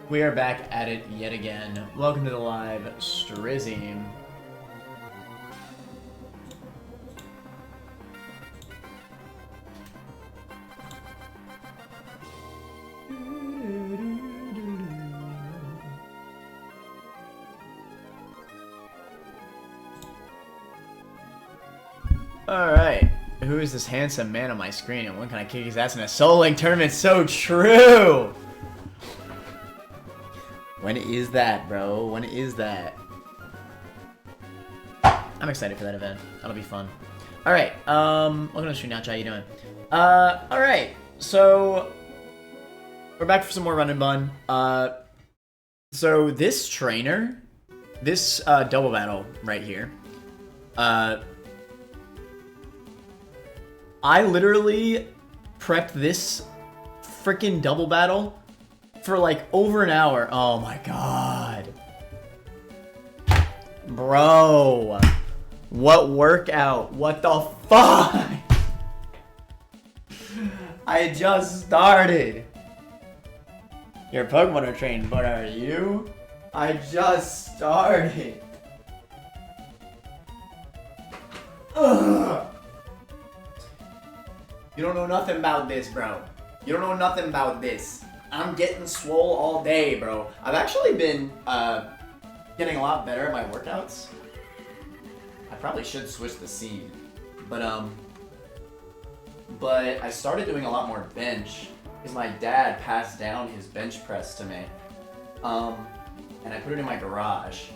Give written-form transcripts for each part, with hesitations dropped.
We are back at it yet again. Welcome to the live Strizzy. Alright. Who is this handsome man on my screen and when can I kick his ass in a Soul Link tournament? So true! When is that, bro? When is that? I'm excited for that event. That'll be fun. Alright, welcome to the stream, Nacho. How you doing? Alright. So, we're back for some more Run and Bun. So this trainer, this, double battle right here, I literally prepped this freaking double battle for like over an hour. Oh my god. Bro. What workout? What the fuck? I just started. Your Pokemon are trained, but are you? I just started. Ugh. You don't know nothing about this, bro. You don't know nothing about this. I'm getting swole all day, bro. I've actually been getting a lot better at my workouts. I probably should switch the scene, but I started doing a lot more bench because my dad passed down his bench press to me, and I put it in my garage.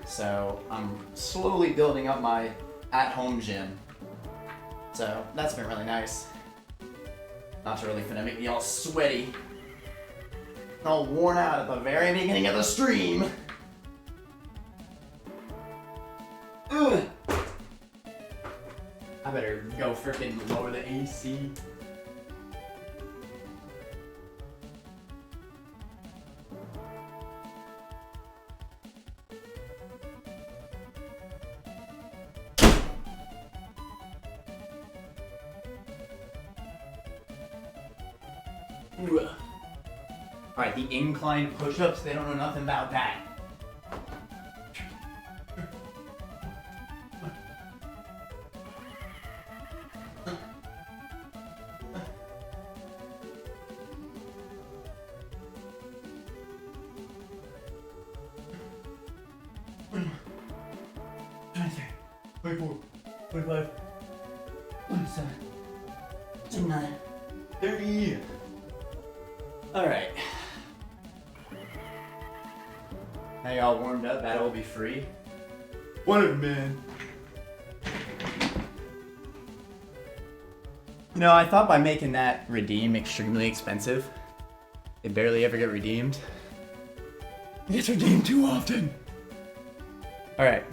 So I'm slowly building up my at-home gym. So that's been really nice. Not to really finna make me all sweaty. All worn out at the very beginning of the stream. Ugh. I better go frickin' lower the AC. Alright, the incline push-ups, they don't know nothing about that. Alright. Now y'all warmed up, battle will be free. Whatever, man. You know, I thought by making that redeem extremely expensive, it barely ever get redeemed. It gets redeemed too often. Alright.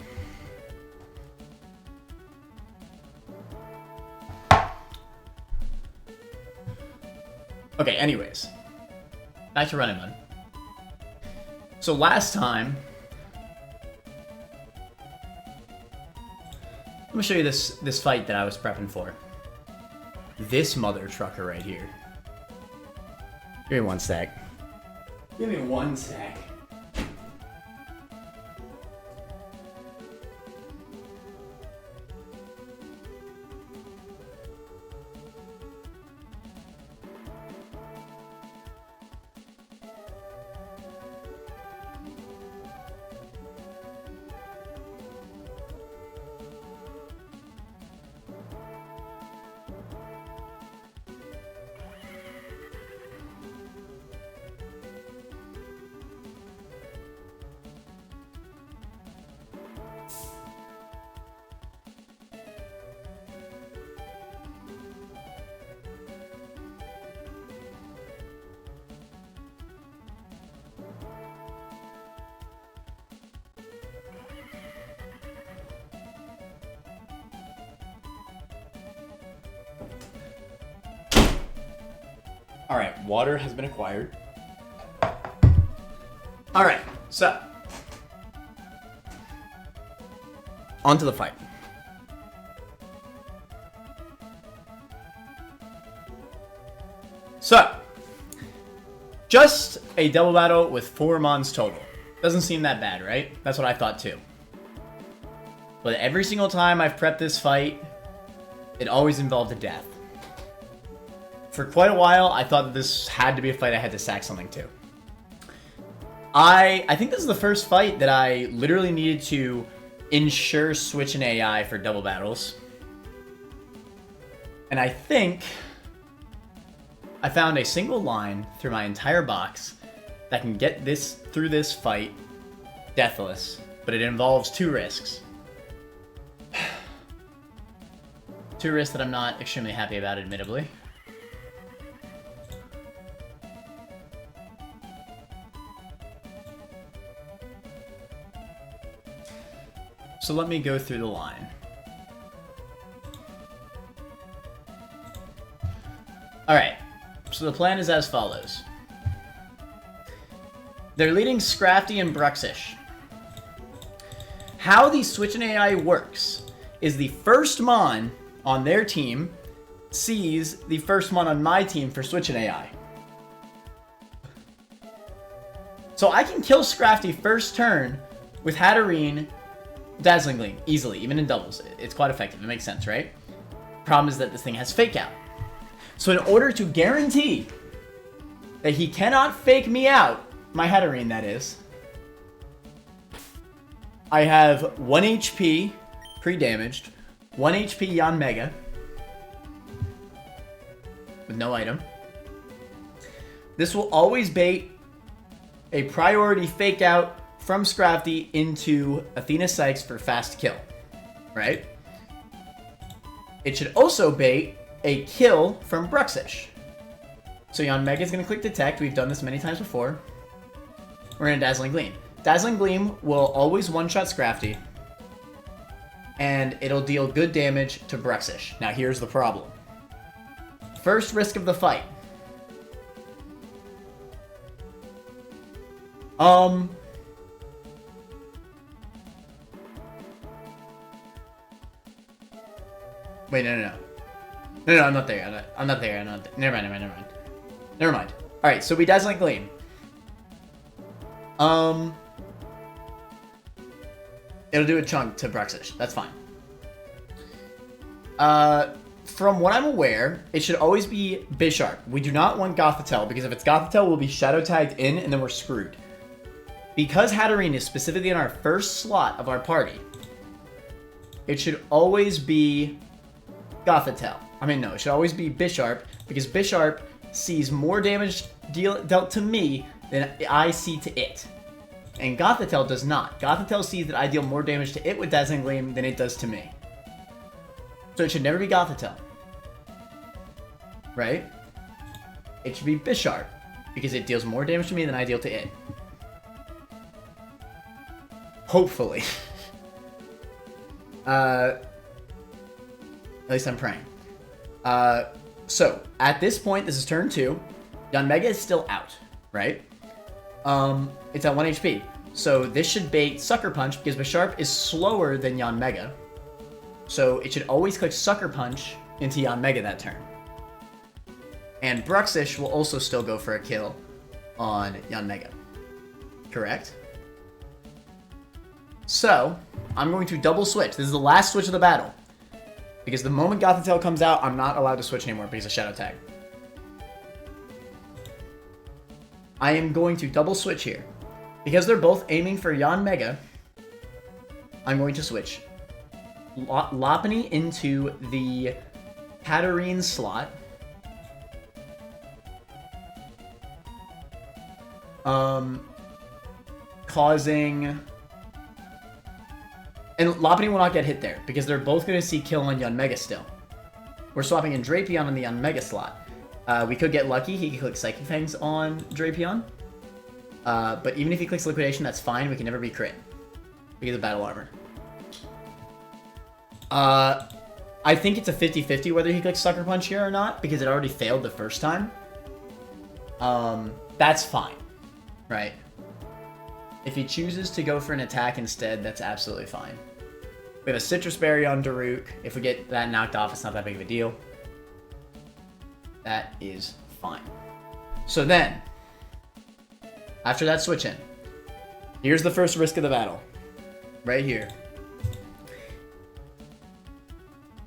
Okay, anyways. Back to Running Man. So last time, let me show you this fight that I was prepping for. This mother trucker right here. Give me one sec. Give me one sec. Alright, water has been acquired. Alright, so. On to the fight. So. Just a double battle with 4 mons total. Doesn't seem that bad, right? That's what I thought too. But every single time I've prepped this fight, it always involved a death. For quite a while, I thought that this had to be a fight I had to sack something to. I think this is the first fight that I literally needed to ensure switch in AI for double battles. And I think I found a single line through my entire box that can get this through this fight deathless, but it involves 2 risks. 2 risks that I'm not extremely happy about, admittedly. So let me go through the line. Alright, so the plan is as follows. They're leading Scrafty and Bruxish. How the switch in AI works is the first mon on their team sees the first mon on my team for switch in AI. So I can kill Scrafty first turn with Hatterene Dazzling Gleam easily, even in doubles. It's quite effective. It makes sense, right? Problem is that this thing has fake out. So in order to guarantee that he cannot fake me out, my Hatterene that is, I have 1 HP pre-damaged, 1 HP Yon Mega with no item. This will always bait a priority fake out from Scrafty into Athena Sykes for fast kill, right? It should also bait a kill from Bruxish. So Yon Mega is going to click Detect. We've done this many times before. We're going to Dazzling Gleam. Dazzling Gleam will always one-shot Scrafty, and it'll deal good damage to Bruxish. Now here's the problem. First risk of the fight. Wait, no, I'm not there. I'm not there. Never mind. Alright, so we Dazzling Gleam. It'll do a chunk to Bruxish. That's fine. From what I'm aware, it should always be Bisharp. We do not want Gothitelle, because if it's Gothitelle, we'll be Shadow Tagged in, and then we're screwed. Because Hatterene is specifically in our first slot of our party, it should always be Gothitelle. I mean, no, it should always be Bisharp, because Bisharp sees more damage dealt to me than I see to it. And Gothitelle does not. Gothitelle sees that I deal more damage to it with Dazzling Gleam than it does to me. So it should never be Gothitelle. Right? It should be Bisharp, because it deals more damage to me than I deal to it. Hopefully. At least I'm praying. So, at this point, this is turn 2. Yon Mega is still out, right? It's at 1 HP. So this should bait Sucker Punch, because Bisharp is slower than Yon Mega. So it should always click Sucker Punch into Yon Mega that turn. And Bruxish will also still go for a kill on Yon Mega. Correct? So, I'm going to double switch. This is the last switch of the battle. Because the moment Gothitelle comes out, I'm not allowed to switch anymore because of Shadow Tag. I am going to double switch here. Because they're both aiming for Yon Mega, I'm going to switch Lopunny into the Hatterene slot. Causing... And Lopunny will not get hit there, because they're both going to see kill on Yon Mega still. We're swapping in Drapion on the Yon Mega slot. We could get lucky. He could click Psychic Fangs on Drapion. But even if he clicks Liquidation, that's fine. We can never be crit because of Battle Armor. I think it's a 50-50 whether he clicks Sucker Punch here or not, because it already failed the first time. That's fine, right? If he chooses to go for an attack instead, that's absolutely fine. We have a Citrus Berry on Daruk. If we get that knocked off, it's not that big of a deal. That is fine. So then, After that switch in, here's the first risk of the battle. Right here.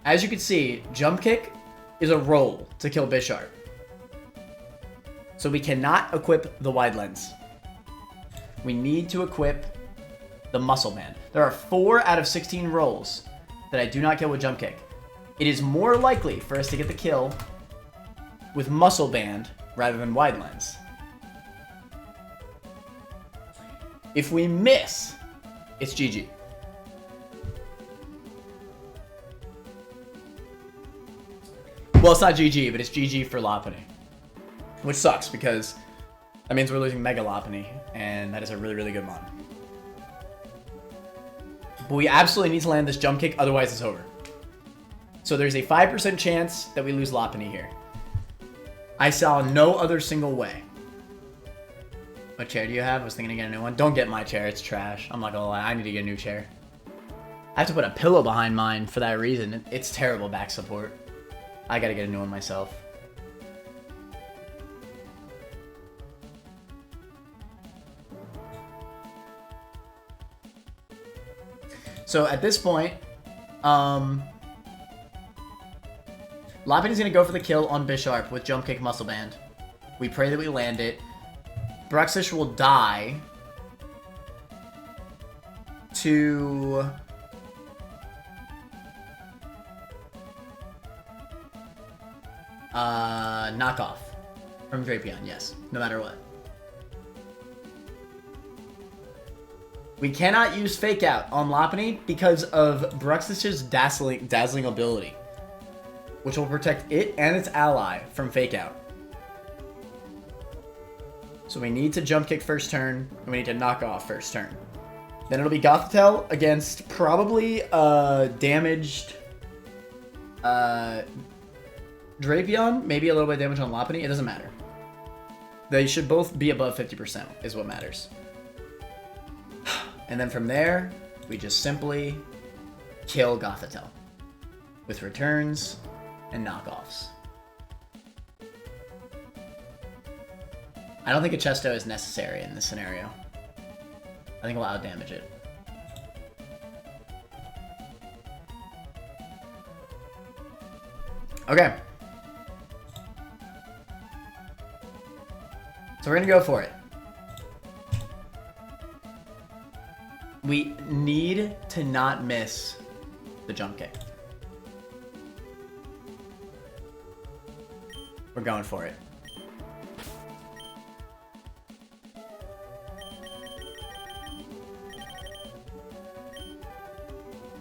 As you can see, jump kick is a roll to kill Bisharp. So we cannot equip the wide lens. We need to equip the muscle band. There are 4 out of 16 rolls that I do not kill with jump kick. It is more likely for us to get the kill with muscle band rather than wide lens. If we miss, it's GG. Well, it's not GG, but it's GG for Lopunny. Which sucks, because that means we're losing Mega Lopunny, and that is a really, really good mon. But we absolutely need to land this jump kick, otherwise it's over. So there's a 5% chance that we lose Lopunny here. I saw no other single way. What chair do you have? I was thinking to get a new one. Don't get my chair, it's trash. I'm not gonna lie, I need to get a new chair. I have to put a pillow behind mine for that reason. It's terrible back support. I gotta get a new one myself. So at this point, Lopunny's gonna go for the kill on Bisharp with Jump Kick Muscle Band. We pray that we land it. Bruxish will die to knockoff from Drapion, yes, no matter what. We cannot use Fake Out on Lopunny because of Bruxish's dazzling ability, which will protect it and its ally from Fake Out. So we need to Jump Kick first turn, and we need to knock off first turn. Then it'll be Gothitelle against probably damaged Drapion, maybe a little bit of damage on Lopunny. It doesn't matter. They should both be above 50% is what matters. And then from there, we just simply kill Gothitelle with returns and knockoffs. I don't think a Chesto is necessary in this scenario. I think we'll out-damage it. Okay. So we're gonna go for it. We need to not miss the jump kick. We're going for it.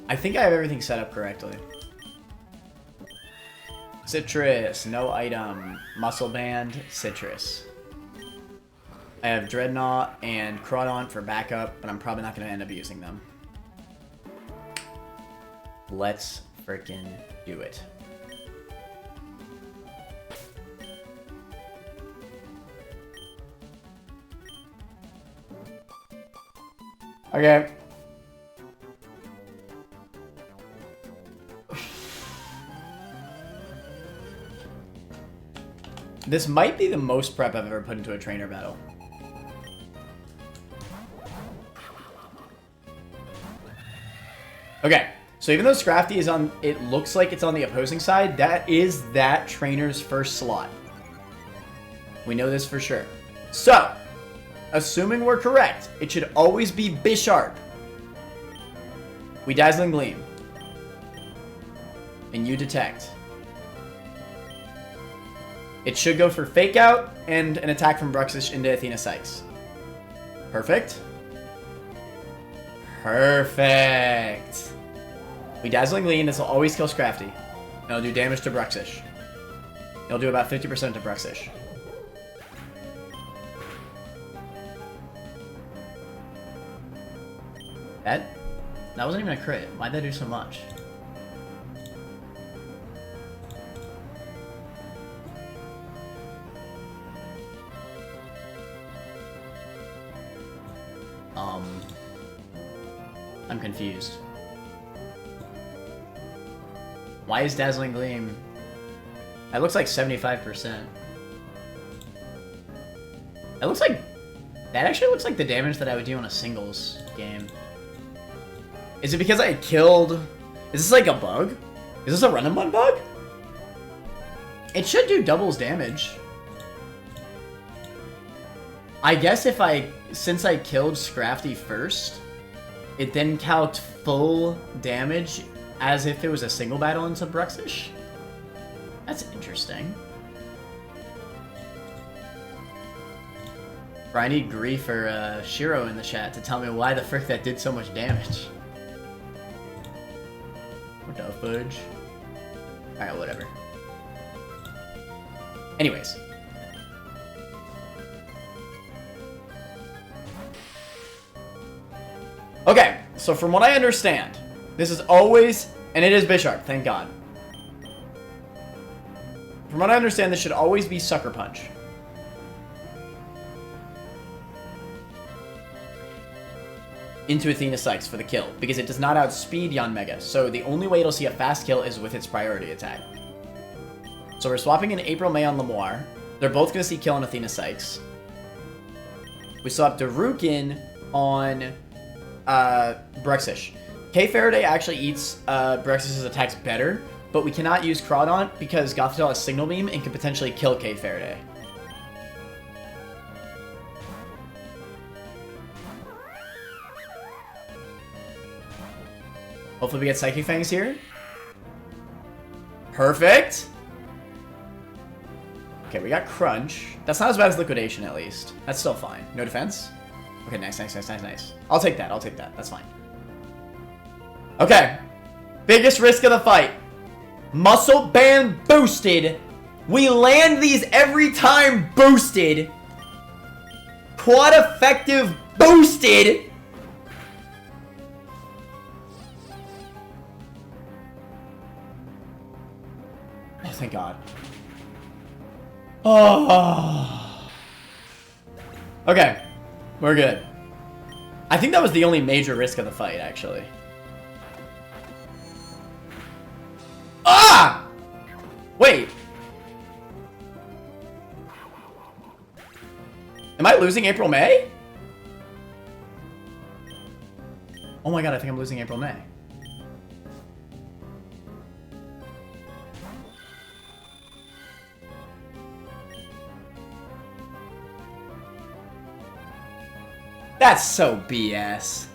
I think I have everything set up correctly. Citrus, no item. Muscle Band, Citrus. I have Dreadnought and Crawdaunt for backup, but I'm probably not going to end up using them. Let's freaking do it. Okay. This might be the most prep I've ever put into a trainer battle. Okay, so even though Scrafty is on, it looks like it's on the opposing side, that is that trainer's first slot. We know this for sure. So, assuming we're correct, it should always be Bisharp. We Dazzling Gleam. And you detect. It should go for Fake Out and an attack from Bruxish into Athena Sykes. Perfect. Perfect. We Dazzling Gleam. This will always kill Scrafty. And it'll do damage to Bruxish. It'll do about 50% to Bruxish. That wasn't even a crit. Why'd that do so much? I'm confused. Why is Dazzling Gleam? That looks like 75%. That looks like That actually looks like the damage that I would do in a singles game. Is it because I killed... Is this like a bug? Is this a run and run bug? It should do doubles damage. I guess if since I killed Scrafty first, it then calced full damage as if it was a single battle into Bruxish. That's interesting. Or I need Grief or Shiro in the chat to tell me why the frick that did so much damage. What the fudge? Alright, whatever. Anyways. Okay, so from what I understand, this is always, and it is Bisharp, thank God. From what I understand, this should always be Sucker Punch. Into Athena Sykes for the kill, because it does not outspeed Yanmega, so the only way it'll see a fast kill is with its priority attack. So we're swapping in April May on Lemoir. They're both going to see kill on Athena Sykes. We swap Darukin on Bruxish. K Faraday actually eats Bruxish's attacks better, but we cannot use Crawdaunt because Gothitelle has Signal Beam and can potentially kill K Faraday. Hopefully we get Psychic Fangs here. Perfect! Okay, we got Crunch. That's not as bad as Liquidation, at least. That's still fine. No defense? Okay, nice, nice, nice, nice, nice. I'll take that, I'll take that. That's fine. Okay. Biggest risk of the fight. Muscle Band boosted. We land these every time boosted. Quad effective boosted. Oh, thank God. Oh. Okay. We're good. I think that was the only major risk of the fight, actually. Ah! Wait. Am I losing April May? Oh my God, I think I'm losing April May. That's so BS.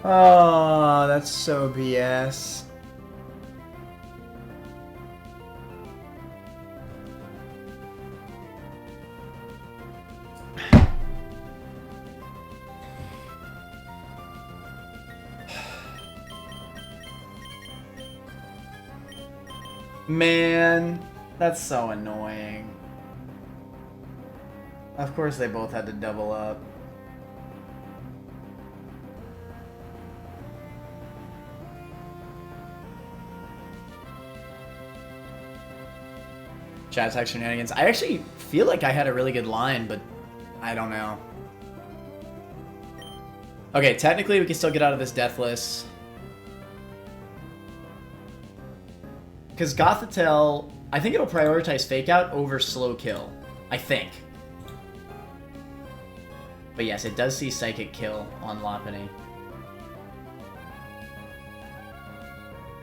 Oh, that's so BS. Man, that's so annoying. Of course they both had to double up. Chat text shenanigans. I actually feel like I had a really good line, but I don't know. Okay, technically we can still get out of this Deathless. Because Gothitelle, I think it'll prioritize Fake Out over Slow Kill. I think. But yes, it does see Psychic Kill on Lopunny.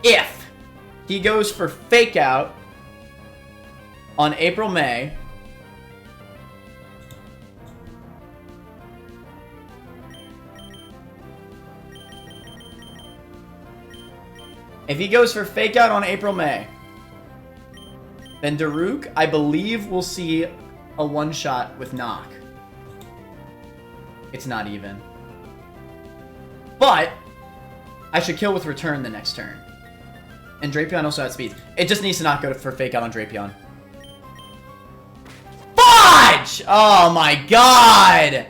If he goes for Fake Out on April May, if he goes for Fake Out on April May, then Daruk, I believe, will see a one-shot with Knock. It's not even. But I should kill with Return the next turn. And Drapion also has speed. It just needs to not go for Fake Out on Drapion. Fudge! Oh my God!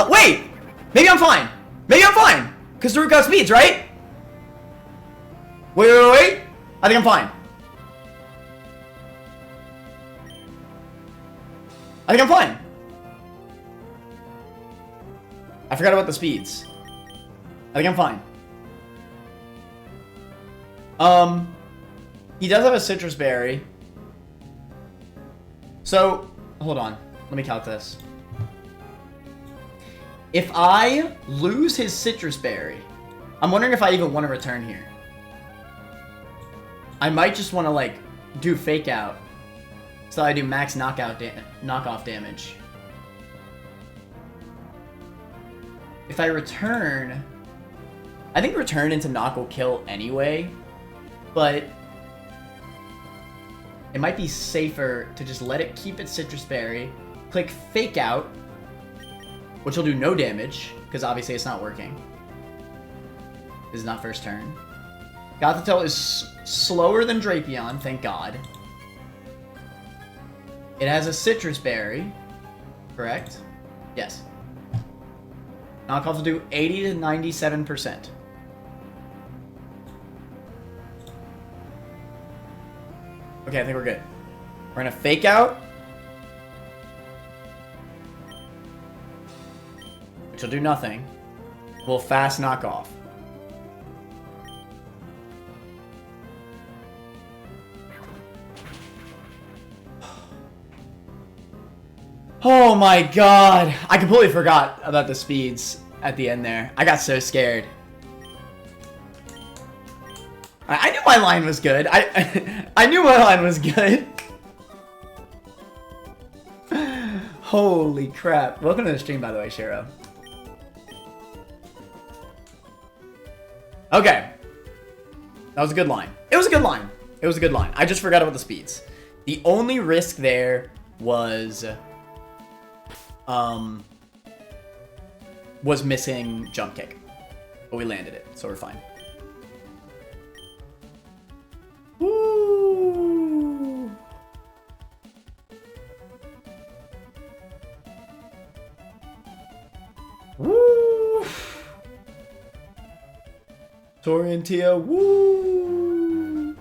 Wait! Maybe I'm fine. Maybe I'm fine. Because Daruk got speeds, right? Wait. I think I'm fine. I think I'm fine. I forgot about the speeds. I think I'm fine. He does have a citrus berry. So, hold on. Let me calc this. If I lose his citrus berry, I'm wondering if I even want to return here. I might just want to, like, do fake out. So I do max knockoff damage. If I return... I think return into knock will kill anyway. But... it might be safer to just let it keep its citrus berry. Click fake out. Which will do no damage. Because obviously it's not working. This is not first turn. Gothitelle is slower than Drapion, thank God. It has a citrus berry. Correct? Yes. Knockoff will do 80 to 97%. Okay, I think we're good. We're gonna fake out. Which will do nothing. We'll fast knock off. Oh my god. I completely forgot about the speeds at the end there. I got so scared. I knew my line was good. I knew my line was good. Holy crap. Welcome to the stream, by the way, Shiro. Okay. That was a good line. It was a good line. It was a good line. I just forgot about the speeds. The only risk there was missing jump kick. But we landed it, so we're fine. Woo! Woo! Torrentia, woo!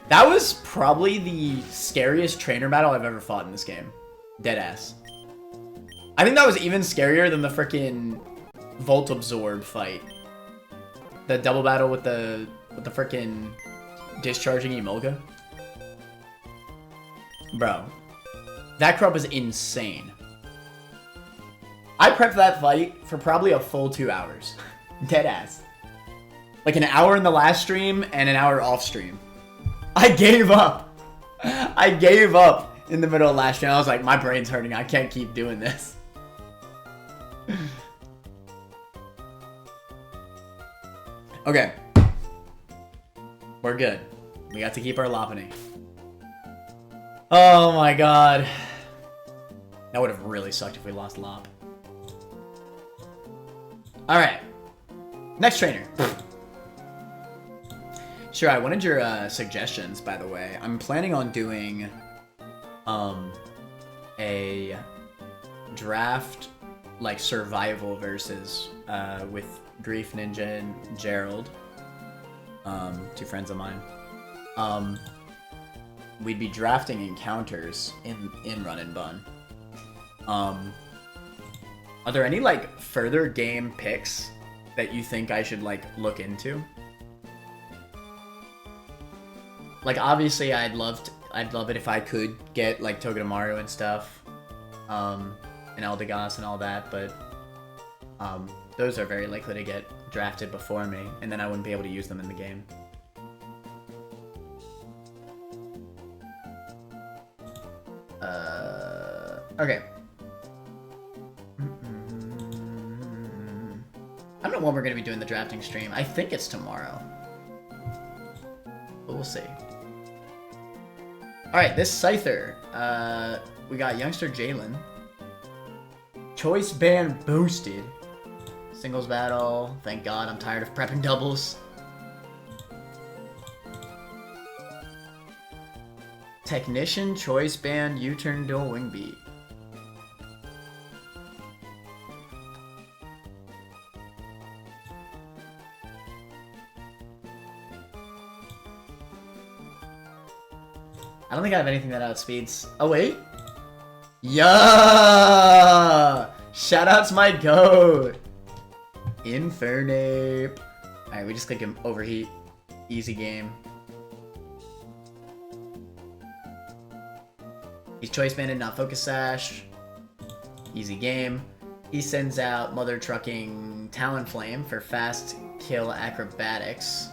That was probably the scariest trainer battle I've ever fought in this game. Deadass. I think that was even scarier than the frickin' Volt Absorb fight. The double battle with the frickin' discharging Emolga. Bro. That crop is insane. I prepped that fight for probably a full 2 hours. Deadass. Like an hour in the last stream and an hour off stream. I gave up. I gave up in the middle of last stream. I was like, my brain's hurting. I can't keep doing this. Okay. We're good. We got to keep our Lopunny. Oh my god. That would have really sucked if we lost Lop. Alright. Next trainer. Sure, I wanted your suggestions, by the way. I'm planning on doing a draft, like, survival versus with Grief Ninja and Gerald. Two friends of mine. We'd be drafting encounters in Run and Bun. Are there any, like, further game picks that you think I should, like, look into? Like, obviously, I'd love it if I could get, like, Togedemaru and stuff, and Eldegoss and all that, but those are very likely to get drafted before me, and then I wouldn't be able to use them in the game. Okay. I don't know when we're going to be doing the drafting stream. I think it's tomorrow. But we'll see. Alright, this Scyther. We got youngster Jalen. Choice band boosted. Singles battle. Thank God, I'm tired of prepping doubles. Technician, choice band, U-turn, dual wing beat. I don't think I have anything that outspeeds. Oh, wait. Yeah! Shoutouts my goat! Infernape. Alright, we just click him overheat. Easy game. He's choice banded, not focus sash. Easy game. He sends out Mother Trucking Talonflame for fast kill acrobatics.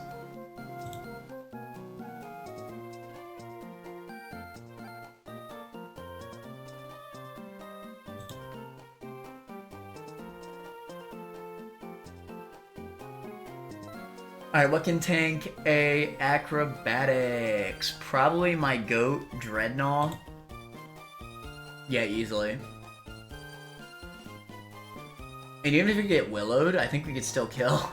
Alright, what can tank a acrobatics? Probably my goat, Dreadnought. Yeah, easily. And even if we get Willowed, I think we could still kill.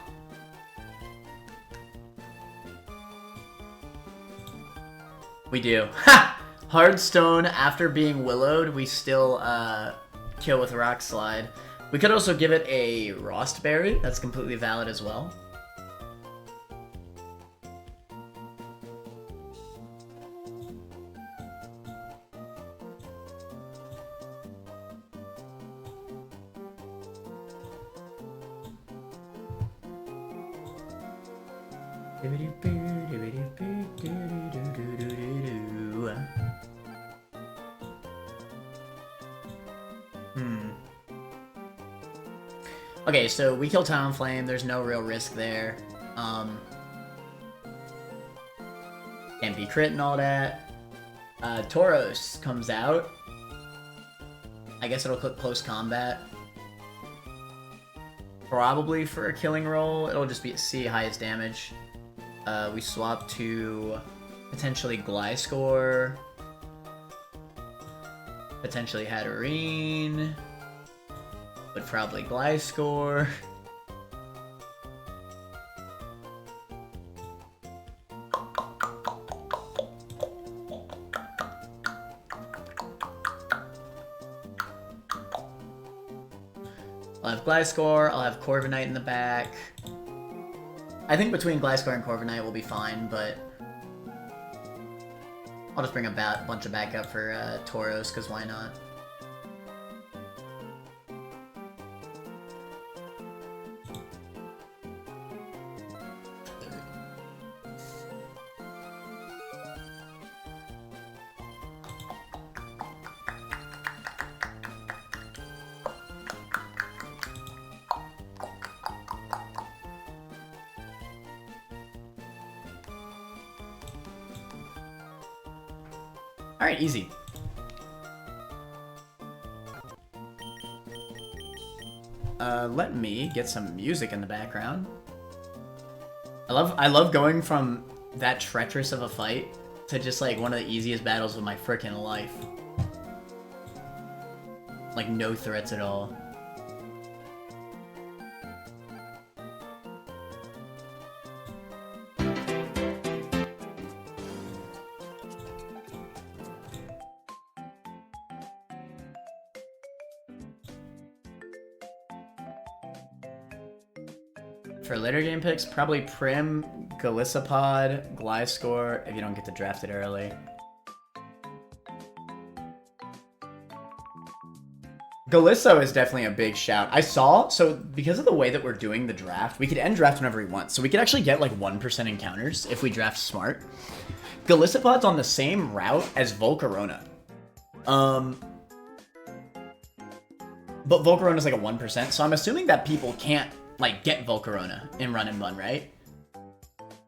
We do. Ha! Hardstone, after being Willowed, we still kill with Rock Slide. We could also give it a Rostberry. That's completely valid as well. Okay, so we kill Talonflame, there's no real risk there. Can't be crit and all that. Tauros comes out. I guess it'll click close combat. Probably for a killing roll, it'll just be C highest damage. We swap to potentially Gliscor, potentially Hatterene, but probably Gliscor. I'll have Gliscor, I'll have Corviknight in the back. I think between Gliscor and Corviknight we'll be fine, but I'll just bring a bunch of backup for Tauros, because why not? Alright, easy. Let me get some music in the background. I love going from that treacherous of a fight to just like one of the easiest battles of my frickin' life. Like no threats at all. For later game picks, probably Prim, Golisopod, Gliscor, if you don't get to draft it early. Golisso is definitely a big shout. I saw, so because of the way that we're doing the draft, we could end draft whenever we want. So we could actually get like 1% encounters if we draft smart. Golisopod's on the same route as Volcarona. But Volcarona's like a 1%, so I'm assuming that people can't like get Volcarona in Run and Bun, right?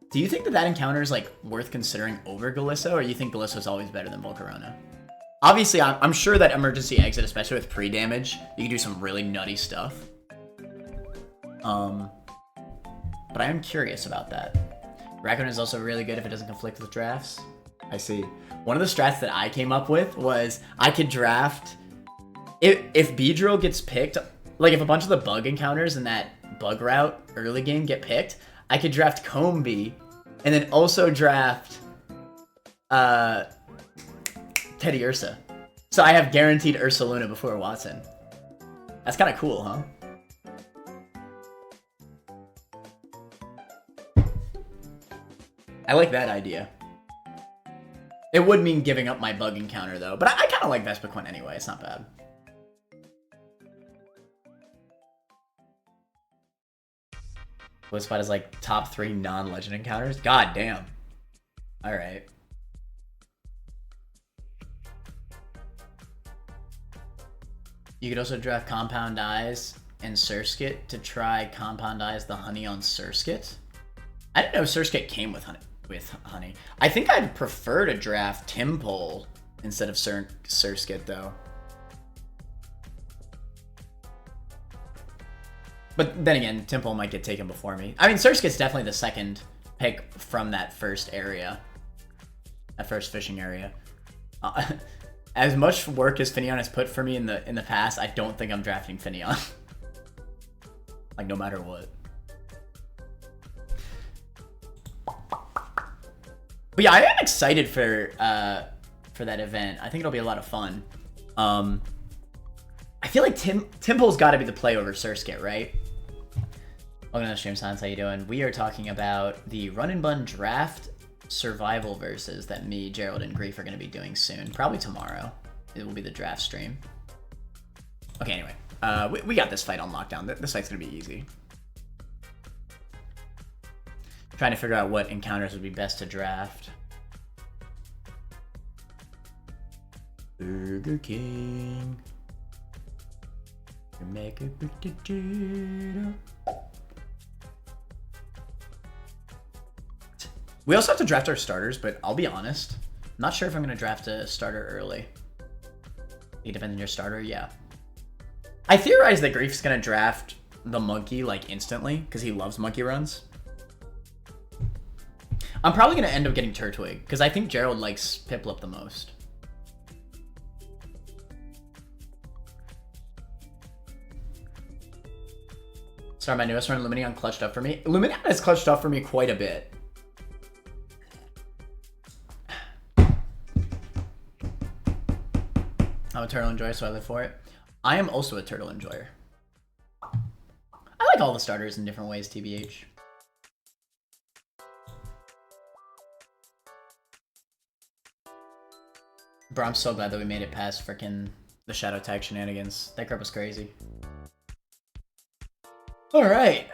Do you think that that encounter is like worth considering over Golisso, or you think Golisso is always better than Volcarona? Obviously, I'm sure that emergency exit, especially with pre-damage, you can do some really nutty stuff. But I am curious about that. Raccoon is also really good if it doesn't conflict with drafts. I see. One of the strats that I came up with was I could draft if Beedrill gets picked, like if a bunch of the bug encounters in that bug route early game get picked, I could draft Combee and then also draft Teddy Ursa. So I have guaranteed Ursaluna before Watson. That's kind of cool, huh? I like that idea. It would mean giving up my bug encounter though, but I kind of like Vespiquen anyway, it's not bad. Blitzbot is like top 3 non-legend encounters. God damn. All right. You could also draft Compound Eyes and Surskit to try Compound Eyes the honey on Surskit. I didn't know Surskit came with honey. I think I'd prefer to draft Timpole instead of Surskit though. But then again, Timpole might get taken before me. I mean, Surskit's definitely the second pick from that first area. That first fishing area. As much work as Finneon has put for me in the past, I don't think I'm drafting Finneon. Like, no matter what. But yeah, I am excited for that event. I think it'll be a lot of fun. I feel like Timpole's got to be the play over Surskit, right? Welcome to the stream, Sans. How you doing? We are talking about the Run and Bun draft survival versus that me, Gerald, and Grief are going to be doing soon. Probably tomorrow. It will be the draft stream. Okay, anyway. We got this fight on lockdown. This fight's going to be easy. Trying to figure out what encounters would be best to draft. Burger King. Make a potato. We also have to draft our starters, but I'll be honest. I'm not sure if I'm going to draft a starter early. It depends on your starter, yeah. I theorize that Grief's going to draft the monkey, like, instantly, because he loves monkey runs. I'm probably going to end up getting Turtwig, because I think Gerald likes Piplup the most. Sorry, my newest run, Lumineon clutched up for me. Lumineon has clutched up for me quite a bit. I'm a turtle enjoyer, so I live for it. I am also a turtle enjoyer. I like all the starters in different ways, TBH. Bro, I'm so glad that we made it past frickin' the Shadow Tag shenanigans. That grip was crazy. Alright.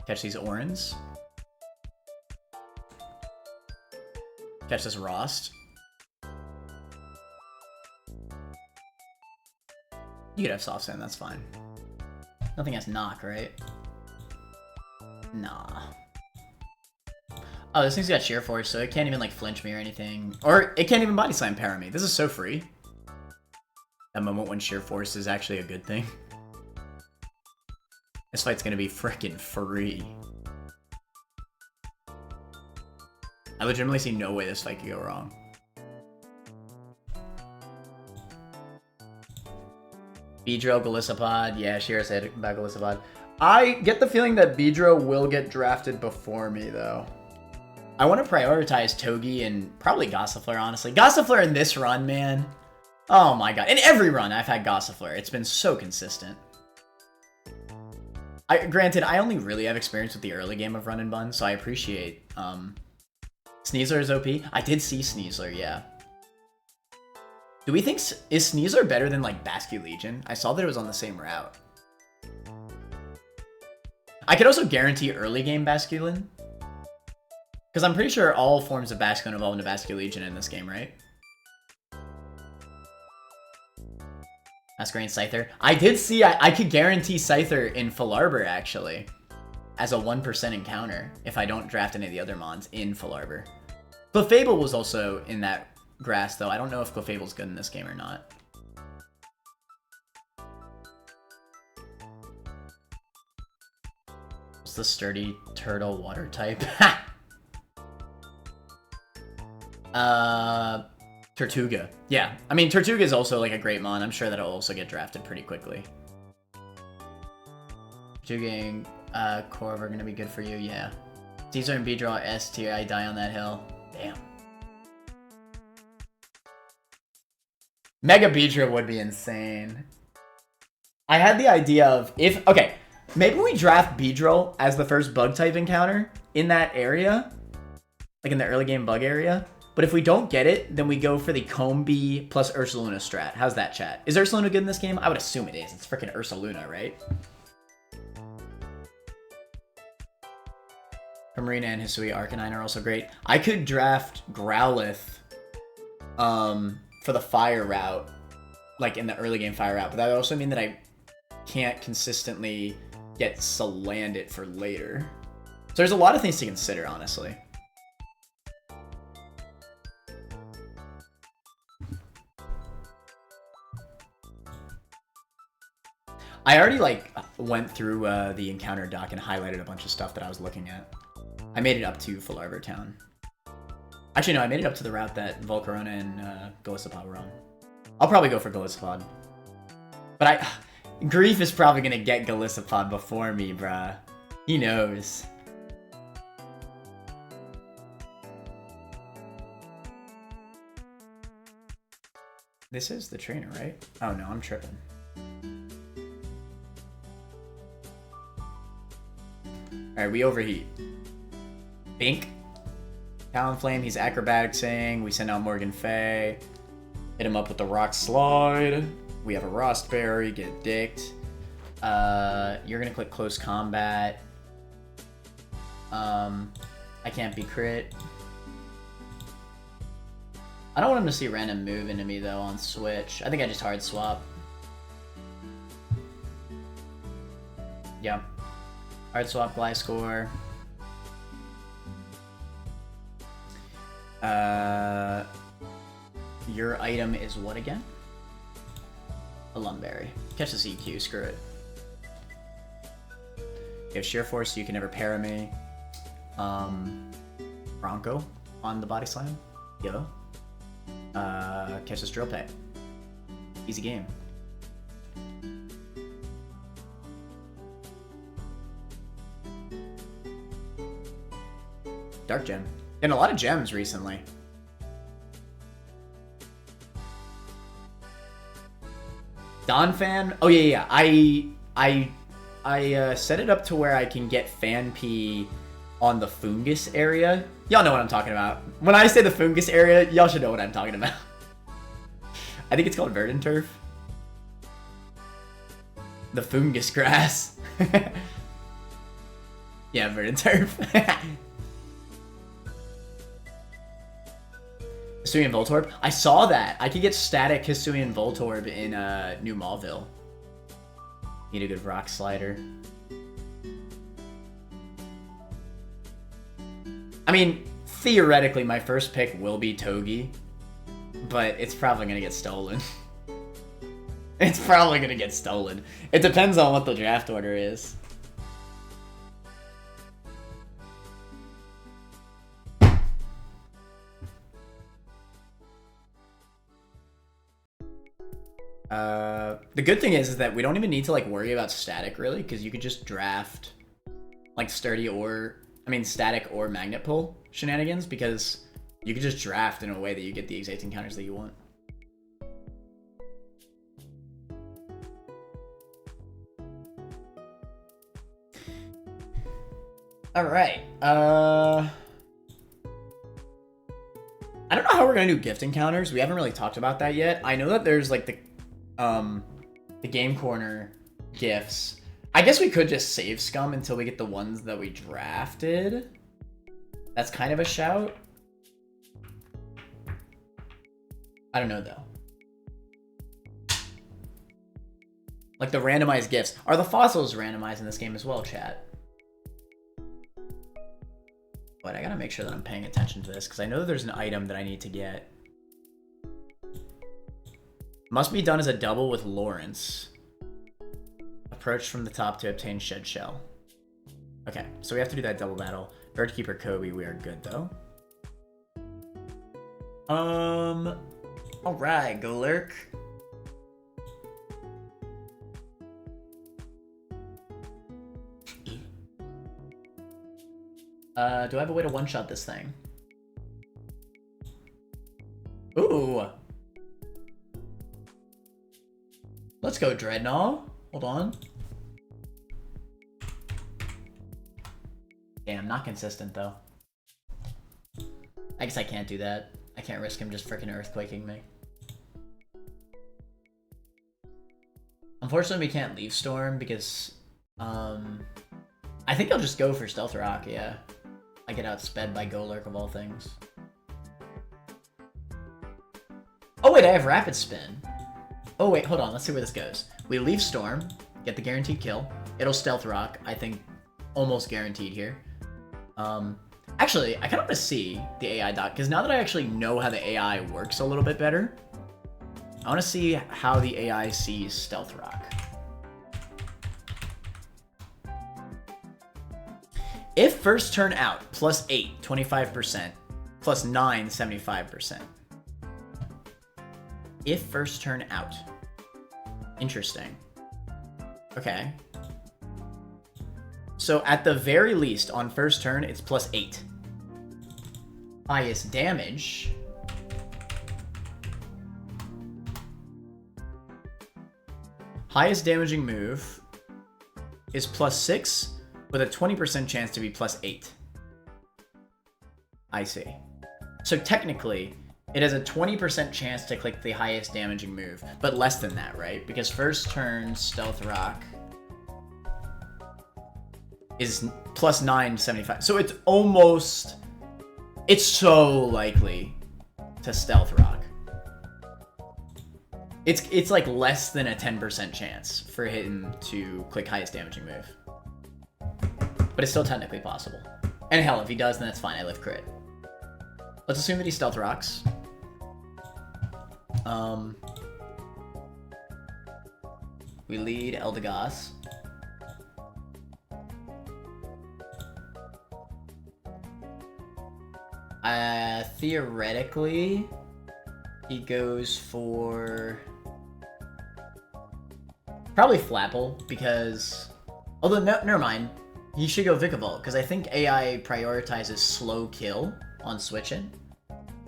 Catch these Orans. Catch this Rost. You could have Soft Sand, that's fine. Nothing has knock, right? Nah. Oh, this thing's got Sheer Force, so it can't even, like, flinch me or anything. Or it can't even Body Slam para me. This is so free. That moment when Sheer Force is actually a good thing. This fight's gonna be frickin' free. I legitimately see no way this fight could go wrong. Beedrill, Golisopod. Yeah, Shira said about Golisopod. I get the feeling that Beedrill will get drafted before me, though. I want to prioritize Togi and probably Gossifleur, honestly. Gossifleur in this run, man. Oh my god. In every run, I've had Gossifleur. It's been so consistent. Granted, I only really have experience with the early game of Run and Bun, so I appreciate Sneasler is OP. I did see Sneasler, yeah. Do we think... Is Sneasler better than, like, Basculegion? I saw that it was on the same route. I could also guarantee early game Basculin. Because I'm pretty sure all forms of Basculin evolve into Basculegion in this game, right? Masquerain Scyther. I did see... I could guarantee Scyther in Full Arbor, actually. As a 1% encounter. If I don't draft any of the other mons in Full Arbor. Clefable was also in that grass, though. I don't know if Clefable's good in this game or not. What's the sturdy turtle water type? Tortuga. Yeah, I mean, Tortuga is also like a great mon. I'm sure that'll also get drafted pretty quickly. Tortuga and Corv are gonna be good for you, yeah. Caesar and B-Draw S tier, I die on that hill. Damn. Mega Beedrill would be insane. I had the idea of if... Okay, maybe we draft Beedrill as the first bug type encounter in that area. Like in the early game bug area. But if we don't get it, then we go for the Combi plus Ursaluna strat. How's that, chat? Is Ursaluna good in this game? I would assume it is. It's freaking Ursaluna, right? Marina and Hisui Arcanine are also great. I could draft Growlithe for the fire route, like in the early game fire route, but that would also mean that I can't consistently get Salandit for later. So there's a lot of things to consider, honestly. I already like went through the encounter doc and highlighted a bunch of stuff that I was looking at. I made it up to Falarver Town. Actually, no, I made it up to the route that Volcarona and Golisopod were on. I'll probably go for Golisopod. But Grief is probably gonna get Golisopod before me, bruh. He knows. This is the trainer, right? Oh no, I'm tripping. Alright, we overheat. Bink. Talonflame, he's acrobaticsing. We send out Morgan Fay. Hit him up with the Rock Slide. We have a Rostberry, get dicked. You're gonna click Close Combat. I can't be crit. I don't want him to see random move into me though on Switch. I think I just hard swap. Yeah. Hard swap Gliscor. Your item is what again? A Lumberry. Catch the CQ, screw it. You have Sheer Force, so you can never para me. Bronco on the Body Slam. Yo. Catch this Drill Peck. Easy game. Dark Gem. Getting a lot of gems recently. Donphan? Oh yeah. I set it up to where I can get Fanpea on the Fungus area. Y'all know what I'm talking about. When I say the Fungus area, y'all should know what I'm talking about. I think it's called Verdant Turf. The Fungus Grass. Yeah, Verdant Turf. Hisuian Voltorb? I saw that. I could get static Hisuian Voltorb in New Mauville. Need a good Rock Slider. I mean, theoretically, my first pick will be Togi, but it's probably going to get stolen. It's probably going to get stolen. It depends on what the draft order is. The good thing is that we don't even need to like worry about static really, because you could just draft like static or magnet pull shenanigans, because you could just draft in a way that you get the exact encounters that you want. All right. I don't know how we're gonna do gift encounters. We haven't really talked about that yet. I know that there's like the Game Corner gifts. I guess we could just save Scum until we get the ones that we drafted. That's kind of a shout. I don't know though. Like the randomized gifts. Are the fossils randomized in this game as well, chat? But I gotta make sure that I'm paying attention to this, because I know that there's an item that I need to get. Must be done as a double with Lawrence. Approach from the top to obtain Shed Shell. Okay, so we have to do that double battle. Birdkeeper Kobe, we are good though. Alright, go lurk. Do I have a way to one-shot this thing? Ooh! Let's go, Dreadnought. Hold on. Damn, not consistent, though. I guess I can't do that. I can't risk him just freaking earthquaking me. Unfortunately, we can't leave Storm because, I think I'll just go for Stealth Rock, yeah. I get outsped by Golurk of all things. Oh wait, I have Rapid Spin. Oh wait, hold on, let's see where this goes. We leave Storm, get the guaranteed kill. It'll Stealth Rock, I think almost guaranteed here. Actually, I kind of want to see the AI doc, because now that I actually know how the AI works a little bit better, I want to see how the AI sees Stealth Rock. If first turn out, plus 8, 25%, plus 9, 75%. If first turn out. Interesting. Okay. So at the very least, on first turn, it's plus 8. Highest damage. Highest damaging move is plus 6 with a 20% chance to be plus 8. I see. So technically, it has a 20% chance to click the highest damaging move, but less than that, right? Because first turn Stealth Rock is plus 975. So it's almost... It's so likely to Stealth Rock. It's like less than a 10% chance for him to click highest damaging move. But it's still technically possible. And hell, if he does, then that's fine. I live crit. Let's assume that he Stealth Rocks. We lead Eldegoss. Theoretically, he goes for probably Flapple because, although no, never mind, he should go Vikavolt because I think AI prioritizes slow kill on switching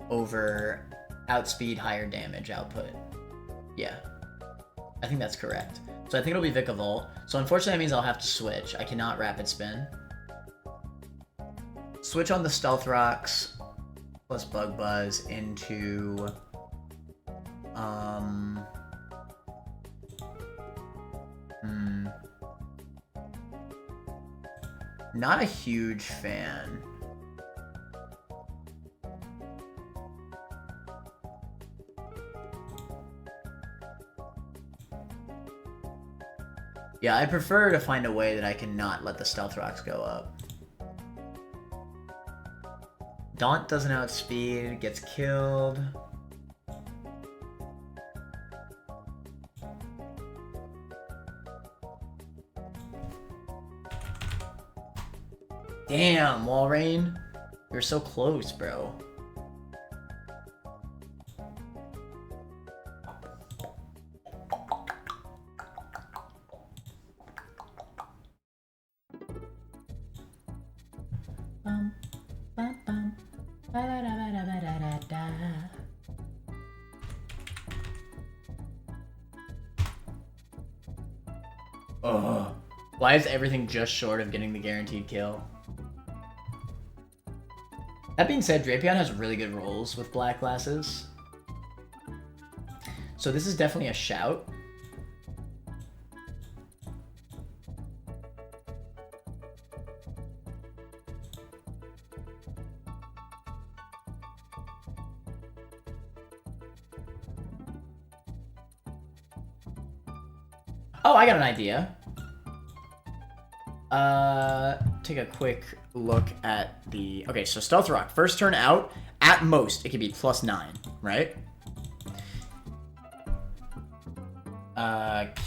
over outspeed higher damage output. Yeah, I think that's correct. So I think it'll be Vikavolt. So unfortunately that means I'll have to switch. I cannot Rapid Spin. Switch on the Stealth Rocks plus Bug Buzz into not a huge fan. Yeah, I prefer to find a way that I can not let the Stealth Rocks go up. Daunt doesn't outspeed, gets killed. Damn, Walrein. You're so close, bro. Ugh. Why is everything just short of getting the guaranteed kill? That being said, Drapion has really good rolls with black glasses. So this is definitely a shout. Oh, I got an idea. Take a quick look at the... Okay, so Stealth Rock. First turn out, at most, it could be plus 9, right?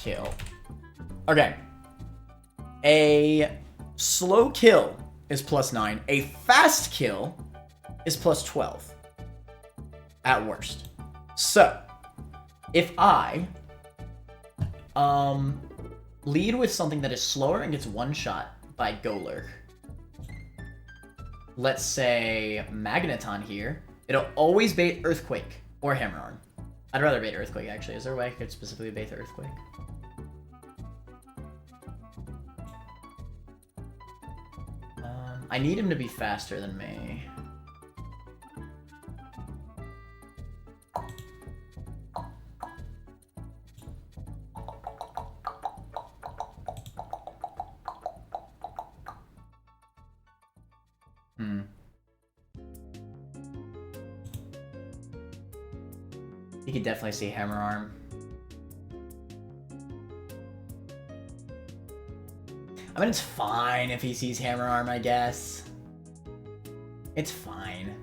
Kill. Okay. A slow kill is plus 9. A fast kill is plus 12. At worst. So, if I... lead with something that is slower and gets one shot by Golurk. Let's say Magneton here. It'll always bait Earthquake or Hammer-Arm. I'd rather bait Earthquake, actually. Is there a way I could specifically bait the Earthquake? I need him to be faster than me. He could definitely see Hammer Arm. I mean, it's fine if he sees Hammer Arm, I guess. It's fine.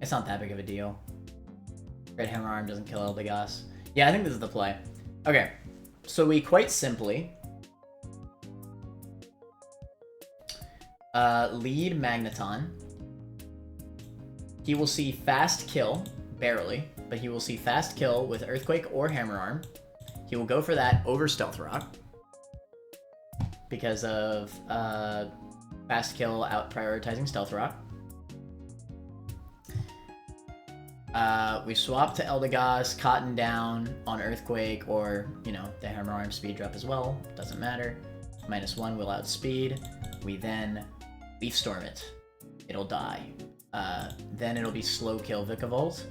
It's not that big of a deal. Red Hammer Arm doesn't kill Eldegoss. Yeah, I think this is the play. Okay, so we quite simply lead Magneton. He will see Fast Kill, barely, but he will see Fast Kill with Earthquake or Hammer Arm. He will go for that over Stealth Rock because of Fast Kill out prioritizing Stealth Rock. We swap to Eldegoss, Cotton down on Earthquake, or, you know, the Hammer Arm speed drop as well. Doesn't matter. -1 will outspeed. We then Leaf Storm it. It'll die. Then it'll be Slow Kill Vikavolt.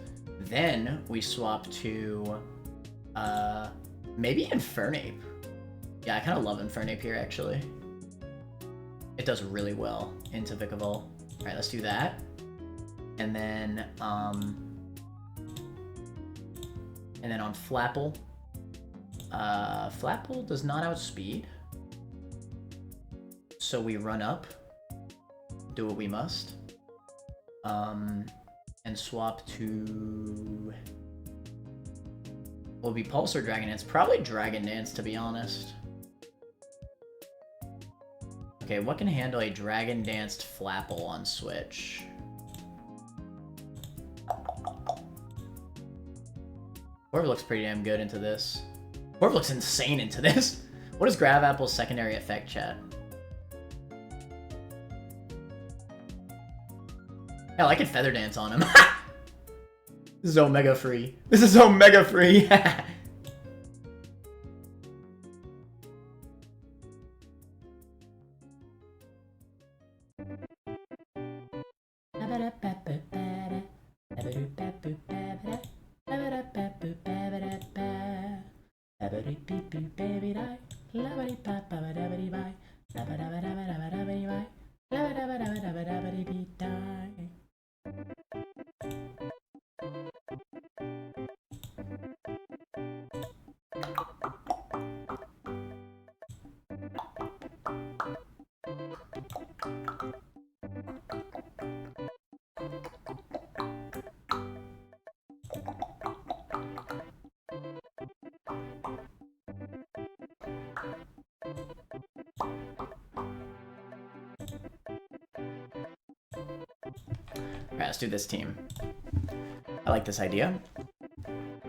Then we swap to maybe Infernape. Yeah, I kind of love Infernape here, actually. It does really well into Vikavolt. Alright, let's do that. And then on Flapple. Flapple does not outspeed. So we run up. Do what we must. And swap to... Will be Pulse or Dragon Dance? Probably Dragon Dance, to be honest. Okay, what can handle a Dragon Danced Flapple on Switch? Corv looks pretty damn good into this. Corv looks insane into this. What is Grav Apple's secondary effect, chat? Hell, I could Feather Dance on him. This is Omega free. This is Omega free. Alright, let's do this team. I like this idea.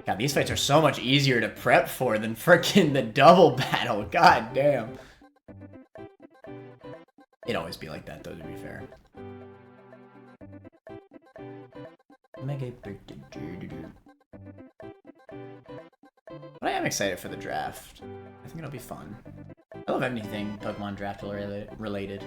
God, these fights are so much easier to prep for than frickin' the double battle. God damn. It'd always be like that, though, to be fair. But I am excited for the draft. I think it'll be fun. I love anything Pokemon draft related.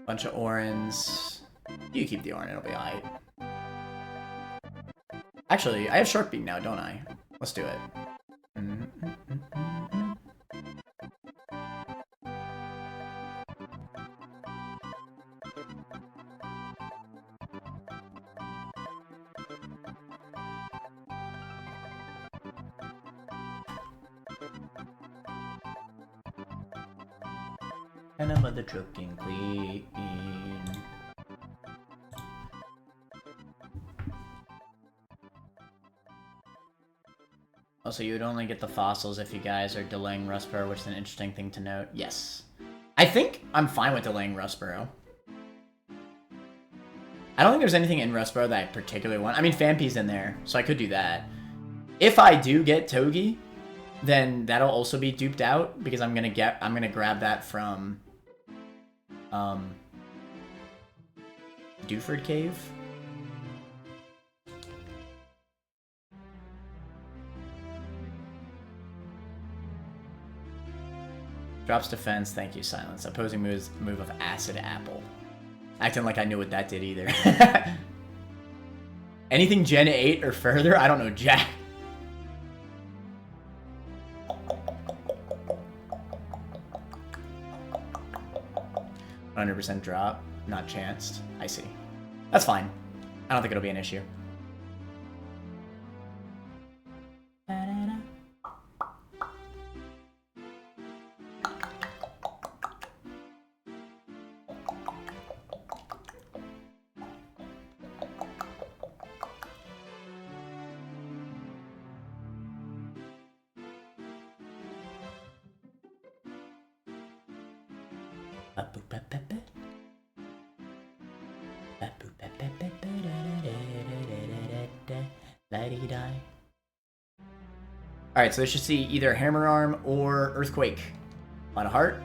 Bunch of Orans. You keep the Oran, it'll be alright. Actually, I have Shark Beak now, don't I? Let's do it. And I'm the trucking queen. Also, you would only get the fossils if you guys are delaying Rustboro, which is an interesting thing to note. Yes. I think I'm fine with delaying Rustboro. I don't think there's anything in Rustboro that I particularly want. I mean, Phanpy's in there, so I could do that. If I do get Togi, then that'll also be duped out, because I'm gonna grab that from Dewford Cave. Drops defense, thank you, silence. Opposing move of Acid Apple. Acting like I knew what that did either. Anything Gen 8 or further? I don't know jack. %100% drop. Not chanced. I see. That's fine. I don't think it'll be an issue. Alright, so they should see either Hammer Arm or Earthquake. On a heart.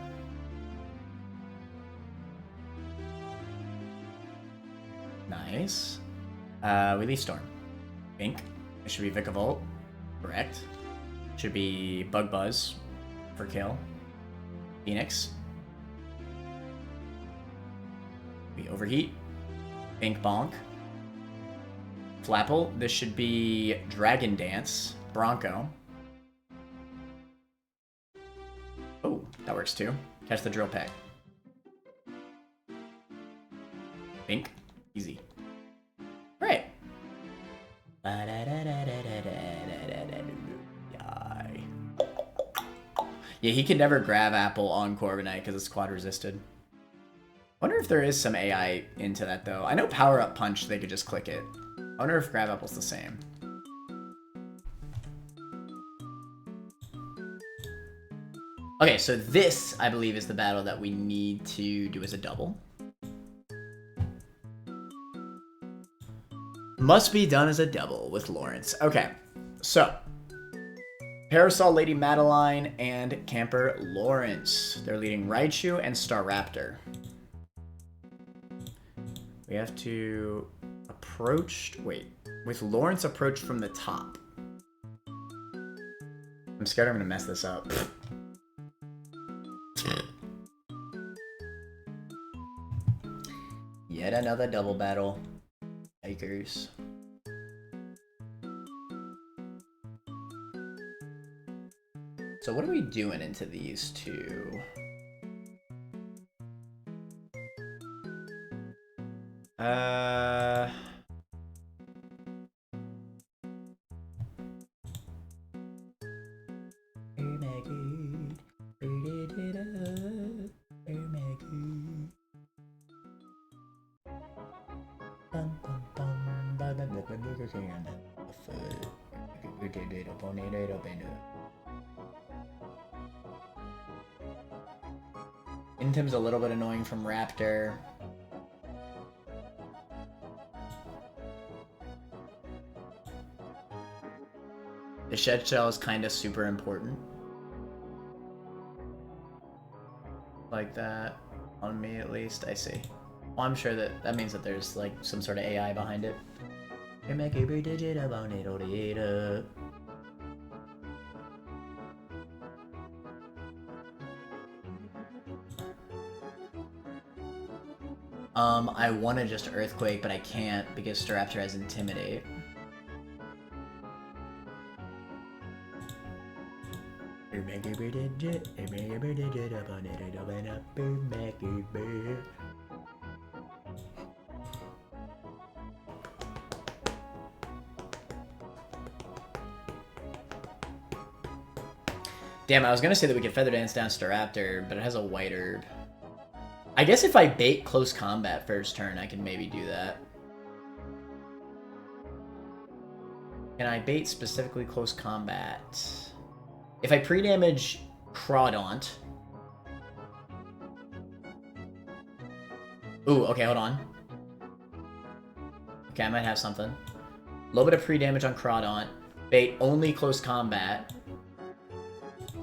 Nice. Release Storm. Pink. It should be Vikavolt. Correct. Should be Bug Buzz for kill. Phoenix. Be Overheat. Pink Bonk. Flapple. This should be Dragon Dance. Bronco. Oh, that works too. Catch the Drill Peck. Pink. Easy. Right. Yeah, he can never grab Apple on Corviknight because it's quad resisted. Wonder if there is some AI into that though. I know Power Up Punch, they could just click it. I wonder if Grab Apple's the same. Okay, so this, I believe, is the battle that we need to do as a double. Must be done as a double with Lawrence. Okay, so Parasol Lady Madeline and Camper Lawrence. They're leading Raichu and Staraptor. We have to approach... Wait. With Lawrence approach from the top. I'm scared I'm going to mess this up. Yet another double battle. Yikers. So what are we doing into these two? Intim's a little bit annoying from Raptor. The Shed Shell is kind of super important. Like that. On me, at least. I see. Well, I'm sure that means that there's, like, some sort of AI behind it. I want to just Earthquake, but I can't because Staraptor has Intimidate. Damn, I was gonna say that we could Feather Dance down Staraptor, but it has a White Herb. I guess if I bait Close Combat first turn, I can maybe do that. Can I bait specifically Close Combat? If I pre-damage Crawdaunt... Ooh, okay, hold on. Okay, I might have something. A little bit of pre-damage on Crawdaunt. Bait only Close Combat.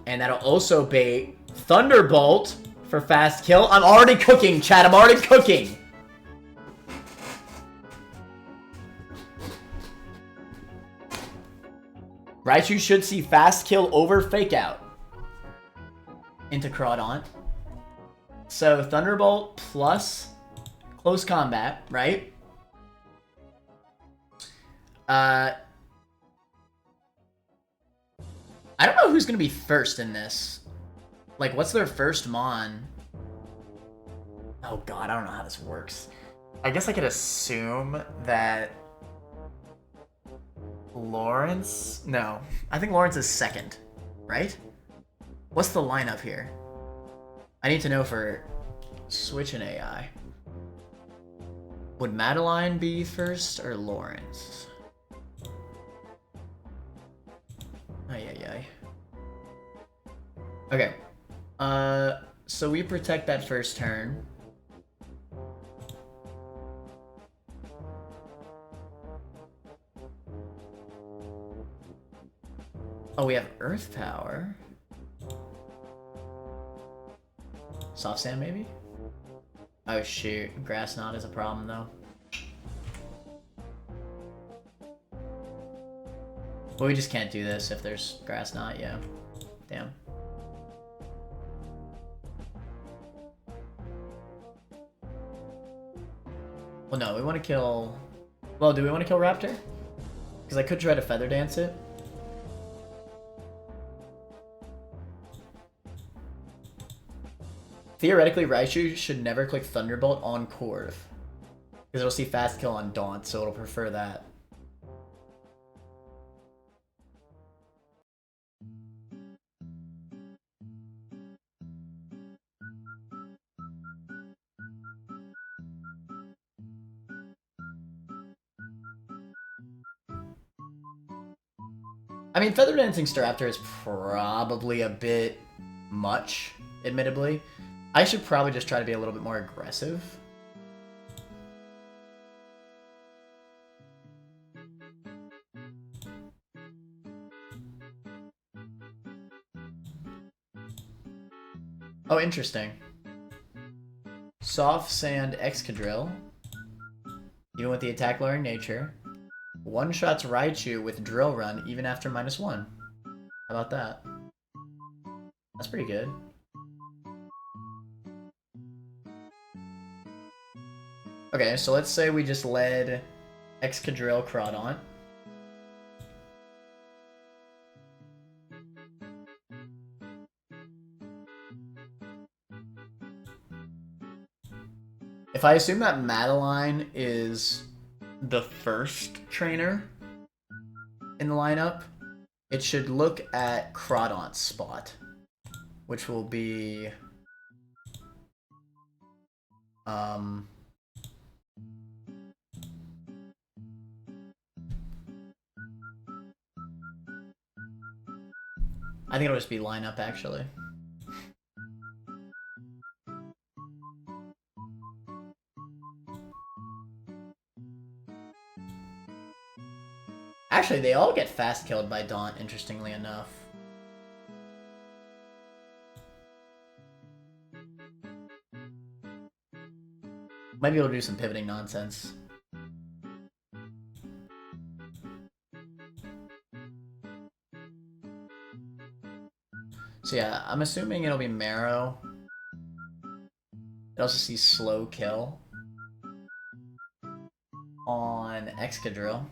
And that'll also bait Thunderbolt for fast kill. I'm already cooking, chat. I'm already cooking. Raichu should see fast kill over fake out into Crawdaunt. So Thunderbolt plus close combat, right? I don't know who's gonna be first in this. Like, what's their first mon? Oh god, I don't know how this works. I guess I could assume that Lawrence... No, I think Lawrence is second, right? What's the lineup here? I need to know for Switch and AI. Would Madeline be first or Lawrence? Ay. Okay. So we protect that first turn. Oh, we have Earth Power. Soft Sand, maybe? Oh, shoot. Grass Knot is a problem, though. Well, we just can't do this if there's Grass Knot, yeah. Damn. Well, no, we want to kill... Well, do we want to kill Raptor? Because I could try to Feather Dance it. Theoretically, Raichu should never click Thunderbolt on Corv. Because it'll see Fast Kill on Daunt, so it'll prefer that. I mean, Feather Dancing Staraptor is probably a bit much, admittedly. I should probably just try to be a little bit more aggressive. Oh, interesting. Soft Sand Excadrill. Even with the attack lowering nature. One-shots Raichu with Drill Run even after -1. How about that? That's pretty good. Okay, so let's say we just led Excadrill Crawdaunt. If I assume that Madeline is the first trainer in the lineup, it should look at Crawdaunt's spot, which will be I think it'll just be lineup, actually. Actually, they all get fast killed by Daunt, interestingly enough. Might be able to do some pivoting nonsense. So yeah, I'm assuming it'll be Marrow. It also sees slow kill on Excadrill.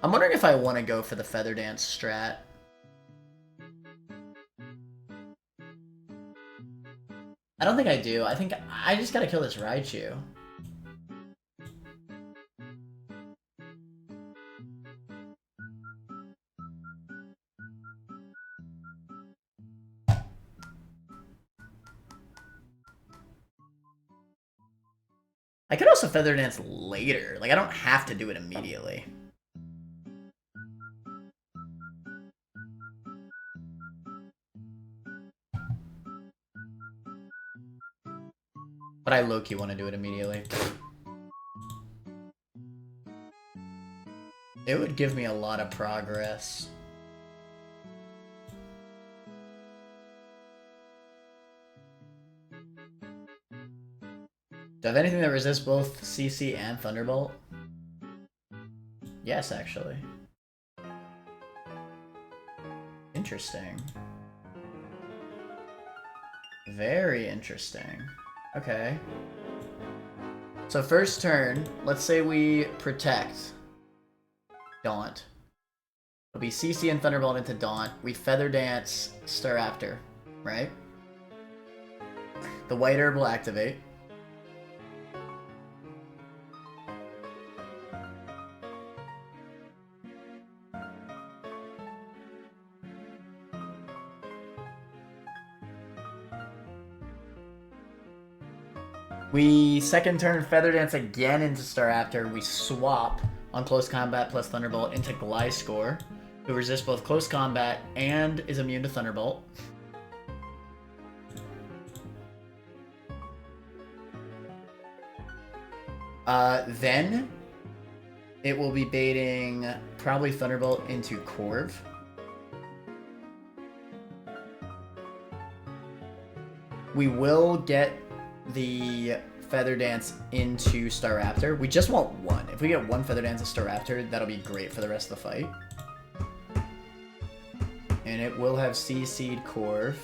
I'm wondering if I want to go for the Feather Dance strat. I don't think I do. I think I just gotta kill this Raichu. I could also Feather Dance later. Like, I don't have to do it immediately. But I low-key want to do it immediately. It would give me a lot of progress. Do I have anything that resists both CC and Thunderbolt? Yes, actually. Interesting. Very interesting. Okay. So first turn, let's say we protect Daunt. It'll be CC and Thunderbolt into Daunt. We Feather Dance Staraptor, right? The White Herb will activate. We second turn Feather Dance again into Staraptor. We swap on Close Combat plus Thunderbolt into Gliscor, who resists both Close Combat and is immune to Thunderbolt. Then it will be baiting probably Thunderbolt into Corv. We will get the Feather Dance into Staraptor. We just want one. If we get one Feather Dance to Staraptor, that'll be great for the rest of the fight. And it will have CC'd Corv.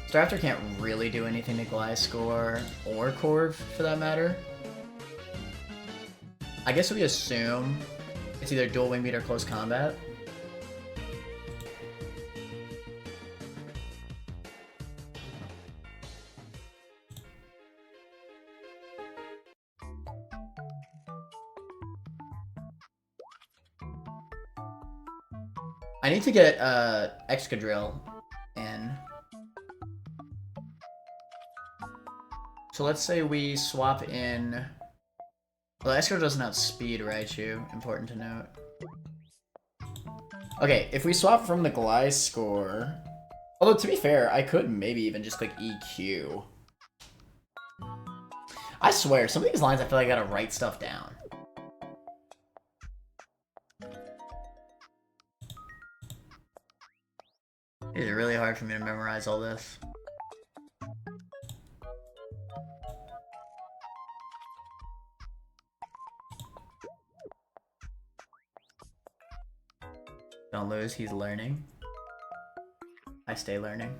Staraptor can't really do anything to Gliscor or Corv, for that matter. I guess we assume it's either Dual Wing Beat or Close Combat. I need to get Excadrill in. So let's say we swap in... Well, Excadrill doesn't outspeed Raichu, important to note. Okay, if we swap from the Gliscor... Although, to be fair, I could maybe even just click EQ. I swear, some of these lines I feel like I gotta write stuff down. It's really hard for me to memorize all this. Don't lose, he's learning. I stay learning.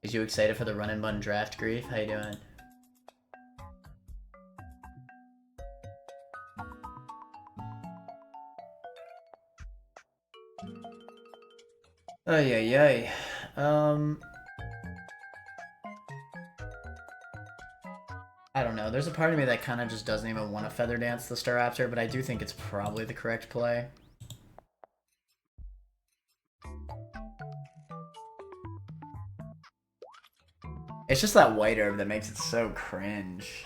Is you excited for the run and bun draft, Grief? How you doing? Ay ay ay. I don't know. There's a part of me that kind of just doesn't even want to Feather Dance the Staraptor, but I do think it's probably the correct play. It's just that White Herb that makes it so cringe.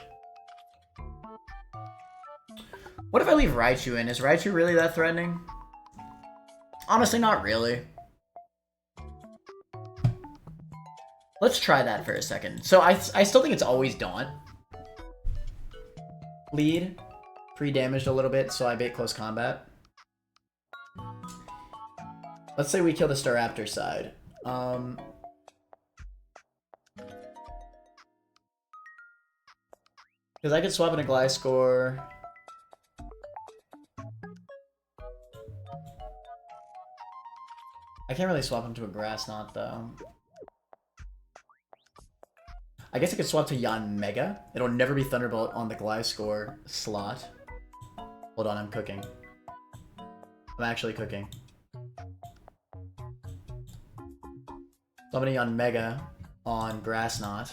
What if I leave Raichu in? Is Raichu really that threatening? Honestly, not really. Let's try that for a second. So I still think it's always Daunt. Lead. Pre-damaged a little bit, so I bait Close Combat. Let's say we kill the Staraptor side. Because I could swap in a Gliscor. I can't really swap him to a Grass Knot, though. I guess I could swap to Yanmega. It'll never be Thunderbolt on the Gliscor slot. Hold on, I'm cooking. I'm actually cooking. So I'm gonna Yanmega on Grass Knot.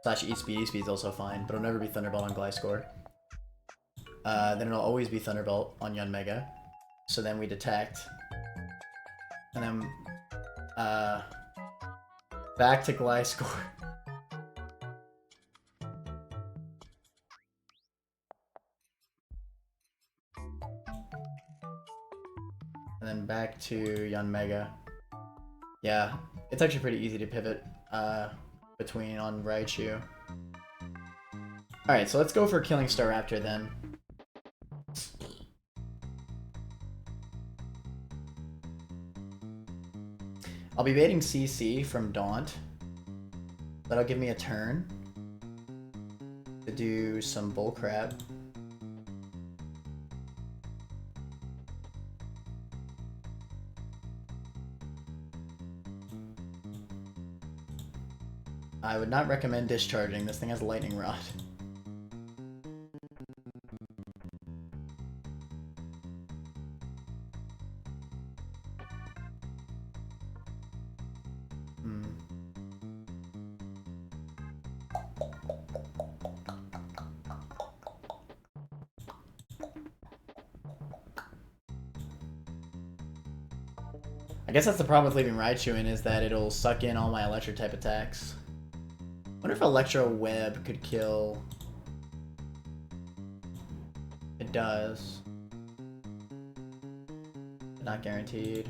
Slash E-Speed. E-Speed's also fine, but it'll never be Thunderbolt on Gliscor. Then it'll always be Thunderbolt on Yanmega. So then we detect. And then, back to Gliscor. And then back to Yanmega. Yeah, it's actually pretty easy to pivot between on Raichu. Alright, so let's go for killing Staraptor then. I'll be baiting CC from Daunt. That'll give me a turn to do some bullcrap. I would not recommend discharging. This thing has a lightning rod. I guess that's the problem with leaving Raichu in, is that it'll suck in all my electric type attacks. Wonder if Electro Web could kill. It does. But not guaranteed.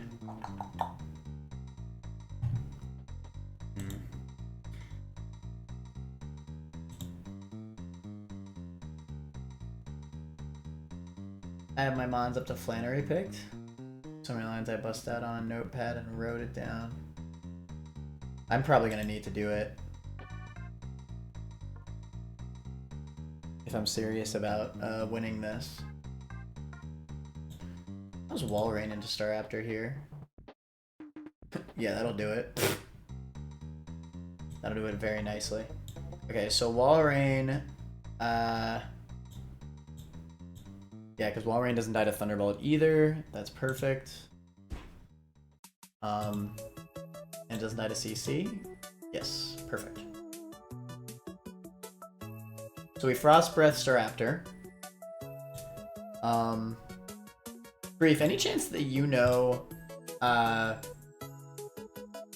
I have my Mons up to Flannery picked. So many lines I bust out on a notepad and wrote it down. I'm probably gonna need to do it if I'm serious about winning this. How's Walrein into Staraptor here? Yeah, that'll do it. That'll do it very nicely. Okay, so Walrein, yeah, because Walrein doesn't die to Thunderbolt either. That's perfect. And it doesn't die to CC. Yes, perfect. So we Frost Breath Staraptor. Brief, any chance that you know, for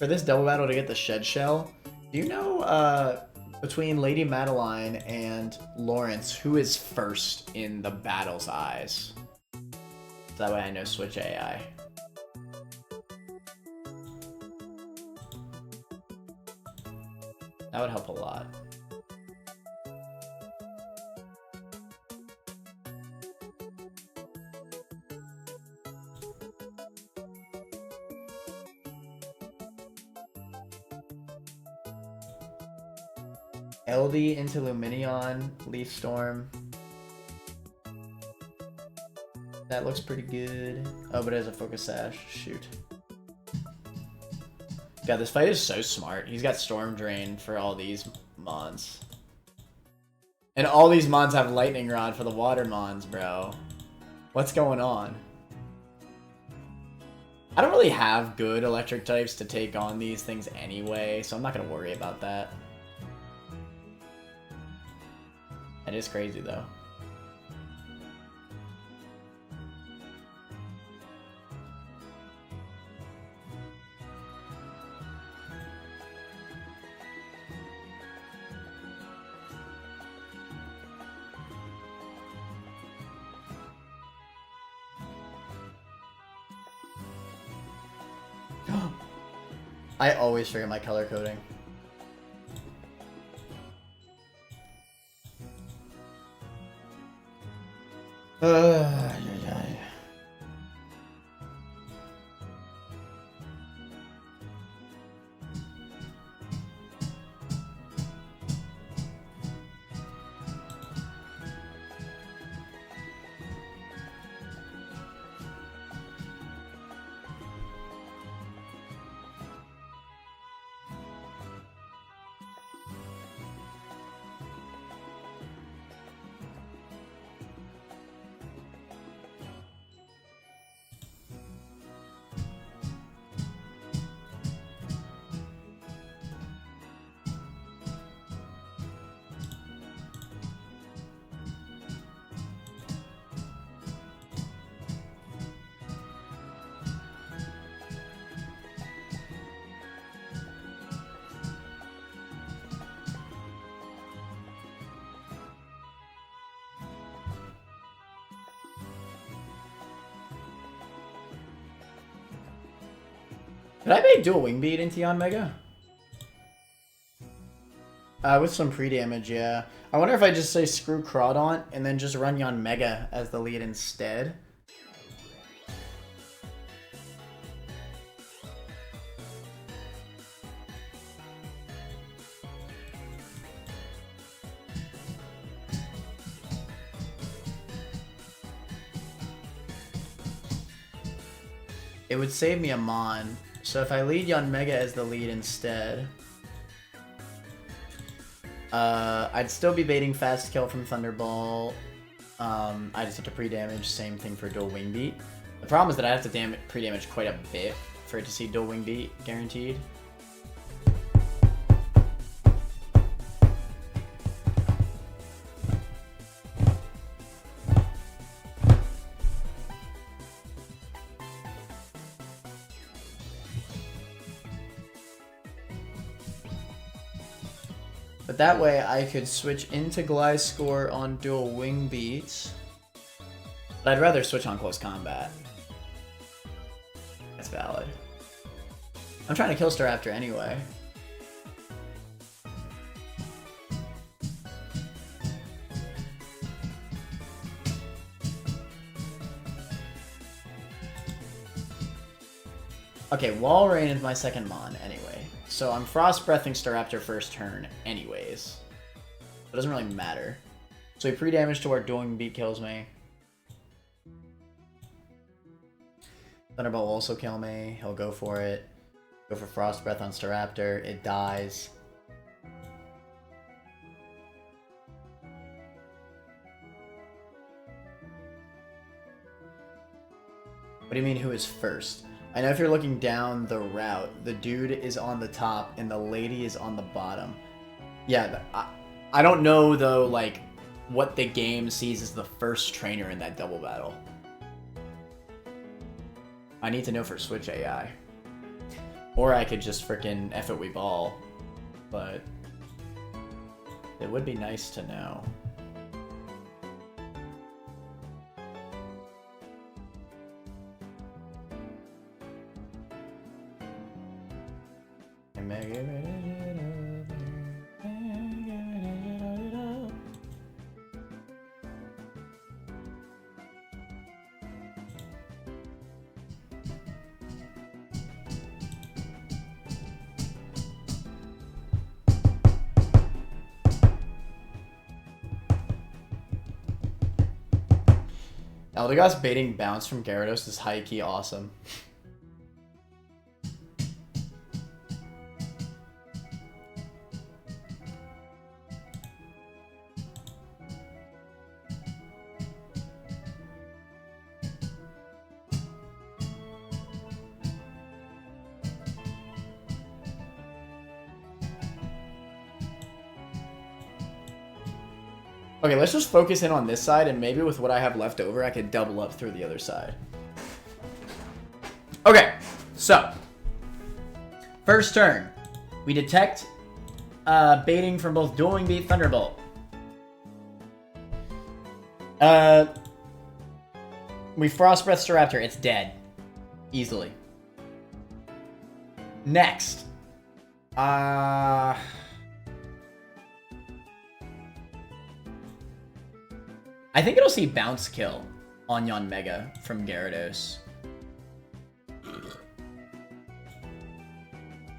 this double battle to get the Shed Shell, do you know, between Lady Madeline and Lawrence, who is first in the battle's eyes? So that way I know switch AI. That would help a lot. LD into Luminion, Leaf Storm. That looks pretty good. Oh, but it has a Focus Sash. Shoot. God, this fight is so smart. He's got Storm Drain for all these Mons. And all these Mons have Lightning Rod for the Water Mons, bro. What's going on? I don't really have good electric types to take on these things anyway, so I'm not going to worry about that. That is crazy, though. I always forget my color coding. Yeah. Could I make dual wing beat into Yon Mega? With some pre-damage, yeah. I wonder if I just say screw Crawdaunt and then just run Yon Mega as the lead instead. it would save me a Mon. So if I lead Yon Mega as the lead instead, I'd still be baiting fast kill from Thunderbolt. I just have to pre-damage, same thing for dual wing beat. The problem is that I have to pre-damage quite a bit for it to see dual wing beat guaranteed. But that way I could switch into Gliscor on dual wing beats. But I'd rather switch on close combat. That's valid. I'm trying to kill Staraptor anyway. Okay, Wall Rain is my second Mon anyway. So I'm Frost Breathing Staraptor first turn anyways. It doesn't really matter. So he pre-damage to where Dueling Beat kills me. Thunderbolt will also kill me. He'll go for it. Go for Frost Breath on Staraptor. It dies. What do you mean who is first? I know if you're looking down the route, the dude is on the top and the lady is on the bottom. Yeah, I don't know though, like, what the game sees as the first trainer in that double battle. I need to know for Switch AI. Or I could just frickin' F it we ball. But it would be nice to know. Eldegoss baiting bounce from Gyarados is high-key awesome. Okay, let's just focus in on this side, and maybe with what I have left over, I could double up through the other side. Okay, so. First turn. We detect baiting from both Dueling Beat, Thunderbolt. We Frost Breath Staraptor. It's dead. Easily. Next. I think it'll see Bounce Kill on Yon Mega from Gyarados.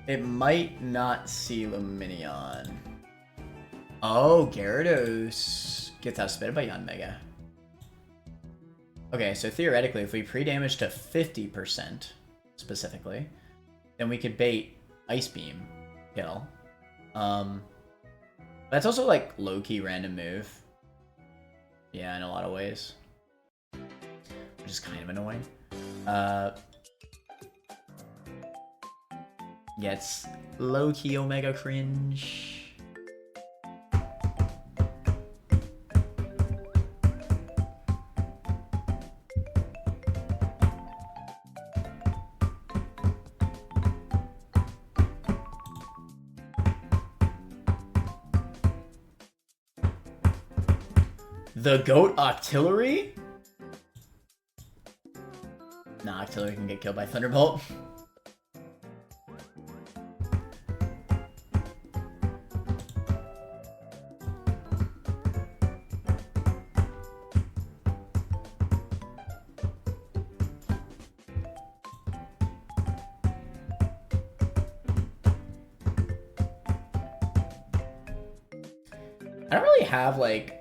It might not see Lumineon. Oh, Gyarados gets outspitted by Yon Mega. Okay, so theoretically, if we pre-damage to 50%, specifically, then we could bait Ice Beam kill. That's also like low-key random move. Yeah, in a lot of ways. Which is kind of annoying. Gets low-key Omega cringe. The Goat Octillery? Nah, Octillery can get killed by Thunderbolt. I don't really have, like,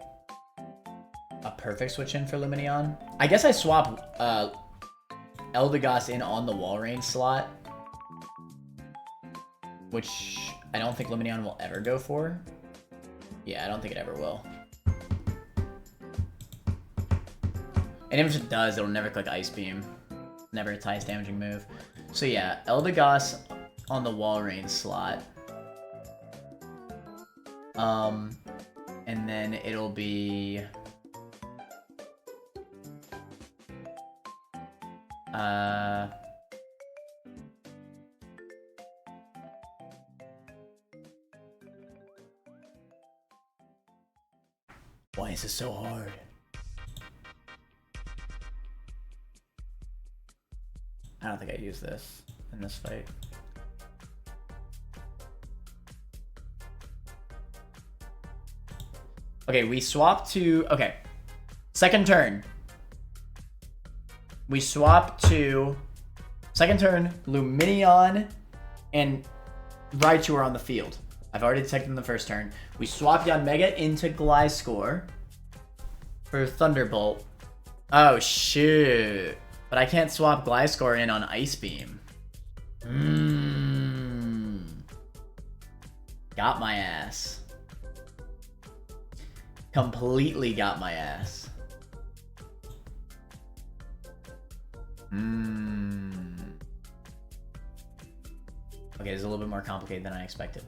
a perfect switch in for Lumineon. I guess I swap Eldegoss in on the Walrein slot, which I don't think Lumineon will ever go for. Yeah, I don't think it ever will. And if it does, it'll never click Ice Beam. Never its highest damaging move. So yeah, Eldegoss on the Walrein slot. And then it'll be... Why is this so hard? I don't think I use this in this fight. Okay, we swap to... Okay. Second turn. We swap to... Second turn, Lumineon and Raichu are on the field. I've already detected them the first turn. We swap Yanmega into Gliscor for Thunderbolt. Oh, shoot. But I can't swap Gliscor in on Ice Beam. Got my ass. Completely got my ass. Okay, this is a little bit more complicated than I expected.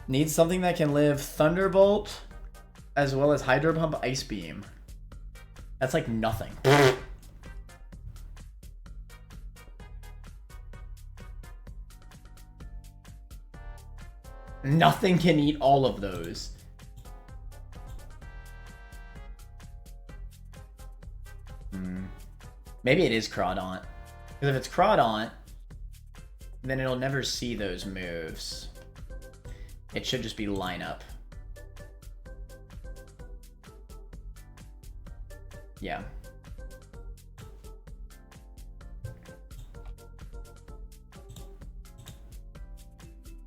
Needs something that can live Thunderbolt as well as Hydro Pump Ice Beam. That's like nothing. Nothing can eat all of those. Maybe it is Crawdaunt. Because if it's Crawdaunt, then it'll never see those moves. It should just be lineup. Yeah.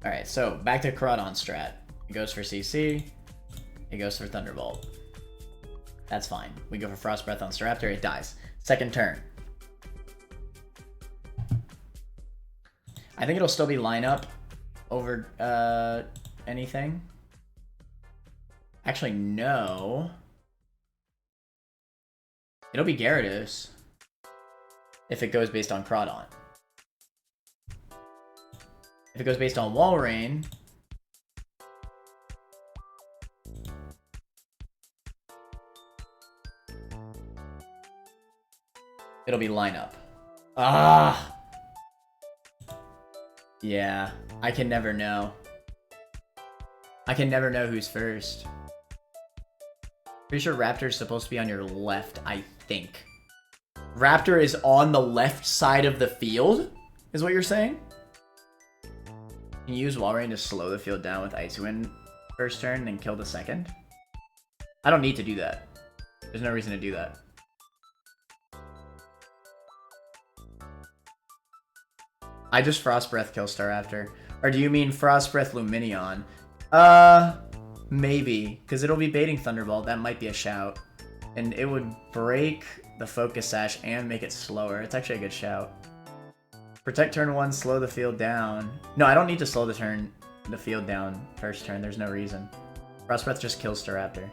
Alright, so back to Crawdaunt strat. It goes for CC. It goes for Thunderbolt. That's fine. We go for Frost Breath on Staraptor. It dies. Second turn. I think it'll still be lineup over anything. Actually, no. It'll be Gyarados if it goes based on Crawdaunt. If it goes based on Walrein, it'll be lineup. Ah! Yeah, I can never know. I can never know who's first. Pretty sure Raptor's supposed to be on your left, I think. Raptor is on the left side of the field, is what you're saying? Can you use Walrein to slow the field down with Icy Wind first turn and kill the second? I don't need to do that. There's no reason to do that. I just Frost Breath kill Staraptor. Or do you mean Frost Breath Lumineon? Maybe. Because it'll be baiting Thunderbolt. That might be a shout. And it would break the Focus Sash and make it slower. It's actually a good shout. Protect turn 1, slow the field down. No, I don't need to slow the field down first turn. There's no reason. Frost Breath just kills Staraptor.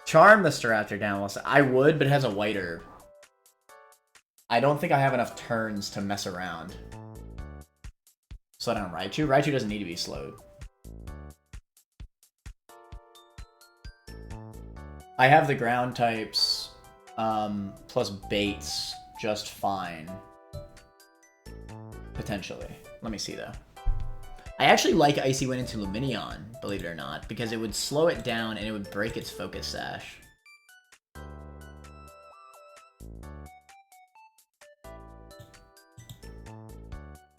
Charm the Staraptor down. I would, but it has a White Herb. I don't think I have enough turns to mess around. Slow down Raichu. Raichu doesn't need to be slowed. I have the ground types plus baits just fine. Potentially. Let me see though. I actually like Icy Wind into Lumineon, believe it or not, because it would slow it down and it would break its Focus Sash.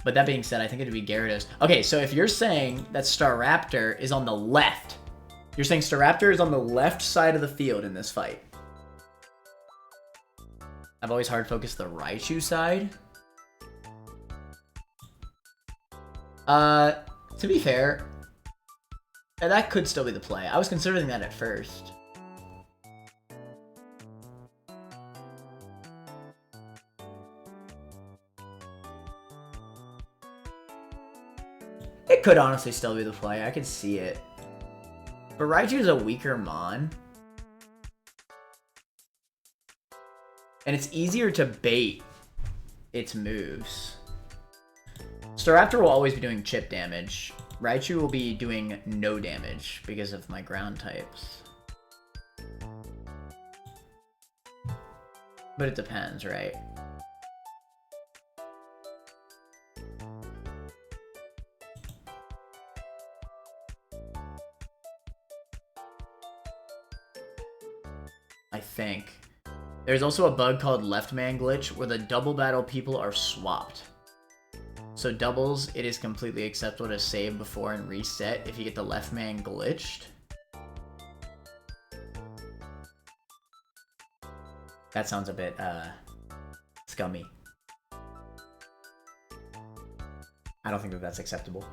But that being said, I think it would be Gyarados. Okay, so if you're saying that Staraptor is on the left, you're saying Staraptor is on the left side of the field in this fight. I've always hard focused the Raichu side. To be fair, that could still be the play. I was considering that at first. It could honestly still be the play. I could see it. But Raichu is a weaker Mon. And it's easier to bait its moves. Staraptor will always be doing chip damage. Raichu will be doing no damage because of my ground types. But it depends, right? I think. There's also a bug called Left Man Glitch where the double battle people are swapped. So doubles, it is completely acceptable to save before and reset if you get the left man glitched. That sounds a bit, scummy. I don't think that that's acceptable.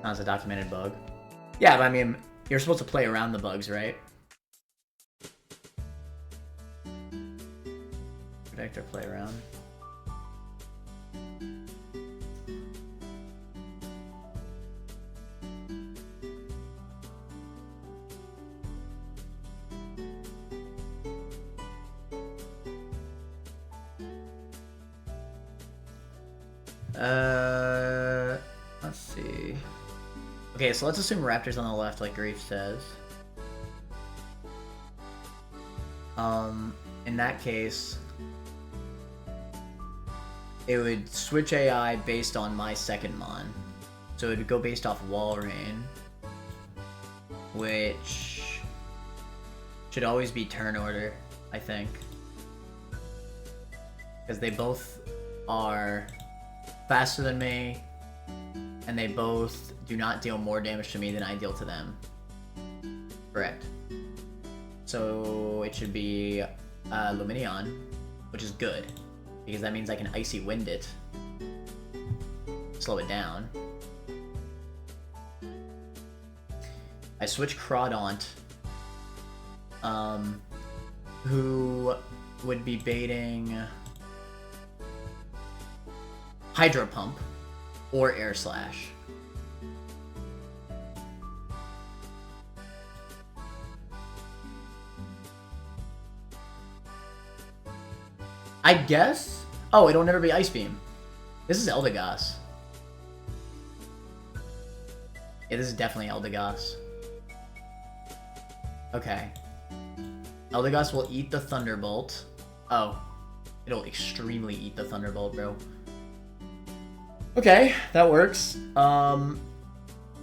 That's a documented bug. Yeah, but I mean, you're supposed to play around the bugs, right? Protect or play around. Let's see. Okay, so let's assume Raptor's on the left, like Grief says. In that case, it would switch AI based on my second Mon. So it would go based off Walrein, which should always be turn order, I think. Because they both are faster than me, and they both do not deal more damage to me than I deal to them. Correct. So it should be Lumineon, which is good, because that means I can Icy Wind it, slow it down. I switch Crawdaunt, who would be baiting Hydro Pump or Air Slash. I guess? Oh, it'll never be Ice Beam. This is Eldegoss. Yeah, this is definitely Eldegoss. Okay. Eldegoss will eat the Thunderbolt. Oh. It'll extremely eat the Thunderbolt, bro. Okay, that works.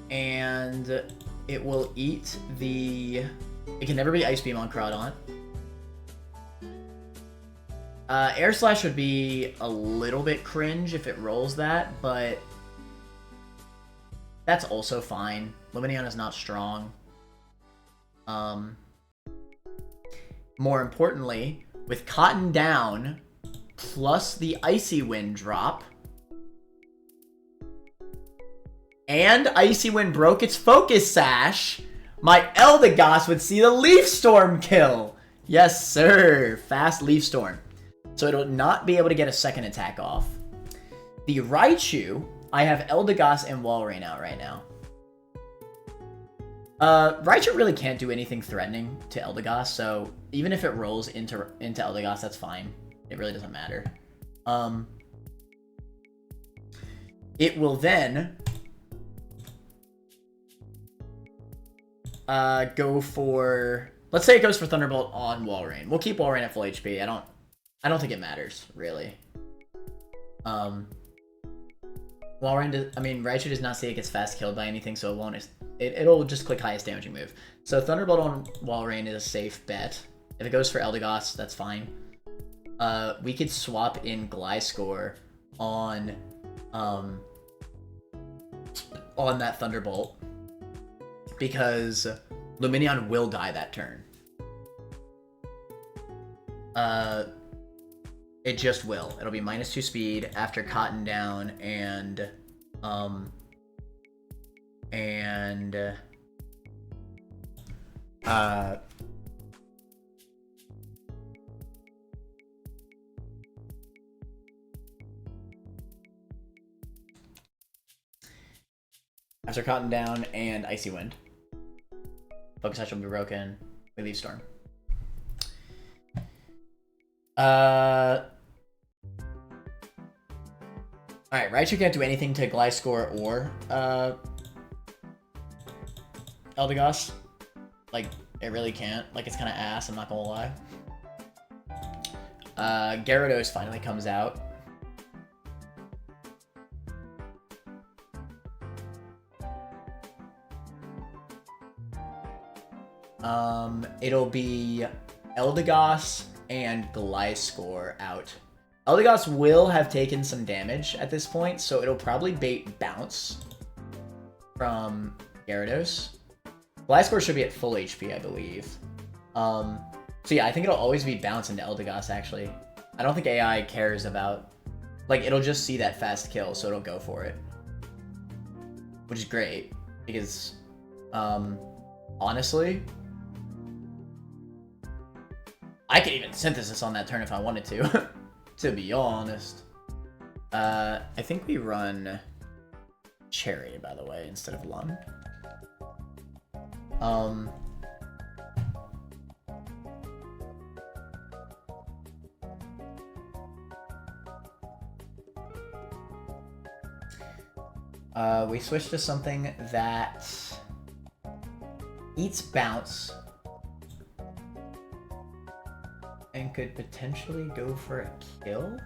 And it will eat the... It can never be Ice Beam on Crawdaunt. Air Slash would be a little bit cringe if it rolls that, but that's also fine. Lumineon is not strong. More importantly, with Cotton down, plus the Icy Wind drop, and Icy Wind broke its Focus Sash, my Eldegoss would see the Leaf Storm kill! Yes, sir! Fast Leaf Storm. So it'll not be able to get a second attack off. The Raichu, I have Eldegoss and Walrein out right now. Raichu really can't do anything threatening to Eldegoss, so even if it rolls into Eldegoss, that's fine. It really doesn't matter. It will then go for... Let's say it goes for Thunderbolt on Walrein. We'll keep Walrein at full HP. I don't think it matters, really. Raichu does not say it gets fast killed by anything, so it won't. It'll just click highest damaging move. So Thunderbolt on Walrein is a safe bet. If it goes for Eldegoss, that's fine. We could swap in Gliscor on that Thunderbolt, because Lumineon will die that turn. It just will. It'll be -2 speed after Cotton Down and after Cotton Down and Icy Wind. Focus Touch will be broken. We leave Storm. Alright, Raichu can't do anything to Gliscor or Eldegoss. Like, it really can't. Like, it's kind of ass, I'm not gonna lie. Gyarados finally comes out. It'll be Eldegoss and Gliscor out. Eldegoss will have taken some damage at this point, so it'll probably bait Bounce from Gyarados. Gliscor should be at full HP, I believe. So yeah, I think it'll always be Bounce into Eldegoss, actually. I don't think AI cares about... Like, it'll just see that fast kill, so it'll go for it. Which is great, because, honestly... I could even Synthesis on that turn if I wanted to, to be honest. I think we run Cherry, by the way, instead of Lung. We switch to something that eats Bounce and could potentially go for a kill?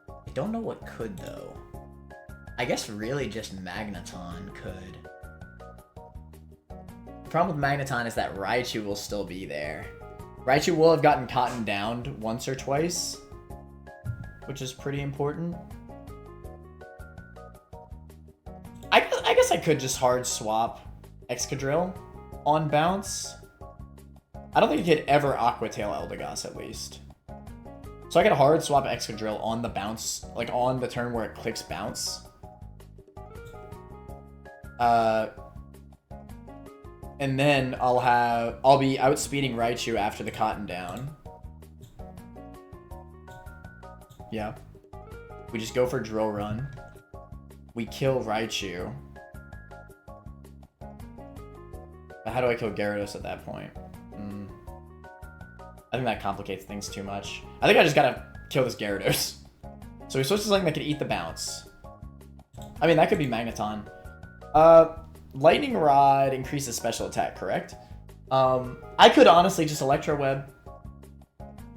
I don't know what could, though. I guess really just Magneton could. The problem with Magneton is that Raichu will still be there. Raichu will have gotten Cotton Downed once or twice, which is pretty important. I guess I could just hard swap Excadrill on Bounce. I don't think I could ever Aqua Tail Eldegoss, at least. So I could hard swap Excadrill on the Bounce, like on the turn where it clicks Bounce. And then I'll be outspeeding Raichu after the Cotton Down. Yeah. We just go for Drill Run. We kill Raichu. But how do I kill Gyarados at that point? I think that complicates things too much. I think I just gotta kill this Gyarados. So we switch to something that can eat the Bounce. I mean, that could be Magneton. Lightning Rod increases special attack, correct? I could honestly just Electro Web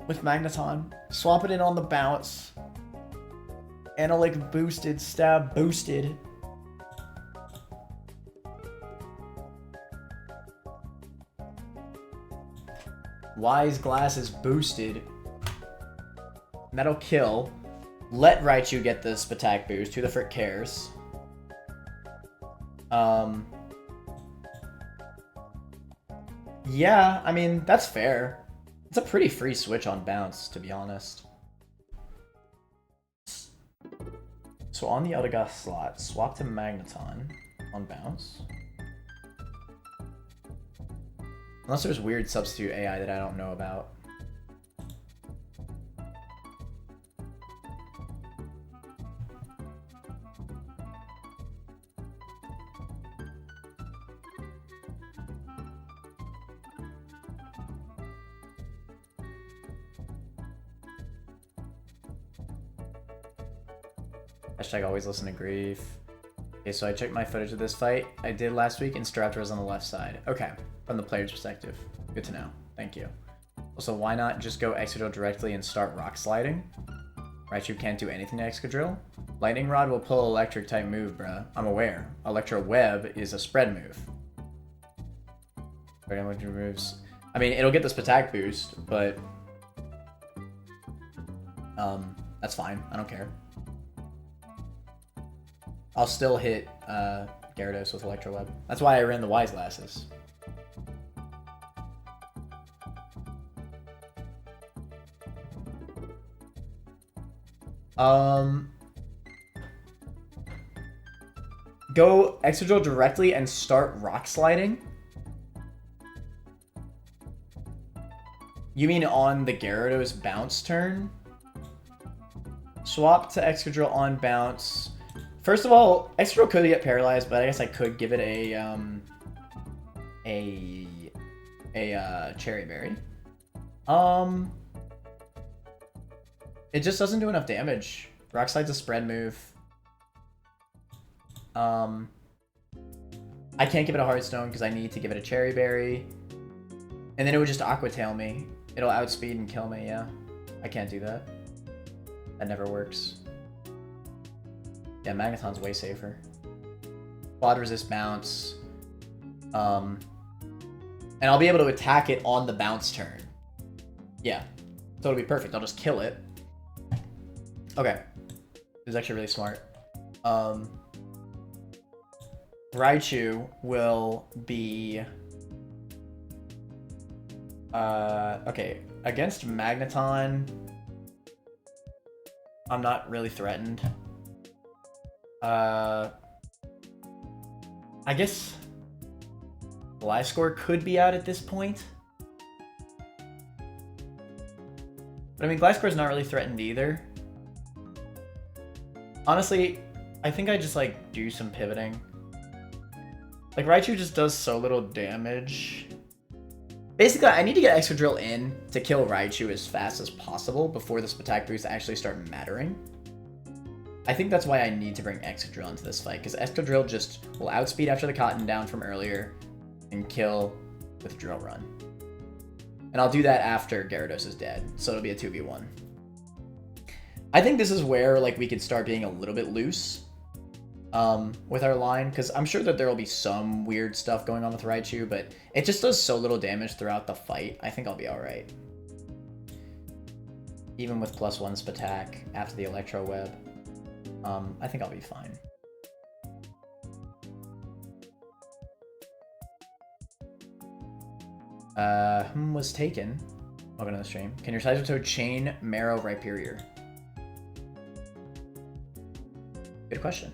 with Magneton. Swap it in on the Bounce. Analytic boosted, stab boosted. Wise Glass is boosted. That'll kill. Let Raichu get this attack boost. Who the frick cares? Yeah, I mean, that's fair. It's a pretty free switch on Bounce, to be honest. So on the Eldegoss slot, swap to Magneton on Bounce. Unless there's weird substitute AI that I don't know about. Hashtag always listen to Grief. Okay, so I checked my footage of this fight I did last week, and Staraptor was on the left side. Okay, from the player's perspective. Good to know. Thank you. Also, why not just go Excadrill directly and start Rock Sliding? Raichu can't do anything to Excadrill. Lightning Rod will pull Electric type move, bruh. I'm aware. Electro Web is a spread move. Electric moves. I mean, it'll get this attack boost, but that's fine. I don't care. I'll still hit Gyarados with Electro Web. That's why I ran the Wise Glasses. Go Excadrill directly and start Rock Sliding? You mean on the Gyarados bounce turn? Swap to Excadrill on bounce. First of all, Excadrill could get paralyzed, but I guess I could give it a Cherry Berry. It just doesn't do enough damage. Rock Slide's a spread move. I can't give it a Hearthstone because I need to give it a Cherry Berry. And then it would just Aqua Tail me. It'll outspeed and kill me, yeah. I can't do that. That never works. Yeah, Magneton's way safer. Quad resist bounce. And I'll be able to attack it on the bounce turn. Yeah. So it'll be perfect. I'll just kill it. Okay. This is actually really smart. Raichu will be... okay. Against Magneton, I'm not really threatened. I guess Gliscor could be out at this point. But I mean, Gliscor's not really threatened either. Honestly, I think I just like do some pivoting. Like Raichu just does so little damage. Basically, I need to get Excadrill in to kill Raichu as fast as possible before the attack boosts actually start mattering. I think that's why I need to bring Excadrill into this fight, because Excadrill just will outspeed after the Cotton Down from earlier and kill with Drill Run. And I'll do that after Gyarados is dead, so it'll be a 2v1. I think this is where like we could start being a little bit loose with our line, because I'm sure that there will be some weird stuff going on with Raichu, but it just does so little damage throughout the fight. I think I'll be alright. Even with +1 Spatak after the Electro Web. I think I'll be fine. Was taken. Welcome to the stream. Can your Seismitoad chain Marrow Rhyperior? Good question.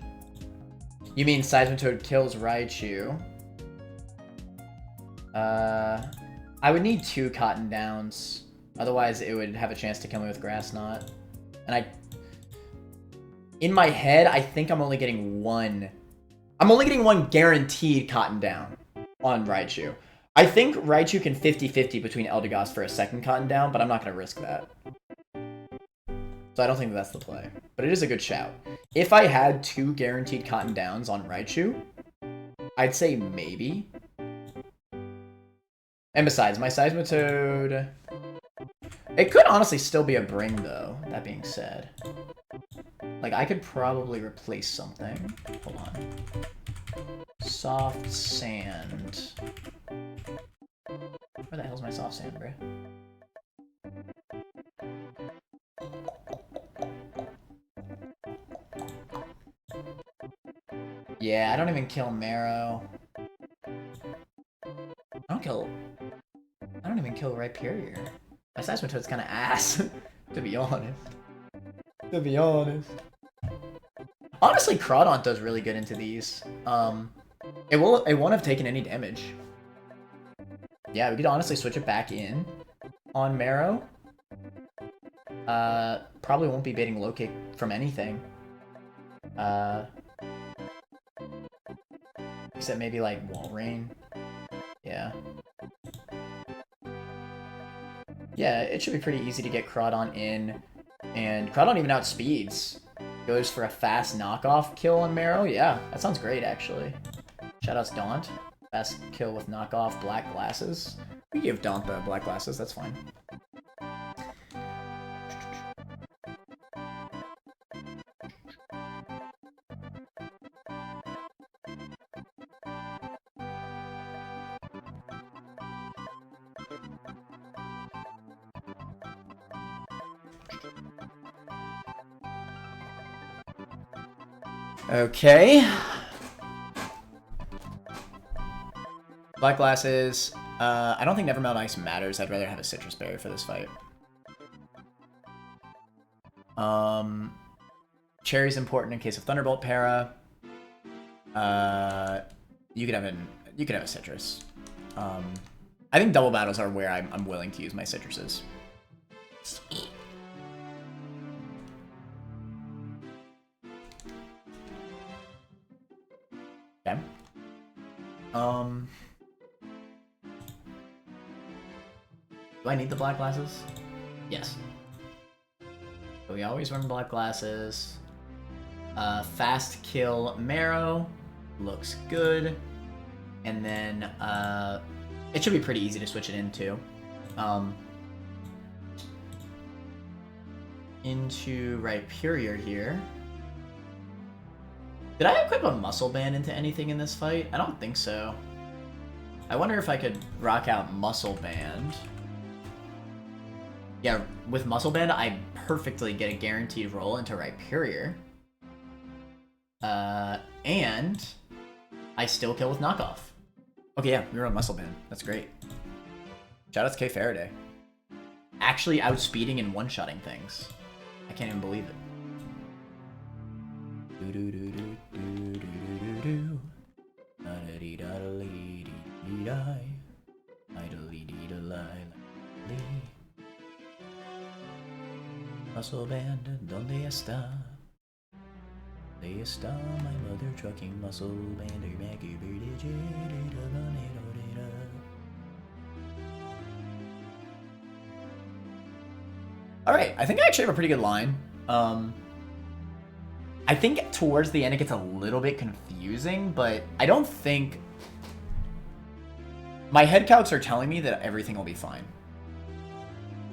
You mean Seismitoad kills Raichu? I would need 2 Cotton Downs. Otherwise, it would have a chance to kill me with Grass Knot. And in my head, I think I'm only getting one. I'm only getting one guaranteed Cotton Down on Raichu. I think Raichu can 50-50 between Eldegoss for a second Cotton Down, but I'm not going to risk that. So I don't think that's the play. But it is a good shout. If I had 2 guaranteed Cotton Downs on Raichu, I'd say maybe. And besides, my Seismitoad... It could honestly still be a Bring, though, that being said. Like, I could probably replace something. Hold on. Soft Sand. Where the hell's my Soft Sand, bro? Yeah, I don't even kill Marrow. I don't even kill Rhyperior. My Seismitoad's kind of ass, to be honest. To be honest. Honestly, Crawdaunt does really good into these. It won't have taken any damage. Yeah, we could honestly switch it back in on Marrow. Probably won't be baiting low kick from anything. Except maybe like Wall Rain. Yeah. Yeah, it should be pretty easy to get Crawdaunt in. And Crawdaunt even outspeeds. Goes for a fast knockoff kill on Marrow. Yeah, that sounds great, actually. Shoutouts Daunt. Fast kill with knockoff Black Glasses. We give Daunt the Black Glasses, that's fine. Okay. Black glasses. I don't think Nevermelt Ice matters. I'd rather have a Citrus Berry for this fight. Cherry's important in case of Thunderbolt Para. You could have a Citrus. I think double battles are where I'm willing to use my citruses. Okay. Do I need the black glasses? Yes. So we always run black glasses. Fast kill Marrow. Looks good. And then, it should be pretty easy to switch it into. Into Rhyperior here. Did I equip a Muscle Band into anything in this fight? I don't think so. I wonder if I could rock out Muscle Band. Yeah, with Muscle Band, I perfectly get a guaranteed roll into Rhyperior. And I still kill with Knockoff. Okay, yeah, we were on Muscle Band. That's great. Shout out to K Faraday. Actually outspeeding and one-shotting things. I can't even believe it. Muscle Band, ¿dónde está? ¿Dónde está my mother trucking muscle band? Alright, I think I actually have a pretty good line. I think towards the end it gets a little bit confusing, but I don't think... My head calcs are telling me that everything will be fine.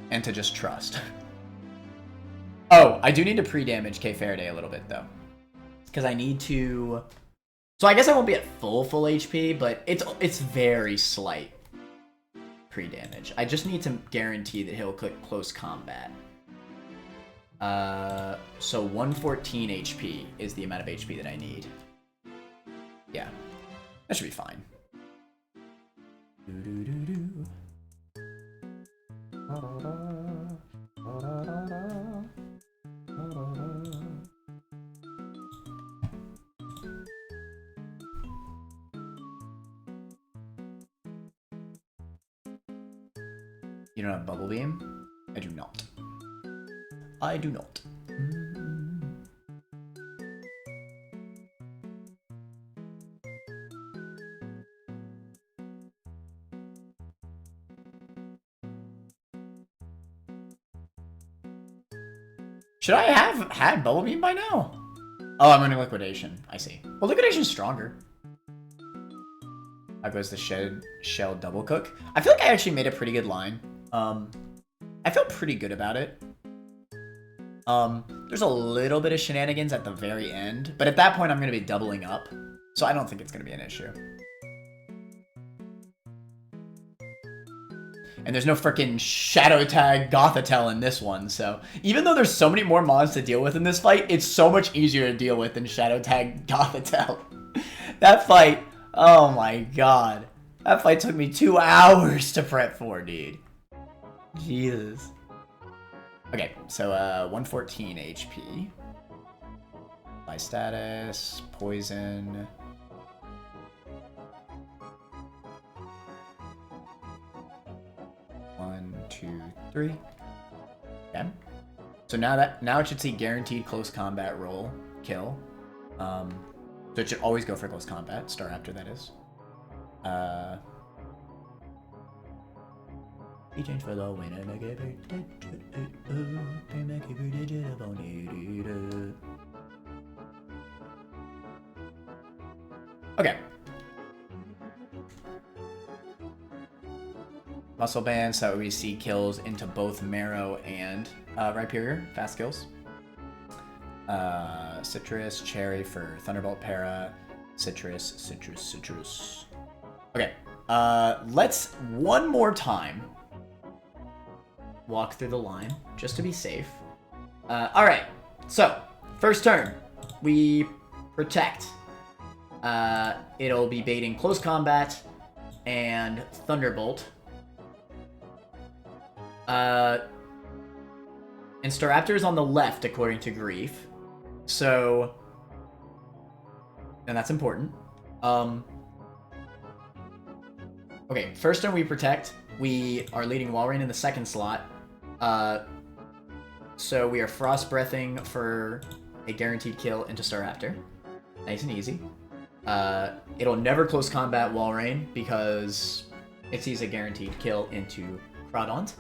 And to just trust. Oh, I do need to pre-damage K Faraday a little bit, though. Because I need to... So I guess I won't be at full HP, but it's very slight pre-damage. I just need to guarantee that he'll click close combat. So 114 HP is the amount of HP that I need. Yeah, that should be fine. You don't have Bubble Beam? I do not. I do not. Should I have had Bubble Beam by now? Oh, I'm running Liquidation. I see. Well, Liquidation's stronger. That goes the Shell Double Cook. I feel like I actually made a pretty good line. I feel pretty good about it. There's a little bit of shenanigans at the very end, but at that point I'm going to be doubling up, so I don't think it's going to be an issue. And there's no freaking Shadow Tag Gothitelle in this one, so even though there's so many more mons to deal with in this fight, it's so much easier to deal with than Shadow Tag Gothitelle. That fight, oh my god. That fight took me 2 hours to prep for, dude. Jesus. Okay, so 114 HP. By status, poison. One, two, three. Okay. So now it should see guaranteed close combat roll kill. So it should always go for close combat. Star after that is. He changed for the win and make it okay. Muscle Band, so we see kills into both Marrow and Rhyperior, fast kills. Citrus, Cherry for Thunderbolt Para, Citrus. Okay, let's one more time walk through the line, just to be safe. Alright, so, first turn. We Protect. It'll be baiting Close Combat and Thunderbolt. And Staraptor is on the left, according to Grief. So... And that's important. Okay, first turn we Protect. We are leading Walrein in the second slot. So we are Frost Breathing for a guaranteed kill into Staraptor. Nice and easy. It'll never Close Combat Walrein because it sees a guaranteed kill into Crawdaunt.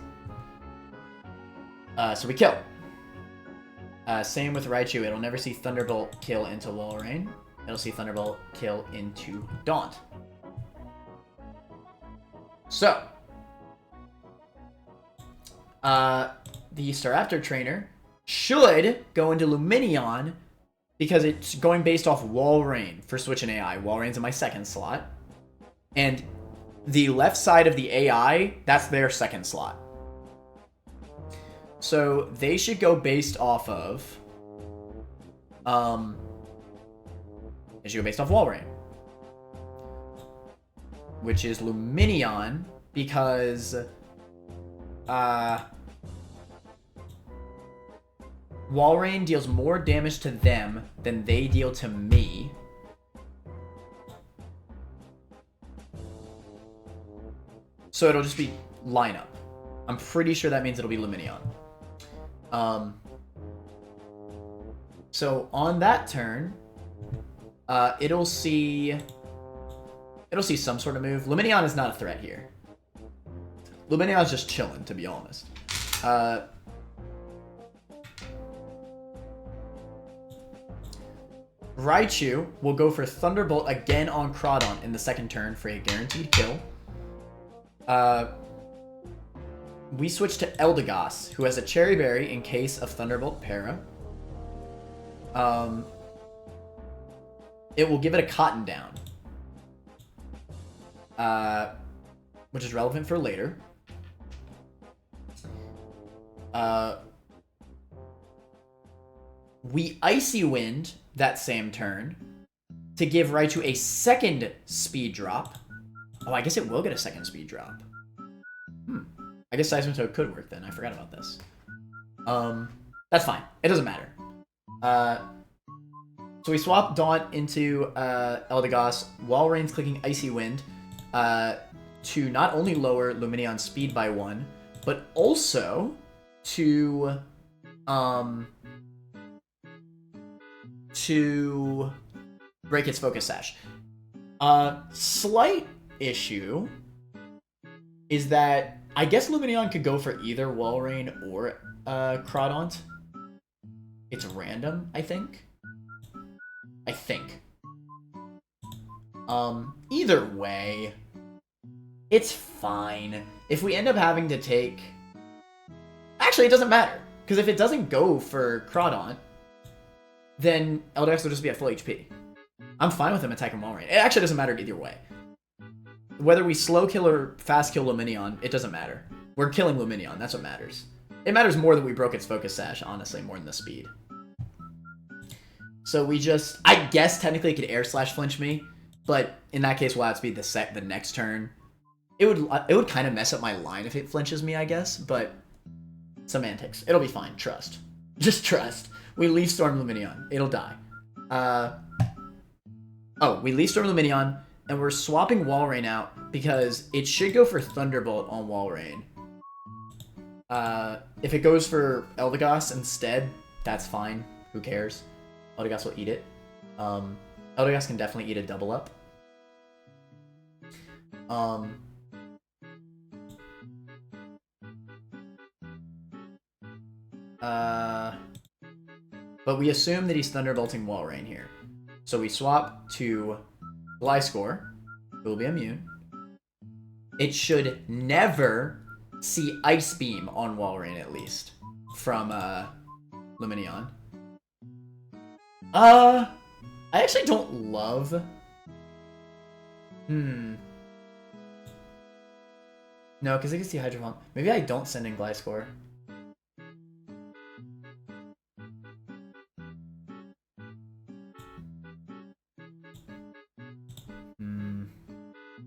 So we kill. Same with Raichu. It'll never see Thunderbolt kill into Walrein. It'll see Thunderbolt kill into Daunt. So, the Staraptor trainer should go into Lumineon because it's going based off Walrein for Switch and AI. Walrein's in my second slot. And the left side of the AI, that's their second slot. So they should go based off of... They should go based off Walrein. Which is Lumineon, because... Walrein deals more damage to them than they deal to me. So it'll just be lineup. I'm pretty sure that means it'll be Lumineon. So on that turn, it'll see some sort of move. Lumineon is not a threat here. Lumineon's just chilling, to be honest. Raichu will go for Thunderbolt again on Crawdaunt in the second turn for a guaranteed kill. We switch to Eldegoss, who has a Cherry Berry in case of Thunderbolt Para. It will give it a Cotton Down, which is relevant for later. We Icy Wind that same turn to give Raichu a second speed drop. Oh, I guess it will get a second speed drop. I guess Seismitoad could work then. I forgot about this. That's fine. It doesn't matter. So we swap Daunt into Eldegoss. Walrein's clicking Icy Wind to not only lower Lumineon's speed by 1, but also to break its Focus Sash. Slight issue is that I guess Lumineon could go for either Walrein or Crawdaunt. It's random, I think. Either way, it's fine. If we end up having to take... Actually, it doesn't matter. Because if it doesn't go for Crawdaunt, then Eldegoss will just be at full HP. I'm fine with him attacking Walrein. It actually doesn't matter either way. Whether we slow kill or fast kill Lumineon, it doesn't matter. We're killing Lumineon, that's what matters. It matters more that we broke its Focus Sash, honestly, more than the speed. So we just... I guess technically it could Air Slash flinch me, but in that case we'll have to be the next turn. It would kind of mess up my line if it flinches me, I guess, but... Semantics. It'll be fine, trust. Just trust. We Leaf Storm Lumineon. It'll die. We Leaf Storm Lumineon, and we're swapping Walrein out because it should go for Thunderbolt on Walrein. If it goes for Eldegoss instead, that's fine. Who cares? Eldegoss will eat it. Eldegoss can definitely eat a double up. But we assume that he's Thunderbolting Walrein here. So we swap to Gliscor, who will be immune. It should never see Ice Beam on Walrein, at least, from Lumineon. I actually don't love... No, because I can see Hydro Pump. Maybe I don't send in Gliscor.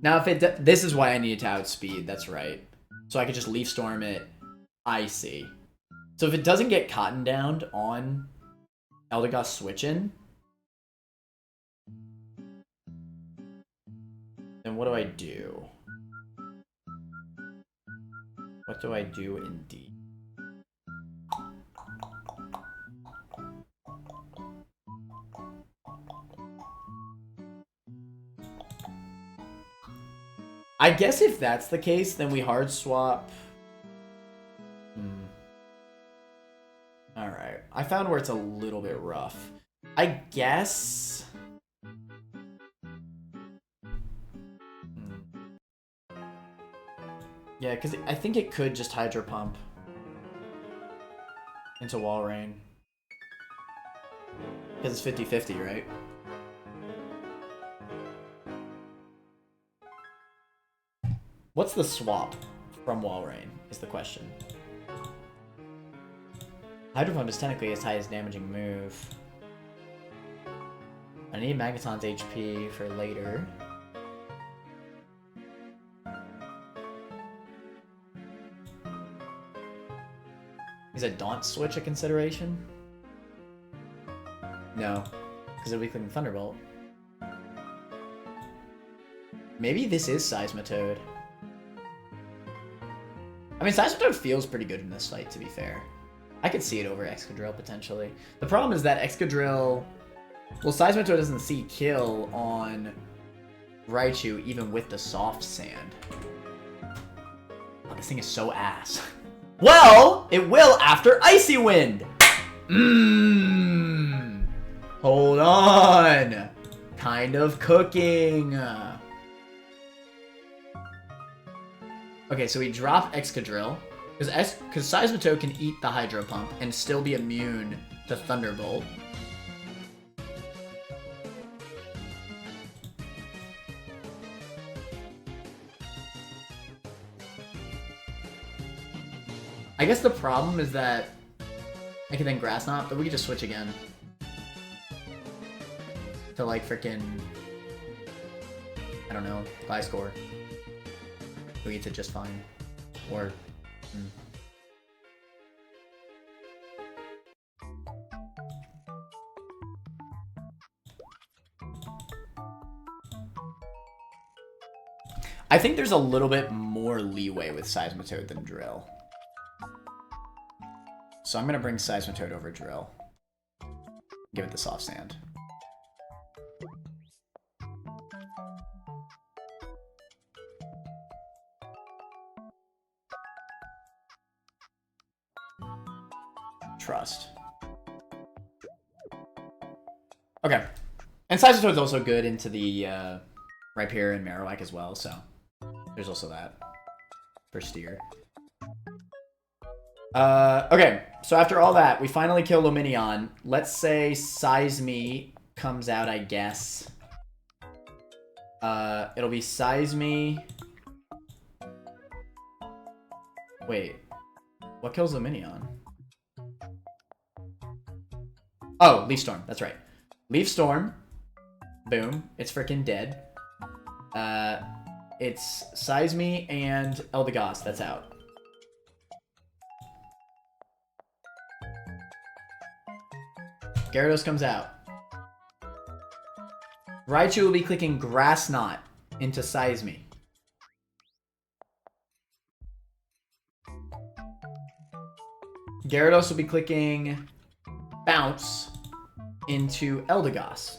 Now, if it this is why I needed to outspeed. That's right. So I could just Leaf Storm it. I see. So if it doesn't get Cotton Downed on Eldegoss switching, then what do I do? What do I do indeed? I guess if that's the case, then we hard swap. Alright. I found where it's a little bit rough. I guess... Yeah, because I think it could just Hydro Pump into Walrein. Because it's 50-50, right? What's the swap from Walrein, is the question. Hydro Pump is technically his highest damaging move. I need Magneton's HP for later. Is a Daunt switch a consideration? No, because it'll be clicking Thunderbolt. Maybe this is Seismitoad. I mean, Seismitoad feels pretty good in this fight, to be fair. I could see it over Excadrill, potentially. The problem is that Excadrill... Well, Seismitoad doesn't see kill on Raichu, even with the soft sand. Oh, this thing is so ass. Well, it will after Icy Wind! Hold on! Kind of cooking. Okay, so we drop Excadrill. Because Seismitoad can eat the Hydro Pump and still be immune to Thunderbolt. I guess the problem is that I can then Grass Knot, but we can just switch again. To like frickin'... I don't know, high score. We eats it just fine. Or... I think there's a little bit more leeway with Seismitoad than Drill. So I'm going to bring Seismitoad over Drill. Give it the soft sand. Trust. Okay. And Seismitoad's also good into the Rhyperior and Marowak as well, so there's also that for Steer. Okay, so after all that, we finally kill Lumineon. Let's say Seisme comes out, I guess. It'll be Seisme. Wait. What kills Lumineon? Oh, Leaf Storm. That's right. Leaf Storm. Boom. It's freaking dead. It's Seisme and Eldegoss. That's out. Gyarados comes out. Raichu will be clicking Grass Knot into Seisme. Gyarados will be clicking Bounce into Eldegoss.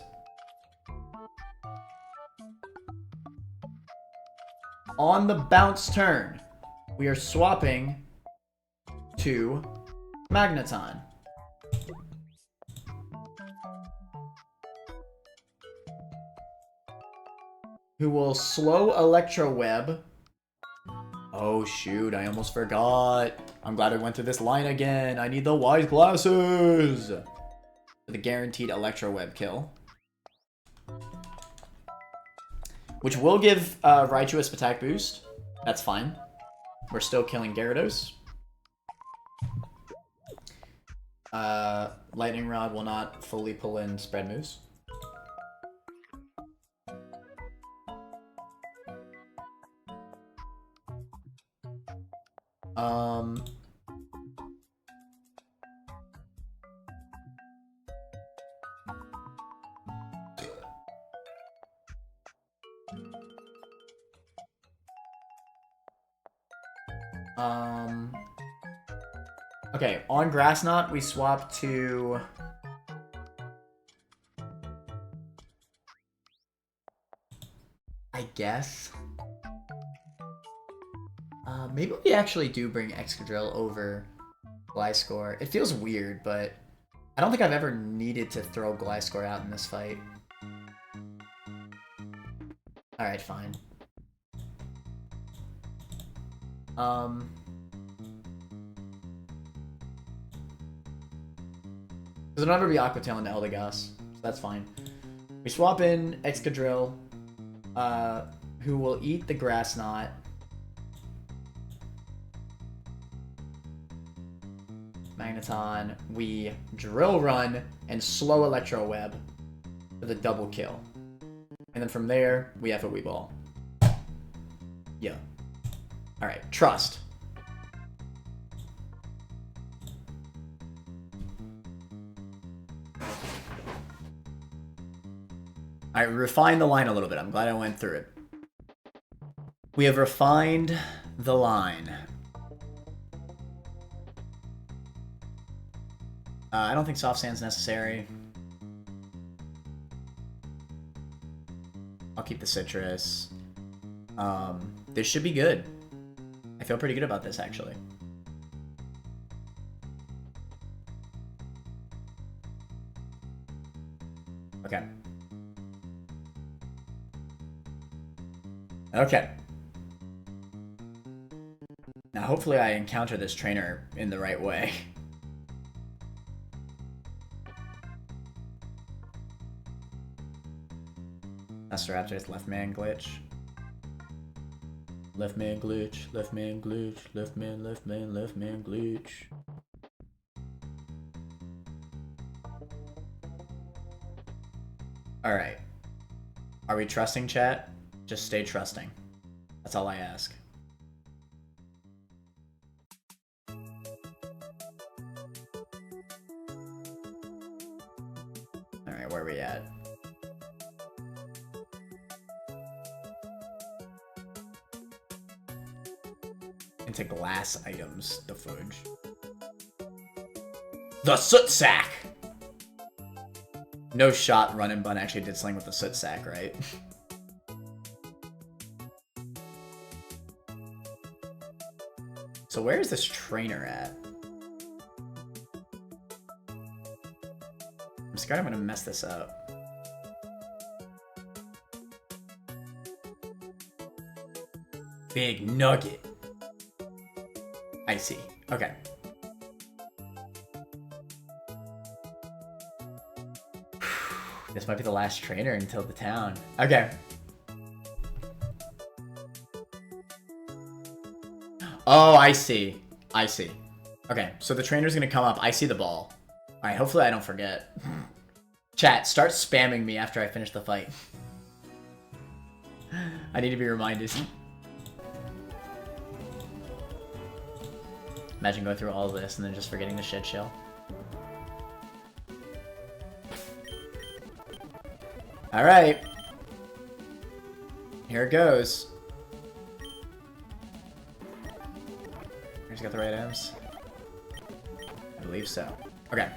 On the Bounce turn, we are swapping to Magneton. Who will slow Electro Web. Oh shoot, I almost forgot. I'm glad I went through this line again. I need the wise glasses. For the guaranteed Electro Web kill. Which will give Raichu a attack boost. That's fine. We're still killing Gyarados. Lightning Rod will not fully pull in spread moves. Okay, on Grass Knot, we swap to... I guess. Maybe we actually do bring Excadrill over Gliscor. It feels weird, but I don't think I've ever needed to throw Gliscor out in this fight. Alright, fine. There's another be Aquatail into Eldegoss, so that's fine. We swap in Excadrill, who will eat the Grass Knot. Magneton, we Drill Run and slow Electro Web for the double kill. And then from there, we have a Weeball. Yeah. Alright, Trust. Alright, we refined the line a little bit. I'm glad I went through it. We have refined the line. I don't think Soft Sand's necessary. I'll keep the Citrus. This should be good. I feel pretty good about this, actually. Okay. Okay. Now, hopefully I encounter this trainer in the right way. Raptor's left man glitch. Left man glitch, left man glitch, left man glitch. Alright. Are we trusting, chat? Just stay trusting. That's all I ask. Alright, where are we at? Into glass items, the fudge. The Soot Sack! No shot Run and Bun actually did sling with the Soot Sack, right? So where is this trainer at? I'm scared I'm gonna mess this up. Big Nugget. I see. Okay. This might be the last trainer until the town. Okay. Oh, I see. I see. Okay, so the trainer's gonna come up. I see the ball. Alright, hopefully I don't forget. Chat, start spamming me after I finish the fight. I need to be reminded. Imagine going through all of this and then just forgetting the shit shell. Alright. Here it goes. Here's got the right items. I believe so. Okay.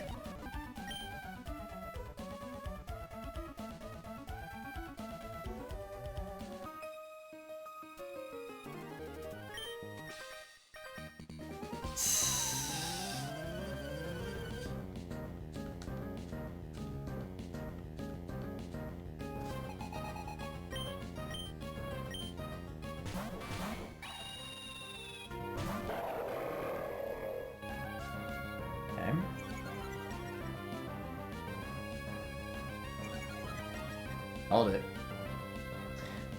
Hold it.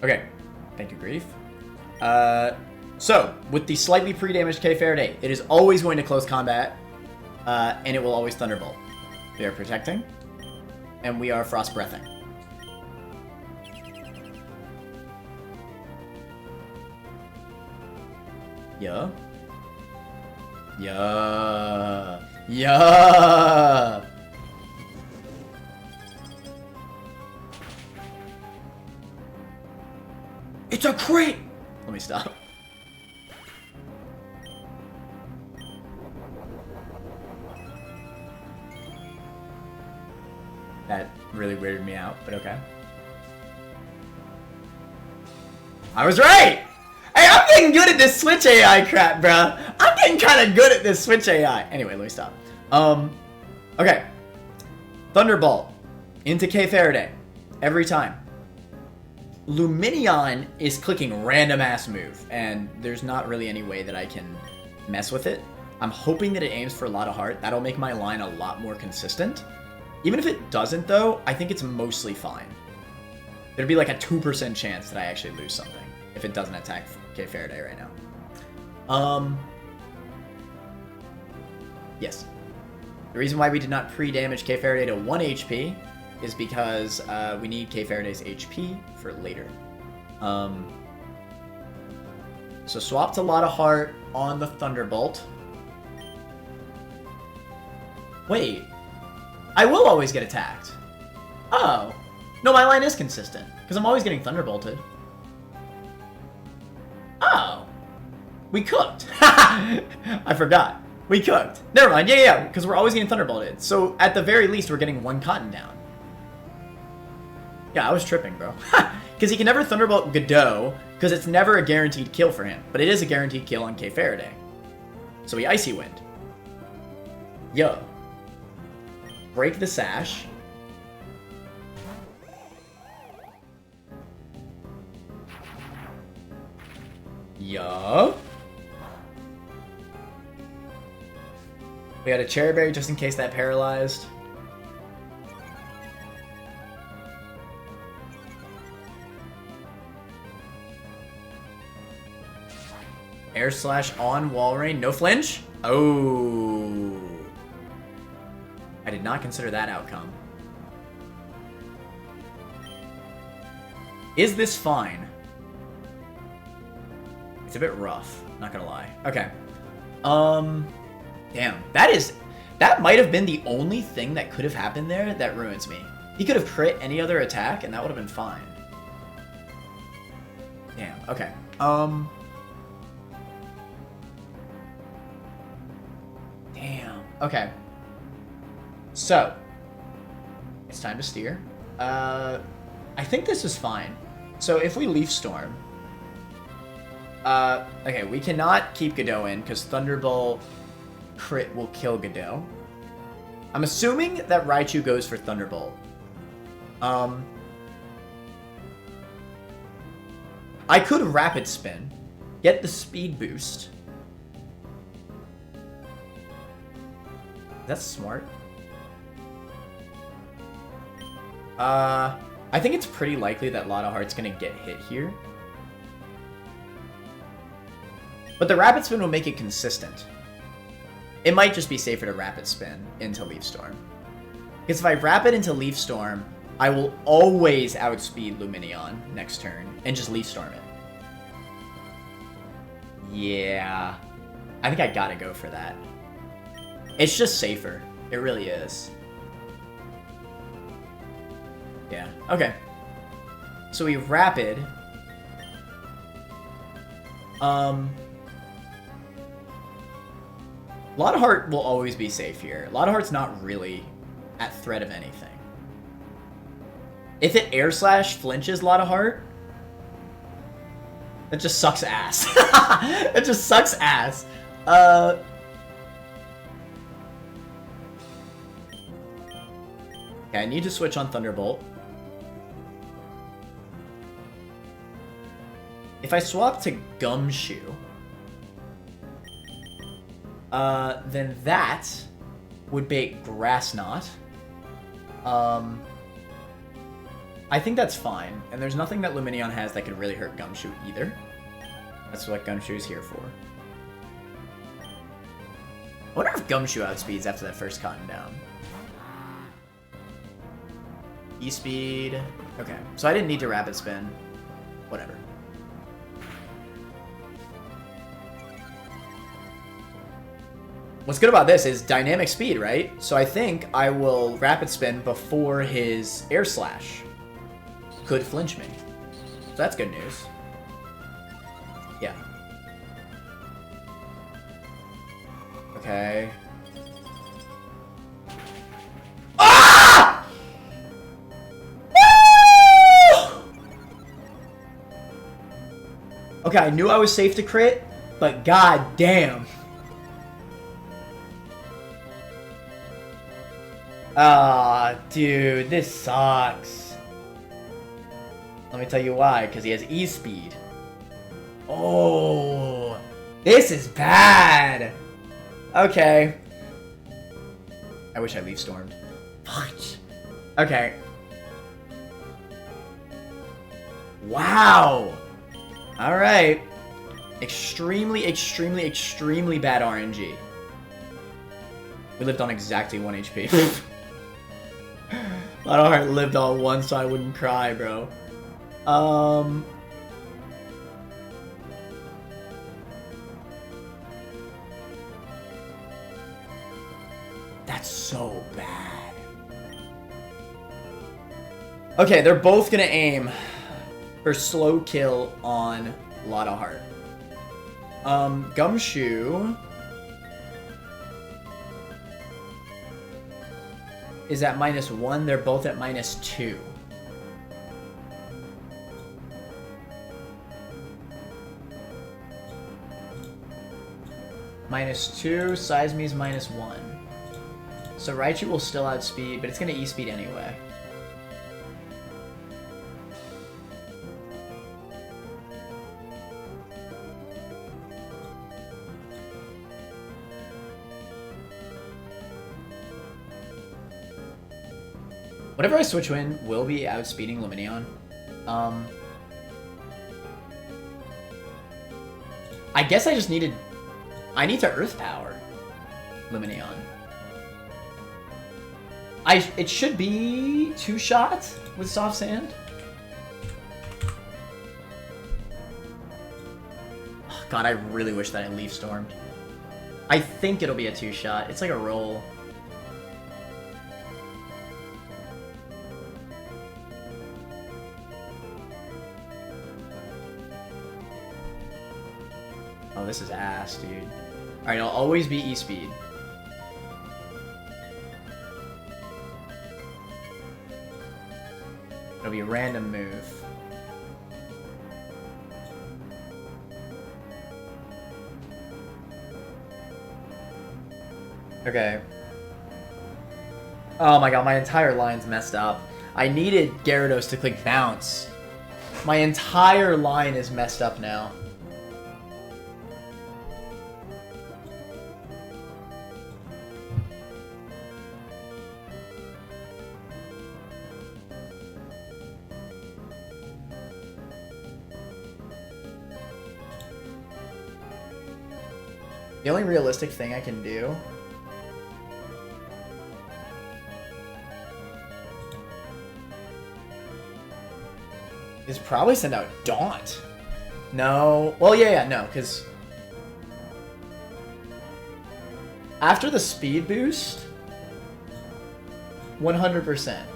Okay. Thank you, Grief. So, with the slightly pre-damaged K Faraday, it is always going to close combat, and it will always Thunderbolt. We are protecting, and we are Frost Breathing. Yeah. Yeah. Yeah. It's a crit! Let me stop. That really weirded me out, but okay. I was right! Hey, I'm getting good at this Switch AI crap, bruh. I'm getting kind of good at this Switch AI. Anyway, let me stop. Okay. Thunderbolt into K Faraday every time. Luminion is clicking random ass move, and there's not really any way that I can mess with it. I'm hoping that it aims for a lot of heart. That'll make my line a lot more consistent. Even if it doesn't, though, I think it's mostly fine. There'd be like a 2% chance that I actually lose something if it doesn't attack K Faraday right now. Yes. The reason why we did not pre-damage K Faraday to 1 HP is because we need K Faraday's HP for later. So swap to Lot of Heart on the Thunderbolt. Wait. I will always get attacked. Oh. No, my line is consistent, because I'm always getting Thunderbolted. Oh. We cooked. I forgot. We cooked. Never mind. Yeah, because we're always getting Thunderbolted. So, at the very least, we're getting 1 cotton down. Yeah, I was tripping, bro. Because he can never Thunderbolt Godot, because it's never a guaranteed kill for him. But it is a guaranteed kill on K Faraday. So we Icy Wind. Yo. Break the Sash. Yo. We got a Cherry Berry just in case that paralyzed. Air Slash on Wall Rain. No flinch? Oh. I did not consider that outcome. Is this fine? It's a bit rough, not gonna lie. Okay. Damn. That might have been the only thing that could have happened there that ruins me. He could have crit any other attack and that would have been fine. Damn, okay. Damn. Okay. So, it's time to steer. I think this is fine. So if we Leaf Storm, okay, we cannot keep Godot in because Thunderbolt crit will kill Godot. I'm assuming that Raichu goes for Thunderbolt. I could Rapid Spin, get the speed boost. That's smart. I think it's pretty likely that Lot of Heart's gonna get hit here. But the Rapid Spin will make it consistent. It might just be safer to Rapid Spin into Leaf Storm. Because if I Rapid into Leaf Storm, I will always outspeed Luminion next turn and just Leaf Storm it. Yeah. I think I gotta go for that. It's just safer. It really is. Yeah, okay. So we Rapid. Lot of Heart will always be safe here. Lot of Heart's not really at threat of anything. If it Air Slash flinches Lot of Heart, that just sucks ass. It just sucks ass. Okay, I need to switch on Thunderbolt. If I swap to Gumshoe, then that would bait Grass Knot. I think that's fine, and there's nothing that Luminion has that could really hurt Gumshoe either. That's what Gumshoe is here for. I wonder if Gumshoe outspeeds after that first cotton down. E-speed. Okay, so I didn't need to Rapid Spin. Whatever. What's good about this is dynamic speed, right? So I think I will Rapid Spin before his Air Slash could flinch me. So that's good news. Yeah. Okay. Ah! Okay, I knew I was safe to crit, but god damn. Ah, dude, this sucks. Let me tell you why, because he has E-speed. Oh, this is bad. Okay. I wish I leaf stormed. Fudge. Okay. Wow. All right. Extremely, extremely, extremely bad RNG. We lived on exactly 1 HP. Lionheart lived on 1 so I wouldn't cry, bro. That's so bad. Okay, they're both gonna aim for slow kill on Lionheart. Gumshoe is at -1. They're both at -2. -2, Seismi's -1. So Raichu will still outspeed, but it's gonna E-speed anyway. Whenever I switch Wind, we'll be outspeeding Lumineon. I guess I just needed... I need to Earth Power Lumineon. It should be 2 shots with Soft Sand. Oh, God, I really wish that I Leaf Stormed. I think it'll be a 2-shot. It's like a roll. Oh, this is ass, dude. Alright, I'll always be E-speed. It'll be a random move. Okay. Oh my god, my entire line's messed up. I needed Gyarados to click bounce. My entire line is messed up now. The only realistic thing I can do is probably send out Daunt. No. Well, yeah, no, because after the speed boost, 100%.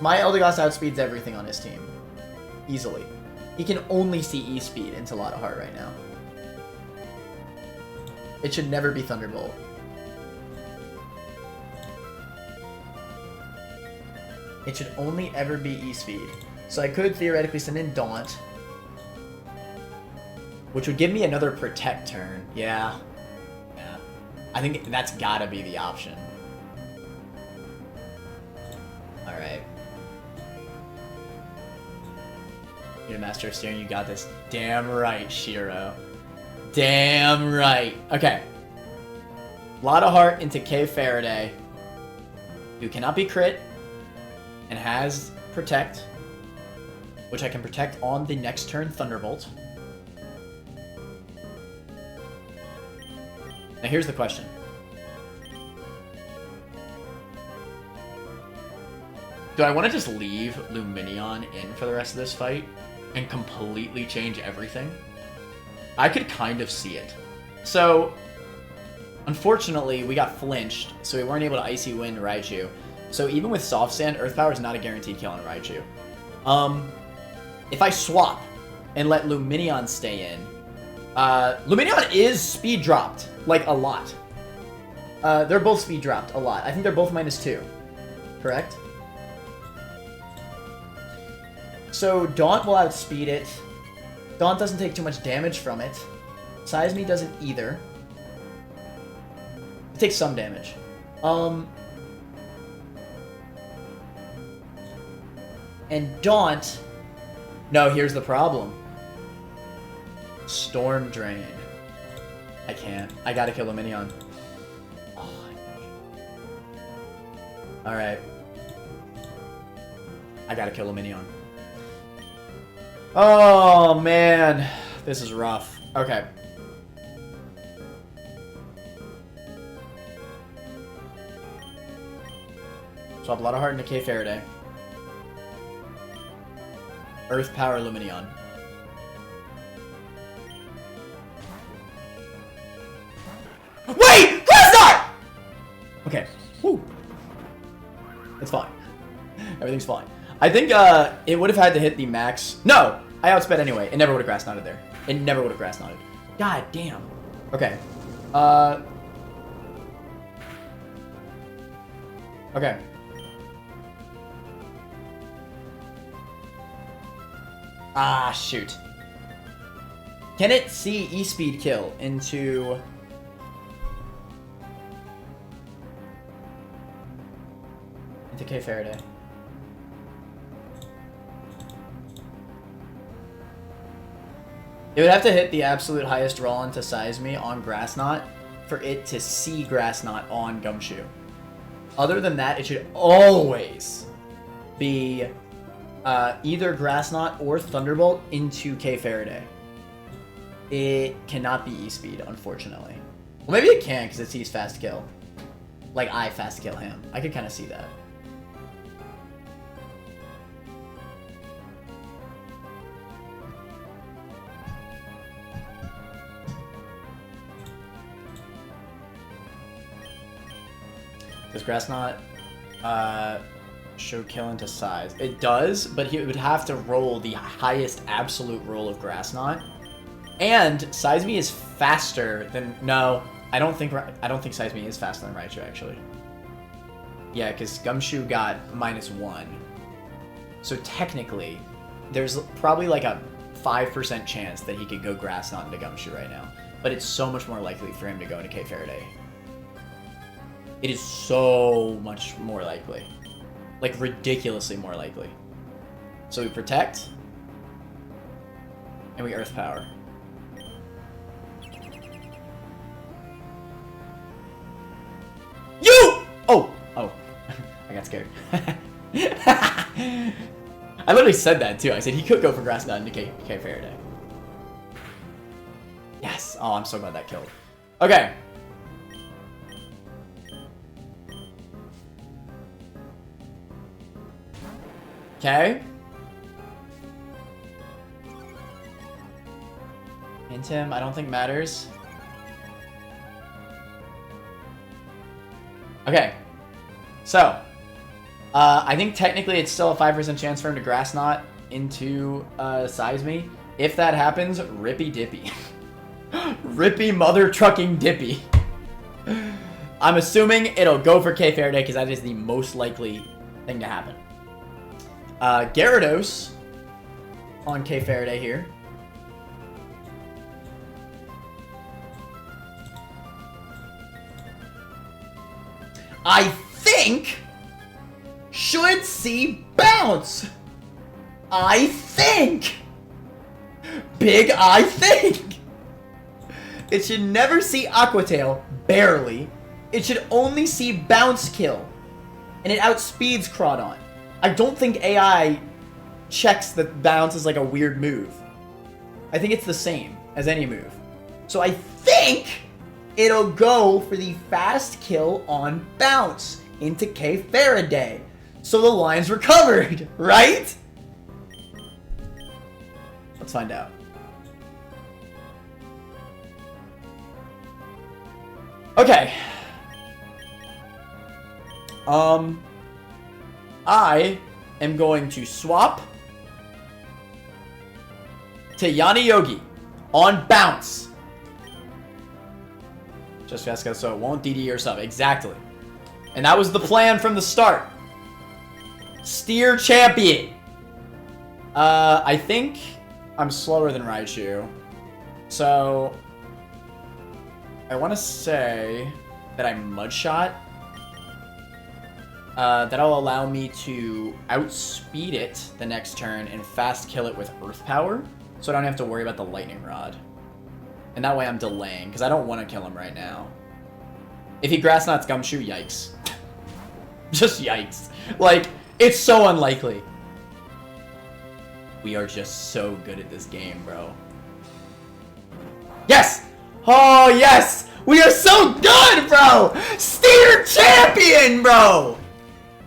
My Eldegoss outspeeds everything on his team. Easily. He can only see E-speed into Lotta-Heart right now. It should never be Thunderbolt. It should only ever be E-speed. So I could theoretically send in Daunt, which would give me another Protect turn. Yeah. Yeah. I think that's gotta be the option. Alright. You're a master of steering, you got this. Damn right, Shiro. Damn right. Okay. Lotta-Heart into K Faraday, who cannot be crit and has Protect, which I can protect on the next turn Thunderbolt. Now here's the question. Do I want to just leave Lumineon in for the rest of this fight and completely change everything? I could kind of see it. So, unfortunately, we got flinched, so we weren't able to Icy Wind Raichu. So even with Soft Sand, Earth Power is not a guaranteed kill on Raichu. If I swap and let Lumineon stay in, Lumineon is speed dropped, like, a lot. They're both speed dropped a lot. I think they're both -2, correct? So Daunt will outspeed it. Daunt doesn't take too much damage from it. Size Me doesn't either. It takes some damage. And Daunt... No, here's the problem. Storm Drain. I can't. I gotta kill a Minion. Oh. Alright. I gotta kill a Minion. Oh, man. This is rough. Okay. Swap Lot of Heart into K Faraday. Earth Power Luminion. Wait! Crystar! Okay. Woo. It's fine. Everything's fine. I think it would have had to hit the max. No! I outsped anyway. It never would have grass knotted there. It never would have grass knotted. God damn. Okay. Okay. Ah, shoot. Can it see E-Speed kill into... K Faraday? It would have to hit the absolute highest roll into Size Me on Grass Knot for it to see Grass Knot on Gumshoe. Other than that, it should always be either Grass Knot or Thunderbolt into K Faraday. It cannot be E-Speed, unfortunately. Well, maybe it can because it sees Fast Kill. Like I Fast Kill him. I could kind of see that. Does Grass Knot show kill into size? It does, but he would have to roll the highest absolute roll of Grass Knot. And Size Me is faster than... No, I don't think Size Me is faster than Raichu, actually. Yeah, because Gumshoe got -1. So technically, there's probably like a 5% chance that he could go Grass Knot into Gumshoe right now. But it's so much more likely for him to go into K Faraday. It is so much more likely. Like, ridiculously more likely. So we Protect. And we Earth Power. You! Oh! Oh. I got scared. I literally said that, too. I said he could go for Grass Knot into K Faraday. Yes! Oh, I'm so glad that killed. Okay. Okay. Hint him, I don't think matters. Okay. So, I think technically it's still a 5% chance for him to Grass Knot into Size Me. If that happens, Rippy Dippy. Rippy mother trucking Dippy. I'm assuming it'll go for K Faraday because that is the most likely thing to happen. Gyarados on K Faraday here. I think should see Bounce. I think. Big I think. It should never see Aqua Tail, barely. It should only see Bounce Kill. And it outspeeds Crawdon. I don't think AI checks that Bounce is like a weird move. I think it's the same as any move. So I think it'll go for the fast kill on Bounce into K Faraday. So the line's recovered, right? Let's find out. Okay. I am going to swap to Yanni Yogi on Bounce. Just Jessica, so it won't DD or sub. Exactly. And that was the plan from the start. Steer champion. I think I'm slower than Raichu. So I want to say that I'm Mudshot. That'll allow me to outspeed it the next turn and fast kill it with Earth Power, so I don't have to worry about the Lightning Rod. And that way I'm delaying, because I don't want to kill him right now. If he Grass Knots Gumshoe, yikes. Just yikes. Like, it's so unlikely. We are just so good at this game, bro. Yes! Oh, yes! We are so good, bro! Steer champion, bro!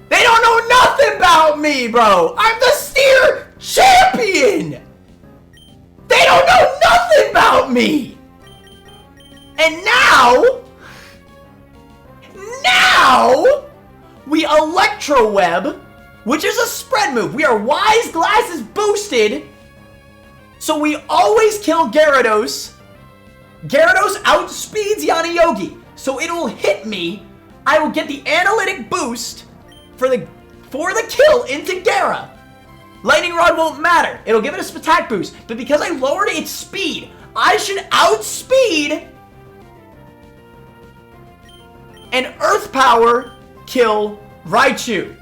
They don't know nothing about me, bro! I'm the Steer champion! They don't know nothing about me! And now, we Electro Web, which is a spread move. We are Wise Glasses boosted, so we always kill Gyarados. Gyarados outspeeds Yana Yogi, so it'll hit me. I will get the analytic boost for the kill into Gyara. Lightning Rod won't matter. It'll give it a attack boost, but because I lowered its speed, I should outspeed and Earth Power kill Raichu.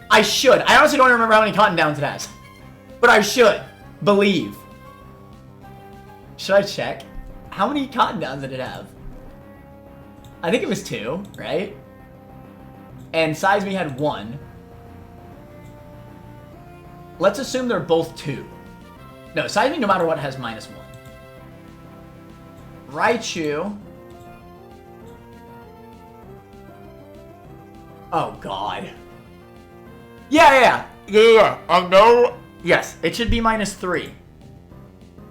I should. I honestly don't remember how many Cotton Downs it has, but I should believe. Should I check? How many Cotton Downs did it have? I think it was 2, right? And Size Me had 1. Let's assume they're both 2. No, Size Me no matter what has -1. Raichu. Oh god. Yeah. I know. Yes, it should be -3.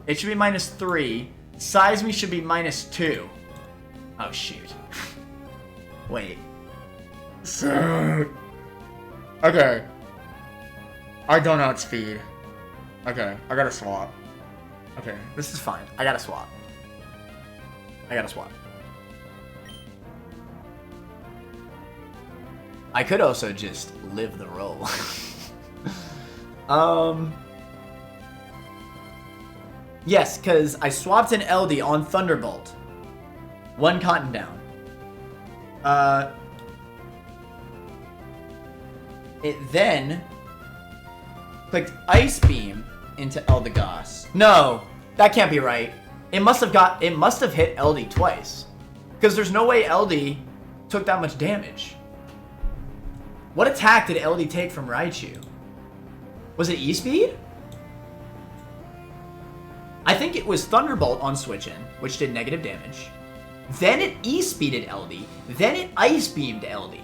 It should be -3. Size Me should be -2. Oh shoot. Wait. So. Okay. I don't outspeed. Okay, I gotta swap. Okay, this is fine. I gotta swap. I could also just live the role. Yes, because I swapped an LD on Thunderbolt. 1 Cotton Down. It then clicked Ice Beam into Eldegoss. No, that can't be right. It must have hit LD twice. Because there's no way LD took that much damage. What attack did LD take from Raichu? Was it E-Speed? I think it was Thunderbolt on Switch In, which did negative damage. Then it E-Speeded LD. Then it Ice Beamed LD.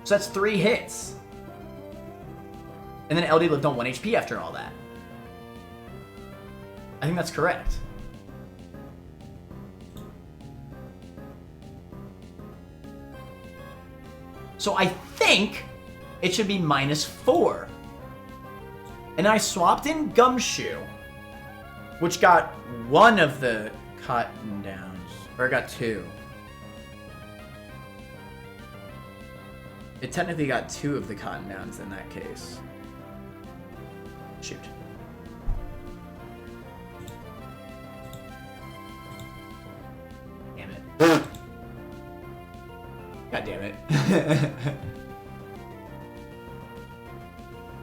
So that's 3 hits. And then LD lived on 1 HP after all that. I think that's correct. So I think it should be -4. And I swapped in Gumshoe, which got 1 of the Cotton Downs. Or it got 2. It technically got 2 of the Cotton Downs in that case. Shoot. Damn it. God damn it.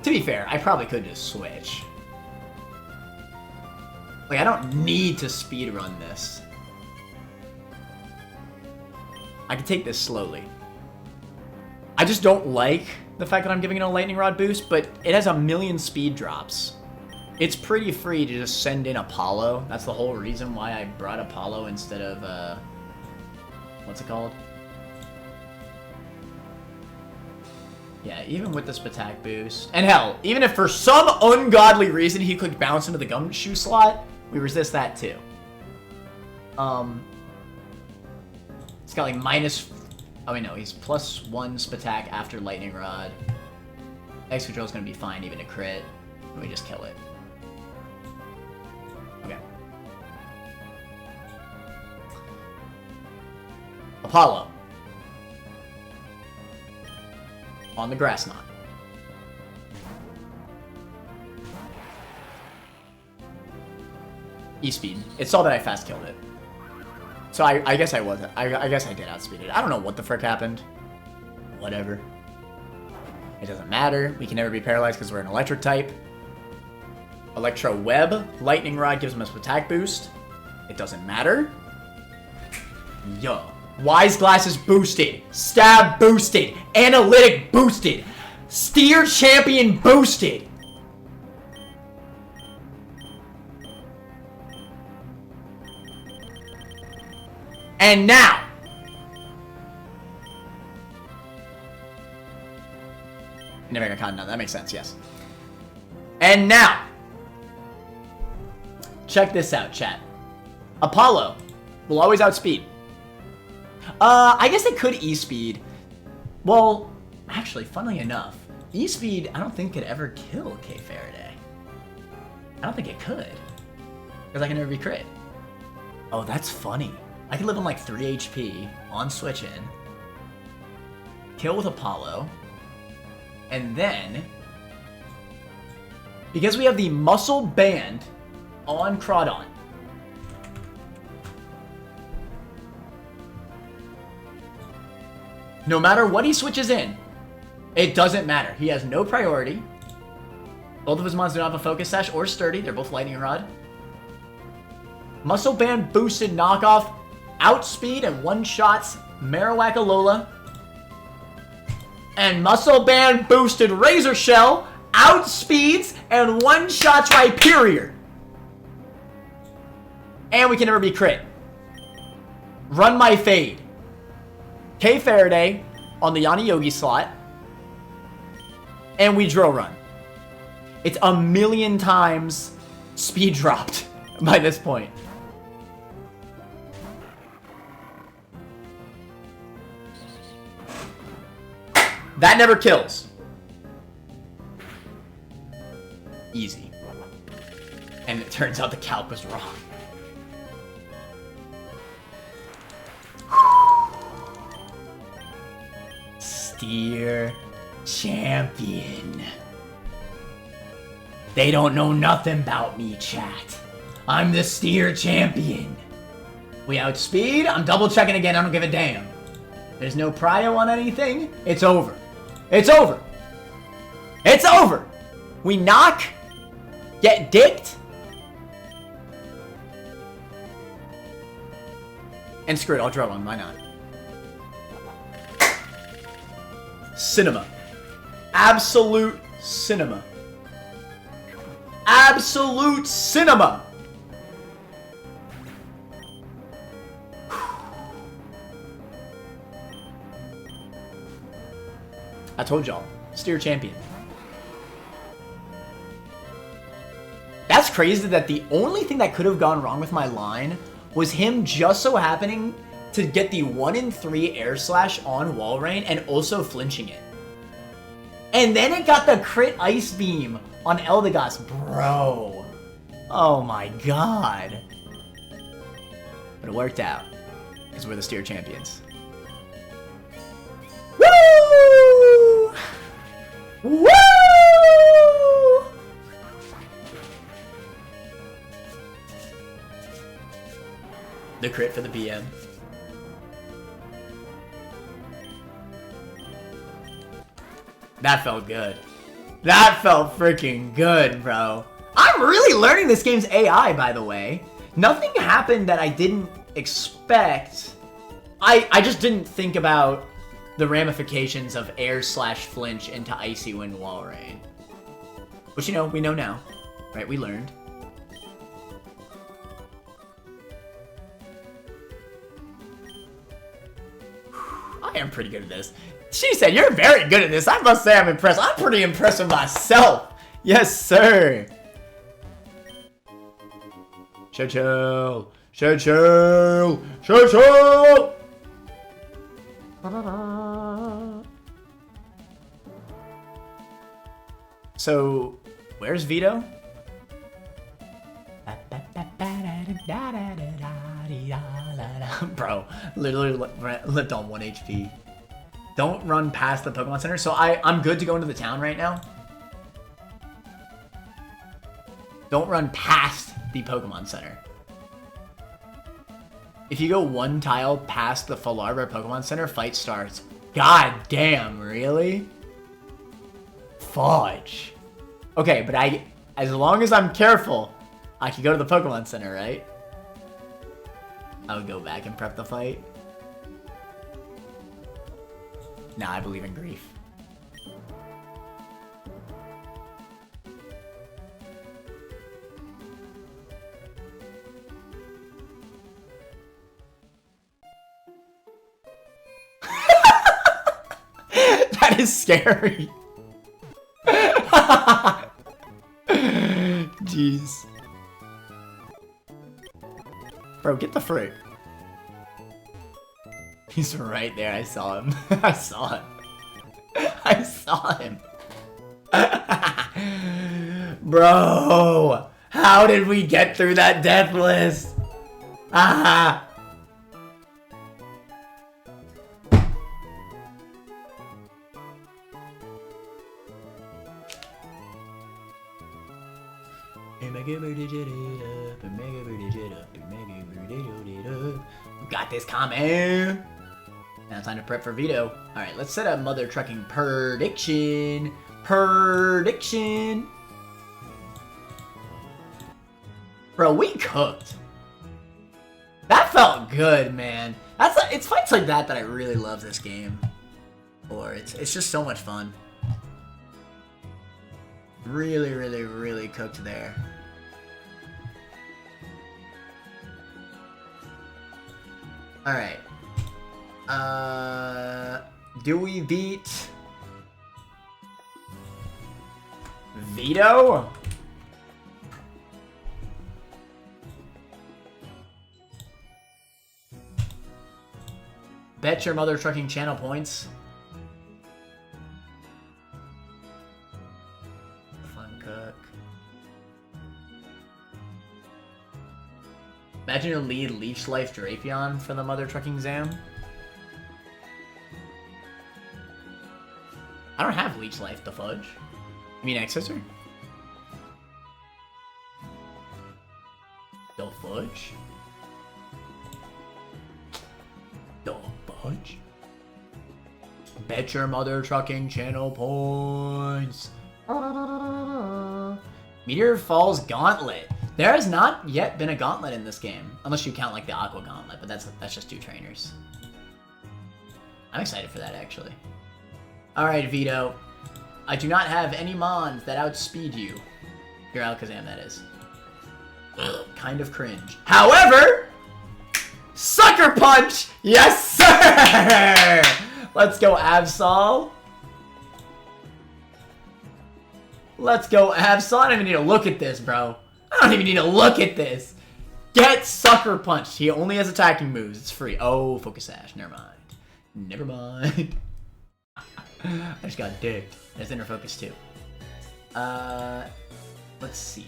To be fair, I probably could just switch. Like, I don't need to speedrun this. I can take this slowly. I just don't like the fact that I'm giving it a Lightning Rod boost, but it has 1,000,000 speed drops. It's pretty free to just send in Apollo. That's the whole reason why I brought Apollo instead of, what's it called? Yeah, even with this attack boost. And hell, even if for some ungodly reason he clicked bounce into the Gumshoe slot, we resist that too. It's got like minus... Oh wait, no, he's +1 Spatak after Lightning Rod. X Control is going to be fine, even a crit. Let me just kill it. Okay. Apollo. On the Grass Knot. E-speed. It saw that I fast killed it. So I guess I wasn't. I guess I did outspeed it. I don't know what the frick happened. Whatever. It doesn't matter. We can never be paralyzed because we're an electric type. Electro Web. Lightning Rod gives him a attack boost. It doesn't matter. Yo. Wise Glasses boosted. Stab boosted. Analytic boosted. Steer Champion boosted. And now. Never got caught. No, that makes sense, yes. And now. Check this out, chat. Apollo will always outspeed. I guess it could E-speed. Well, actually, funnily enough, E-speed I don't think could ever kill K Faraday. I don't think it could. Because I can never be crit. Oh, that's funny. I could live on like 3 HP on switch in. Kill with Apollo. And then, because we have the muscle band on Crawdon, no matter what he switches in, it doesn't matter. He has no priority. Both of his mons don't have a focus sash or sturdy. They're both lightning rod. Muscle band boosted knockoff, outspeed and one-shots Marowak Alola. And muscle band boosted Razor Shell, outspeeds and one-shots Rhyperior. And we can never be crit. Run my fade. K Faraday on the Yana Yogi slot. And we drill run. It's a million times speed dropped by this point. That never kills. Easy. And it turns out the calc was wrong. Steer Champion. They don't know nothing about me, chat. I'm the Steer Champion. We outspeed. I'm double checking again. I don't give a damn. There's no prio on anything. It's over. It's over. It's over. We knock. Get dicked. And screw it. I'll draw one. Why not? Cinema. Absolute cinema. Absolute cinema. I told y'all. Steer Champion. That's crazy that the only thing that could have gone wrong with my line was him just so happening to get the 1 in 3 air slash on Walrein and also flinching it. And then it got the crit Ice Beam on Eldegoss. Bro. Oh my god. But it worked out. Because we're the Steer Champions. Woo! Woo! The crit for the BM. That felt good. That felt freaking good, bro. I'm really learning this game's AI, by the way. Nothing happened that I didn't expect. I just didn't think about the ramifications of air slash flinch into Icy Wind Walrein. Which, you know, we know now. Right? We learned. I am pretty good at this. She said, you're very good at this. I must say I'm impressed. I'm pretty impressed with myself. Yes, sir. Chill. Chill. So, where's Vito? Bro, literally lived on 1 HP. Don't run past the Pokemon Center. So I'm good to go into the town right now. Don't run past the Pokemon Center. If you go one tile past the Flannery Pokemon Center, fight starts. God damn, really? Fudge. Okay, but as long as I'm careful, I can go to the Pokemon Center, right? I would go back and prep the fight. Nah, I believe in grief. That is scary. Jeez. Bro, get the fruit. He's right there. I saw him. I saw him. I saw him. Bro, how did we get through that death list? Ah. We got this, comment. Now it's time to prep for veto. Alright, let's set a mother trucking prediction. Prediction. Bro, we cooked. That felt good, man. It's fights like that I really love this game. Or it's just so much fun. Really, really, really cooked there. Alright. Do we beat Veto? Bet your mother trucking channel points. Fun cook. Imagine a lead Leech Life Drapion for the mother trucking Zam. I don't have Leech Life, the fudge. You mean X-Scissor? The fudge? The fudge? Bet your mother trucking channel points. Meteor Falls Gauntlet. There has not yet been a gauntlet in this game. Unless you count like the Aqua Gauntlet, but that's just 2 trainers. I'm excited for that, actually. Alright, Vito. I do not have any Mons that outspeed you. Your Alakazam, that is. Kind of cringe. However, Sucker Punch! Yes, sir! Let's go, Absol. Let's go, Absol. I don't even need to look at this, bro. I don't even need to look at this. Get Sucker Punched. He only has attacking moves. It's free. Oh, Focus Sash. Never mind. Never mind. I just got dicked. There's Inner Focus too. Let's see.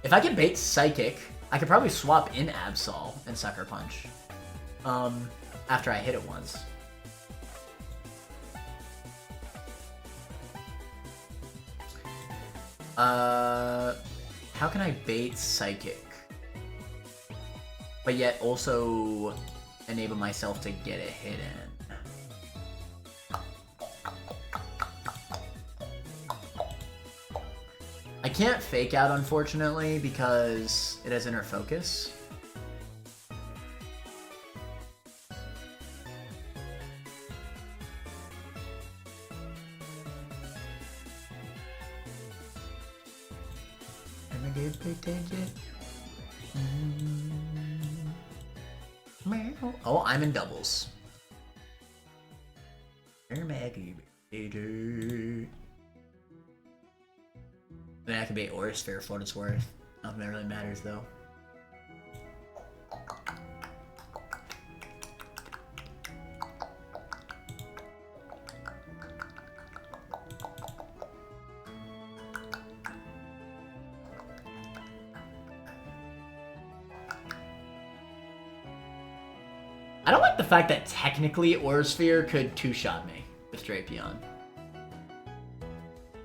If I can bait Psychic, I could probably swap in Absol and Sucker Punch. After I hit it once. How can I bait Psychic? But yet also enable myself to get a hit in. I can't Fake Out, unfortunately, because it has Inner Focus. Oh, I'm in doubles. Then I can bait Aurisphere for what it's worth. I don't think that really matters though. I don't like the fact that technically Aurasphere could two-shot me with Drapion.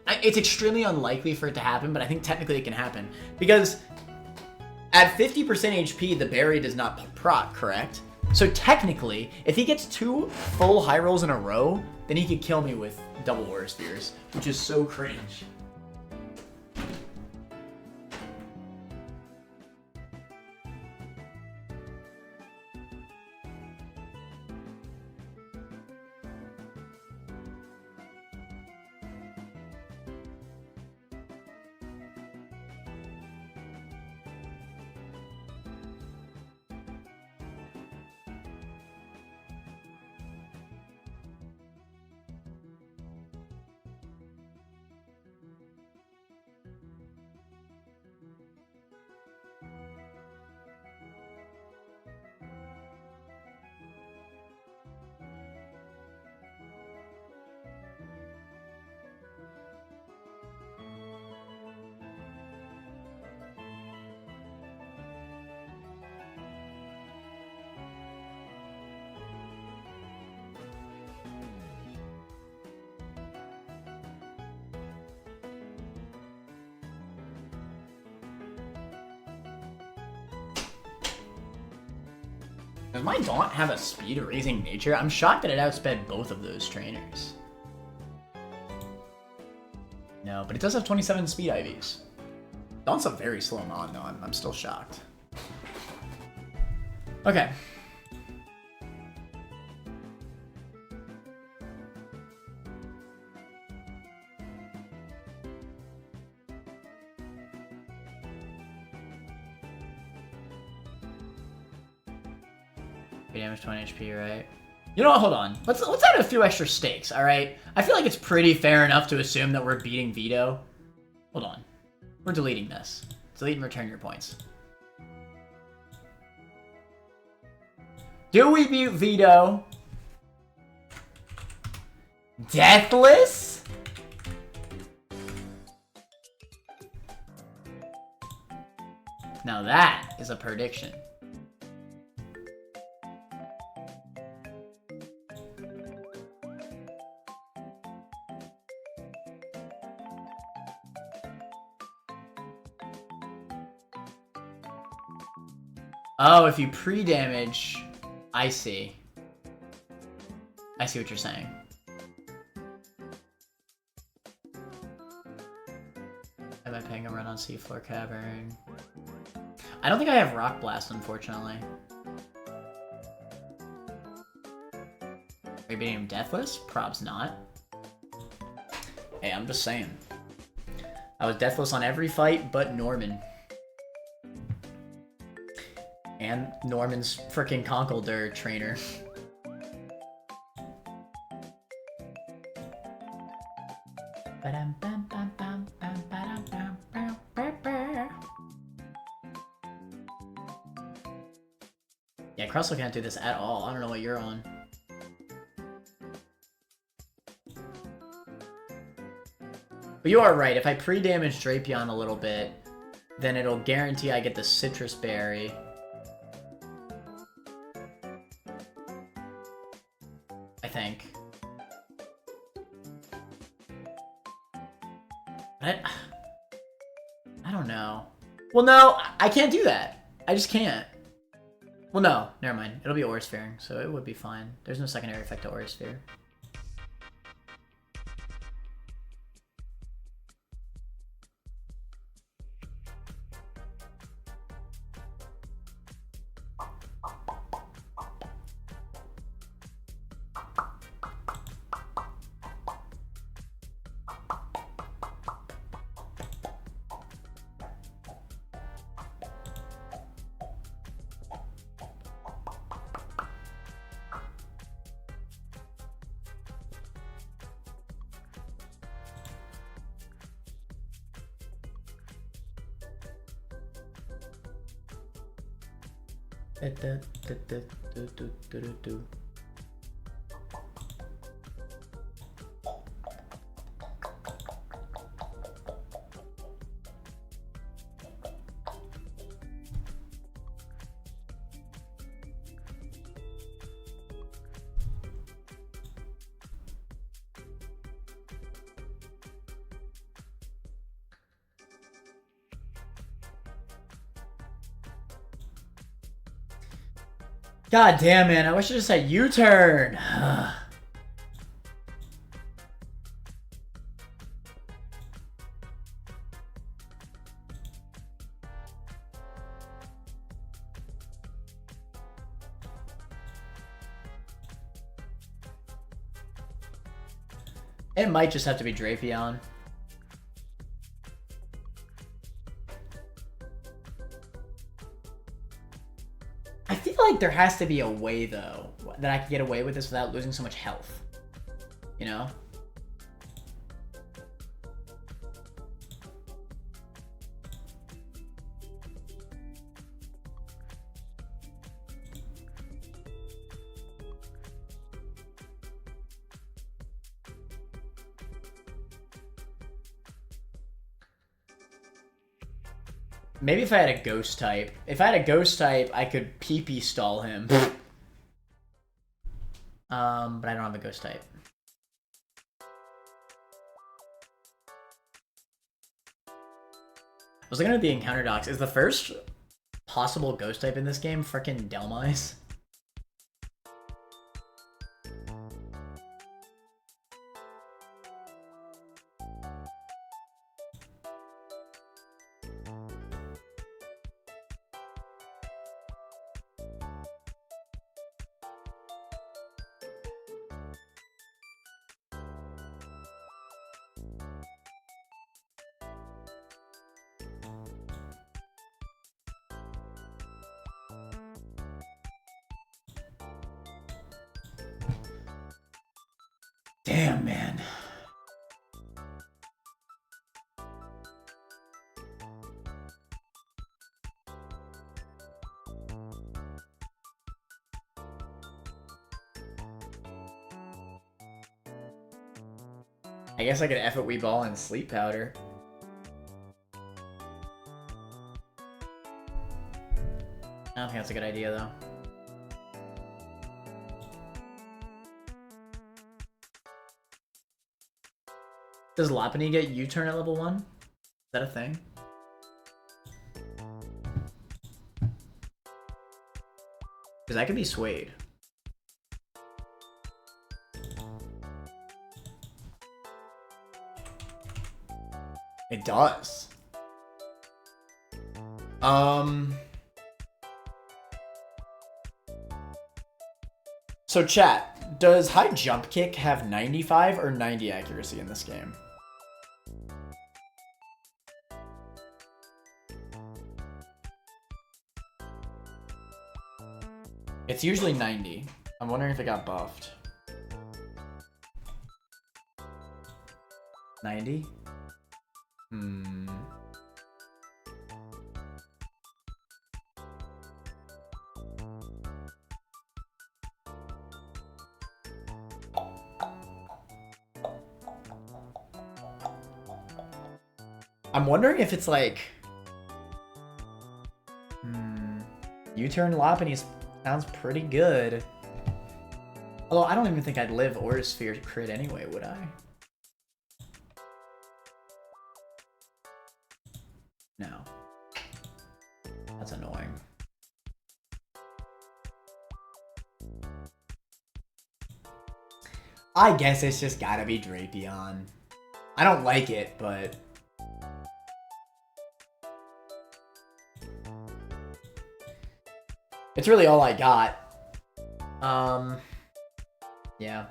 It's extremely unlikely for it to happen, but I think technically it can happen. Because at 50% HP, the berry does not proc, correct? So technically, if he gets 2 full high rolls in a row, then he could kill me with double Auraspheres, which is so cringe. Does my Daunt have a speed raising nature? I'm shocked that it outsped both of those trainers. No, but it does have 27 speed IVs. Daunt's a very slow mon, though. I'm still shocked. Okay. Damage 20 HP, right? You know what? Hold on. Let's add a few extra stakes, all right? I feel like it's pretty fair enough to assume that we're beating Vito. Hold on. We're deleting this. Delete and return your points. Do we beat Vito? Deathless? Now that is a prediction. Oh, if you pre-damage... I see. I see what you're saying. Am I paying a run on Seafloor Cavern? I don't think I have Rock Blast, unfortunately. Are you beating him Deathless? Probs not. Hey, I'm just saying. I was Deathless on every fight but Norman. And Norman's freaking Conkeldurr trainer. Yeah, Crustle can't do this at all. I don't know what you're on. But you are right. If I pre-damage Drapion a little bit, then it'll guarantee I get the Citrus Berry. I think. I don't know. Well, no, I can't do that. I just can't. Well, no, never mind. It'll be Aura Sphere, so it would be fine. There's no secondary effect to Aura Sphere. God damn, man. I wish I just had U-turn. It might just have to be Drapion. I feel like there has to be a way, though, that I can get away with this without losing so much health. You know? Maybe if I had a ghost type. If I had a ghost type, I could PP stall him. But I don't have a ghost type. I was looking at the encounter docs. Is the first possible ghost type in this game frickin' Delmise? Damn, man. I guess I could F it Wee Ball and Sleep Powder. I don't think that's a good idea, though. Does Lopunny get U-turn at level 1? Is that a thing? Because that could be swayed. It does. So chat, does high jump kick have 95 or 90 accuracy in this game? It's usually 90. I'm wondering if it got buffed. 90? I'm wondering if it's like... U-turn Lopunny sounds pretty good. Although I don't even think I'd live Aura Sphere crit anyway, would I? No. That's annoying. I guess it's just gotta be Drapion. I don't like it, but... it's really all I got. Yeah.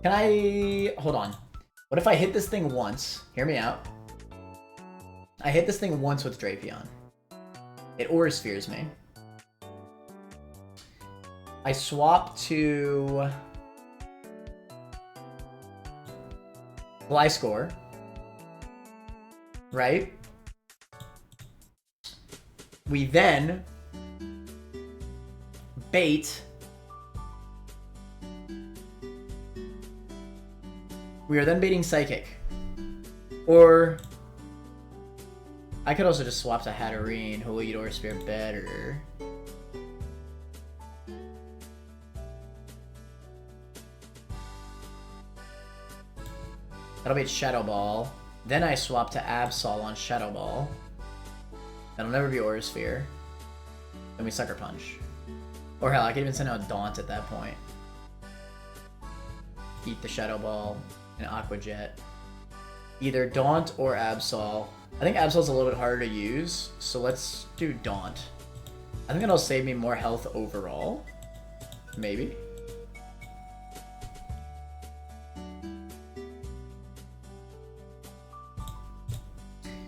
Can I... hold on. What if I hit this thing once? Hear me out. I hit this thing once with Drapion. It Aura Spheres me. I swap to... Gliscor. Right? We then... bait... We are then baiting Psychic. Or I could also just swap to Hatterene. Holy Door Spear better. That'll bait Shadow Ball. Then I swap to Absol on Shadow Ball. That'll never be Aura Sphere. Then we Sucker Punch. Or hell, I could even send out Daunt at that point. Eat the Shadow Ball and Aqua Jet. Either Daunt or Absol. I think Absol's a little bit harder to use, so let's do Daunt. I think that'll save me more health overall. Maybe.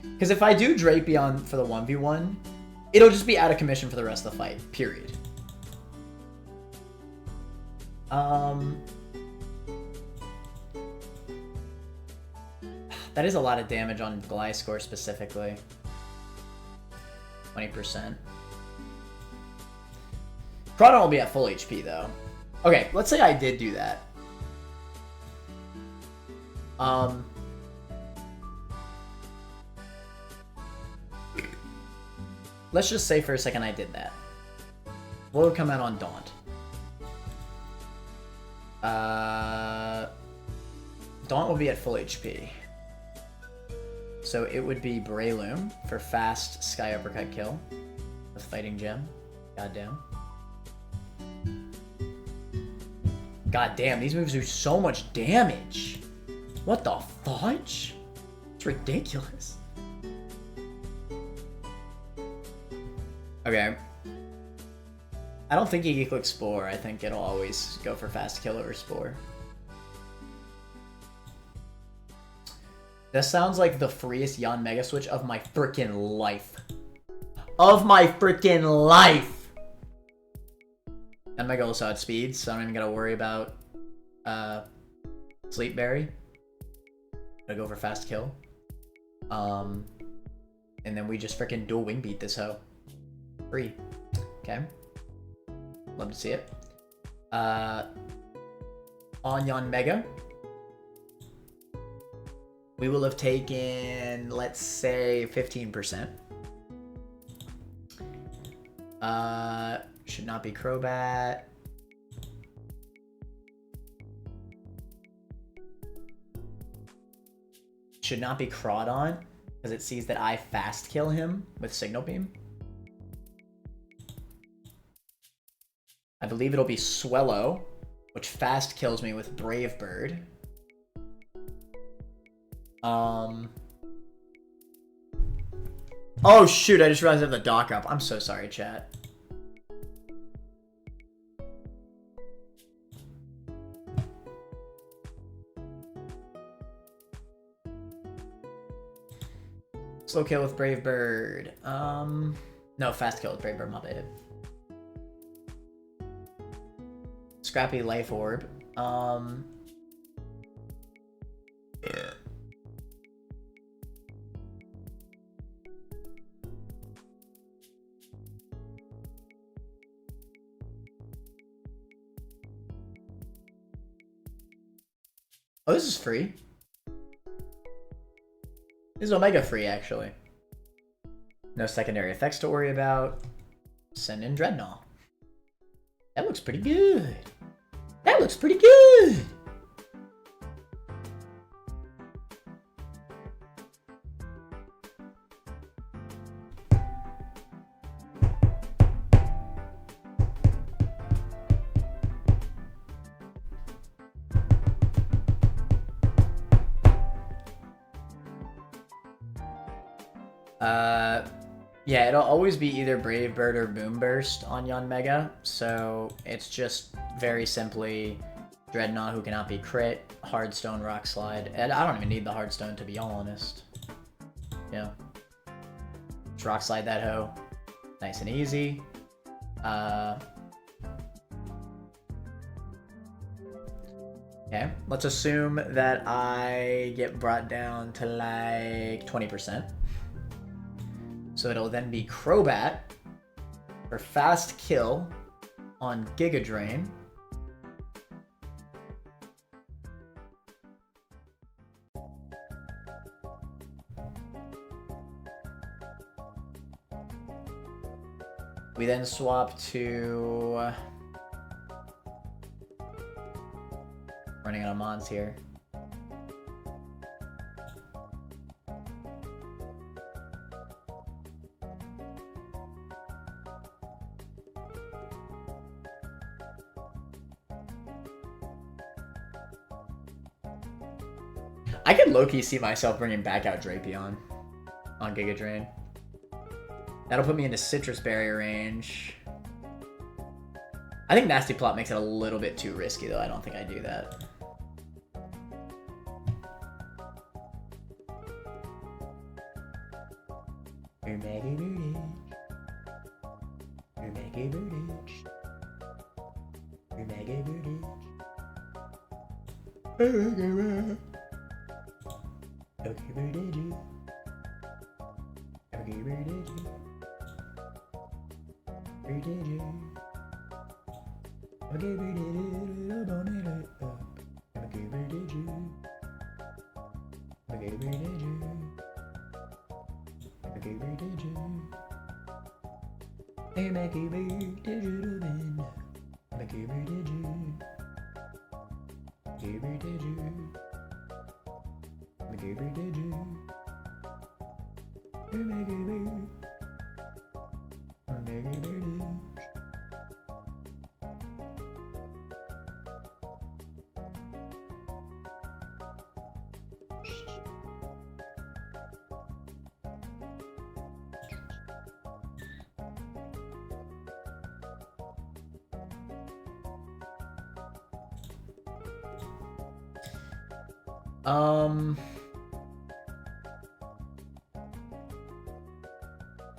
Because if I do Drapion for the 1v1, it'll just be out of commission for the rest of the fight, period. That is a lot of damage on Gliscor specifically. 20%. Crawdon will be at full HP though. Okay, let's say I did do that. Let's just say for a second I did that. What would come out on Daunt? Daunt will be at full HP. So it would be Breloom for fast Sky Uppercut kill with Fighting Gem. Goddamn. Goddamn, these moves do so much damage. What the fudge? It's ridiculous. Okay. I don't think you can click Spore. I think it'll always go for fast kill over Spore. This sounds like the freest Yon Mega Switch of my freaking life. Of my freaking life! And Mega also had speed, so I don't even gotta worry about Sleep Berry. Gotta go for fast kill. And then we just freaking dual wing beat this hoe. Free. Okay. Love to see it. On Yon Mega, we will have taken, let's say, 15%. Should not be Crobat. Should not be Crawdon, because it sees that I fast kill him with Signal Beam. I believe it'll be Swellow, which fast kills me with Brave Bird. Oh shoot, I just realized I have the dock up. I'm so sorry, chat. Slow kill with Brave Bird. No, fast kill with Brave Bird, my bad. Scrappy Life Orb. Oh, this is free. This is Omega free, actually. No secondary effects to worry about. Send in Dreadnought. That looks pretty good. That looks pretty good. Yeah, it'll always be either Brave Bird or Boom Burst on Yon Mega, so it's just very simply Dreadnought who cannot be crit, Hardstone, Rock Slide, and I don't even need the Hardstone to be honest. Yeah. Just Rock Slide that hoe. Nice and easy. Okay, let's assume that I get brought down to like 20%. So it'll then be Crobat for fast kill on Giga Drain. We then swap to... running out of mons here. I could low-key see myself bringing back out Drapion on Giga Drain. That'll put me into Citrus Barrier range. I think Nasty Plot makes it a little bit too risky, though. I don't think I do that.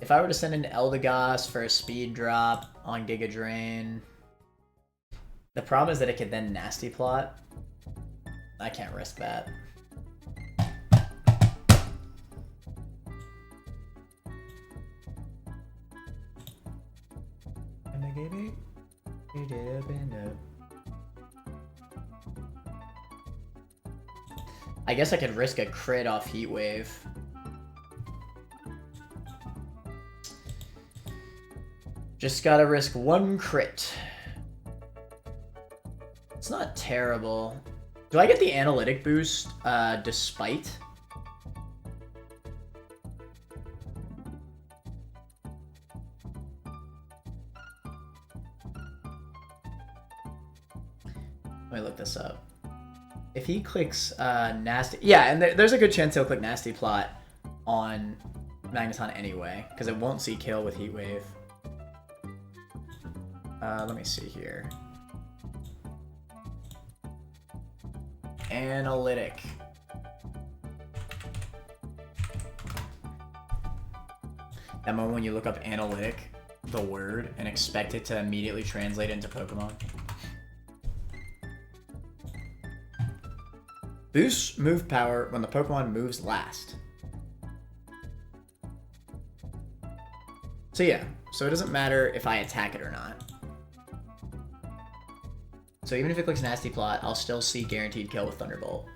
If I were to send in Eldegoss for a speed drop on Giga Drain, the problem is that it could then Nasty Plot. I can't risk that. I guess I could risk a crit off Heat Wave. Just gotta risk one crit. It's not terrible. Do I get the analytic boost despite? Let me look this up. If he clicks Nasty... Yeah, and there's a good chance he'll click Nasty Plot on Magneton anyway, because it won't see kill with Heat Wave. Let me see here. Analytic. That moment when you look up analytic, the word, and expect it to immediately translate into Pokemon. Boost move power when the Pokemon moves last. So yeah, so it doesn't matter if I attack it or not. So even if it clicks Nasty Plot, I'll still see guaranteed kill with Thunderbolt.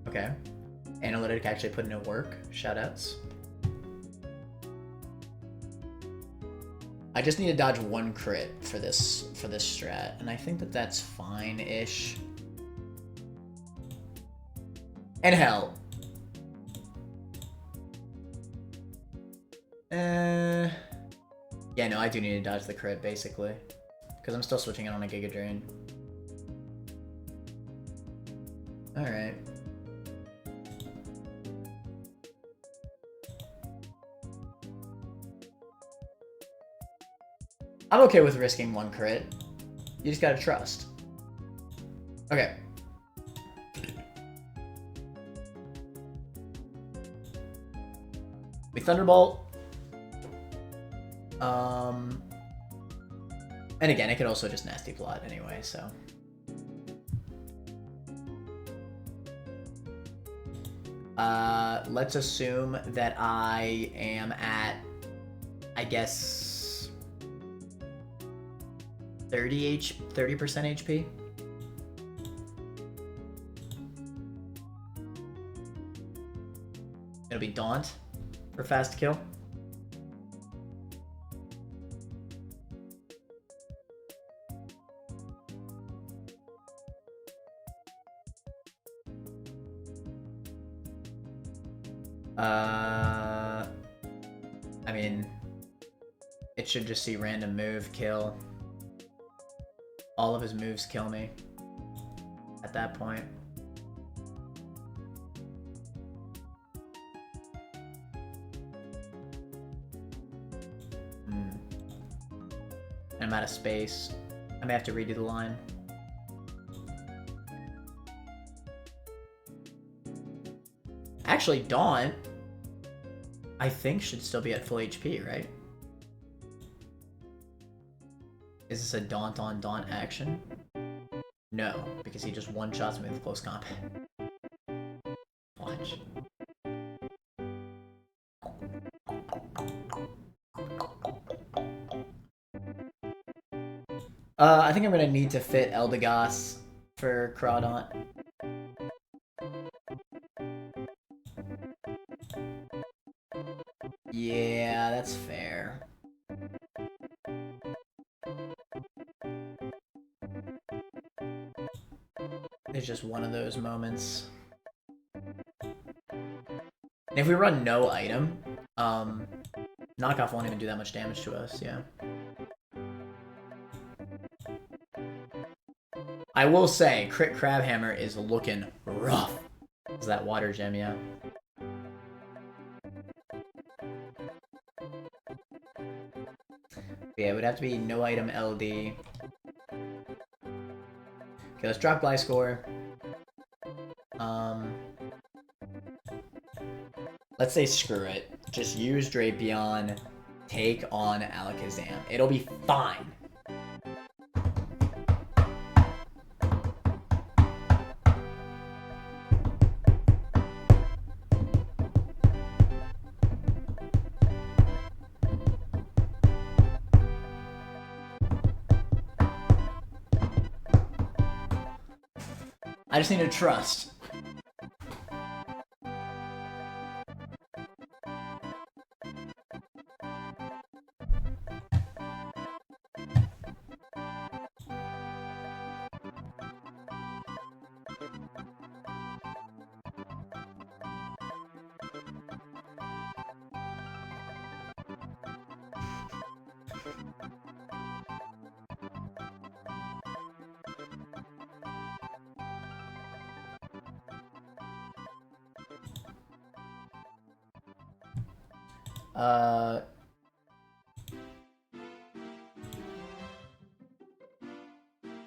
Okay. Analytic actually put in work. Shoutouts. I just need to dodge one crit for this strat, and I think that that's fine-ish. And hell. Yeah, no, I do need to dodge the crit, basically. Because I'm still switching it on a Giga Drain. Alright. I'm okay with risking one crit. You just gotta trust. Okay. We Thunderbolt. And again, it could also just Nasty Plot anyway, so. Let's assume that I am at, I guess, 30% HP. It'll be Daunt for fast kill. I mean, it should just see random move, kill. All of his moves kill me at that point. I'm out of space. I may have to redo the line. Actually, Daunt, I think, should still be at full HP, right? Is this a Daunt on Daunt action? No, because he just one-shots me with close combat. Watch. I think I'm gonna need to fit Eldegoss for Crawdaunt. Yeah, that's fair. It's just one of those moments. And if we run no item, knockoff won't even do that much damage to us, yeah. I will say, Crit Crabhammer is looking rough. Is that water gem, yeah. Yeah, it would have to be no item LD. Okay, let's drop Gliscor. Let's say screw it. Just use Drapion, take on Alakazam. It'll be fine. I just need to trust.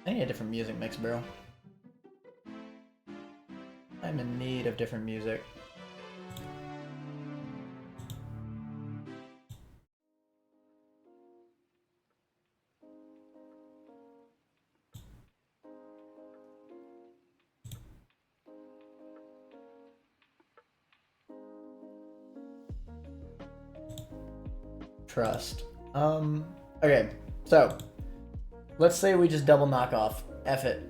I need a different music mix, bro. I'm in need of different music. Trust. Okay, so let's say we just double knock off. F it.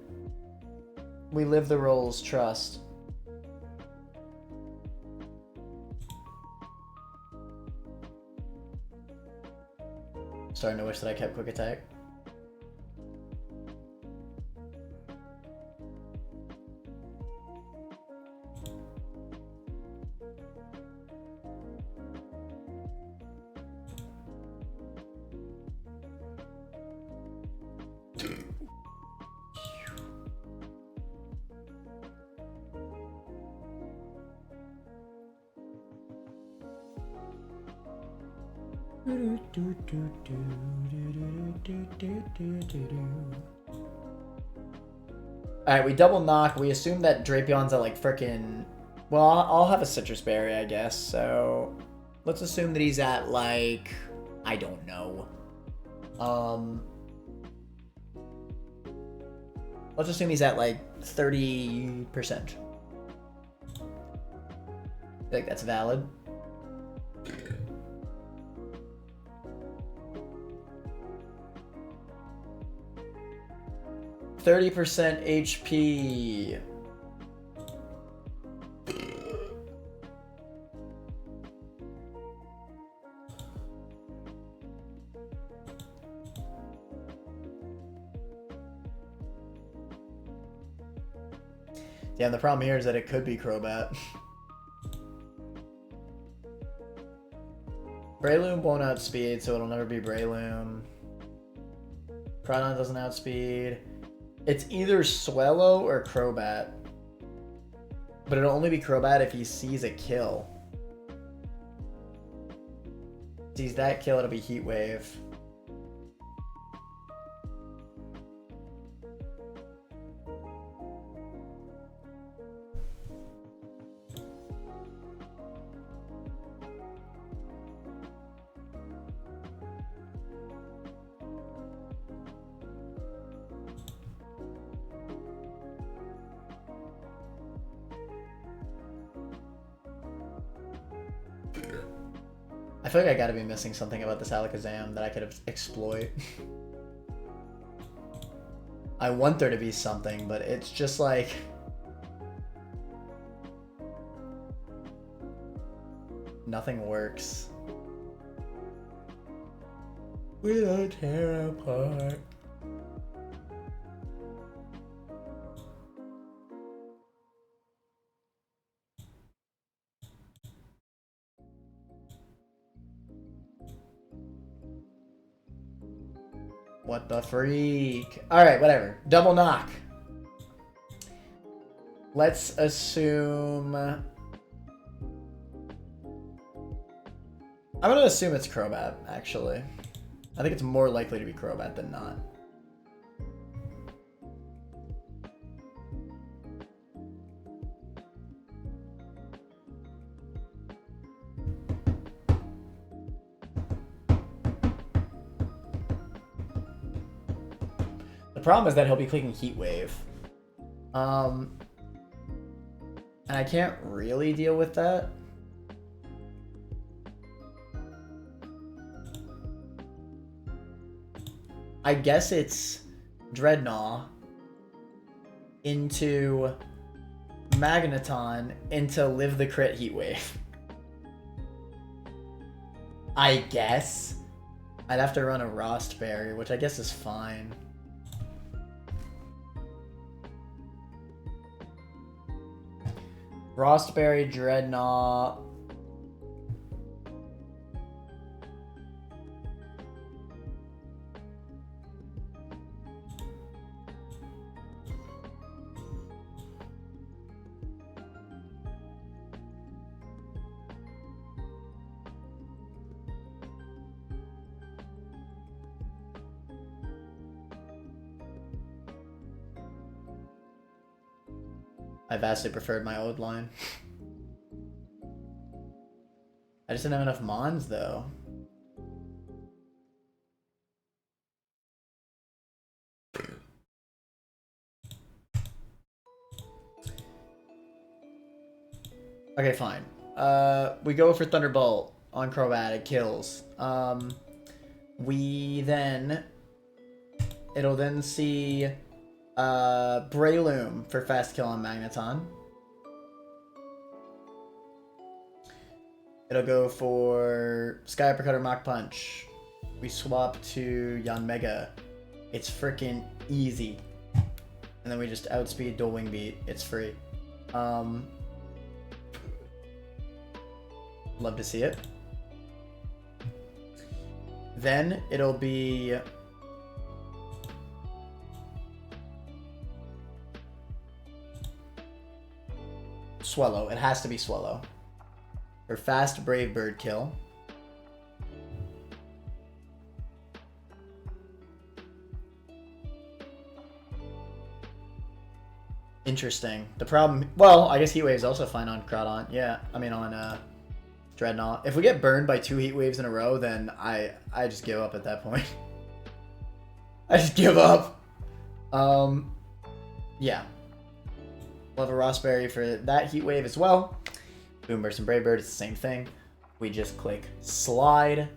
We live the roles, trust. Starting to wish that I kept quick attack. Alright, we double knock. We assume that Drapion's at like frickin'... Well, I'll have a Citrus Berry, I guess. So let's assume that he's at like... I don't know. Let's assume he's at like 30%. I think that's valid. %30 HP. Damn, the problem here is that it could be Crobat. Breloom won't outspeed, so it'll never be Breloom. Crawdon doesn't outspeed. It's either Swellow or Crobat. But it'll only be Crobat if he sees a kill. Sees that kill, it'll be Heat Wave. I feel like I gotta be missing something about this Alakazam that I could exploit. I want there to be something, but it's just like... nothing works. We don't tear apart. What the freak? Alright, whatever. Double knock. Let's assume... I'm gonna assume it's Crobat, actually. I think it's more likely to be Crobat than not. The problem is that he'll be clicking Heat Wave. And I can't really deal with that. I guess it's Dreadnought into Magneton into Live the Crit Heat Wave. I guess. I'd have to run a Rostberry, which I guess is fine. Rostberry, Dreadnought. I vastly preferred my old line. I just didn't have enough Mons, though. Okay, fine. We go for Thunderbolt on Crobat. It kills. We then... It'll then see... Breloom for fast kill on Magneton. It'll go for Sky Uppercut or Mach Punch. We swap to Yanmega. It's freaking easy. And then we just outspeed Dual Wing Beat. It's free. Love to see it. Then it'll be... Swallow. It has to be Swallow. Or fast Brave Bird kill. Interesting. The problem... Well, I guess Heat Wave is also fine on Crawdon. Yeah, I mean on Dreadnought. If we get burned by 2 Heat Waves in a row, then I just give up at that point. I just give up. Yeah. We'll have a Rostberry for that Heat Wave as well. Boomburst and Brave Bird, it's the same thing. We just click slide.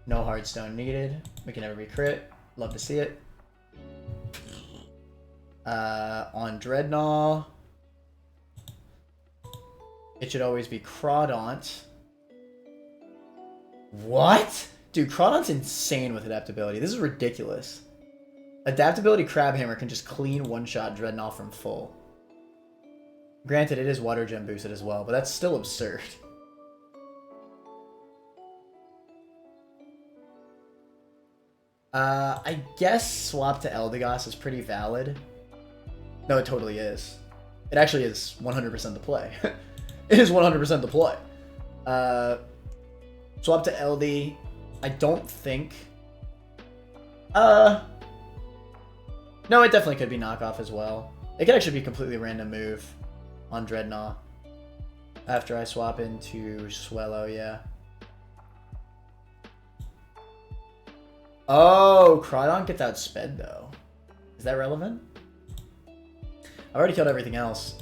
No hardstone needed. We can never be crit. Love to see it. On Dreadnought, it should always be Crawdaunt. What? Dude, Crawdaunt's insane with adaptability. This is ridiculous. Adaptability Crabhammer can just clean one-shot Dreadnought from full. Granted, it is Water Gem boosted as well, but that's still absurd. I guess swap to Eldegoss is pretty valid. No, it totally is. It actually is 100% the play. It is 100% the play. Swap to LD. I don't think... No, it definitely could be knockoff as well. It could actually be a completely random move on Dreadnought. After I swap into Swellow, yeah. Oh, Crawdaunt gets outsped though. Is that relevant? I already killed everything else.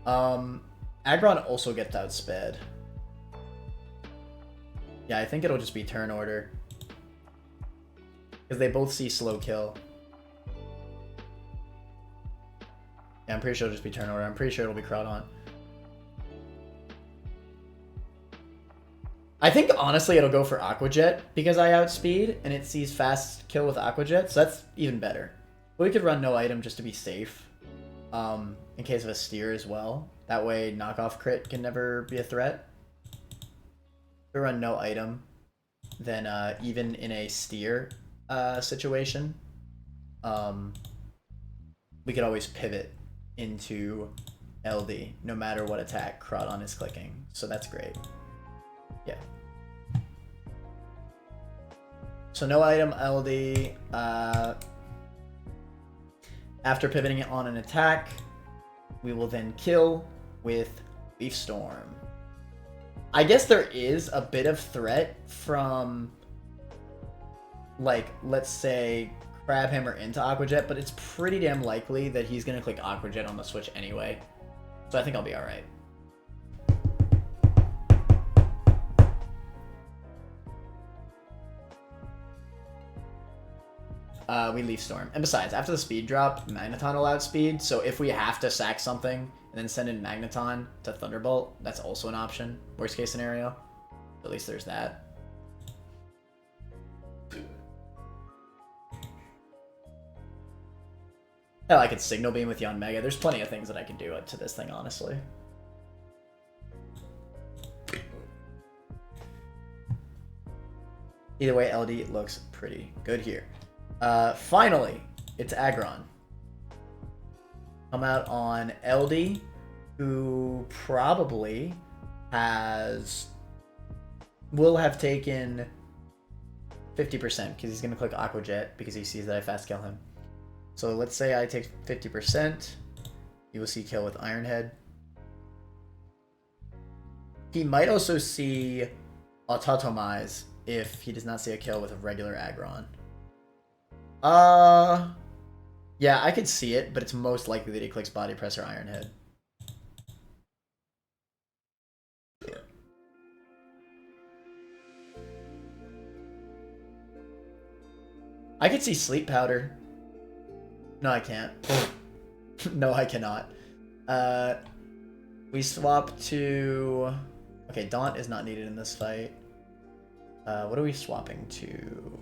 Aggron also gets outsped. Yeah, I think it'll just be turn order. Because they both see slow kill. Yeah, I'm pretty sure it'll just be turn order. I'm pretty sure it'll be Crawdaunt. I think, honestly, it'll go for Aqua Jet because I outspeed, and it sees fast kill with Aqua Jet, so that's even better. But we could run no item just to be safe, in case of a steer as well. That way, knockoff crit can never be a threat. If we run no item, then even in a steer situation, we could always pivot into LD, no matter what attack Crawdaunt is clicking. So that's great. Yeah. So no item LD. After pivoting it on an attack, we will then kill with Leaf Storm. I guess there is a bit of threat from, like, let's say Crabhammer into Aqua Jet, but it's pretty damn likely that he's going to click Aqua Jet on the switch anyway. So I think I'll be alright. We Leaf Storm. And besides, after the speed drop, Magneton will outspeed, so if we have to sack something and then send in Magneton to Thunderbolt, that's also an option. Worst case scenario. At least there's that. Hell, I could Signal Beam with Yon Mega. There's plenty of things that I can do to this thing, honestly. Either way, LD looks pretty good here. Finally, it's Aggron. Come out on LD, who probably will have taken 50% because he's going to click Aqua Jet because he sees that I fast kill him. So let's say I take 50%. You will see kill with Iron Head. He might also see Autotomize if he does not see a kill with a regular Aggron. Yeah, I could see it, but it's most likely that he clicks Body Press or Iron Head. I could see Sleep Powder. No, I can't. No, I cannot. We swap to... Okay, Daunt is not needed in this fight. What are we swapping to?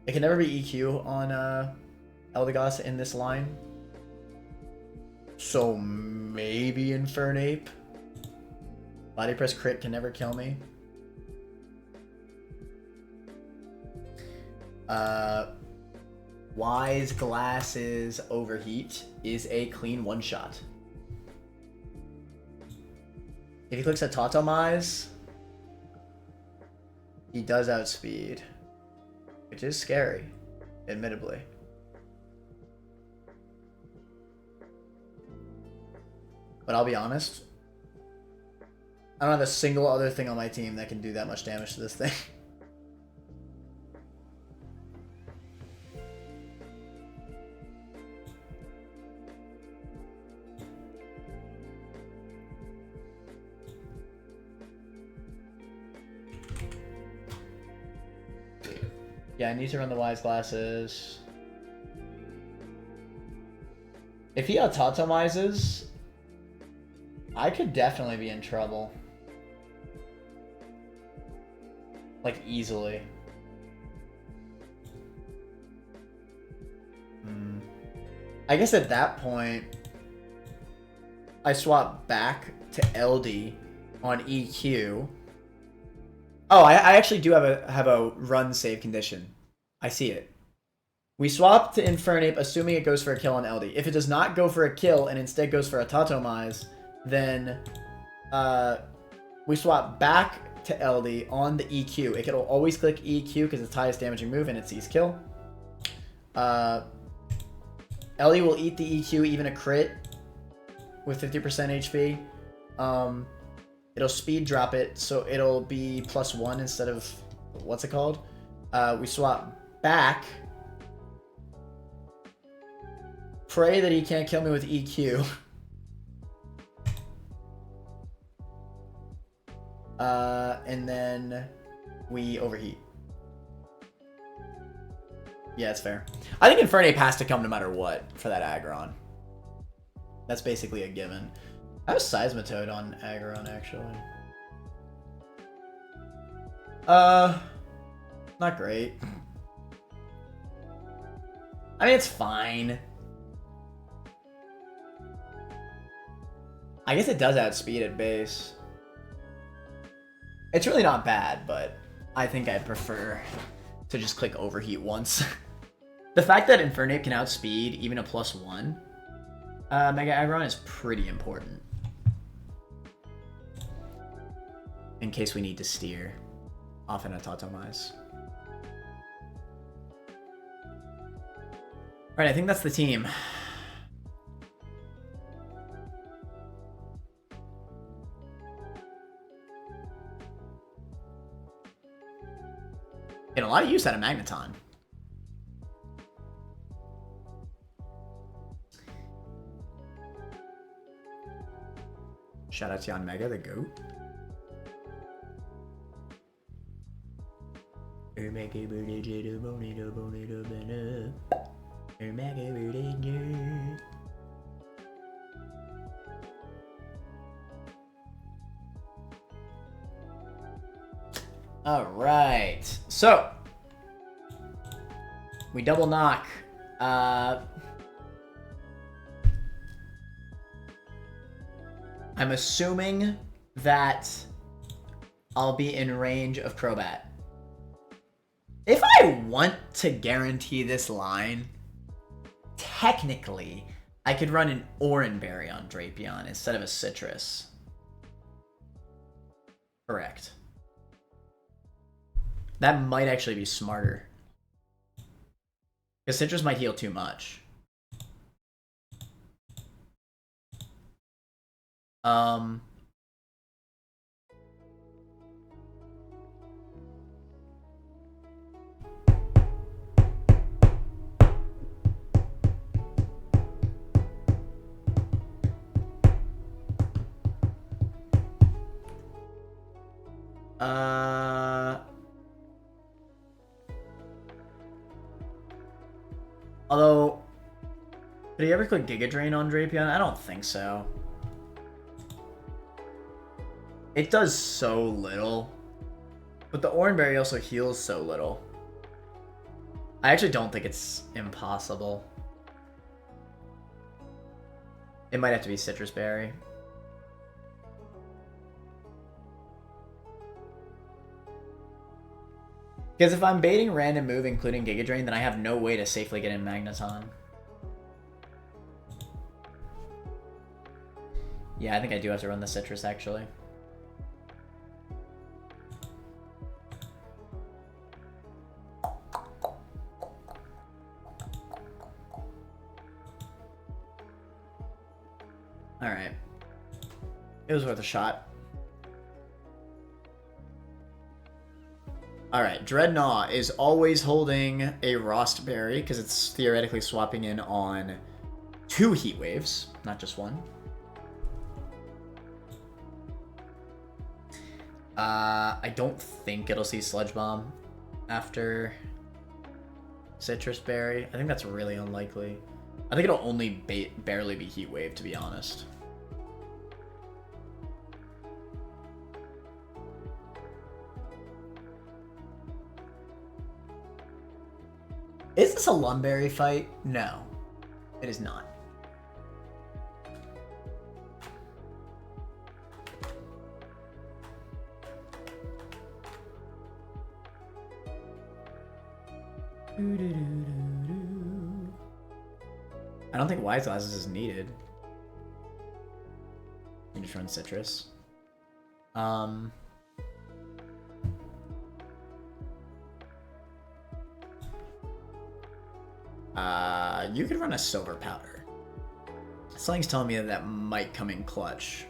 It can never be EQ on Eldegoss in this line. So maybe Infernape. Body Press crit can never kill me. Wise Glasses Overheat is a clean one-shot. If he clicks a Tautomize, he does outspeed, which is scary, admittedly. But I'll be honest, I don't have a single other thing on my team that can do that much damage to this thing. Yeah, I need to run the wise glasses. If he autotomizes, I could definitely be in trouble. Like, easily. I guess at that point, I swap back to LD on EQ. Oh, I actually do have a run save condition. I see it. We swap to Infernape, assuming it goes for a kill on LD. If it does not go for a kill and instead goes for a Tatomize, then we swap back to LD on the EQ. It can always click EQ because it's highest damaging move and it sees kill. LD will eat the EQ, even a crit with 50% HP. It'll speed drop it, so it'll be +1 instead of, what's it called? We swap back. Pray that he can't kill me with EQ. And then we overheat. Yeah, it's fair. I think Infernape has to come no matter what for that Aggron. That's basically a given. I have Seismitoad on Aggron, actually. Not great. I mean, it's fine. I guess it does outspeed at base. It's really not bad, but I think I prefer to just click overheat once. The fact that Infernape can outspeed even a +1 Mega Aggron is pretty important. In case we need to steer off in a Tatomize. Alright, I think that's the team. Get a lot of use out of Magneton. Shout out to Yon Mega, the GOAT. Alright, so we double knock. I'm assuming that I'll be in range of Crobat. If I want to guarantee this line, technically, I could run an Oranberry on Drapion instead of a Citrus. Correct. That might actually be smarter. Because Citrus might heal too much. Although, did he ever click Giga Drain on Drapion? I don't think so. It does so little. But the Oranberry also heals so little. I actually don't think it's impossible. It might have to be Citrus Berry. Because if I'm baiting random move, including Giga Drain, then I have no way to safely get in Magneton. Yeah, I think I do have to run the Citrus, actually. Alright. It was worth a shot. Alright, Dreadnought is always holding a Rostberry, because it's theoretically swapping in on 2 Heat Waves, not just 1. I don't think it'll see Sludge Bomb after Citrus Berry. I think that's really unlikely. I think it'll only barely be Heat Wave, to be honest. Is this a Lumberry fight? No, it is not. I don't think Wise Glasses is needed. You just run Citrus. You could run a Silver Powder. Something's telling me that that might come in clutch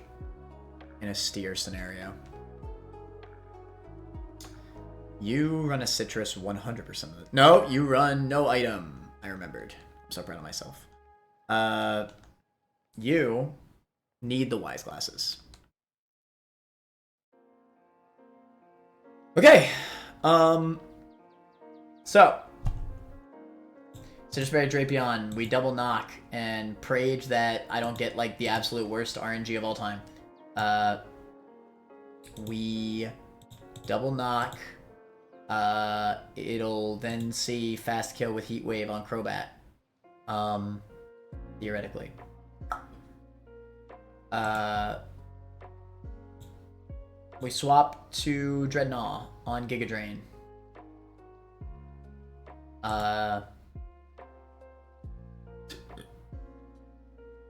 in a steer scenario. You run a Citrus 100% of it. No, you run no item. I remembered. I'm so proud of myself. You need the Wise Glasses. Okay. So Citrus Berry Drapion, we double knock and prage that I don't get like the absolute worst RNG of all time. We double knock. It'll then see fast kill with Heat Wave on Crobat. Theoretically. We swap to Dreadnought on Giga Drain.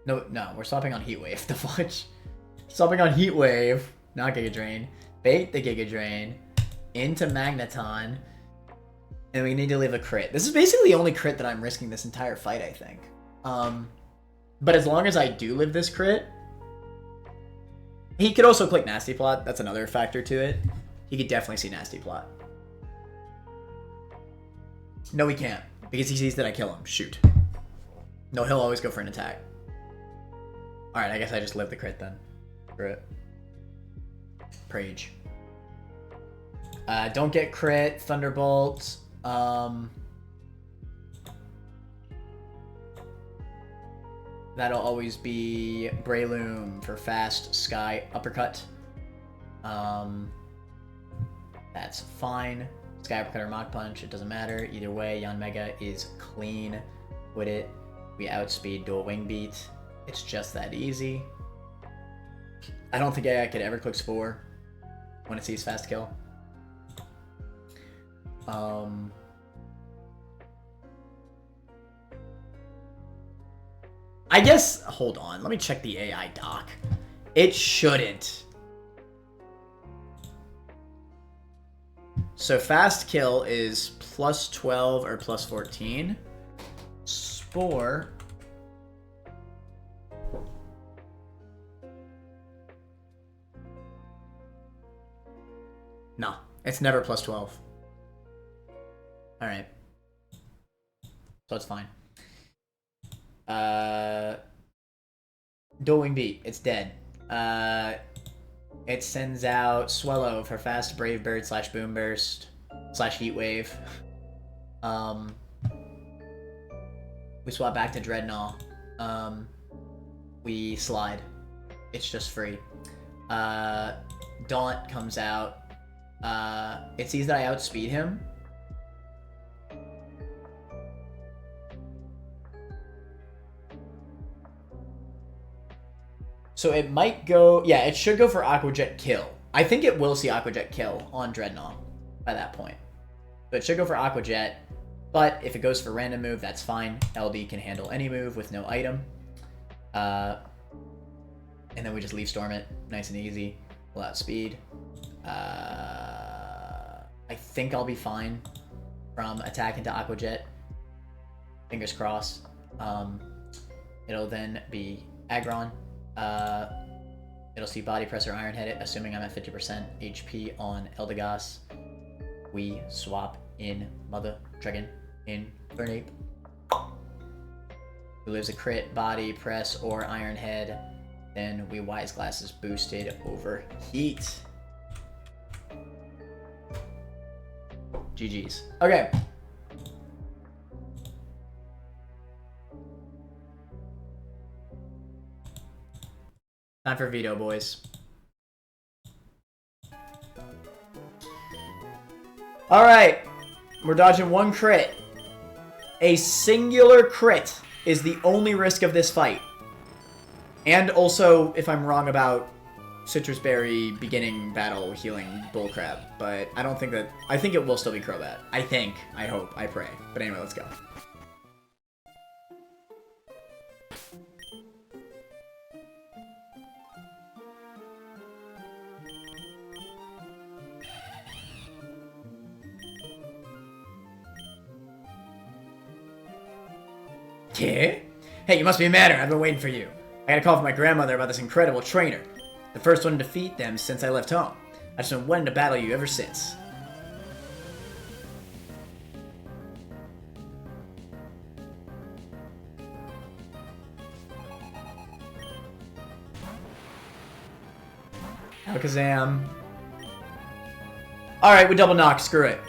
No, we're swapping on Heat Wave. The fudge. Swapping on Heat Wave, not Giga Drain. Bait the Giga Drain into Magneton, and we need to leave a crit. This is basically the only crit that I'm risking this entire fight, I think. But as long as I do live this crit, he could also click Nasty Plot. That's another factor to it. He could definitely see Nasty Plot. No, he can't, because he sees that I kill him. Shoot. No, he'll always go for an attack. Alright, I guess I just live the crit then. Crit. Prage. Don't get crit. Thunderbolt. That'll always be Breloom for fast Sky Uppercut. That's fine. Sky Uppercut or Mach Punch, it doesn't matter. Either way, Yanmega is clean with it. We outspeed Dual Wing Beat. It's just that easy. I don't think AI could ever click Spore when it sees fast kill. I guess, hold on, let me check the AI doc. It shouldn't. So fast kill is plus 12 or plus 14. Spore. No, it's never plus 12. Alright. So it's fine. Dual Wing Beat, it's dead. It sends out Swellow for fast Brave Bird / Boom Burst / Heat Wave. We swap back to Dreadnought. We slide. It's just free. Daunt comes out. It sees that I outspeed him. So it might go... Yeah, it should go for Aqua Jet kill. I think it will see Aqua Jet kill on Dreadnought by that point. But it should go for Aqua Jet. But if it goes for random move, that's fine. LD can handle any move with no item. And then we just leave Storm it. Nice and easy. Pull out speed. I think I'll be fine from attack into Aqua Jet. Fingers crossed. It'll then be Aggron. It'll see Body Press or Iron Head it, assuming I'm at 50% HP on Eldegoss. We swap in Mother Dragon in Burnape. Who lives a crit, Body Press, or Iron Head. Then we Wise Glasses boosted over Heat. GG's. Okay. Time for veto, boys. Alright. We're dodging one crit. A singular crit is the only risk of this fight. And also, if I'm wrong about Citrus Berry beginning battle healing bullcrap. But I don't think that... I think it will still be Crobat. I think. I hope. I pray. But anyway, let's go. Yeah? Hey, you must be mad. I've been waiting for you. I got a call from my grandmother about this incredible trainer. The first one to defeat them since I left home. I've just been wanting to battle you ever since. Alakazam. Alright, we double knock. Screw it.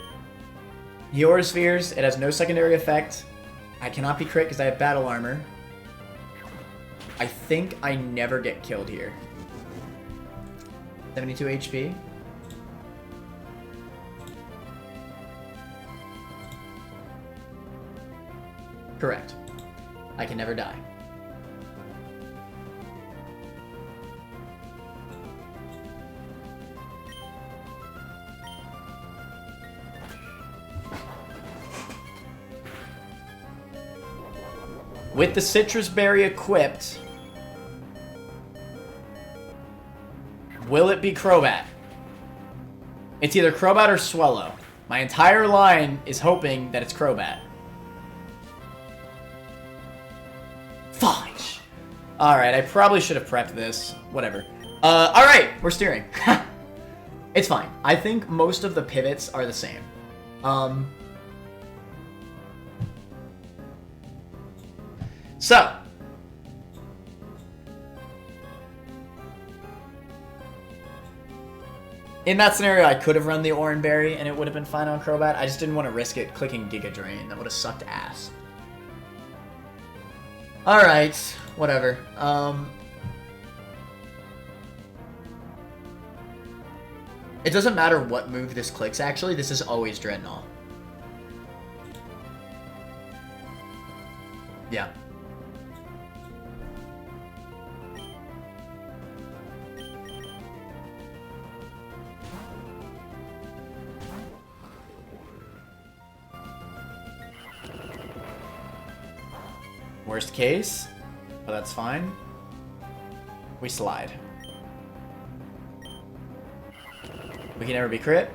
He Aura Spheres. It has no secondary effect. I cannot be crit because I have battle armor. I think I never get killed here. 72 HP. Correct. I can never die. With the Citrus Berry equipped, will it be Crobat? It's either Crobat or Swallow. My entire line is hoping that it's Crobat. Fudge! Alright, I probably should have prepped this. Whatever. Alright, we're steering. It's fine. I think most of the pivots are the same. So, in that scenario, I could have run the Oran Berry and it would have been fine on Crobat. I just didn't want to risk it clicking Giga Drain. That would have sucked ass. Alright, whatever. It doesn't matter what move this clicks, actually. This is always Dreadnought. Yeah. Worst case, but that's fine. We slide. We can never be crit.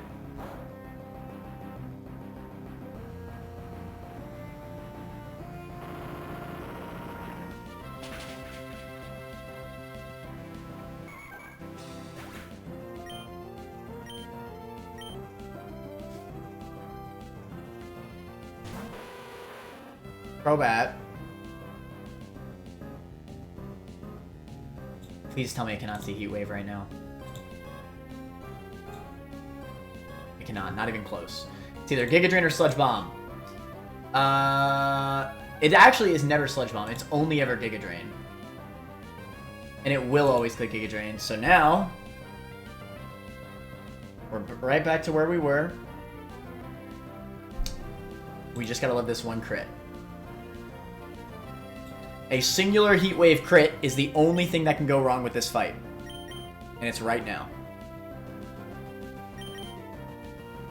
Crobat. Please tell me I cannot see Heat Wave right now. I cannot. Not even close. It's either Giga Drain or Sludge Bomb. It actually is never Sludge Bomb. It's only ever Giga Drain. And it will always click Giga Drain. So now, we're right back to where we were. We just gotta love this one crit. A singular Heat Wave crit is the only thing that can go wrong with this fight. And it's right now.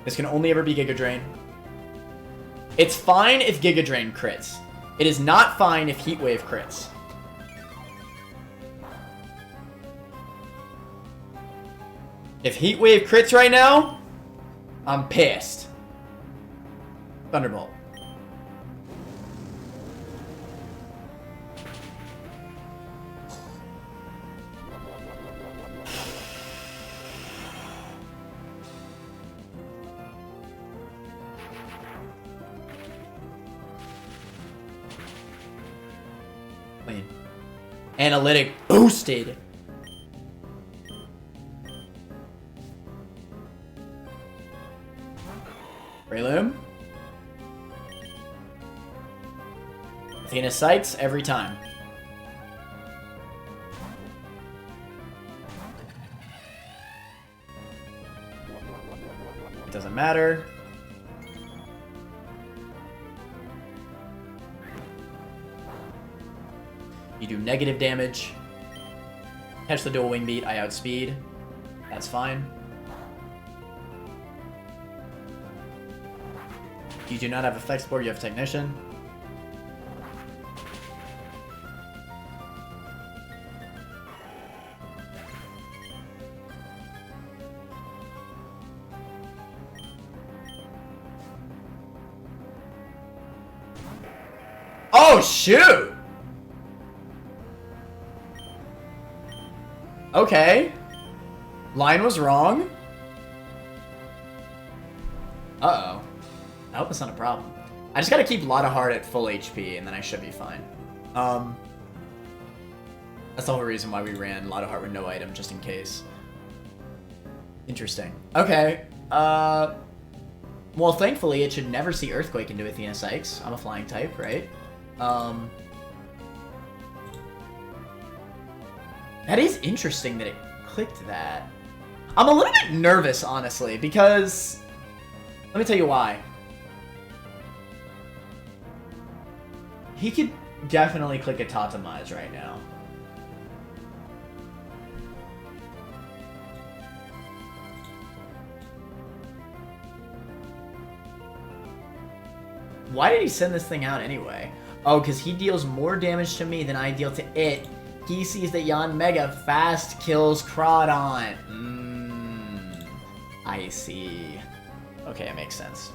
This can only ever be Giga Drain. It's fine if Giga Drain crits. It is not fine if Heat Wave crits. If Heat Wave crits right now, I'm pissed. Thunderbolt. Clean. Analytic boosted. Breloom. Athena Sights every time. It doesn't matter. You do negative damage. Catch the dual wing beat, I outspeed. That's fine. You do not have effects board, you have technician. Oh, shoot! Okay. Line was wrong. Uh-oh. I hope it's not a problem. I just gotta keep Lotta Heart at full HP, and then I should be fine. That's the whole reason why we ran Lotta Heart with no item, just in case. Interesting. Okay. Well, thankfully, it should never see Earthquake into Athena Sykes. I'm a flying type, right? That is interesting that it clicked that. I'm a little bit nervous, honestly, because... Let me tell you why. He could definitely click a Totemize right now. Why did he send this thing out anyway? Oh, because he deals more damage to me than I deal to it. He sees that Yanmega fast kills Crawdon. I see. Okay, it makes sense.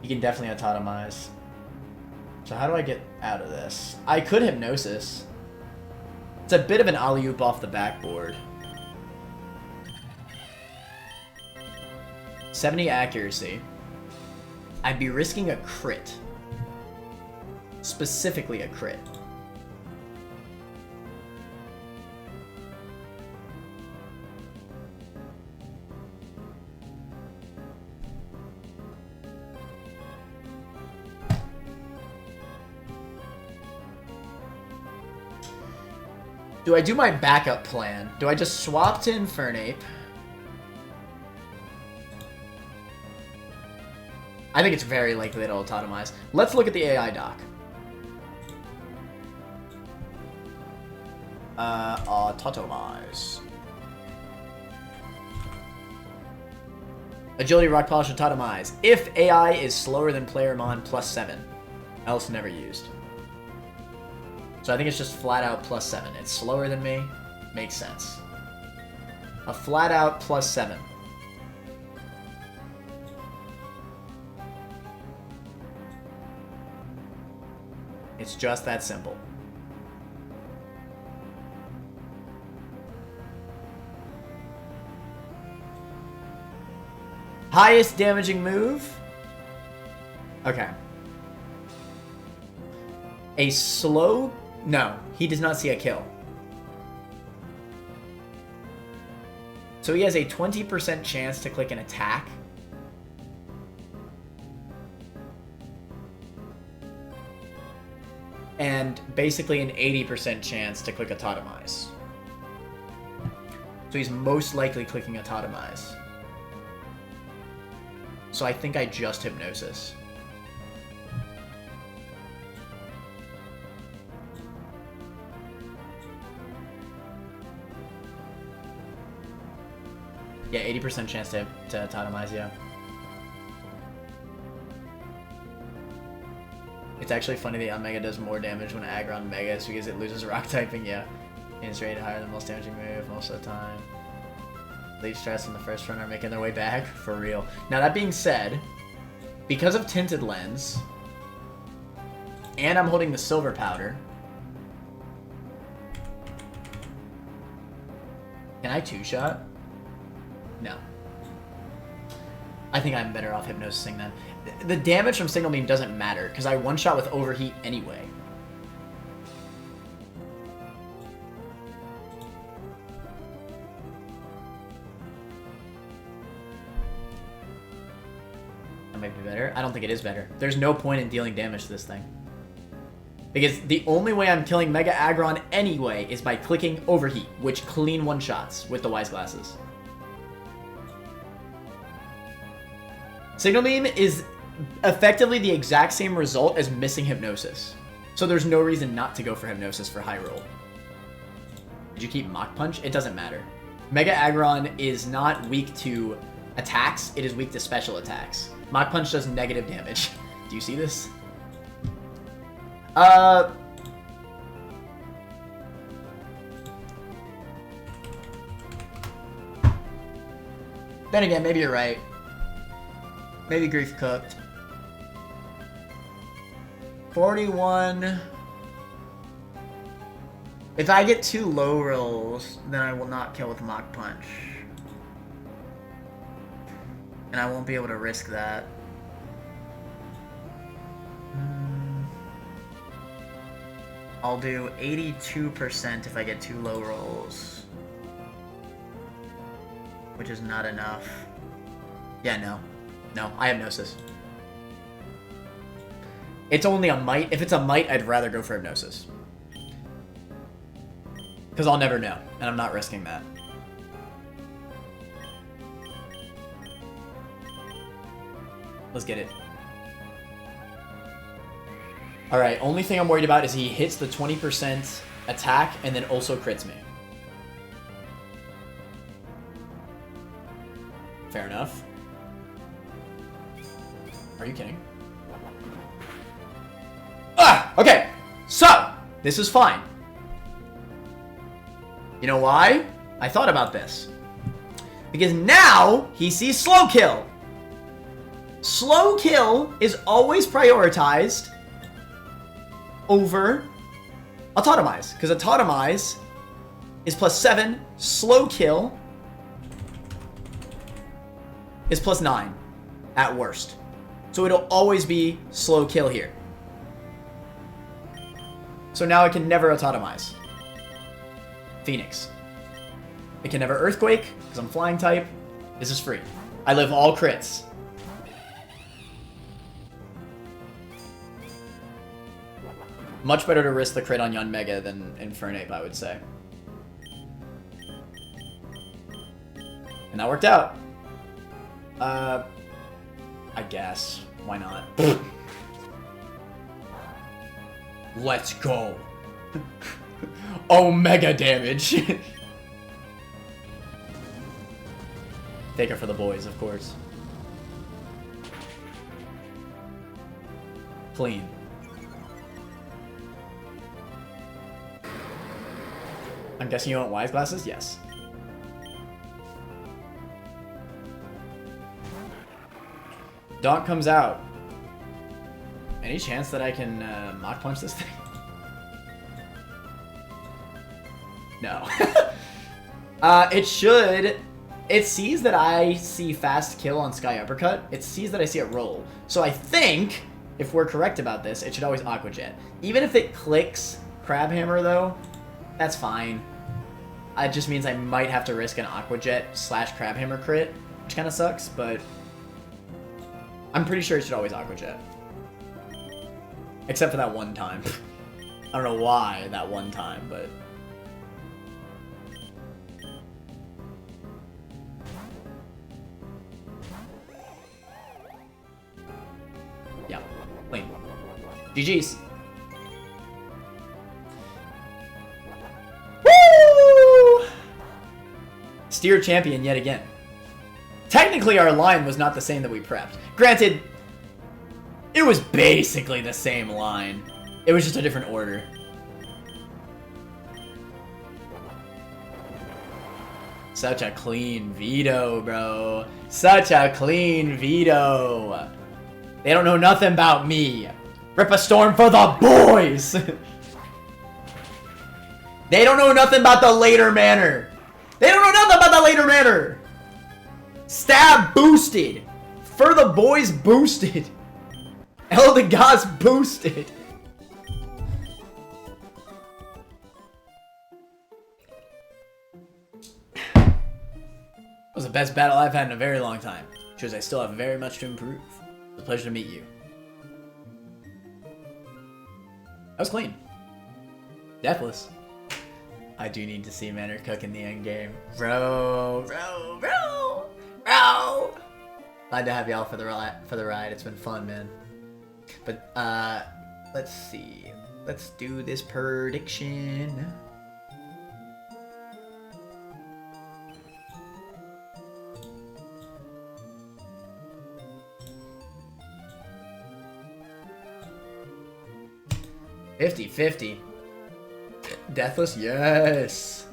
You can definitely autotomize. So how do I get out of this? I could Hypnosis. It's a bit of an alley-oop off the backboard. 70 accuracy. I'd be risking a crit. Specifically a crit. Do I do my backup plan? Do I just swap to Infernape? I think it's very likely that it'll autotomize. Let's look at the AI doc. Autotomize. Agility Rock Polish autotomize. If AI is slower than Playermon +7. Else never used. So I think it's just flat out +7. It's slower than me. Makes sense. A flat out +7. It's just that simple. Highest damaging move? Okay. A slow... No, he does not see a kill. So he has a 20% chance to click an attack. And basically an 80% chance to click Autotomize. So he's most likely clicking Autotomize. So I think I just Hypnosis. Yeah, 80% chance to Autotomize, yeah. It's actually funny that Omega does more damage when Aggron Megas because it loses rock typing, yeah. And it's rated higher than most damaging move most of the time. Leaf Stress and the first run are making their way back, for real. Now that being said, because of Tinted Lens, and I'm holding the Silver Powder, can I two-shot? No. I think I'm better off Hypnosising then. The damage from Signal Beam doesn't matter, because I one-shot with Overheat anyway. That might be better. I don't think it is better. There's no point in dealing damage to this thing. Because the only way I'm killing Mega Aggron anyway is by clicking Overheat, which clean one-shots with the Wise Glasses. Signal Beam is effectively the exact same result as missing Hypnosis. So there's no reason not to go for Hypnosis for high roll. Did you keep Mach Punch? It doesn't matter. Mega Aggron is not weak to attacks, it is weak to special attacks. Mach Punch does negative damage. Do you see this? Then again, maybe you're right. Maybe Grief cooked. 41. If I get 2 low rolls, then I will not kill with Mach Punch. And I won't be able to risk that. I'll do 82% if I get 2 low rolls. Which is not enough. Yeah, no. No, I have Hypnosis. It's only a might. If it's a might, I'd rather go for Hypnosis. Because I'll never know, and I'm not risking that. Let's get it. Alright, only thing I'm worried about is he hits the 20% attack and then also crits me. Fair enough. Are you kidding? Ah! Okay! So! This is fine. You know why? I thought about this. Because now he sees Slow Kill. Slow Kill is always prioritized over Autotomize. Because Autotomize is +7. Slow Kill is +9 at worst. So it'll always be Slow Kill here. So now I can never Autotomize. Phoenix. It can never Earthquake, because I'm flying type. This is free. I live all crits. Much better to risk the crit on Yanmega than Infernape, I would say. And that worked out. I guess. Why not? Let's go. Omega damage. Take it for the boys, of course. Clean. I'm guessing you want Wise Glasses? Yes. Donk comes out. Any chance that I can Mach Punch this thing? No. It should. It sees that I see Fast Kill on Sky Uppercut. It sees that I see it roll. So I think, if we're correct about this, it should always Aqua Jet. Even if it clicks Crab Hammer, though, that's fine. It just means I might have to risk an Aqua Jet / Crab Hammer crit, which kind of sucks, but I'm pretty sure it should always Aqua Jet. Except for that one time. I don't know why that one time, but... yeah, clean. GG's. Woo! Steer champion yet again. Technically, our line was not the same that we prepped. Granted, it was basically the same line. It was just a different order. Such a clean veto, bro. Such a clean veto. They don't know nothing about me. Rip a storm for the boys. They don't know nothing about the later manner. They don't know nothing about the later manner. Stab boosted. For the boys boosted. El the Gods boosted. That was the best battle I've had in a very long time. Shows I still have very much to improve. It's a pleasure to meet you. That was clean. Deathless. I do need to see Manor cook in the end game. Bro. Glad to have y'all for the ride. It's been fun, man. But let's see. Let's do this prediction. $50-50. Deathless? Yes!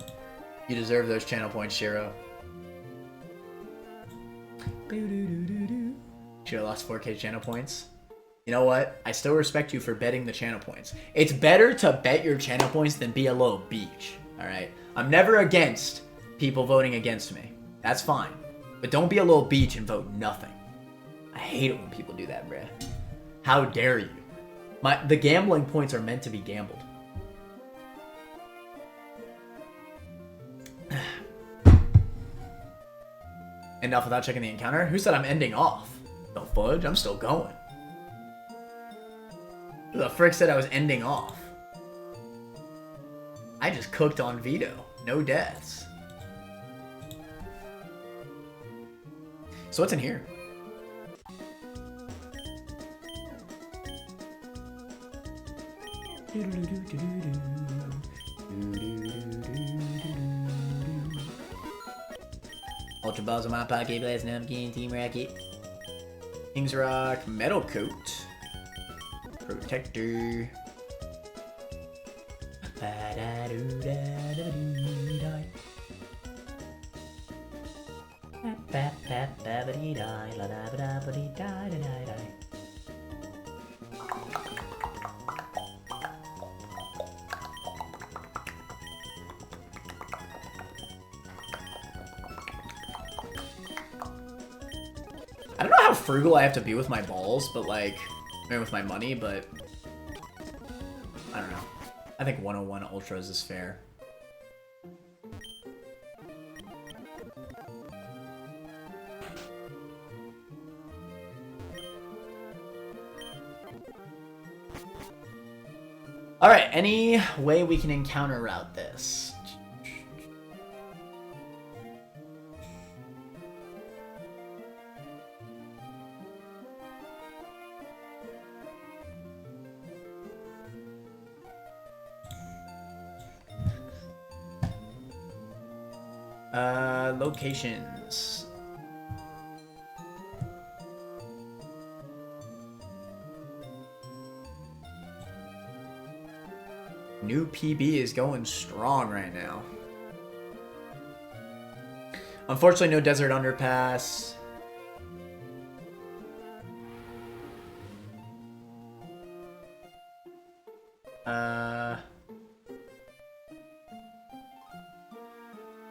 You deserve those channel points, Shiro. Should've lost 4K channel points. You know what? I still respect you for betting the channel points. It's better to bet your channel points than be a little beach. Alright? I'm never against people voting against me. That's fine. But don't be a little beach and vote nothing. I hate it when people do that, bruh. How dare you? The gambling points are meant to be gambled. Enough without checking the encounter? Who said I'm ending off? The fudge? I'm still going. Who the frick said I was ending off? I just cooked on veto. No deaths. So what's in here? Ultra balls in my pocket, blast numpkin, team racket. King's Rock, metal coat. Protector. I don't know how frugal I have to be with my balls, but like, I mean with my money, but I don't know. I think 101 Ultras is fair. Alright, any way we can encounter route this? Locations. New PB is going strong right now. Unfortunately, no desert underpass.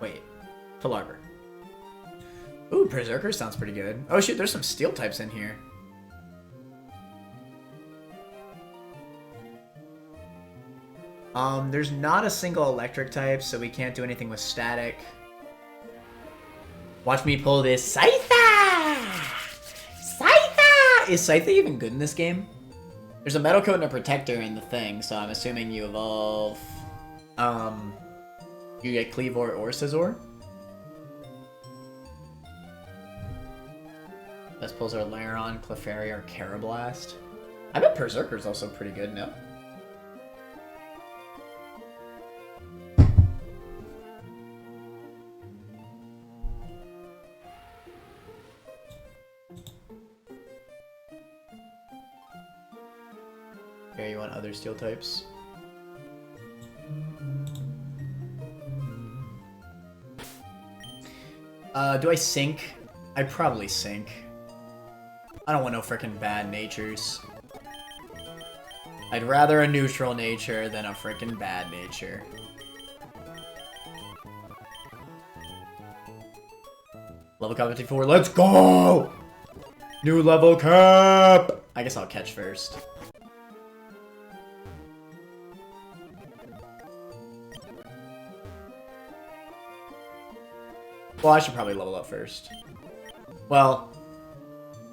Wait. Full arbor. Ooh, Berserker sounds pretty good. Oh shoot, there's some steel types in here. There's not a single electric type, so we can't do anything with static. Watch me pull this Scytha! Scytha! Is Scytha even good in this game? There's a metal coat and a protector in the thing, so I'm assuming you evolve... You get Cleavor or Scizor? Best pulls are Laron, Clefairy, or Carablast. I bet Berserker's also pretty good, no? Okay, you want other steel types? Do I sink? I'd probably sink. I don't want no frickin' bad natures. I'd rather a neutral nature than a frickin' bad nature. Level cap 54, let's go! New level cap! I guess I'll catch first. Well, I should probably level up first. Well,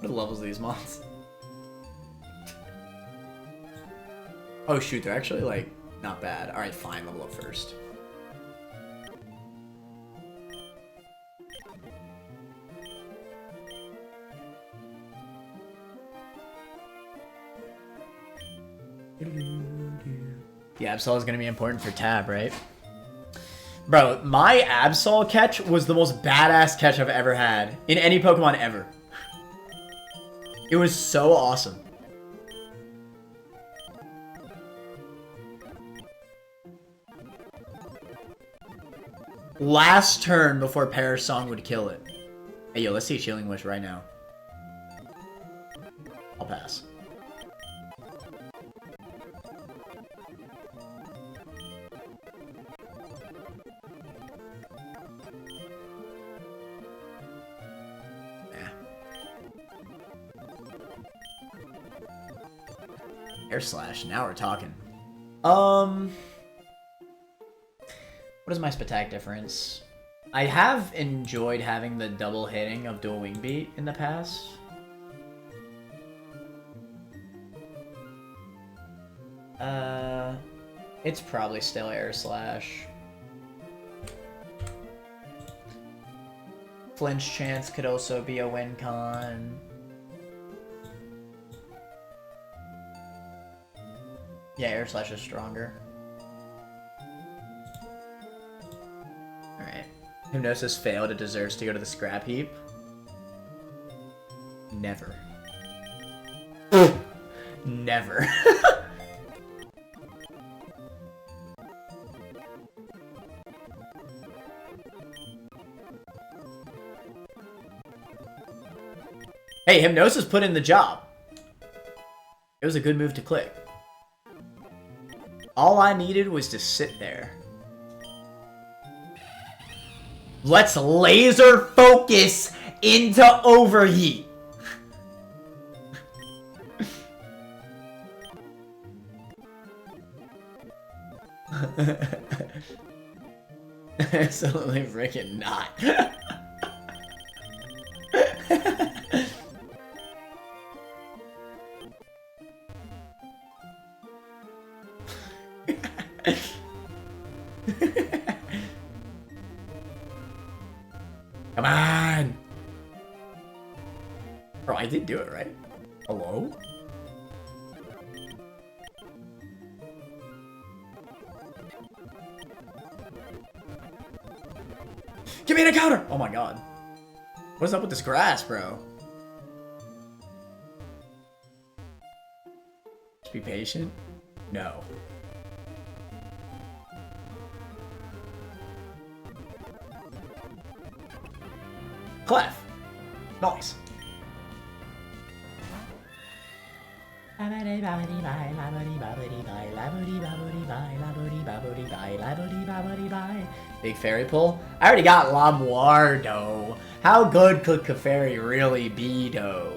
what are the levels of these mons? Oh shoot, they're actually like not bad. All right, fine, level up first. The Absol is gonna be important for Tab, right? Bro, my Absol catch was the most badass catch I've ever had in any Pokemon ever. It was so awesome. Last turn before Perish Song would kill it. Hey, yo, let's see Chilling Wish right now. I'll pass. Air Slash, now we're talking. What is my Spatak difference? I have enjoyed having the double hitting of Dual Wing Beat in the past. It's probably still Air Slash. Flinch Chance could also be a win con. Yeah, Air Slash is stronger. Alright. Hypnosis failed. It deserves to go to the scrap heap. Never. Never. Hey, Hypnosis put in the job. It was a good move to click. All I needed was to sit there. Let's laser focus into Overheat. Absolutely freaking not. Come on! Bro, I did do it, right? Hello? Give me an encounter! Oh my god. What's up with this grass, bro? Just be patient? No. Clef. Nice. Big fairy pull? I already got Lamuardo. How good could Clefairy really be, though?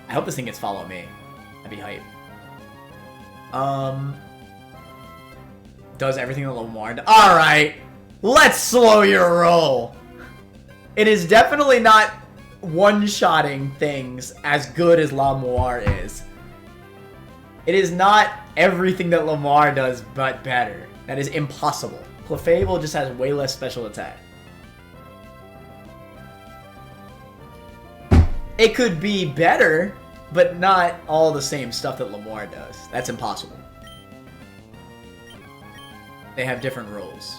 I hope this thing gets follow me. That'd be hype. Does everything that Lamuardo... Alright! Let's slow your roll! It is definitely not one-shotting things as good as Lamoire is. It is not everything that Lamar does, but better. That is impossible. Clefable just has way less special attack. It could be better, but not all the same stuff that Lamar does. That's impossible. They have different roles.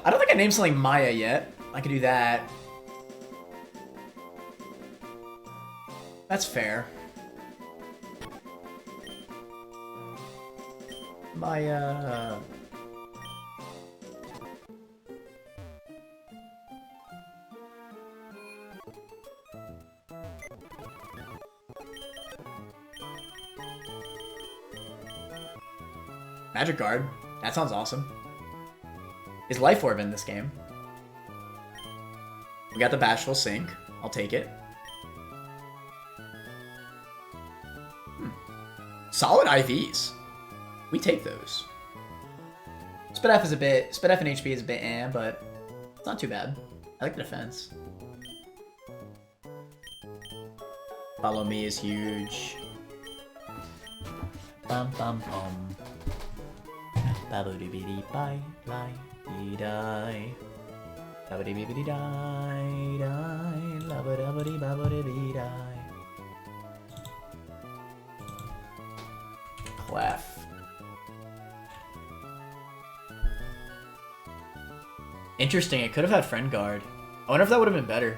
I don't think I named something Maya yet. I could do that. That's fair. Maya... Magic Guard. That sounds awesome. Is Life Orb in this game? We got the Bashful Sync. I'll take it. Solid IVs. We take those. Spit F and HP is a bit but it's not too bad. I like the defense. Follow me is huge. Bum bum bum. Babidi bye bye die. Babidi bidi die die. Labadabadi babidi die. Clef. Interesting, it could have had Friend Guard. I wonder if that would have been better.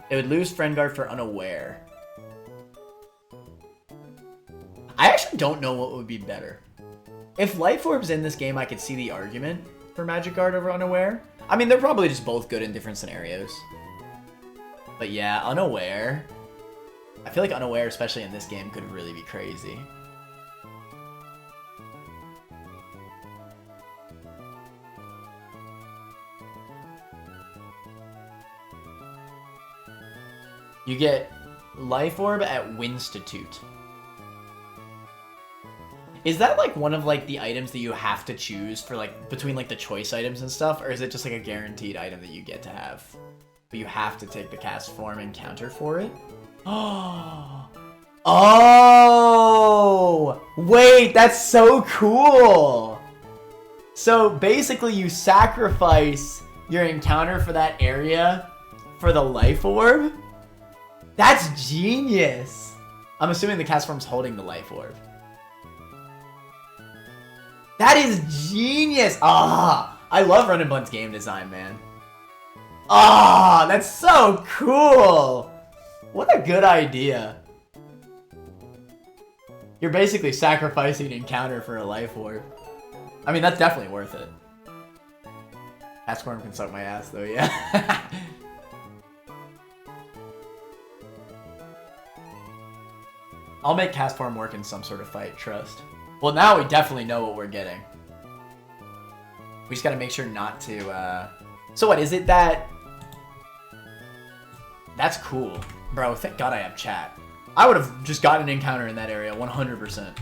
It would lose Friend Guard for Unaware. I actually don't know what would be better. If Life Orb's in this game, I could see the argument for Magic Guard over Unaware. I mean, they're probably just both good in different scenarios. But yeah, Unaware. I feel like Unaware, especially in this game, could really be crazy. You get Life Orb at Winstitute. Is that like one of like the items that you have to choose for like between like the choice items and stuff, or is it just like a guaranteed item that you get to have? But you have to take the cast form and counter for it? Oh, wait, that's so cool. So basically you sacrifice your encounter for that area for the Life Orb? That's genius. I'm assuming the cast form's holding the Life Orb. That is genius. Ah, I love Run and Bunt's game design, man. Ah, that's so cool. What a good idea. You're basically sacrificing an encounter for a Life Orb. I mean, that's definitely worth it. Cast form can suck my ass, though, yeah. I'll make cast form work in some sort of fight, trust. Well, now we definitely know what we're getting. We just gotta make sure not to, So what, is it that... That's cool. Bro, thank God I have chat. I would have just gotten an encounter in that area, 100%.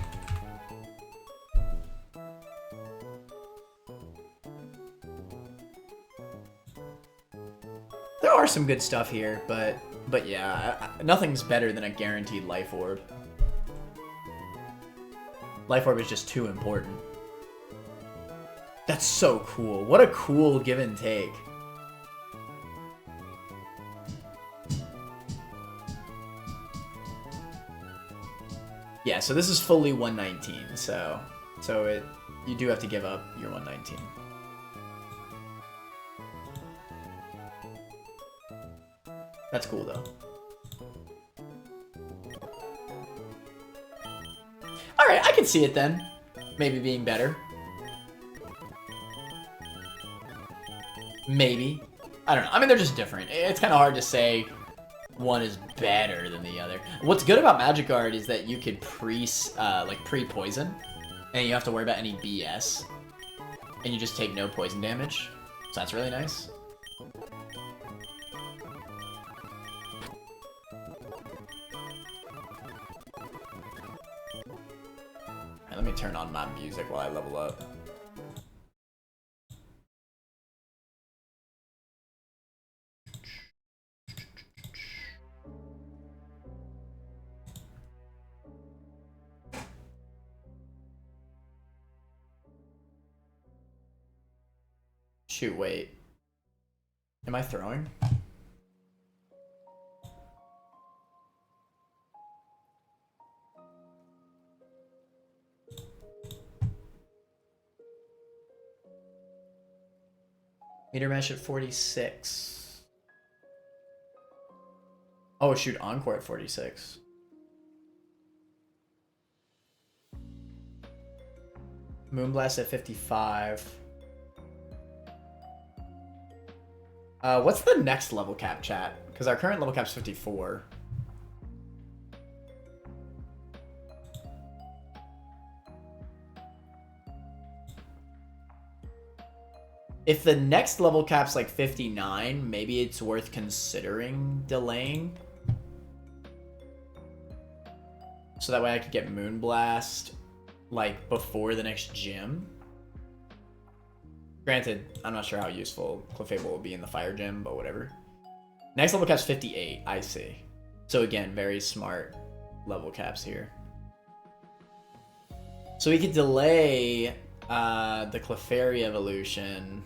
There are some good stuff here, but yeah, nothing's better than a guaranteed Life Orb. Life Orb is just too important. That's so cool. What a cool give and take. Yeah, so this is fully 119, so you do have to give up your 119. That's cool though. Alright, I can see it then. Maybe being better. Maybe. I don't know. I mean, they're just different. It's kind of hard to say one is better than the other. What's good about Magic Guard is that you could pre-poison, and you don't have to worry about any BS. And you just take no poison damage. So that's really nice. Let me turn on my music while I level up. Shoot, wait. Am I throwing? Meter mesh at 46. Oh shoot, Encore at 46. Moonblast at 55. What's the next level cap, chat? Because our current level cap's 54. If the next level cap's like 59, maybe it's worth considering delaying. so that way I could get Moonblast like before the next gym. Granted, I'm not sure how useful Clefable will be in the fire gym, but whatever. Next level cap's 58, I see. So again, very smart level caps here. So we could delay the Clefairy evolution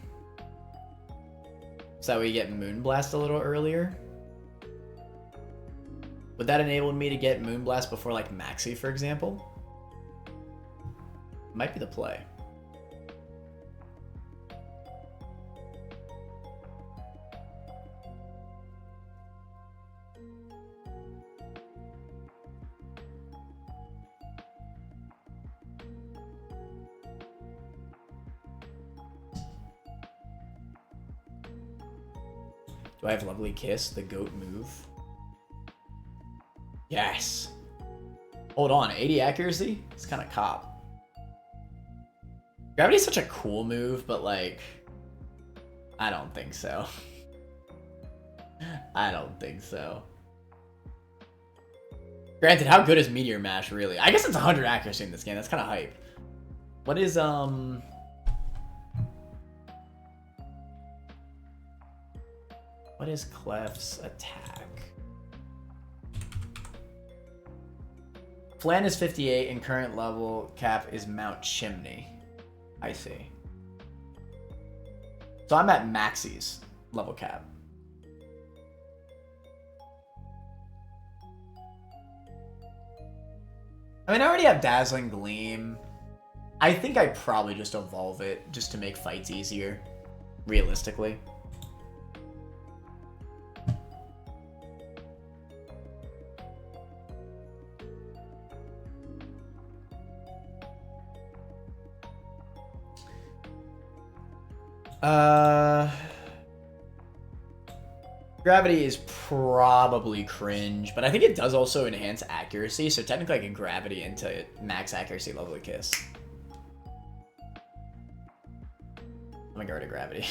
so that we get Moonblast a little earlier. Would that enable me to get Moonblast before like Maxi, for example? Might be the play. Do I have Lovely Kiss, the goat move? Yes. Hold on, 80 accuracy? It's kind of cop. Gravity's such a cool move, but like, I don't think so. I don't think so. Granted, how good is Meteor Mash really? I guess it's 100 accuracy in this game. That's kind of hype. What is what is Clef's attack? Flan is 58 and current level cap is Mount Chimney. I see. So I'm at Maxi's level cap. I mean, I already have Dazzling Gleam. I think I probably just evolve it just to make fights easier, realistically. Gravity is probably cringe, but I think it does also enhance accuracy, so technically I can Gravity into max accuracy Lovely Kiss. I'm gonna go to Gravity.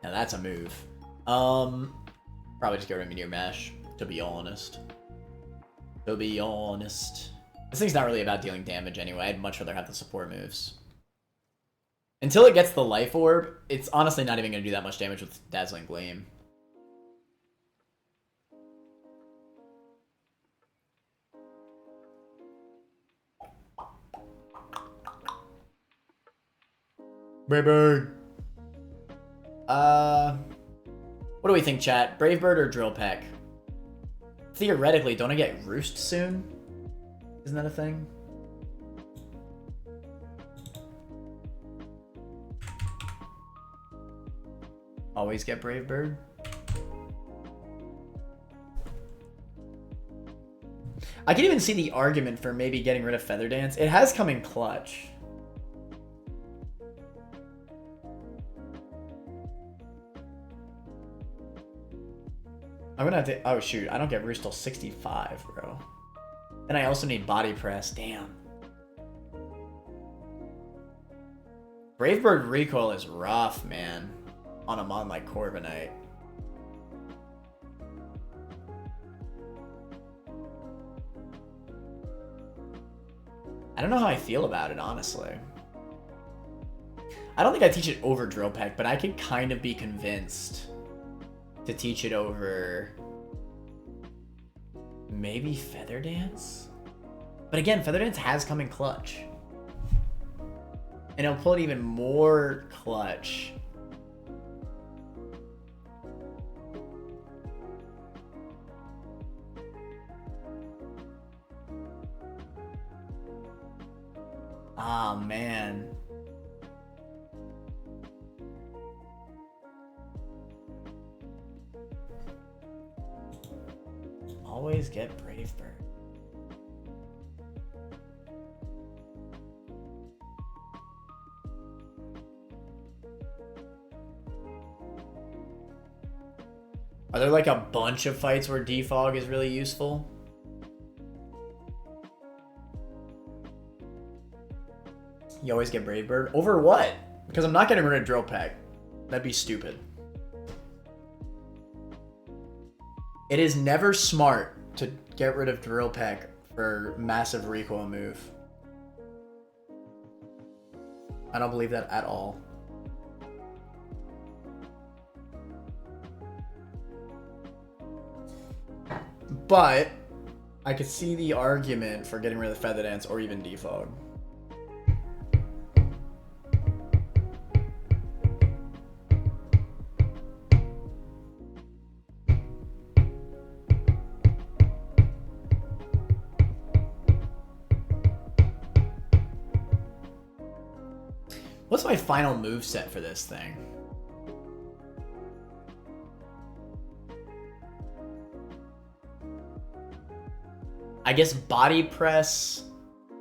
Now that's a move. Probably just go to Meteor Mash, to be honest. To be honest. This thing's not really about dealing damage anyway. I'd much rather have the support moves. Until it gets the Life Orb, it's honestly not even going to do that much damage with Dazzling Gleam. Brave what do we think, chat? Brave Bird or Drill Peck? Theoretically, don't I get Roost soon? Isn't that a thing? Always get Brave Bird. I can even see the argument for maybe getting rid of Feather Dance. It has come in clutch. I'm gonna have to. Oh shoot, I don't get Roost till 65, bro. And I also need Body Press. Damn. Brave Bird recoil is rough, man. On a mon like Corviknight. I don't know how I feel about it, honestly. I don't think I teach it over Drill Peck, but I could kind of be convinced to teach it over maybe Feather Dance? But again, Feather Dance has come in clutch. And it'll pull it even more clutch. Ah, man. Always get Brave Bird. Are there like a bunch of fights where Defog is really useful? You always get Brave Bird? Over what? Because I'm not getting rid of Drill Peck. That'd be stupid. It is never smart to get rid of Drill Peck for massive recoil move. I don't believe that at all. But I could see the argument for getting rid of the Feather Dance or even Defog. What's my final move set for this thing? I guess body press.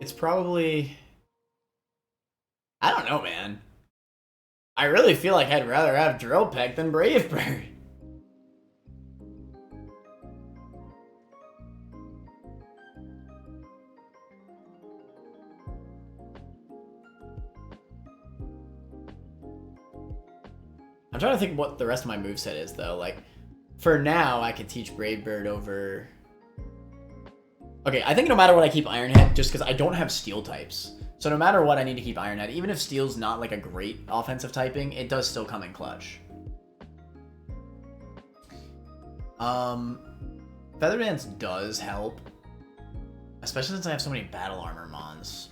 It's probably... I don't know, man. I really feel like I'd rather have Drill Peck than Brave Bird. I'm trying to think what the rest of my moveset is, though. Like, for now, I could teach Brave Bird over... Okay, I think no matter what I keep Iron Head, just because I don't have Steel types. So no matter what, I need to keep Iron Head. Even if Steel's not like a great offensive typing, it does still come in clutch. Feather Dance does help. Especially since I have so many Battle Armor Mons.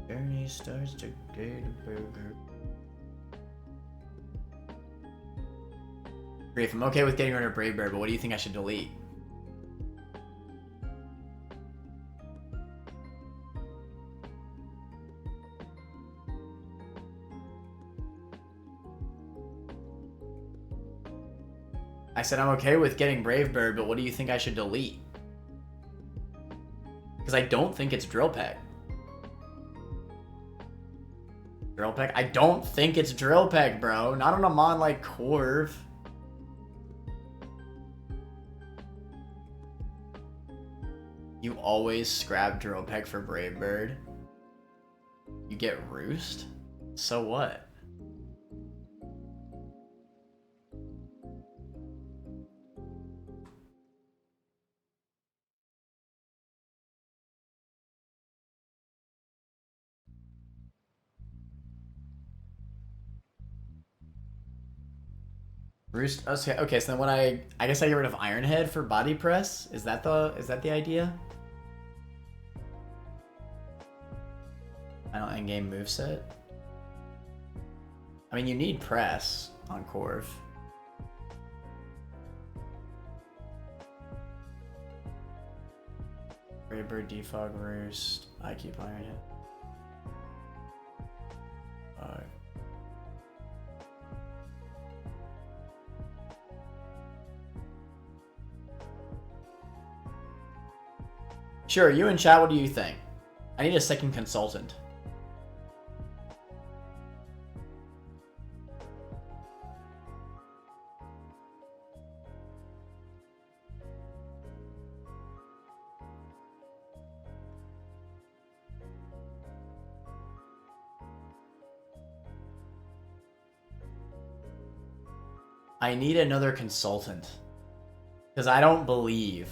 Journey starts to get a burger. Grief, I'm okay with getting rid of Brave Bird, but what do you think I should delete? I said I'm okay with getting Brave Bird, but what do you think I should delete? Because I don't think it's Drill Peck. Drill Peck? I don't think it's Drill Peck, bro. Not on a mon like Corv. You always scrap Drill Peck for Brave Bird. You get Roost? So what? Roost. Okay. So then when I guess I get rid of Iron Head for body press. Is that the idea? Final endgame moveset. I mean, you need press on Corv. Brave Bird, Defog, Roost. I keep Iron Head. Alright. Sure, you in chat, what do you think? I need a second consultant. I need another consultant. Because I don't believe...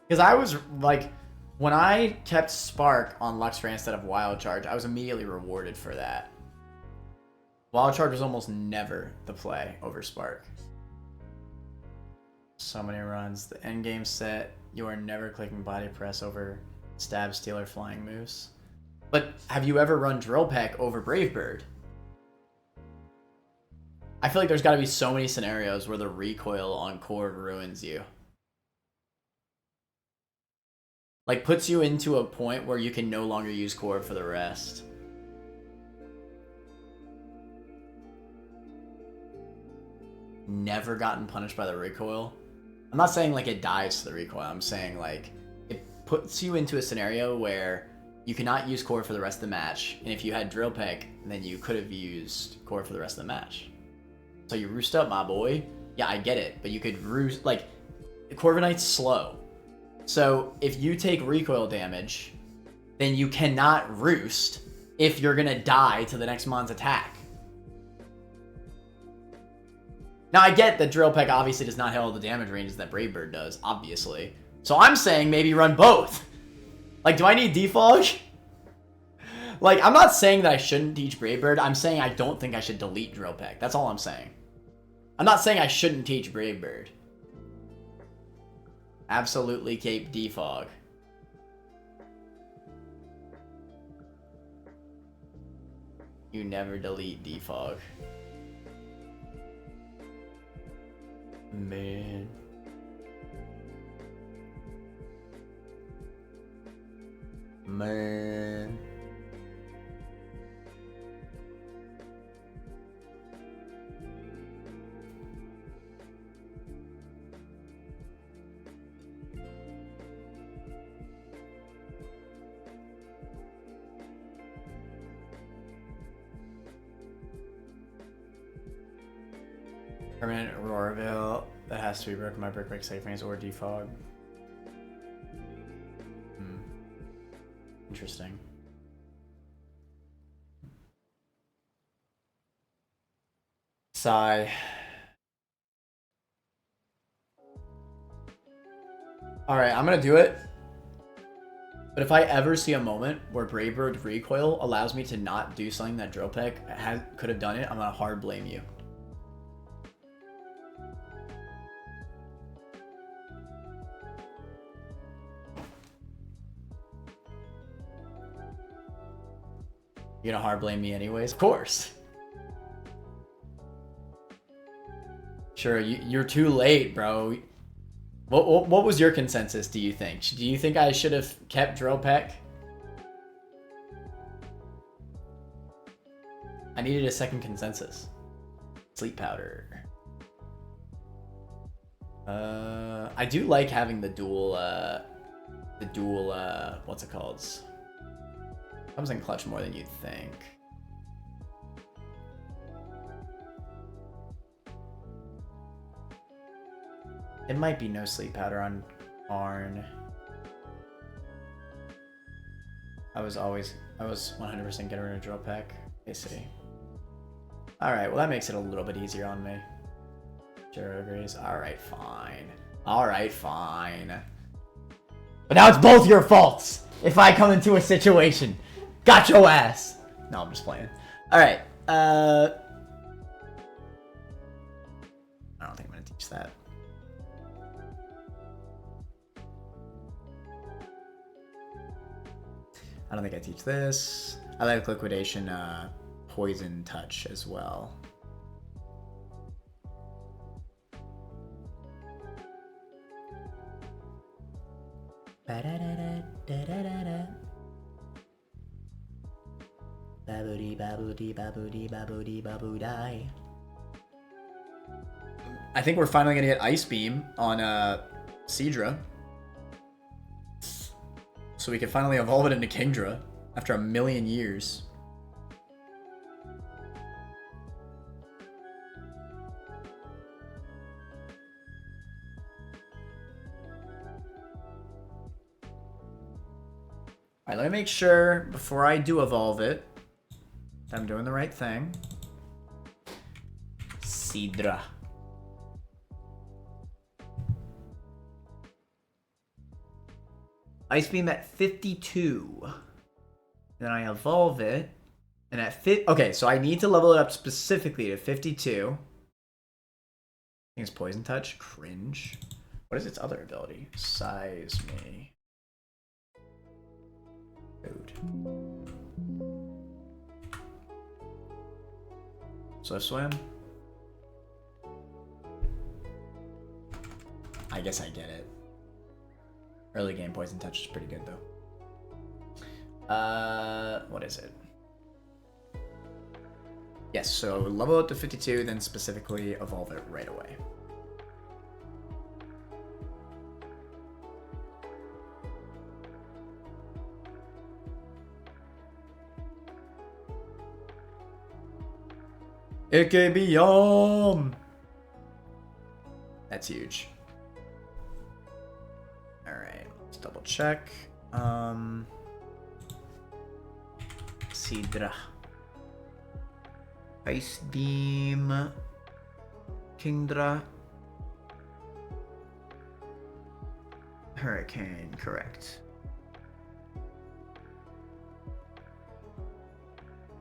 Because I was, like, when I kept Spark on Luxray instead of Wild Charge, I was immediately rewarded for that. Wild Charge was almost never the play over Spark. So many runs. The endgame set, you are never clicking body press over stab, steal, or flying moves. But have you ever run Drill Peck over Brave Bird? I feel like there's got to be so many scenarios where the recoil on Corv ruins you. Like, puts you into a point where you can no longer use Corv for the rest. Never gotten punished by the recoil. I'm not saying, like, it dies to the recoil. I'm saying, like, it puts you into a scenario where you cannot use core for the rest of the match, and if you had drill peck, then you could have used core for the rest of the match. So you roost up, my boy. Yeah, I get it, but you could roost, like, Corviknight's slow. So if you take recoil damage, then you cannot roost if you're gonna die to the next mon's attack. Now I get that drill peck obviously does not have all the damage ranges that Brave Bird does, obviously. So I'm saying maybe run both. Like, do I need defog? Like, I'm not saying that I shouldn't teach Brave Bird. I'm saying I don't think I should delete drill peck. That's all I'm saying. I'm not saying I shouldn't teach Brave Bird. Absolutely cape defog. You never delete defog. Man. Man. Permanent Auroraville. That has to be broken by Brick Break Safe Range or defog. Interesting. Sigh. Alright, I'm gonna do it. But if I ever see a moment where Brave Bird recoil allows me to not do something that Drill Peck could have done it, I'm gonna hard blame you. You're gonna hard blame me anyways? Of course. Sure, you're too late, bro. What was your consensus, do you think? Do you think I should have kept Drill Peck? I needed a second consensus. Sleep Powder. I do like having the dual, what's it called? Comes in clutch more than you'd think. It might be no sleep powder on Arn. I was 100% getting rid of Drill Peck. I see. Alright, well that makes it a little bit easier on me. Sure agrees. Alright, fine. Alright, fine. But now it's both your faults if I come into a situation. Got your ass! No, I'm just playing. Alright, I don't think I'm gonna teach that. I don't think I teach this. I like Liquidation Poison Touch as well. Ba-da-da-da-da-da-da. Baboody, baboody, baboody, baboody, baboody. I think we're finally gonna get Ice Beam on Seadra. So we can finally evolve it into Kingdra after 1,000,000 years. Alright, let me make sure before I do evolve it that I'm doing the right thing. Seadra. Ice Beam at 52. Then I evolve it. And at okay, so I need to level it up specifically to 52. I think it's Poison Touch. Cringe. What is its other ability? Size me. Food. Swift Swim. I guess I get it. Early game Poison Touch is pretty good though. What is it? Yes, so level up to 52, then specifically evolve it right away. AKB Yum! That's huge. Alright, let's double check. Sidra. Ice Beam. Kingdra. Hurricane, correct.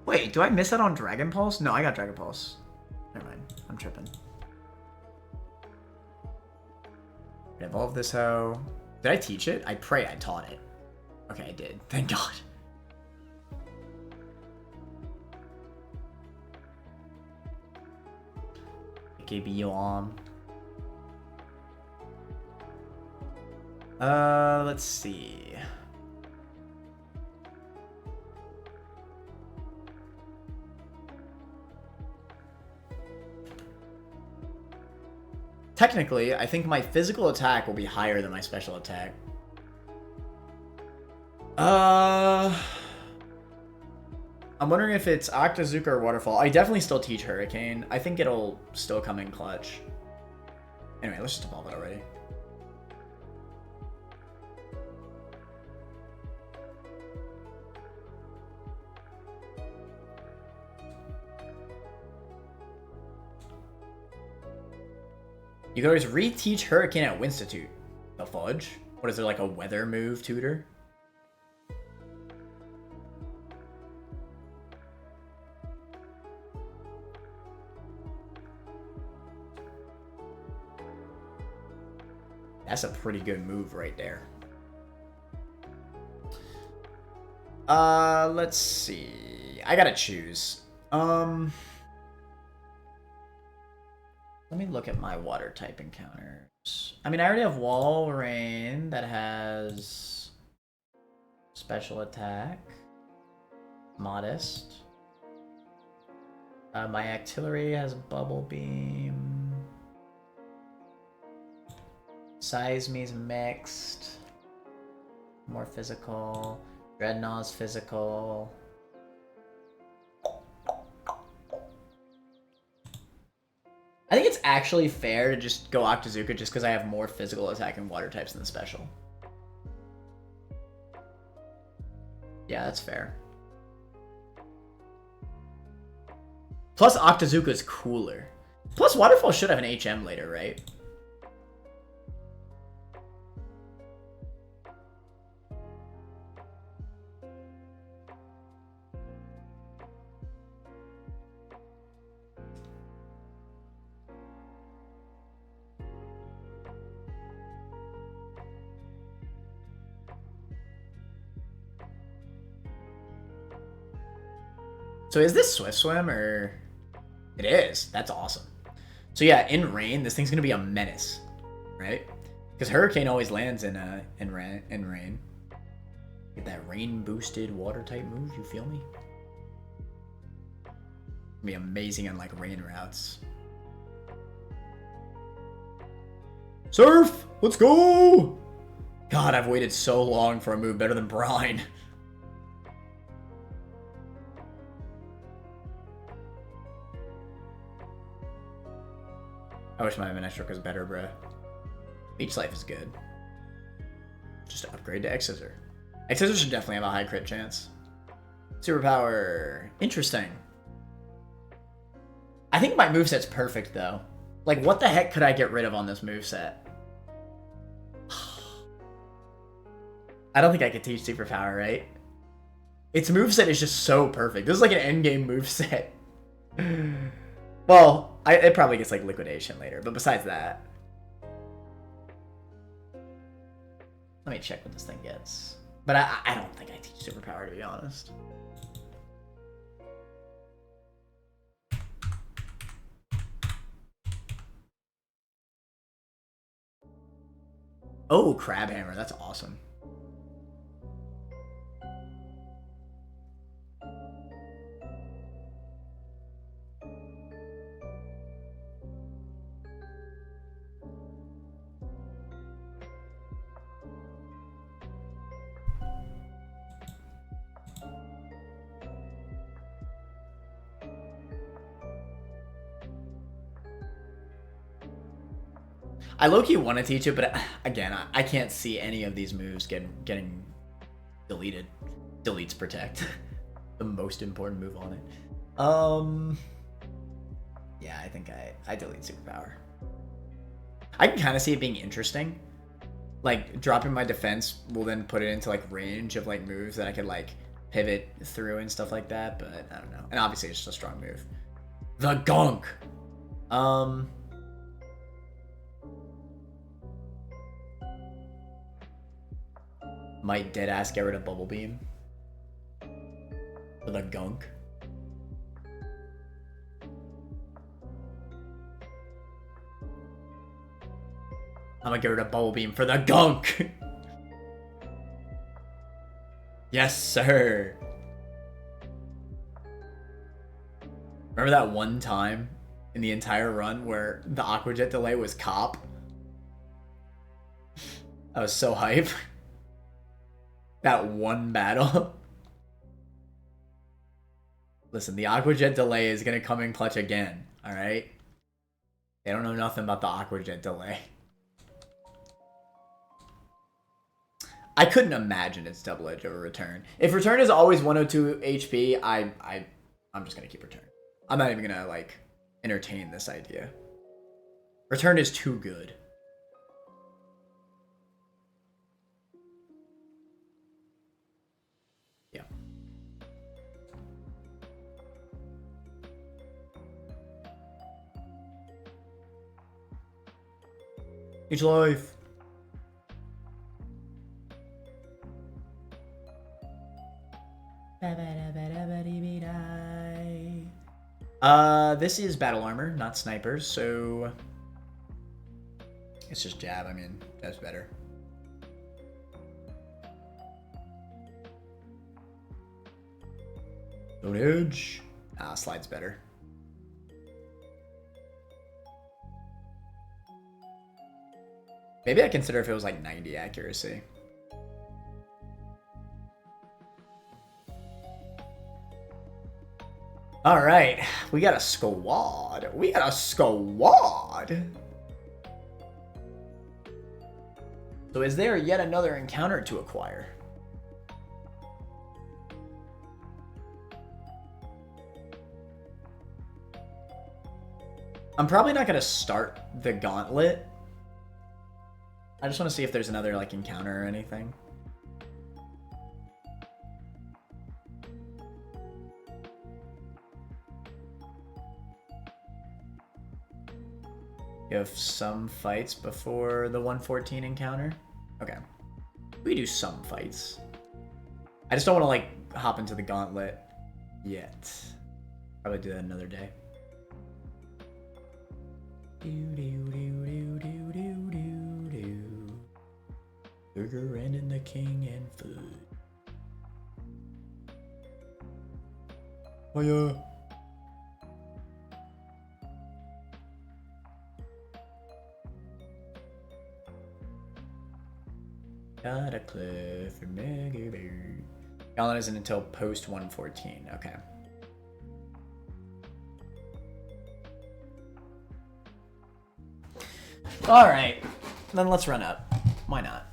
Wait, do I miss out on Dragon Pulse? No, I got Dragon Pulse. Never mind, I'm tripping. Evolve this hoe. Did I teach it? I pray I taught it. Okay, I did. Thank God. AKB Yuan. Let's see. Technically, I think my physical attack will be higher than my special attack. I'm wondering if it's Octazooka or Waterfall. I definitely still teach Hurricane. I think it'll still come in clutch. Anyway, let's just evolve it already. You can always reteach Hurricane at Winstitute. The fudge? What is there, like a weather move tutor? That's a pretty good move right there. Let's see. I gotta choose. Let me look at my water type encounters. I mean, I already have Walrein that has special attack, modest. My artillery has bubble beam. Seisme's mixed. More physical. Dreadnought's physical. I think it's actually fair to just go Octazooka just because I have more physical attack and water types than the special. Yeah, that's fair. Plus, Octazooka is cooler. Plus, Waterfall should have an HM later, right? So is this Swift Swim or... It is. That's awesome. So yeah, in rain, this thing's gonna be a menace, right? Because Hurricane always lands in rain. Get that rain boosted water type move. You feel me? It'll be amazing on like rain routes. Surf! Let's go! God, I've waited so long for a move better than Brine. I wish my Minestroke was better, bruh. Leech Life is good. Just upgrade to X-Scissor. X-Scissor should definitely have a high crit chance. Superpower. Interesting. I think my moveset's perfect, though. Like, what the heck could I get rid of on this moveset? I don't think I could teach Superpower, right? Its moveset is just so perfect. This is like an endgame moveset. Well, it probably gets like Liquidation later, but besides that... Let me check what this thing gets. But I don't think I teach Superpower, to be honest. Oh, Crabhammer, that's awesome. I low-key want to teach it, but again, I can't see any of these moves getting deleted. Deletes protect. The most important move on it. Yeah, I think I delete superpower. I can kind of see it being interesting. Like, dropping my defense will then put it into, like, range of, like, moves that I could, like, pivot through and stuff like that, but I don't know. And obviously, it's just a strong move. The gunk! Might deadass get rid of Bubble Beam. For the gunk. I'm gonna get rid of Bubble Beam for the gunk! Yes, sir! Remember that one time in the entire run where the Aqua Jet delay was cop? I was so hype. That one battle. Listen, the Aqua Jet delay is gonna come in clutch again, alright? They don't know nothing about the Aqua Jet delay. I couldn't imagine it's double edge over return. If return is always 102 HP, I'm just gonna keep return. I'm not even gonna like entertain this idea. Return is too good. Yeah. Each life. This is battle armor, not snipers, so it's just jab. I mean, that's better. Don't edge. Ah, slide's better. Maybe I consider if it was like 90 accuracy. All right, we got a squad. We got a squad. So is there yet another encounter to acquire? I'm probably not gonna start the gauntlet. I just want to see if there's another like encounter or anything. You have some fights before the 114 encounter? Okay. We do some fights. I just don't want to, like, hop into the gauntlet yet. Probably do that another day. Burger and the king and food. Oh yeah. Got a cliff for Mega Bear. Gauntlet isn't until post 114. Okay. All right, then let's run up. Why not?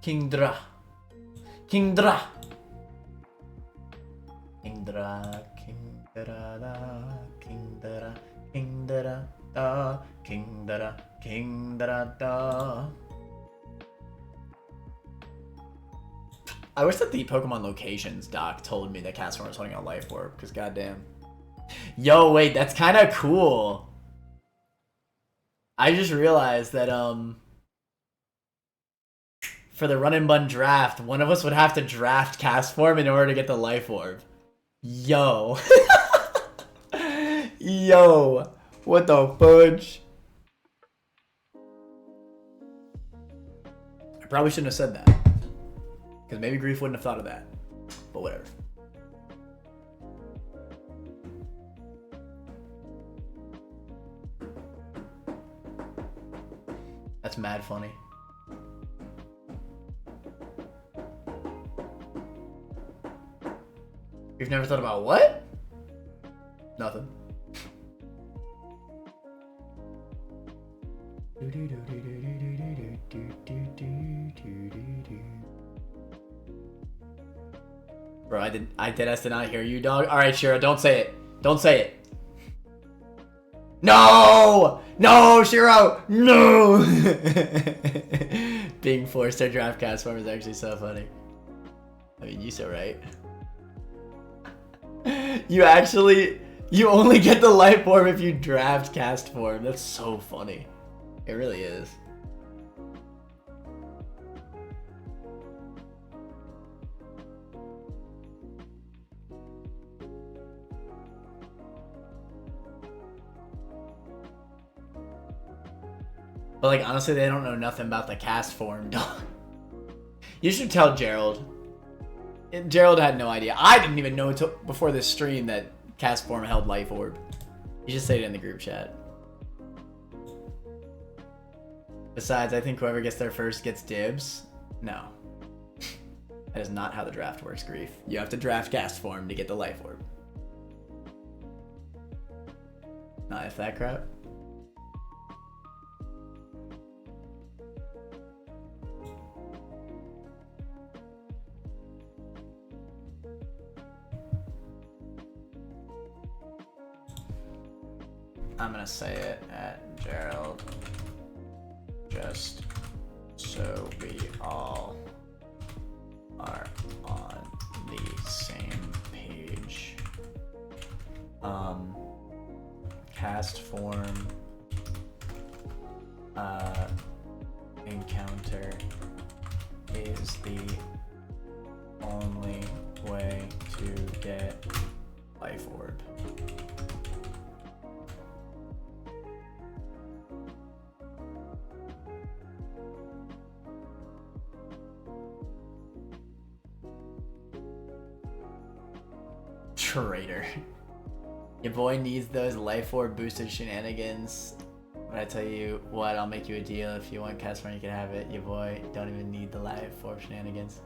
Kingdra. Kingdra. Kingdra. Kingdra. Da. Kingdra. Kingdra. Da. Kingdra. Kingdra. Da. I wish that the Pokemon locations doc told me that Castform was holding a life orb, because goddamn. Yo, wait, that's kind of cool. I just realized that, for the run and bun draft, one of us would have to draft Castform in order to get the life orb. Yo. Yo. What the fudge? probably shouldn't have said that. Because maybe Grief wouldn't have thought of that. But whatever. That's mad funny. You've never thought about what? Nothing. Bro, I did not hear you, dog. All right, Shiro, don't say it. Don't say it. No! No, Shiro! No! Being forced to draft cast form is actually so funny. I mean, you so right. You only get the life form if you draft cast form. That's so funny. It really is. But like honestly, they don't know nothing about the cast form, dog. You should tell Gerald. Gerald had no idea. I didn't even know until before this stream that cast form held life orb. You should say it in the group chat. Besides, I think whoever gets there first gets dibs. No. That is not how the draft works, Grief. You have to draft cast form to get the life orb. Not if that crap. I'm gonna say it at Gerald, just so we all are on the same page. Cast form encounter is the only way to get life orb. Traitor. Your boy needs those life orb boosted shenanigans. But I tell you what, I'll make you a deal. If you want cast form, you can have it. Your boy don't even need the life orb shenanigans.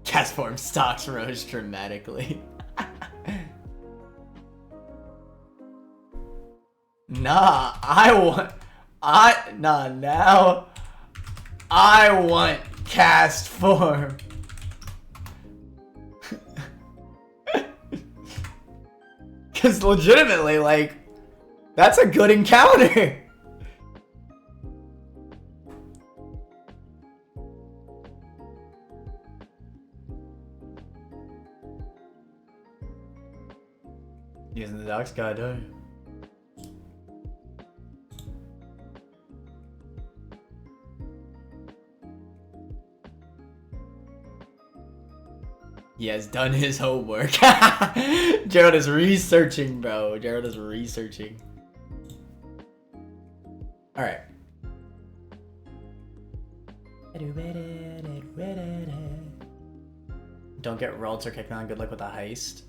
Cast form stocks rose dramatically. Nah, now I want cast form. Because legitimately, like, that's a good encounter. Using the Docs guide, don't you? He has done his homework. Gerald is researching, bro. Gerald is researching. Alright. Don't get rolled or kicked on. Good luck with the heist.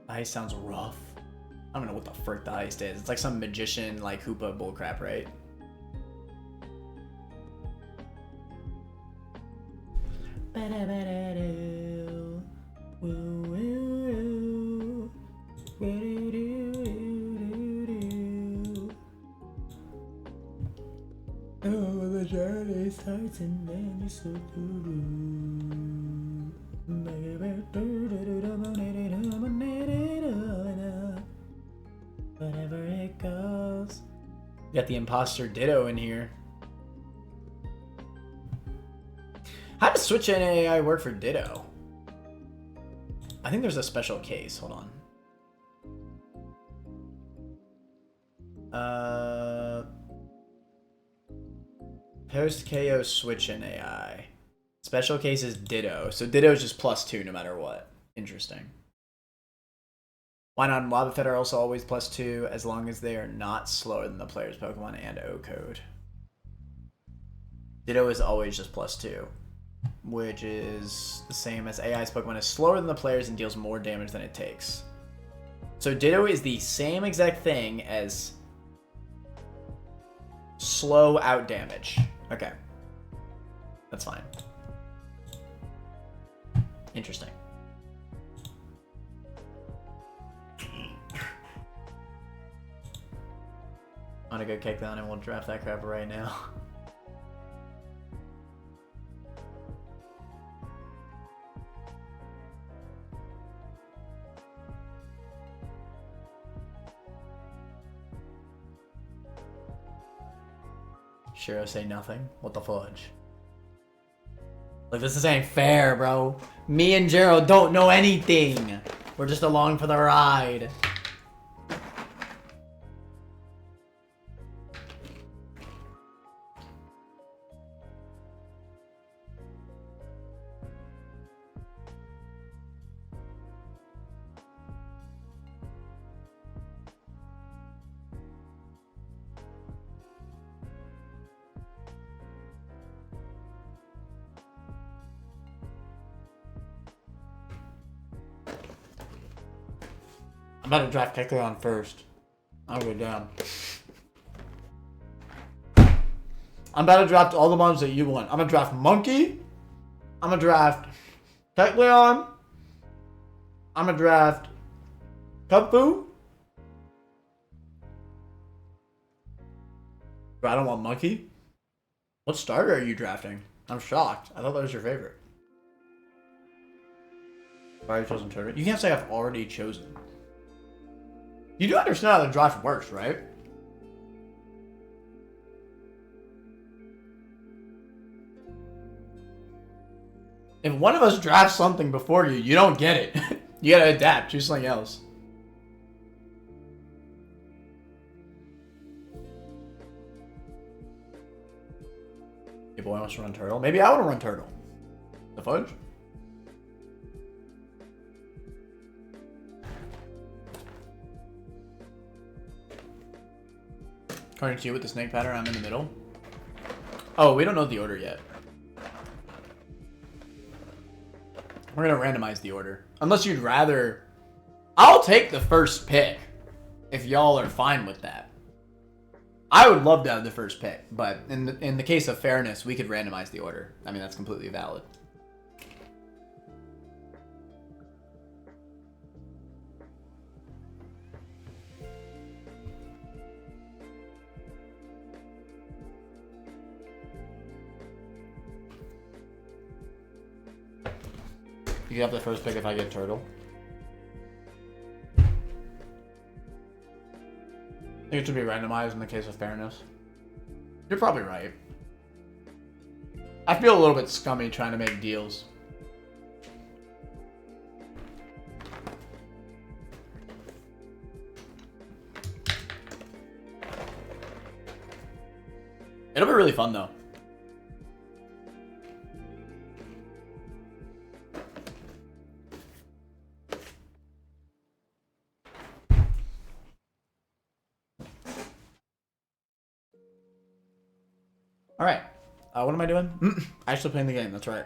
The heist sounds rough. I don't know what the frick the heist is. It's like some magician, like, Hoopa bullcrap, right? Oh, the journey starts and then you so whatever it goes. Got the imposter Ditto in here. How does Switch NAI work for Ditto? I think there's a special case. Hold on. Post KO Switch NAI. Special case is Ditto. So Ditto is just +2 no matter what. Interesting. Why not? Wobbuffet are also always +2 as long as they are not slower than the player's Pokemon and O code. Ditto is always just +2, which is the same as AI's Pokemon is slower than the players and deals more damage than it takes. So Ditto is the same exact thing as slow out damage. Okay. That's fine. Interesting. I'm gonna go kick down and we'll draft that crap right now. Shiro say nothing? What the fudge? Like, this ain't fair, bro. Me and Gerald don't know anything. We're just along for the ride. I'm about to draft Kecleon first. I'll go down. I'm about to draft all the ones that you want. I'm gonna draft Monkey. I'm gonna draft Kecleon. I'm gonna draft Kubfu. But I don't want Monkey. What starter are you drafting? I'm shocked. I thought that was your favorite. I've already chosen Turtle. You can't say I've already chosen. You do understand how the draft works, right? If one of us drafts something before you, you don't get it. You gotta adapt, choose something else. Your boy wants to run Turtle. Maybe I want to run Turtle. The fudge? According to you with the snake pattern, I'm in the middle. Oh, we don't know the order yet. We're gonna randomize the order. Unless you'd rather... I'll take the first pick. If y'all are fine with that. I would love to have the first pick. But in the case of fairness, we could randomize the order. I mean, that's completely valid. You have the first pick if I get Turtle. I think it should be randomized in the case of fairness. You're probably right. I feel a little bit scummy trying to make deals. It'll be really fun though. Alright. What am I doing? Actually playing the game, that's right.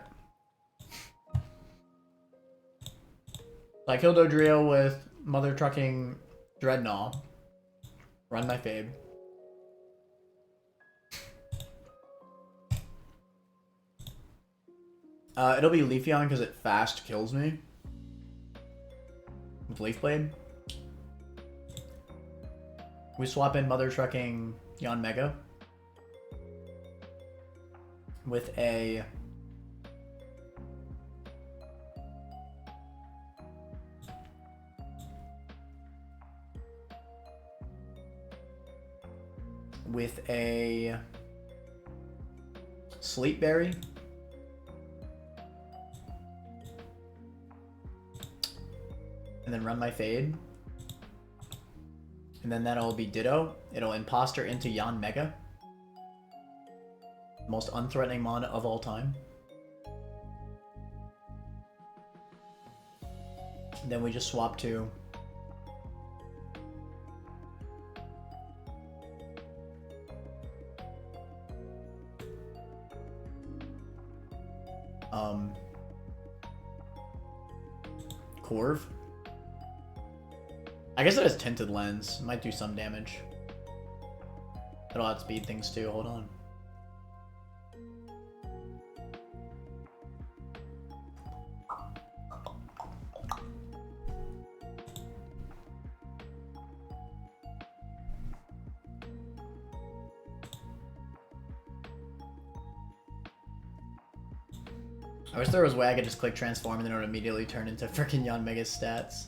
So I killed Odrio with Mother Trucking Dreadnought. Run my fade. It'll be Leafeon because it fast kills me. With Leaf Blade. We swap in Mother Trucking Yon Mega. With a Sleep Berry. And then run my fade. And then that'll be Ditto. It'll imposter into Yon Mega. Most unthreatening mon of all time. And then we just swap to Corv. I guess it has tinted lens. Might do some damage. It'll outspeed things too. Hold on. I wish there was a way I could just click transform and then it would immediately turn into freaking Yon Mega's stats.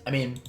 I mean,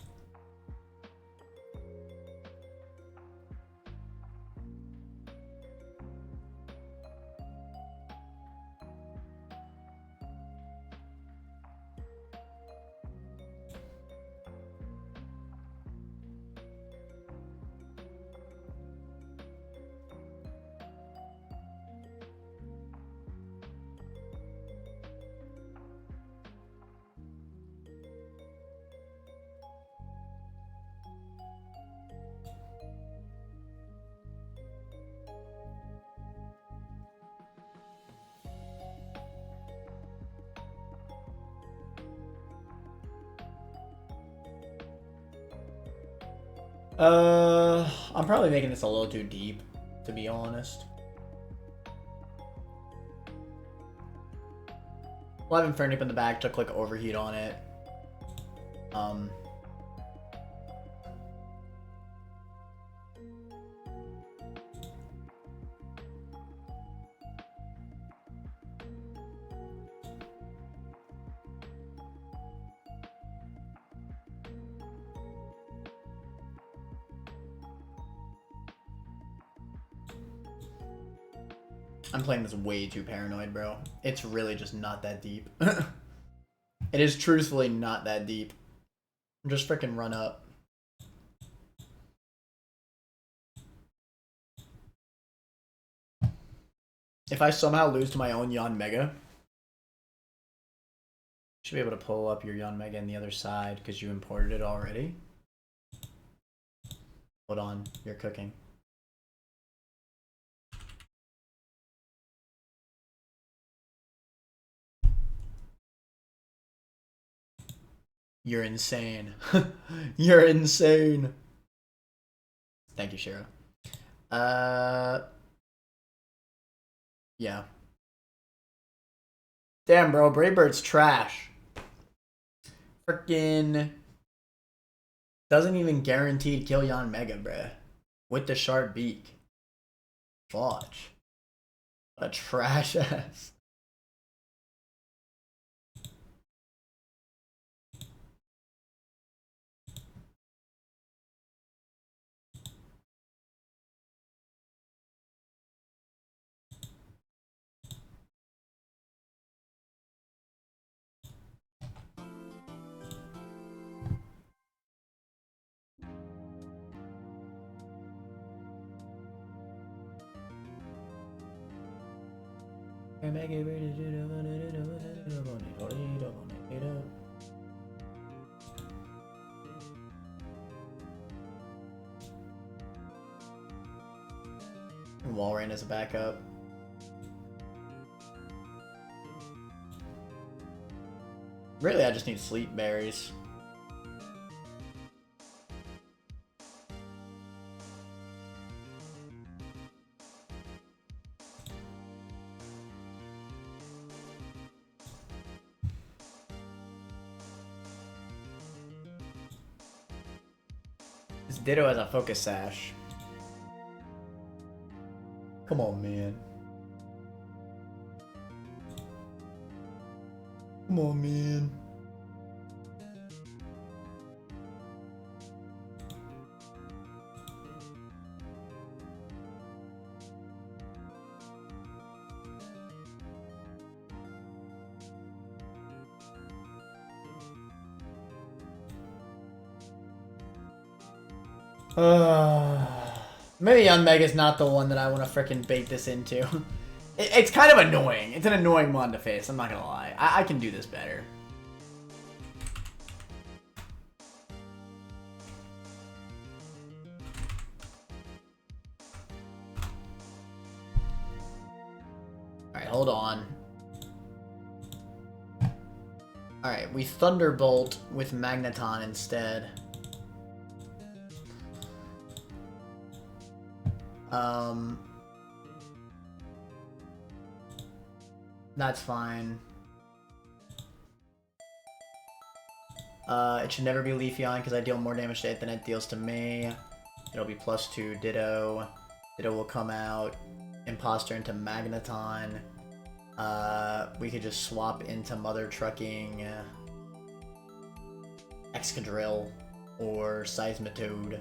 I'm probably making this a little too deep, to be honest. We'll have Infernape in the back to click overheat on it. I'm playing this way too paranoid, bro. It's really just not that deep. It is truthfully not that deep. Just freaking run up. If I somehow lose to my own Yon Mega, you should be able to pull up your Yon Mega on the other side because you imported it already. Hold on, you're cooking. You're insane. You're insane. Thank you, Shira. Yeah. Damn, bro. Braybird's trash. Frickin' doesn't even guaranteed kill Yon Mega, bruh. With the sharp beak. Watch. What a trash ass. And Walrein as a backup. Really, I just need sleep berries. This Ditto has a focus sash. Come on, man. Come on, man. Maybe Young Mega's not the one that I want to frickin' bait this into. It's kind of annoying. It's an annoying one to face, I'm not gonna lie. I can do this better. hold on. Alright, we Thunderbolt with Magneton instead. That's fine. It should never be Leafeon because I deal more damage to it than it deals to me. It'll be +2 Ditto. Ditto will come out. Imposter into Magneton. We could just swap into Mother Trucking, Excadrill, or Seismitoad.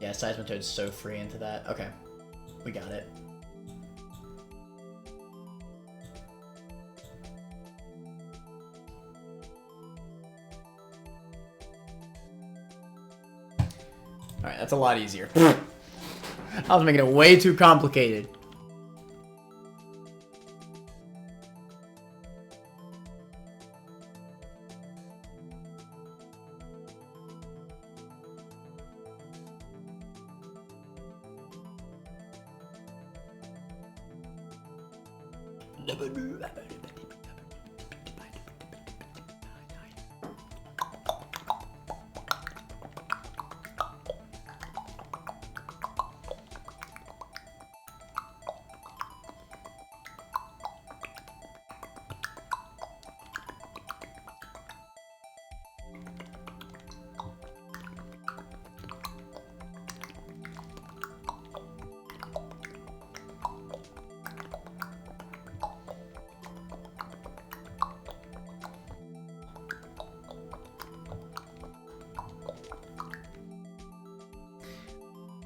Yeah, Seismitoad's so free into that. Okay, we got it. Alright, that's a lot easier. I was making it way too complicated.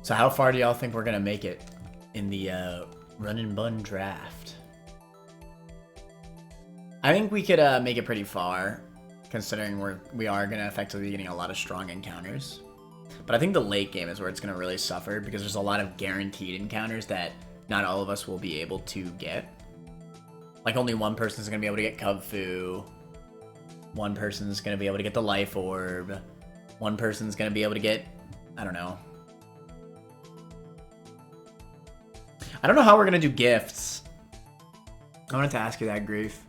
So how far do y'all think we're gonna make it in the run and bun draft? I think we could make it pretty far, considering we are gonna effectively be getting a lot of strong encounters. But I think the late game is where it's gonna really suffer because there's a lot of guaranteed encounters that not all of us will be able to get. Like only one person's gonna be able to get Kubfu. One person's gonna be able to get the Life Orb. One person's gonna be able to get, I don't know. I don't know how we're gonna do gifts. I wanted to ask you that, Grief.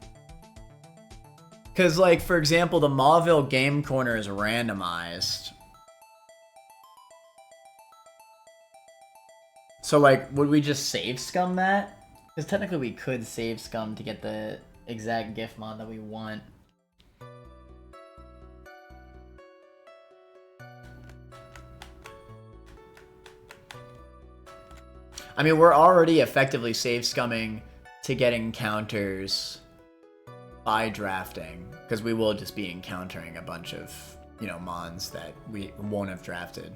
Because, like, for example, the Mauville Game Corner is randomized. So, like, would we just save scum that? Because technically we could save scum to get the exact gift mod that we want. I mean, we're already effectively save scumming to get encounters by drafting, because we will just be encountering a bunch of, you know, mons that we won't have drafted.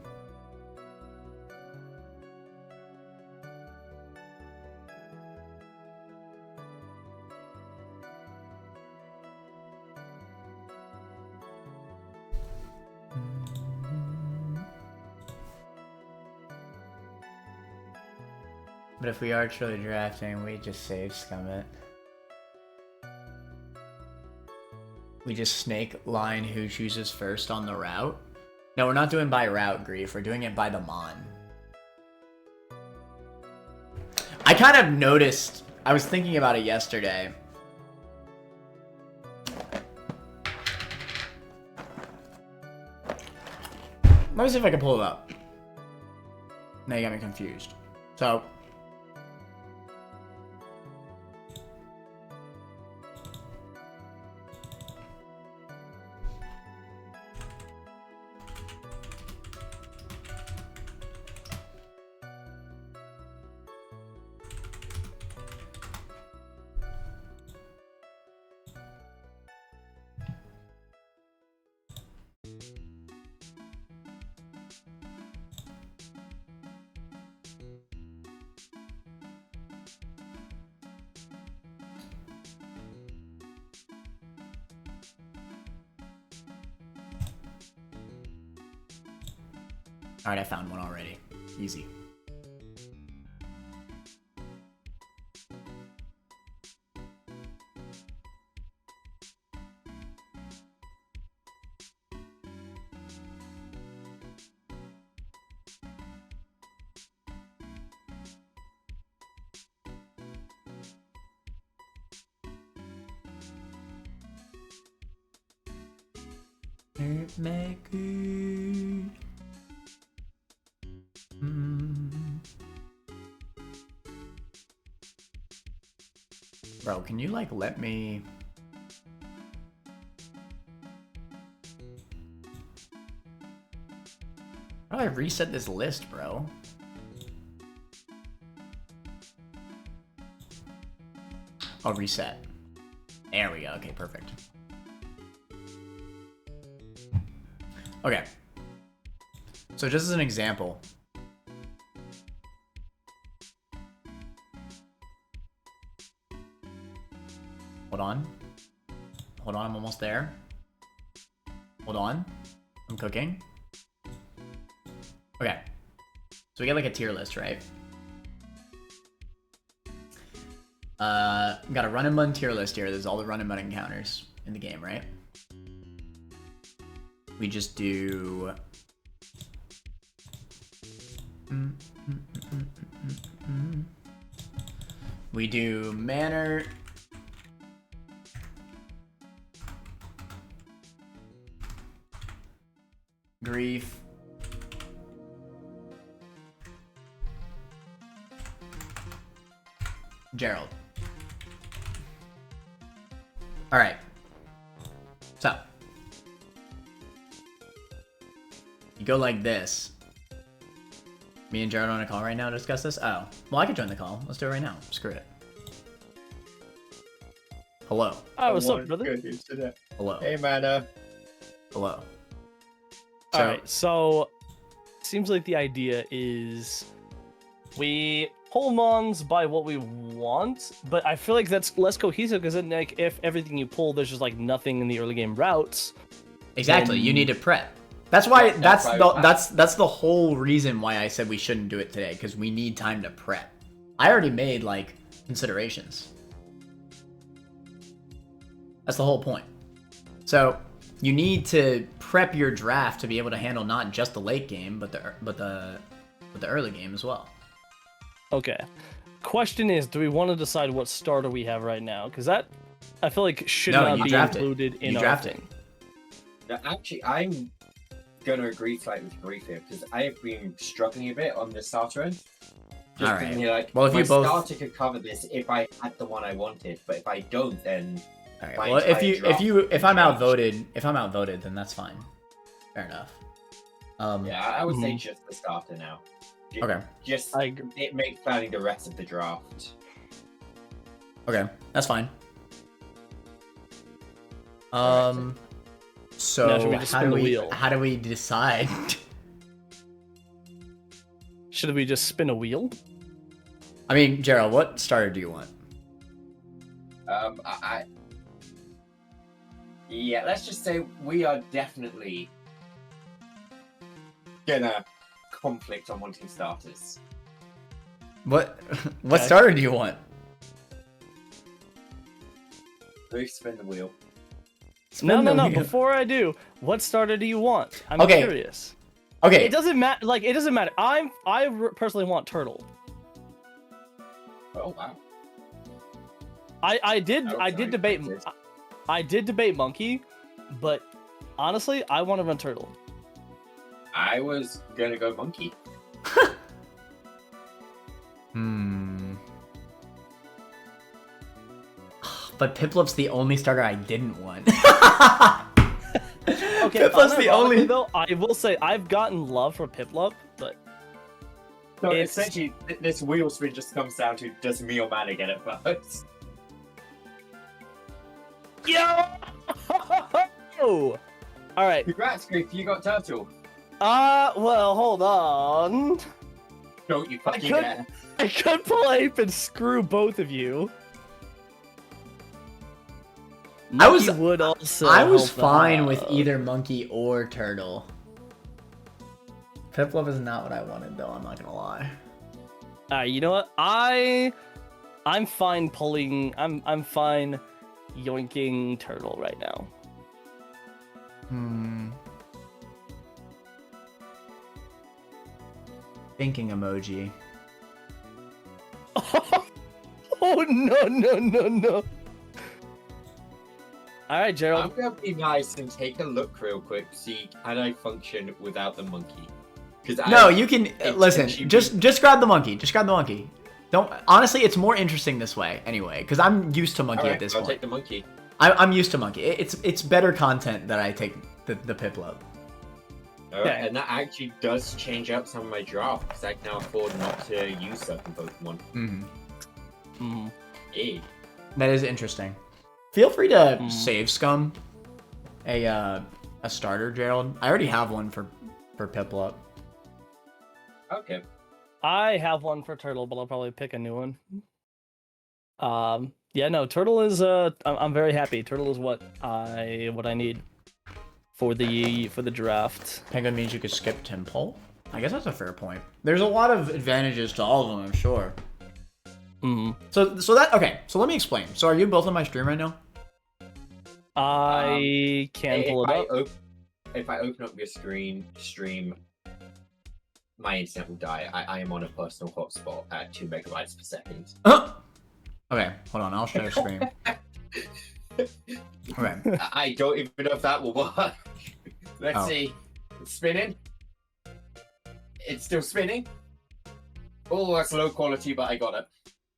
But if we are truly drafting, we just save scum it. We just snake line who chooses first on the route. No, we're not doing by route, Grief. We're doing it by the mon. I kind of noticed, I was thinking about it yesterday. Let me see if I can pull it up. Now you got me confused. So, alright, I found one already. Easy. Bro, can you like let me? How do I reset this list, bro? Oh, reset. There we go. Okay, perfect. Okay. So just as an example. Hold on. Hold on, I'm almost there. Hold on. I'm cooking. Okay. So we get like a tier list, right? We got a run and run tier list here. There's all the run and run encounters in the game, right? We just do... We do manor... Grief... Gerald. Alright. So. You go like this. Me and Gerald on a call right now to discuss this? Oh. Well, I could join the call. Let's do it right now. Screw it. Hello. Oh, what's up, brother? Hello. Hey, man. Hello. Alright, so seems like the idea is we pull mons by what we want, but I feel like that's less cohesive because then, like, if everything you pull, there's just like nothing in the early game routes. Exactly. then- You need to prep. That's why. That's right. that's the whole reason why I said we shouldn't do it today, because we need time to prep. I already made like considerations. That's the whole point. So you need to prep your draft to be able to handle not just the late game, but the early game as well. Okay. Question is, do we want to decide what starter we have right now? Because that, I feel like, should No, not you be draft it. included in You our draft it. thing. Now, actually, I'm going to agree slightly with Grief here because I have been struggling a bit on the starter end. Just Alright. thinking, like, Well, if my you both- starter could cover this if I had the one I wanted, but if I don't, then All right. my Well, entire draft if I'm changed. outvoted, then that's fine. Fair enough. Yeah, I would say Mhm. just the starter now. Okay. Just I agree. it makes planning the rest of the draft. Okay, that's fine. Alright, So Now, should we just spin the wheel? how do we decide? Should we just spin a wheel? I mean, Gerald, what starter do you want? Yeah, let's just say we are definitely gonna conflict on wanting starters. What Okay. starter do you want? Grief, spin the wheel. Spin No. the wheel. Before I do, what starter do you want? I'm Okay. curious. Okay. It doesn't matter. Like, it doesn't matter. Personally want turtle. Oh wow. I did That was debate. unexpected. I did debate monkey, but honestly, I want to run turtle. I was gonna go monkey. But Piplup's the only starter I didn't want. Okay, Piplup's the unironically, only. though. I will say I've gotten love for Piplup, but So It's- essentially, this wheel spin just comes down to does me or Mana get it first? yo. All right. Congrats, Grief, you got turtle. Well, hold on. Don't you fucking could- dare. I could pull ape and screw both of you. I was- Monkey would also. I was help fine with out. either monkey or turtle. Piplup is not what I wanted, though. I'm not gonna lie. You know what? I'm fine pulling. I'm fine yoinking turtle right now. Thinking emoji. Oh no. All right, I'm Gerald. gonna be nice and take a look real quick. See, can I function without the monkey? Because No, you can it's listen. actually- Just grab the monkey. Just grab the monkey. Don't. Honestly, it's more interesting this way anyway, because I'm used to monkey Alright, at this I'll point. take the monkey. I'm used to monkey. It's better content that I take the Piplup. Alright, and that actually does change up some of my draft because I can now afford not to use certain Pokemon. Mhm. Hey. That is interesting. Feel free to Mhm. save Scum a starter, Gerald. I already have one for Piplup. Okay. I have one for Turtle, but I'll probably pick a new one. Yeah, no, Turtle is I'm very happy. Turtle is what I need for the draft. Penguin means you could skip Temple. I guess that's a fair point. There's a lot of advantages to all of them, I'm sure. Mhm. So that okay. So let me explain. So are you both on my stream right now? I can pull it up. If I open up your stream, my internet will die. I am on a personal hotspot at 2 megabytes per second. Okay, hold on. I'll share screen. Okay. I don't even know if that will work. Let's Oh. see. It's spinning. It's still spinning. Oh, that's low quality, but I got it.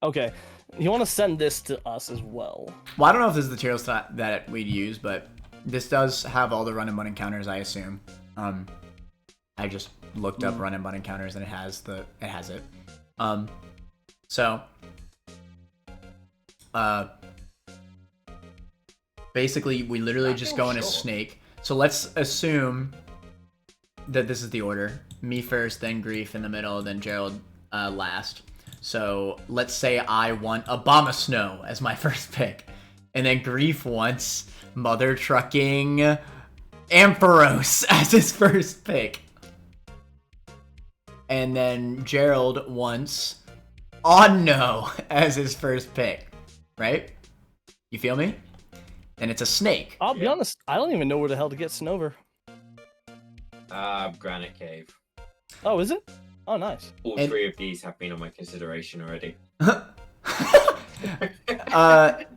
Okay, you want to send this to us as well? Well, I don't know if this is the materials that we'd use, but this does have all the run and button counters, I assume. I just looked up run and button counters, and it has it. So basically, we literally just go in a snake. So let's assume that this is the order: me first, then Grief in the middle, then Gerald last. So let's say I want Abomasnow as my first pick, and then Grief wants Mother Trucking Ampharos as his first pick, and then Gerald wants Onno as his first pick, right? You feel me? And it's a snake. I'll be honest, I don't even know where the hell to get Snover. Granite Cave. Oh, is it? Oh, nice. All And- 3 of these have been on my consideration already.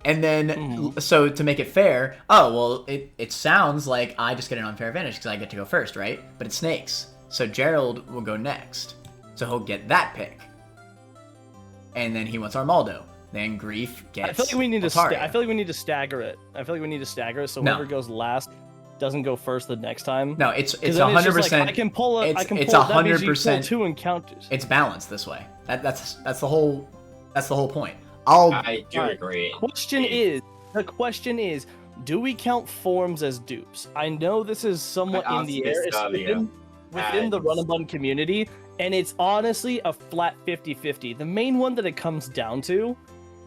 And then, so to make it fair, it sounds like I just get an unfair advantage because I get to go first, right? But it's snakes. So Gerald will go next. So he'll get that pick. And then he wants Armaldo. Then Grief gets I feel like we need to. Altaria. I feel like we need to stagger it. So No. whoever goes last doesn't go first the next time. No, it's 'Cause then it's just 100%. like, I can pull it. I can it's pull. That means you pull 100%. 2 encounters. It's balanced this way. That's the whole point. I'll I do Alright. agree. The question is, do we count forms as dupes? I know this is somewhat I in the asked air. this It's earlier, within the and- run and bun community, and it's honestly a flat 50-50. The main one that it comes down to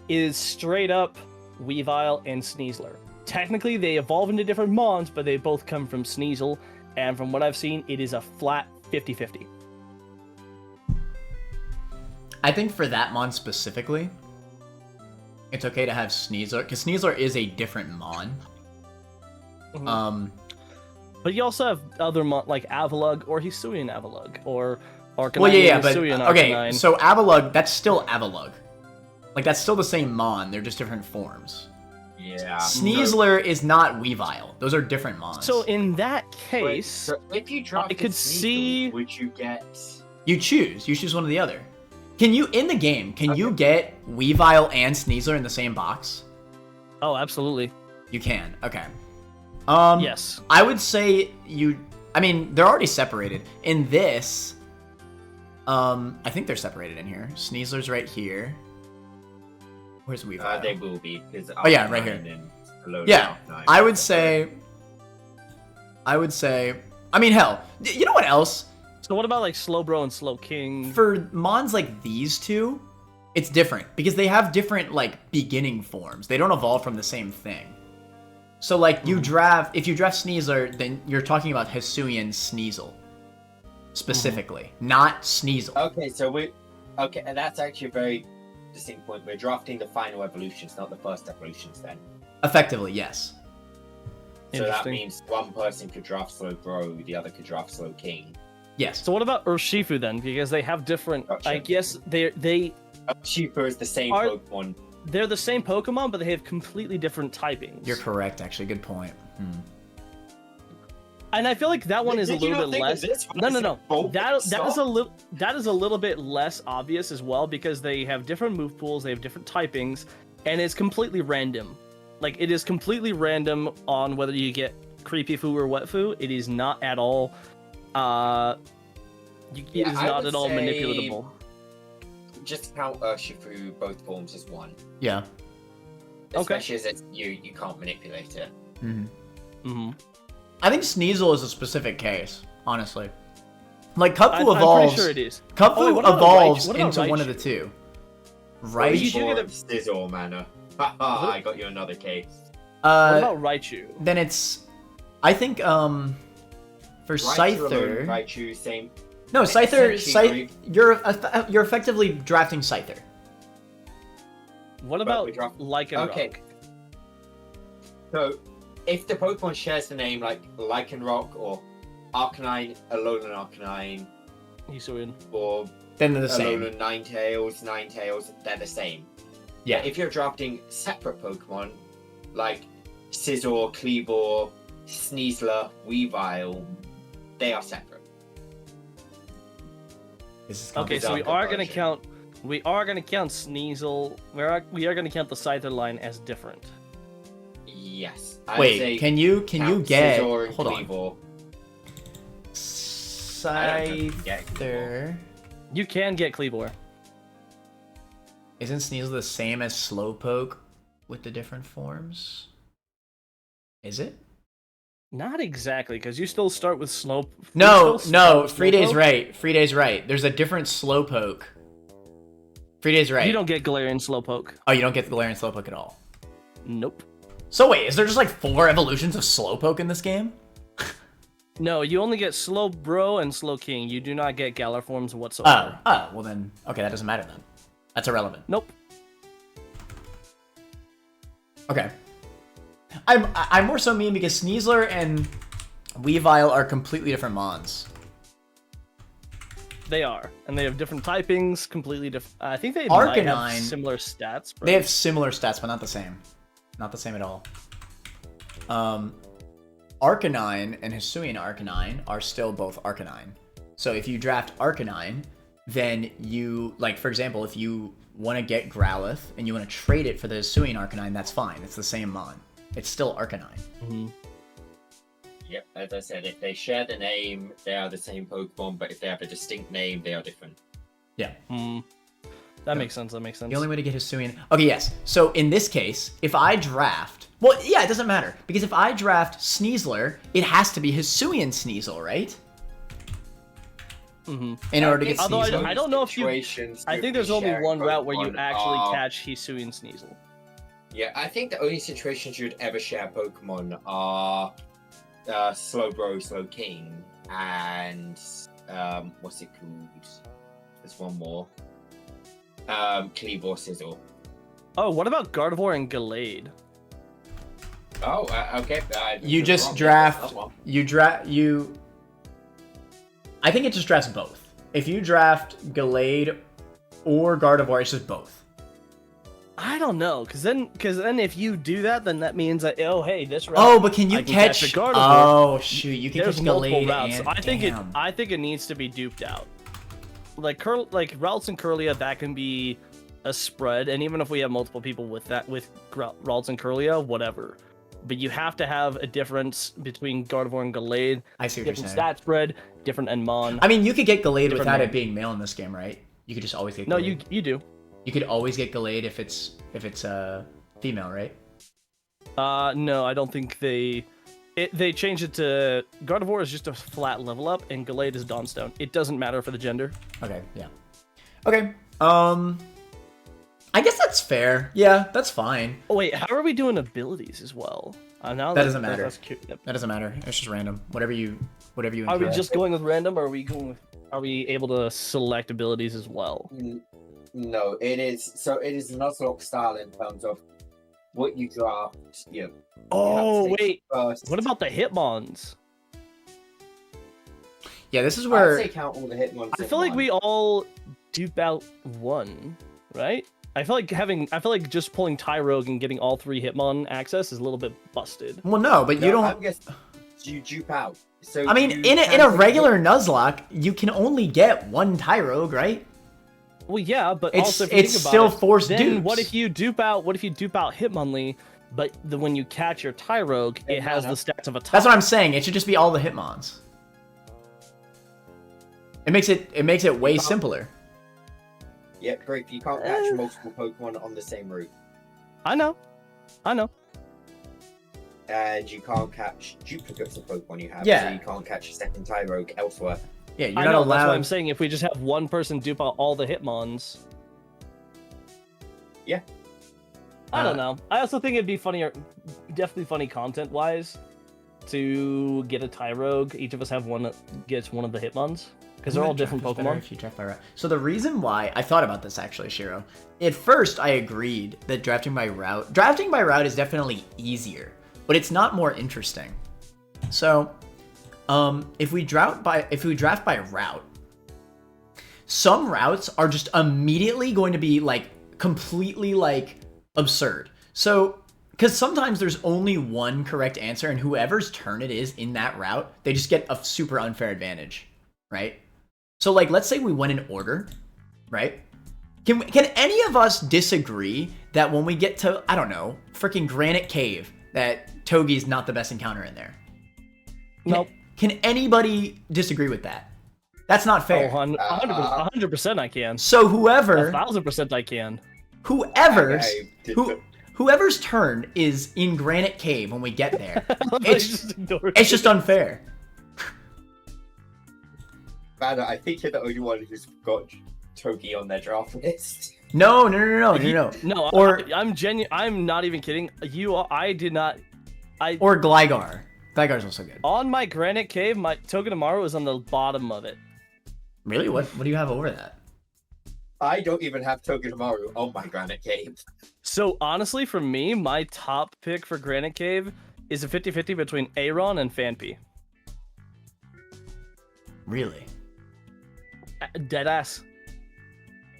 is straight up Weavile and Sneasler. Technically, they evolve into different mons, but they both come from Sneasel, and from what I've seen, it is a flat 50-50. I think for that mon specifically, it's okay to have Sneasler because Sneasler is a different mon. Mhm. But you also have other like Avalug or Hisuian Avalug or Arcanine Well, yeah, and but Hisuian okay. Arcanine. So Avalug, that's still Avalug. Like that's still the same mon. They're just different forms. Yeah. Sneasler is not Weavile. Those are different mons. So in that Wait, case, so if you drop I could see- would you get? you choose one or the other. Can you in the game? Can you get Weavile and Sneasler in the same box? oh, absolutely, You can. Okay. yes. I would say I mean, they're already separated. In this, I think they're separated in here. Sneasler's right here. Where's Weavile? They will be because. Oh, yeah, right here. Yeah, I would say. I mean, hell, you know what else? So what about like Slowbro and Slowking? For mons like these two, it's different because they have different like beginning forms. They don't evolve from the same thing. So like if you draft Sneasler, then you're talking about Hisuian Sneasel specifically, not Sneasel. Okay, and that's actually a very distinct point. We're drafting the final evolutions, not the first evolutions. Then, Effectively, yes. so that Interesting. means one person could draft Slowbro, the other could draft Slowking. Yes. So what about Urshifu then? Because they have different. Gotcha. I guess they Shifu is the same Are- Pokemon they're the same Pokemon, but they have completely different typings. You're correct, actually. Good point. And I feel like that one is a Did you little not bit think of less. this one? No. Both That stop? is a little bit less obvious as well because they have different move pools, they have different typings, and it's completely random. Like it is completely random on whether you get Creepy Foo or Wet Foo. It is not at all. It is I not would at all say manipulatable. Just count Urshifu both forms as one. Yeah. Okay. Especially as it's you can't manipulate it. I think Sneasel is a specific case, honestly. Like Cupfu I'm evolves. pretty sure it is. Cupfu Oh, wait, what about evolves What about into one of Raichu? the two. you Right? do get a- Sizzle mana. Haha, I got you another case. What about Raichu? Then it's, I think, for Raichu alone, Scyther. Raichu, same. No, Scyther. Essentially, You're effectively drafting Scyther. What But about we drop- Lycanroc? Okay. So, if the Pokemon shares the name like Lycanroc or Arcanine, Alolan Arcanine, Hisuian. or Then they're the same. Alolan Ninetales, they're the same. Yeah. If you're drafting separate Pokemon, like Scizor, Kleavor, Sneasler, Weavile, they are separate. This is Okay, so we Bizarre are gonna conversion. count. We are gonna count Sneasel. We are gonna count the Scyther line as different. Yes. I'd Wait, say can you count get? Scizor and Hold on. Kleavor. I don't know if you can get Scyther. You can get Kleavor. Isn't Sneasel the same as Slowpoke with the different forms? Is it? Not exactly, because you still start with Slope. No, Friday's right. Friday's right. There's a different Slowpoke. Friday's right. You don't get Galarian Slowpoke. Oh, you don't get the Galarian Slowpoke at all. Nope. So wait, is there just like 4 evolutions of Slowpoke in this game? No, you only get Slowbro and Slowking. You do not get Galar forms whatsoever. Well then, okay, that doesn't matter then. That's irrelevant. Nope. Okay. I'm more so mean because Sneasler and Weavile are completely different mons. They are, and they have different typings, completely different. I think they might have Arcanine. similar stats. But They have similar stats, but not the same. Not the same at all. Arcanine and Hisuian Arcanine are still both Arcanine. So if you draft Arcanine, then you, like, for example, if you want to get Growlithe and you want to trade it for the Hisuian Arcanine, that's fine. It's the same mon. It's still Arcanine. Mhm. Yep, as I said, if they share the name, they are the same Pokemon, but if they have a distinct name, they are different. Yeah. That makes sense. That makes sense. The only way to get Hisuian... Okay, yes. So in this case, if I draft... Well, yeah, it doesn't matter. Because if I draft Sneasler, it has to be Hisuian Sneasel, right? In order to get Although Sneasel. I don't know if you. Situations I with think there's only sharing one route where you Pokemon actually are- catch Hisuian Sneasel. Yeah, I think the only situations you'd ever share Pokemon are Slowbro, Slowking, and what's it called? There's one more. Kleavor, Sizzle. Oh, what about Gardevoir and Gallade? Oh, okay. You just wrong. draft... That's one. I think it just drafts both. If you draft Gallade or Gardevoir, it's just both. I don't know, because then if you do that, then that means that hey, this route. Oh, but can you I can catch... catch a Gardevoir. Oh, shoot. You can There's catch multiple Gallade routes. and... I think it needs to be duped out. Like Ralts and Curlia, that can be a spread, and even if we have multiple people with Ralts and Curlia, whatever. But you have to have a difference between Gardevoir and Gallade. I see what you're Different saying. stat spread, different Enmon. I mean, you could get Gallade Different without name. it being male in this game, right? You could just always get No, Gallade. you do. You could always get Gallade if it's female, right? No, I don't think they changed it to Gardevoir is just a flat level up, and Gallade is Dawnstone. It doesn't matter for the gender. Okay, yeah. Okay, I guess that's fair. Yeah, that's fine. Oh wait, how are we doing abilities as well? Now That doesn't matter. that's cute. Yep. That doesn't matter. It's just random. Whatever you Are we encounter. just going with random, or are we able to select abilities as well? No, it is. So it is Nuzlocke style in terms of what you draft. Oh wait, First. what about the Hitmons? Yeah, this is I'd where say count all the Hitmons. I in feel like one. we all dupe out one, right? I feel like just pulling Tyrogue and getting all 3 Hitmon access is a little bit busted. Well, no, but you don't. I guess you dupe out. So I mean, in a regular Nuzlocke, you can only get 1 Tyrogue, right? Well, yeah, but It's also if you think about still it, forced then dupes. what if you dupe out Hitmonlee, but when you catch your Tyrogue, it has the stats of a top? That's what I'm saying. It should just be all the Hitmons. It makes it way simpler. Yeah, great. You can't catch multiple Pokemon on the same route. I know. And you can't catch duplicates of Pokemon you have. Yeah. So you can't catch a second Tyrogue elsewhere. Yeah, you're I not know, allowed. that's what I'm saying. If we just have one person dupe out all the Hitmons. Yeah. I don't know. I also think it'd be funnier, definitely funny content-wise, to get a Tyrogue. Each of us have one that gets one of the Hitmons. Because they're all different Pokemon. If you draft by route. So the reason why I thought about this actually, Shiro. At first, I agreed that drafting by route is definitely easier, but it's not more interesting. So, if we draft by route, some routes are just immediately going to be like completely like absurd. So, because sometimes there's only one correct answer, and whoever's turn it is in that route, they just get a super unfair advantage, right? So, like, let's say we went in order, right? Can any of us disagree that when we get to, I don't know, freaking Granite Cave, that Toge's not the best encounter in there? Nope. Can anybody disagree with that? That's not fair. 100% I can. So whoever, 1000% I can. whoever's turn is in Granite Cave when we get there, it's just unfair. Man, I think you're the only one who's got Togi on their draft list. No. No, Or I'm not even kidding. I did not. Or Gligar. Gligar's also good. On my Granite Cave, my Togedemaru is on the bottom of it. Really? What do you have over that? I don't even have Togedemaru on my Granite Cave. So honestly, for me, my top pick for Granite Cave is a 50-50 between Aron and Phanpy. Really? Deadass.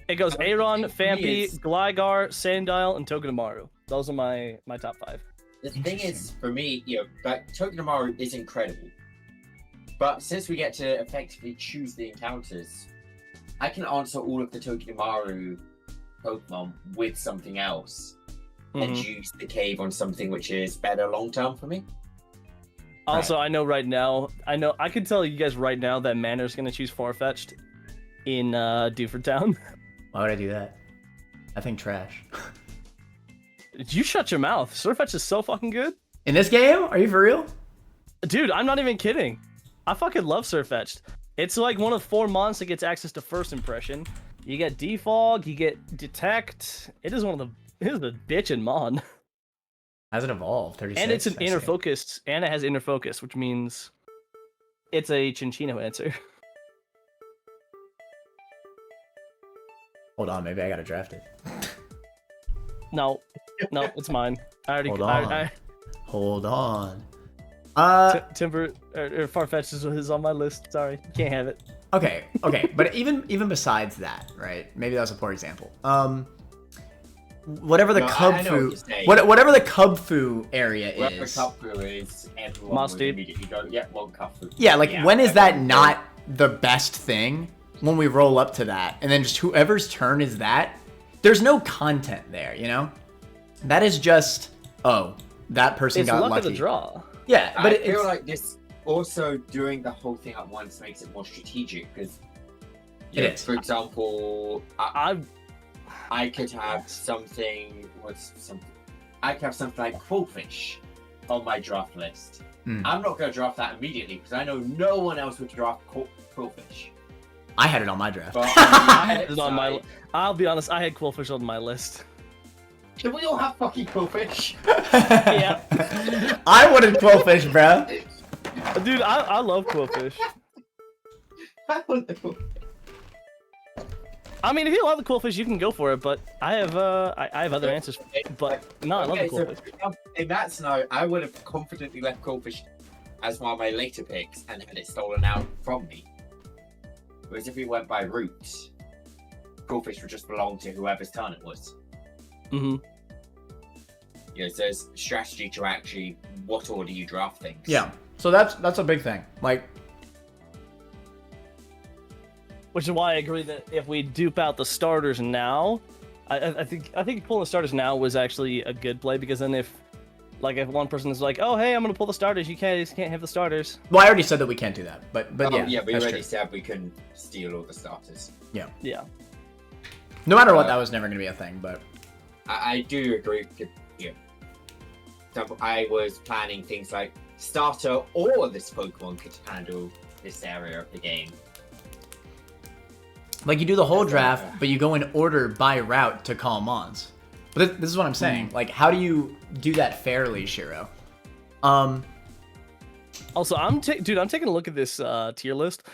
It goes Aron, Phanpy, Gligar, Sandile, and Togedemaru. Those are my top 5. The thing is, for me, like, Togedemaru is incredible. But since we get to effectively choose the encounters, I can answer all of the Togedemaru Pokemon with something else. And use the cave on something which is better long term for me. Also, I know right now, I can tell you guys right now that Manner's gonna choose Farfetch'd in Dewford Town. Why would I do that? I think trash. You shut your mouth. Surfetch is so fucking good. In this game? Are you for real? Dude, I'm not even kidding. I fucking love Surfetch'd. It's like one of 4 mons that gets access to First Impression. You get Defog, you get Detect. It is a bitchin' mon. Has it evolved? 36. And it's an inner focus, and it has inner focus, which means it's a Chinchino answer. Hold on, maybe I gotta draft it. No, it's mine. I already. Hold on. Timber or Farfetch'd is on my list. Sorry, can't have it. Okay, but even besides that, right? Maybe that was a poor example. Whatever the whatever the Cubfu area Wherever is. Cubfu is, everyone Moss would Deep. immediately go, yeah, one Cubfu. Yeah, like when is that not the best thing? When we roll up to that, and then just whoever's turn is that, there's no content there, you know? That is just, that person It's got luck lucky. of the draw. Yeah, but I feel like this also doing the whole thing at once makes it more strategic because, It is. For example, I could have something. I could have something like Quillfish on my draft list. I'm not going to draft that immediately because I know no one else would draft Quillfish. I had it on my draft. But I'll be honest, I had Quillfish on my list. Can we all have fucking Quillfish? Yeah. I wanted Quillfish, bro. Dude, I love Quillfish. I mean, if you love the Quillfish, you can go for it, but I have other answers. But no, I love the Quillfish. So in that scenario, I would have confidently left Quillfish as one of my later picks and had it stolen out from me. Whereas if we went by route, Quillfish would just belong to whoever's turn it was. Mm-hmm. So there's strategy to actually what order you draft things. Yeah. So that's a big thing. Like, Which is why I agree that if we dupe out the starters now, I think pulling the starters now was actually a good play, because then if one person is like, oh hey, I'm gonna pull the starters, you can't have the starters. well, I already said that we can't do that, but Oh, yeah, we that's already true. said we can steal all the starters. Yeah. Yeah. No matter what, that was never gonna be a thing, but I do agree with you. So I was planning things like starter or this Pokemon could handle this area of the game. like you do the whole That's draft, right. but you go in order by route to call mons. But this is what I'm saying. Like, how do you do that fairly, Shiro? Also, I'm taking a look at this tier list.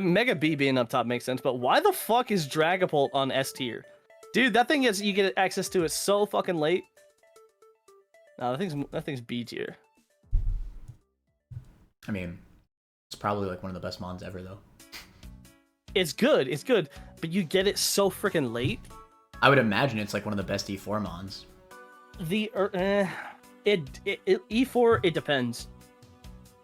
Mega B being up top makes sense, but why the fuck is Dragapult on S tier? Dude, that thing you get access to it so fucking late. No, that thing's B tier. I mean, it's probably like one of the best mons ever, though. It's good, but you get it so freaking late. I would imagine it's like one of the best E4 mons. E4, it depends.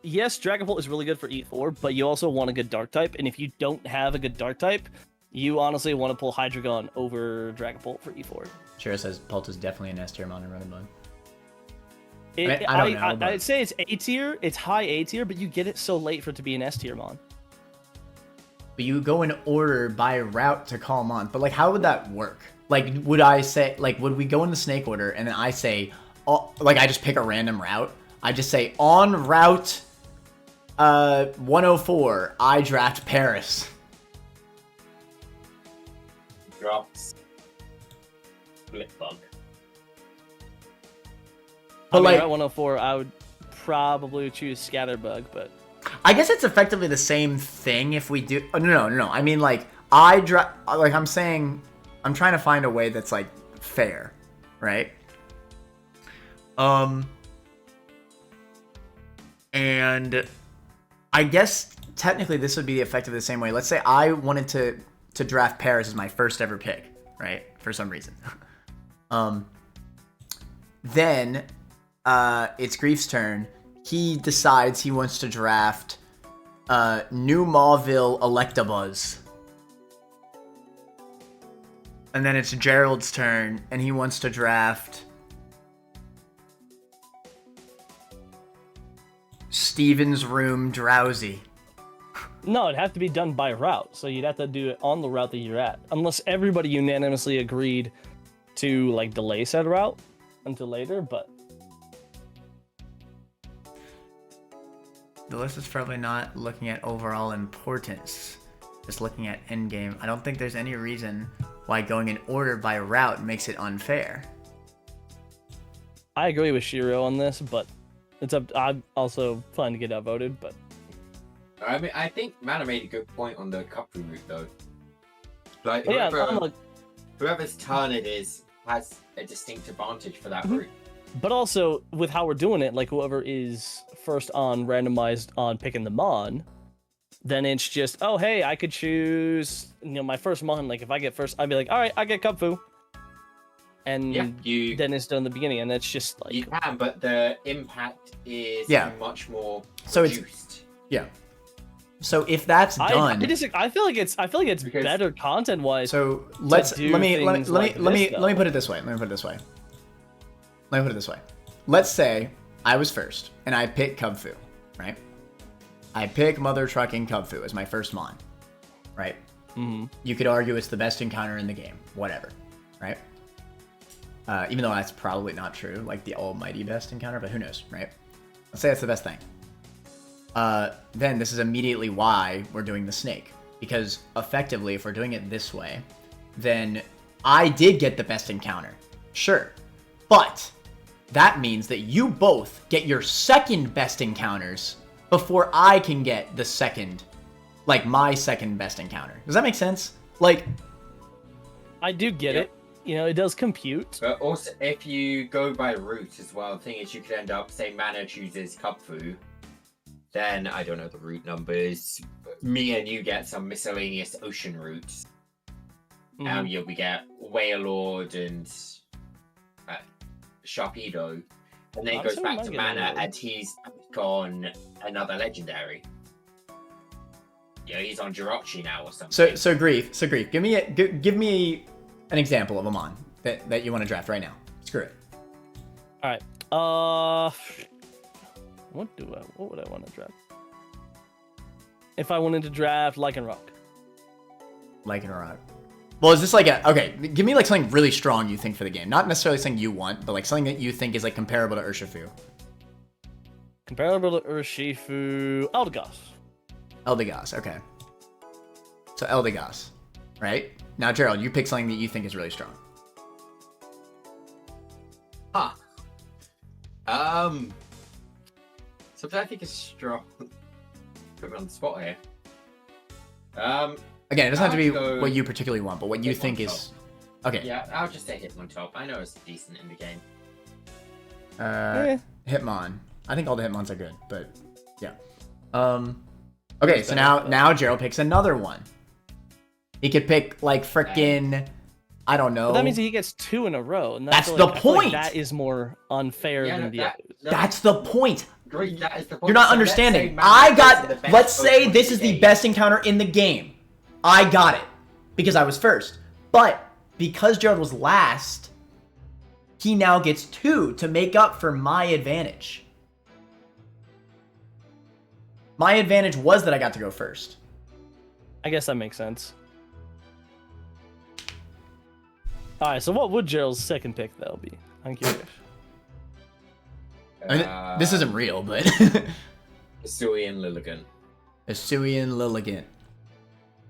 Yes, Dragapult is really good for E4, but you also want a good Dark type, and if you don't have a good Dark type, you honestly want to pull Hydreigon over Dragapult for E4. Shiro says Pult is definitely an S tier mon in Running Bug. I don't know, but- I'd say it's A tier, it's high A tier, but you get it so late for it to be an S tier mon. But you go in order by route to call mon. But like, how would that work? Like, would we go in the snake order and then I say, like, I just pick a random route? I just say, on route 104, I draft Paris. Drops. Split bug. But I mean, like, at 104, I would probably choose Scatterbug, but I guess it's effectively the same thing if we do. Oh, no. I mean, like, I'm saying, I'm trying to find a way that's like fair, right? And I guess technically this would be effective the same way. Let's say I wanted to draft Paris as my first ever pick, right? For some reason. Then it's Grief's turn. He decides he wants to draft New Mauville Electabuzz. And then it's Gerald's turn, and he wants to draft Steven's Room Drowsy. no, it'd have to be done by route, so you'd have to do it on the route that you're at. Unless everybody unanimously agreed to, like, delay said route until later, but... The list is probably not looking at overall importance, just looking at endgame. I don't think there's any reason why going in order by route makes it unfair. I agree with Shiro on this, but it's up. I'm also fine to get outvoted, but I mean, I think Mana made a good point on the Kapu route, though. Like, yeah, I'm like, whoever's turn it is has a distinct advantage for that route. but also with how we're doing it, like whoever is first on randomized on picking the mon, then it's just, oh hey, I could choose, my first mon. Like if I get first, I'd be like, all right, I get Kubfu, and Yeah, then it's done in the beginning, and it's just like you can, but the impact is much more So reduced. Yeah. So if that's done, I feel like it's Because- better content wise. so let do me things like this, put it this way. Let's say I was first and I pick Kubfu, right? I pick Mother Trucking Kubfu as my first mon, right? Mm-hmm. You could argue it's the best encounter in the game, whatever, right? Even though that's probably not true, like the almighty best encounter, but who knows, right? Let's say that's the best thing. Then this is immediately why we're doing the snake. Because effectively, if we're doing it this way, then I did get the best encounter. Sure. But that means that you both get your second best encounters before I can get the second, like my second best encounter. Does that make sense? Like, I do get Yep. it. It does compute. But also, if you go by route as well, the thing is you could end up, say Mana chooses Kubfu, then, I don't know the route numbers, me and you get some miscellaneous ocean routes. Mhm. We get Wailord and Sharpedo, and then I'm goes saying back might to get Mana, another. and he's on another legendary. Yeah, he's on Jirachi now or something. So Grief. Give me an example of a Mon that you want to draft right now. Screw it. All right. What would I want to draft? If I wanted to draft Lycanroc. Lycanroc. Well, is this like okay? Give me like something really strong you think for the game, not necessarily something you want, but like something that you think is like comparable to Urshifu. Comparable to Urshifu, Eldegoss. Eldegoss. Okay. So Eldegoss, right? Now, Gerald, you pick something that you think is really strong. Huh. Something I think is strong. Put me on the spot here. Again, it doesn't have to be I'll go what you particularly want, but what you think Hitmontop. is. Okay. Yeah, I'll just say Hitmontop. I know it's decent in the game. Hitmon. I think all the Hitmons are good, but yeah. Okay, so now Gerald picks another one. He could pick like frickin' I don't know. But that means he gets 2 in a row, and That's I the feel like point! that is more unfair Yeah, than the that- others. That's the point. Great, that is the point. You're not So let's say understanding. Mana I is got. the best Let's say Pokemon this in is the the game. best encounter in the game. I got it because I was first. But because Gerald was last, he now gets 2 to make up for my advantage. My advantage was that I got to go first. I guess that makes sense. All right, so what would Gerald's second pick though be? I'm curious. I mean, this isn't real, but Hisuian Lilligant. Hisuian Lilligant.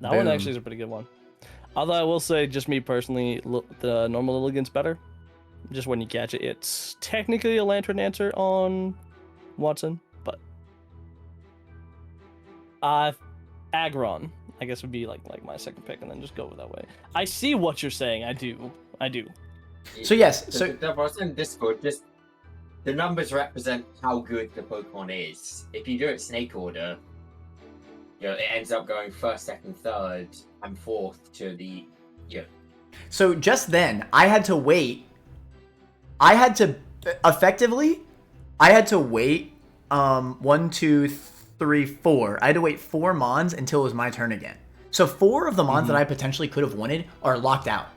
That one Boom. actually is a pretty good one. Although I will say, just me personally, the normal Lilligant's better. Just when you catch it, it's technically a Lantern answer on Watson, but Aggron, I guess would be like my second pick, and then just go with that way. I see what you're saying. I do. So yes, The- so the was in Discord, just the numbers represent how good the Pokemon is. If you do it snake order, you know, it ends up going first, second, third, and fourth to the So just then, I had to wait. I had to effectively, I had to wait. 1, 2, 3, 4. I had to wait 4 Mons until it was my turn again. So 4 of the Mons that I potentially could have wanted are locked out.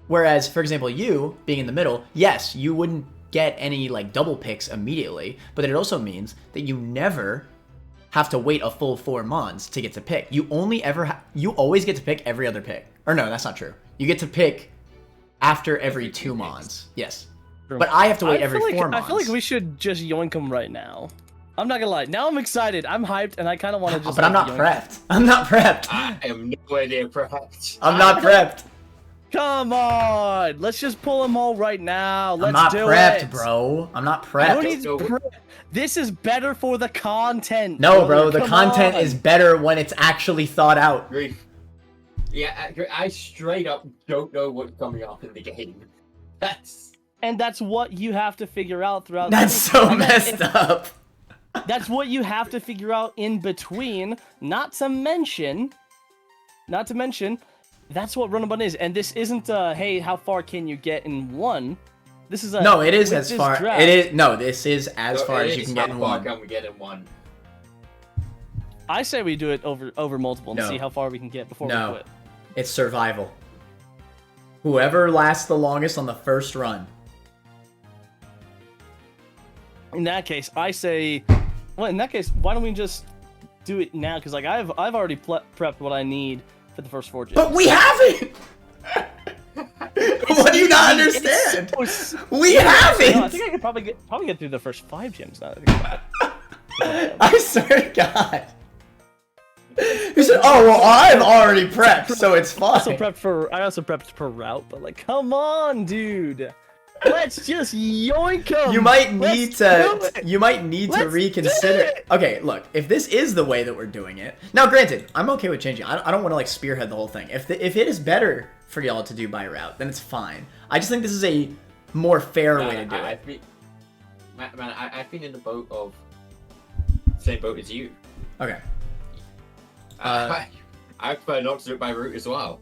Whereas, for example, you being in the middle, yes, you wouldn't get any like double picks immediately, but it also means that you never have to wait a full 4 Mons to get to pick. You only ever you always get to pick every other pick. Or no, that's not true. You get to pick after every 2 Mons. Yes. But I have to wait every 4 Mons. I feel like we should just yoink them right now. I'm not gonna lie. Now I'm excited. I'm hyped, and I kind of want to just. But I'm not yoink prepped. I'm not prepped. I am nowhere near prepped. I'm not prepped. Come on, let's just pull them all right now. Let's I'm not do prepped, it. bro. I'm not No prepped. need to prep. This is better for the content. No, bro. The Come content on. is better when it's actually thought out. Grief. Yeah, I straight up don't know what's coming up in the game. And that's what you have to figure out throughout. That's the so game. messed up. That's what you have to figure out in between. Not to mention, that's what Run a Button is. And this isn't hey, how far can you get in one? This is a No, it is with as this far. draft- It is no. This is as So far it as you is can get in how far one. can we get in one? I say we do it over multiple and No. see how far we can get before we No. quit. It's survival. Whoever lasts the longest on the first run. In that case, I say, well, in that case, why don't we just do it now? Because like I've already prepped what I need for the first 4 gyms. But we haven't. What do you not understand? We No, I haven't. think I could probably get through the first 5 gyms now. That I think about it. I swear to God. He said, "Oh well, I'm already prepped, so it's I also fine." prepped per route, but like, come on, dude. Let's just yoink them. You might need to. do it. You might need to Let's do reconsider. it. Okay, look. If this is the way that we're doing it, now, granted, I'm okay with changing. I don't want to like spearhead the whole thing. If it is better for y'all to do by route, then it's fine. I just think this is a more fair way to do it. I've been in the boat of same boat as you. Okay. I prefer not to do it by route as well.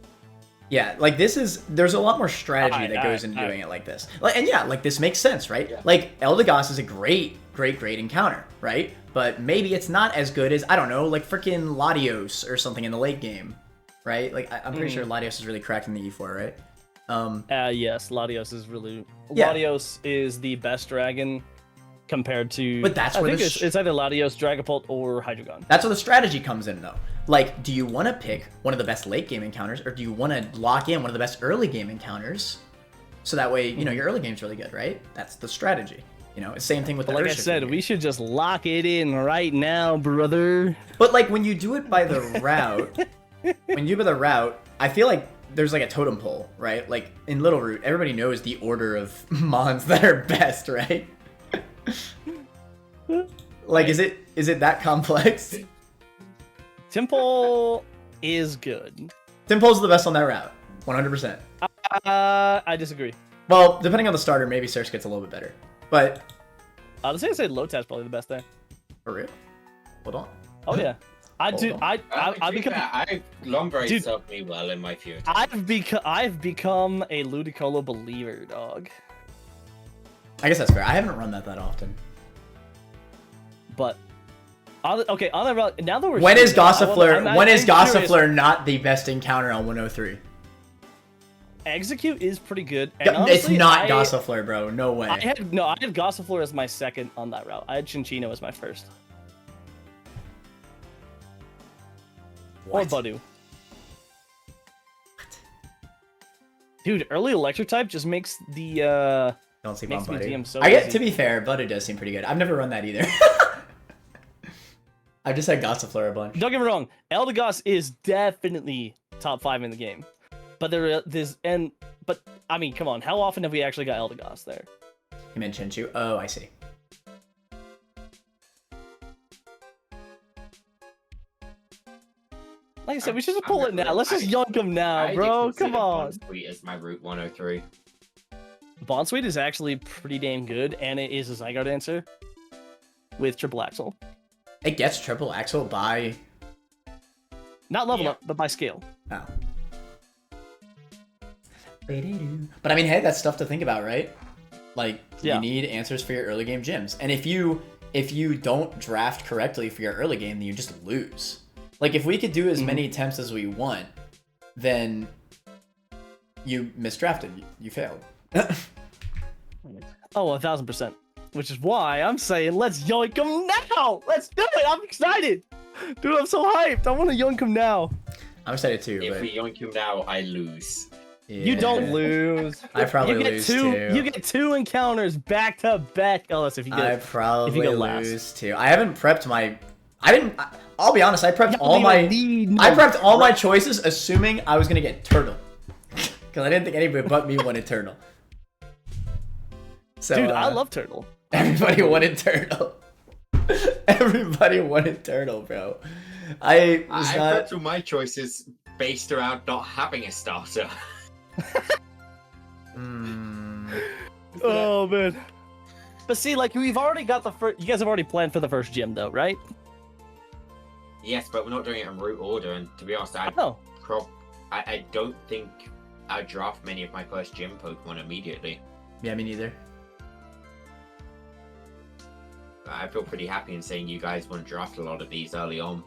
Yeah, like there's a lot more strategy that goes into doing it like this. Like, and yeah, like this makes sense, right? Yeah. Like Eldegoss is a great encounter, right? But maybe it's not as good as, I don't know, like freaking Latios or something in the late game, right? Like I'm pretty sure Latios is really cracked in the E4, right? Yes, Latios is really... Yeah. Latios is the best dragon compared to... But that's I where think the it's either Latios, Dragapult, or Hydreigon. That's where the strategy comes in, though. Like, do you want to pick one of the best late game encounters, or do you want to lock in one of the best early game encounters? So that way, you know, your early game's really good, right? That's the strategy. You know, it's the same thing with the Like I Earthshift said, game. we should just lock it in right now, brother. But like when you do it by the route, I feel like there's like a totem pole, right? Like in Little Root, everybody knows the order of mons that are best, right? Like, is it that complex? Temple is good. Tempole's the best on that route, 100%. I disagree. Well, depending on the starter, maybe Circe gets a little bit better. But I was gonna say Lotat's probably the best there. for real, hold on. Oh yeah, I do. Hold on. I become. Lombre Dude. served me well in my future. I've become a Ludicolo believer, dog. I guess that's fair. I haven't run that often. But on that route, now that we're When is shooting, Gossifleur? When is I'm curious. Gossifleur not the best encounter on 103? Execute is pretty good. And It's honestly, not Gossifleur, bro. No way. I had Gossifleur as my second on that route. I had Chinchino as my first. What? Or Budu. Dude, early electric type just makes the Don't sleep makes on me Budu. DM so I get easy. to be fair, Budu does seem pretty good. I've never run that either. I've just had Gossifleur a bunch. Don't get me wrong, Eldegoss is definitely top 5 in the game. But but I mean, come on, how often have we actually got Eldegoss there? Him and Chinchu. Oh, I see. Like I said, we should just pull it now. Let's just yoink him now, bro. Come on. Sweet as my Route 103. Bonsweet is actually pretty damn good, and it is a Zygarde answer with triple axle. It gets triple axle by... Not level Yeah. up, but by scale. Oh. But I mean, hey, that's stuff to think about, right? Like, Yeah. you need answers for your early game gyms. And if you don't draft correctly for your early game, then you just lose. Like, if we could do as many attempts as we want, then you misdrafted. You failed. Oh, 1,000%. Which is why I'm saying let's yoink him now. Let's do it. I'm excited. Dude, I'm so hyped. I want to yoink him now. I'm excited too, If but... we yoink him now, I lose. You don't Yeah. lose. I probably you get lose two. too. You get 2 encounters back to back. Unless if you I get. probably go last. lose too. I haven't prepped my... I'll be honest, I prepped You all don't my... even need I no prepped all my choices assuming I was gonna get Turtle. Because I didn't think anybody but me wanted Turtle. So, Dude, I love Turtle. everybody wanted Turtle. Everybody wanted Turtle, bro. I was I not... put through my choices based around not having a starter. Oh man. But see, like we've already got the first. You guys have already planned for the first gym, though, right? Yes, but we're not doing it in route order, and to be honest, No. I don't think I draft many of my first gym Pokemon immediately. Yeah, me neither. I feel pretty happy in saying you guys want to draft a lot of these early on.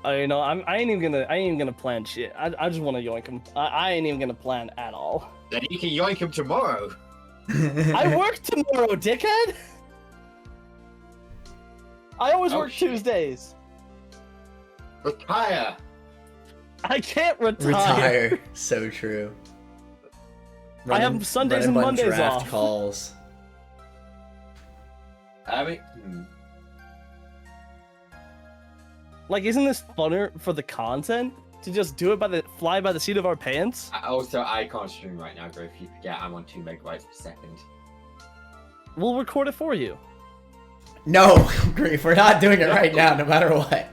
I ain't even gonna plan shit. I just want to yoink him. I ain't even gonna plan at all. Then you can yoink him tomorrow. I work tomorrow, dickhead. I always Oh, work shit. Tuesdays. Retire. I can't Retire. So true. I have Sundays run and bunch Mondays draft off. calls. I mean, Like, isn't this funner for the content to just do it fly by the seat of our pants? Also, I can't stream right now, bro. If you forget, I'm on 2 megabytes per second. We'll record it for you. No, Grief, we're not doing it right now, no matter what.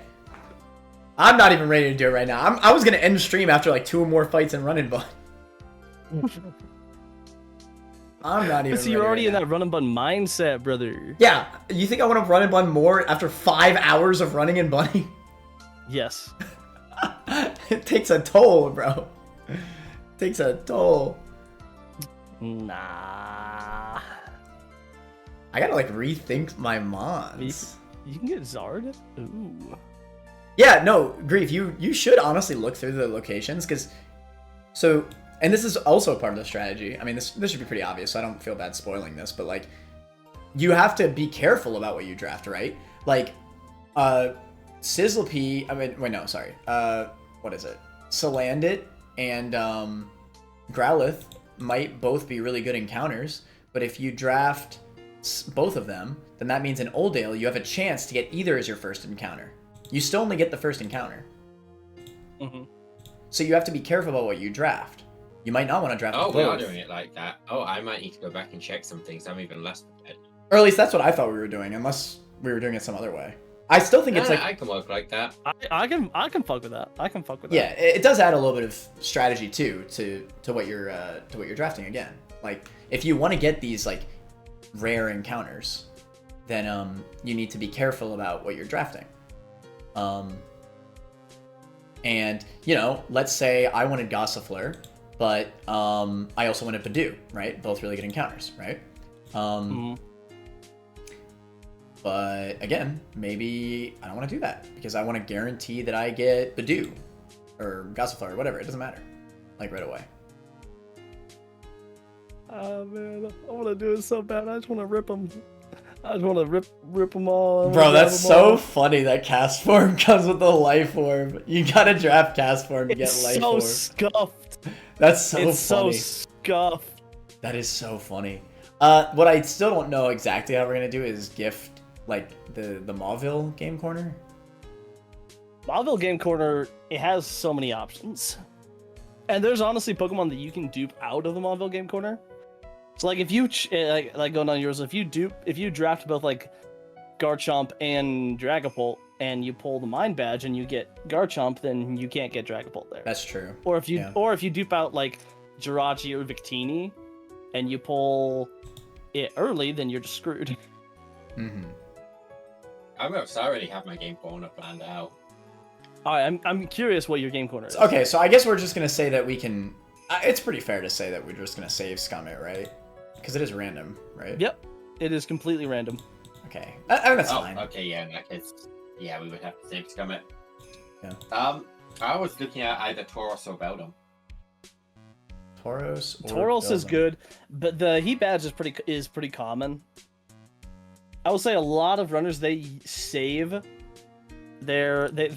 I'm not even ready to do it right now. I was gonna end the stream after like 2 or more fights and running bun. I'm not even. But see, you're ready already right in that run and bun mindset, brother. Yeah, you think I want to run and bun more after 5 hours of running and bunning? Yes. It takes a toll, bro. takes a toll. Nah. I gotta like rethink my mons. You can get Zard? Ooh. Yeah, no, Grief, you should honestly look through the locations, because and this is also part of the strategy. I mean, this should be pretty obvious, so I don't feel bad spoiling this, but like, you have to be careful about what you draft, right? Like, Sizzlepea, I mean, wait, no, sorry. What is it? Salandit and Growlithe might both be really good encounters, but if you draft both of them, then that means in Oldale you have a chance to get either as your first encounter. You still only get the first encounter. Mm-hmm. So you have to be careful about what you draft. You might not want to draft both. We are doing it like that. Oh, I might need to go back and check some things. I'm even less prepared. Or at least that's what I thought we were doing, unless we were doing it some other way. I still think it's like... I can work like that. I can fuck with that. I can fuck with that. Yeah, it does add a little bit of strategy too to what you're drafting again. Like, if you want to get these like rare encounters, then you need to be careful about what you're drafting. And you know, let's say I wanted Gossifleur, but I also wanted Badoo, right? Both really good encounters, right? But again, maybe I don't want to do that because I want to guarantee that I get Badoo or Gossifleur or whatever. It doesn't matter, like right away. Oh man, I want to do it so bad. I just want to rip them. I just want to rip them all. Bro, that's so funny that Cast Form comes with the Life Orb. You gotta draft Cast Form to get Life Orb. It's so scuffed. That's so funny. It's so scuffed. That is so funny. What I still don't know exactly how we're gonna do is gift like the Mauville Game Corner. Mauville Game Corner, it has so many options. And there's honestly Pokemon that you can dupe out of the Mauville Game Corner. So like if you like going on yours, if you draft both like Garchomp and Dragapult and you pull the Mind Badge and you get Garchomp, then you can't get Dragapult there. That's true. Or if you dupe out like Jirachi or Victini and you pull it early, then you're just screwed. Mm-hmm. I already have my game corner planned out. Alright, I'm curious what your game corner is. Okay, so I guess we're just gonna say that we can. It's pretty fair to say that we're just gonna save scum it, right? Because it is random, right? Yep, it is completely random. Okay, that's fine. Okay, yeah, in that case, yeah, we would have to save scum it. Yeah. I was looking at either Tauros or Beldum. Tauros is good, but the Heat Badge is pretty common. I will say a lot of runners they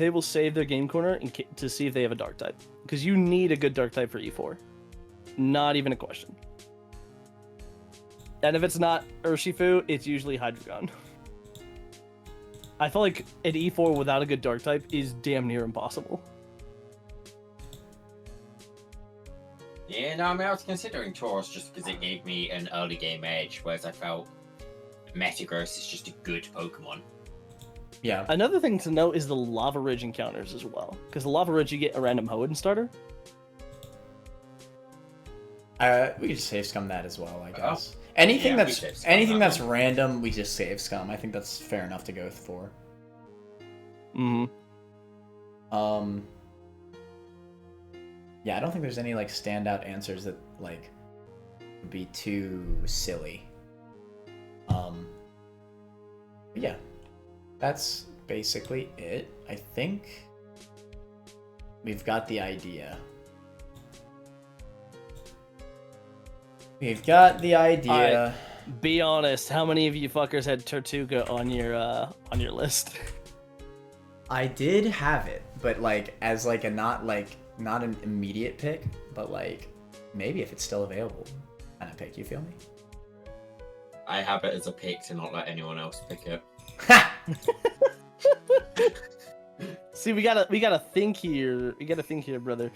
will save their game corner to see if they have a dark type, because you need a good dark type for E4. Not even a question. And if it's not Urshifu, it's usually Hydreigon. I feel like an E4 without a good dark type is damn near impossible. Yeah, no, I mean, I was considering Tauros just because it gave me an early game edge, whereas I felt Metagross is just a good Pokemon. Yeah. Another thing to note is the Lava Ridge encounters as well, because the Lava Ridge you get a random Hoenn starter. We could save scum that as well, I guess. Anything that's random, we just save scum. I think that's fair enough to go for. Mm-hmm. Yeah, I don't think there's any like standout answers that like would be too silly. But yeah, that's basically it. I think we've got the idea. We've got the idea. Right. Be honest, how many of you fuckers had Tortuga on your list? I did have it, but like as like a not an immediate pick, but like maybe if it's still available, kind of pick. You feel me? I have it as a pick to not let anyone else pick it. See, we gotta think here. We gotta think here, brother.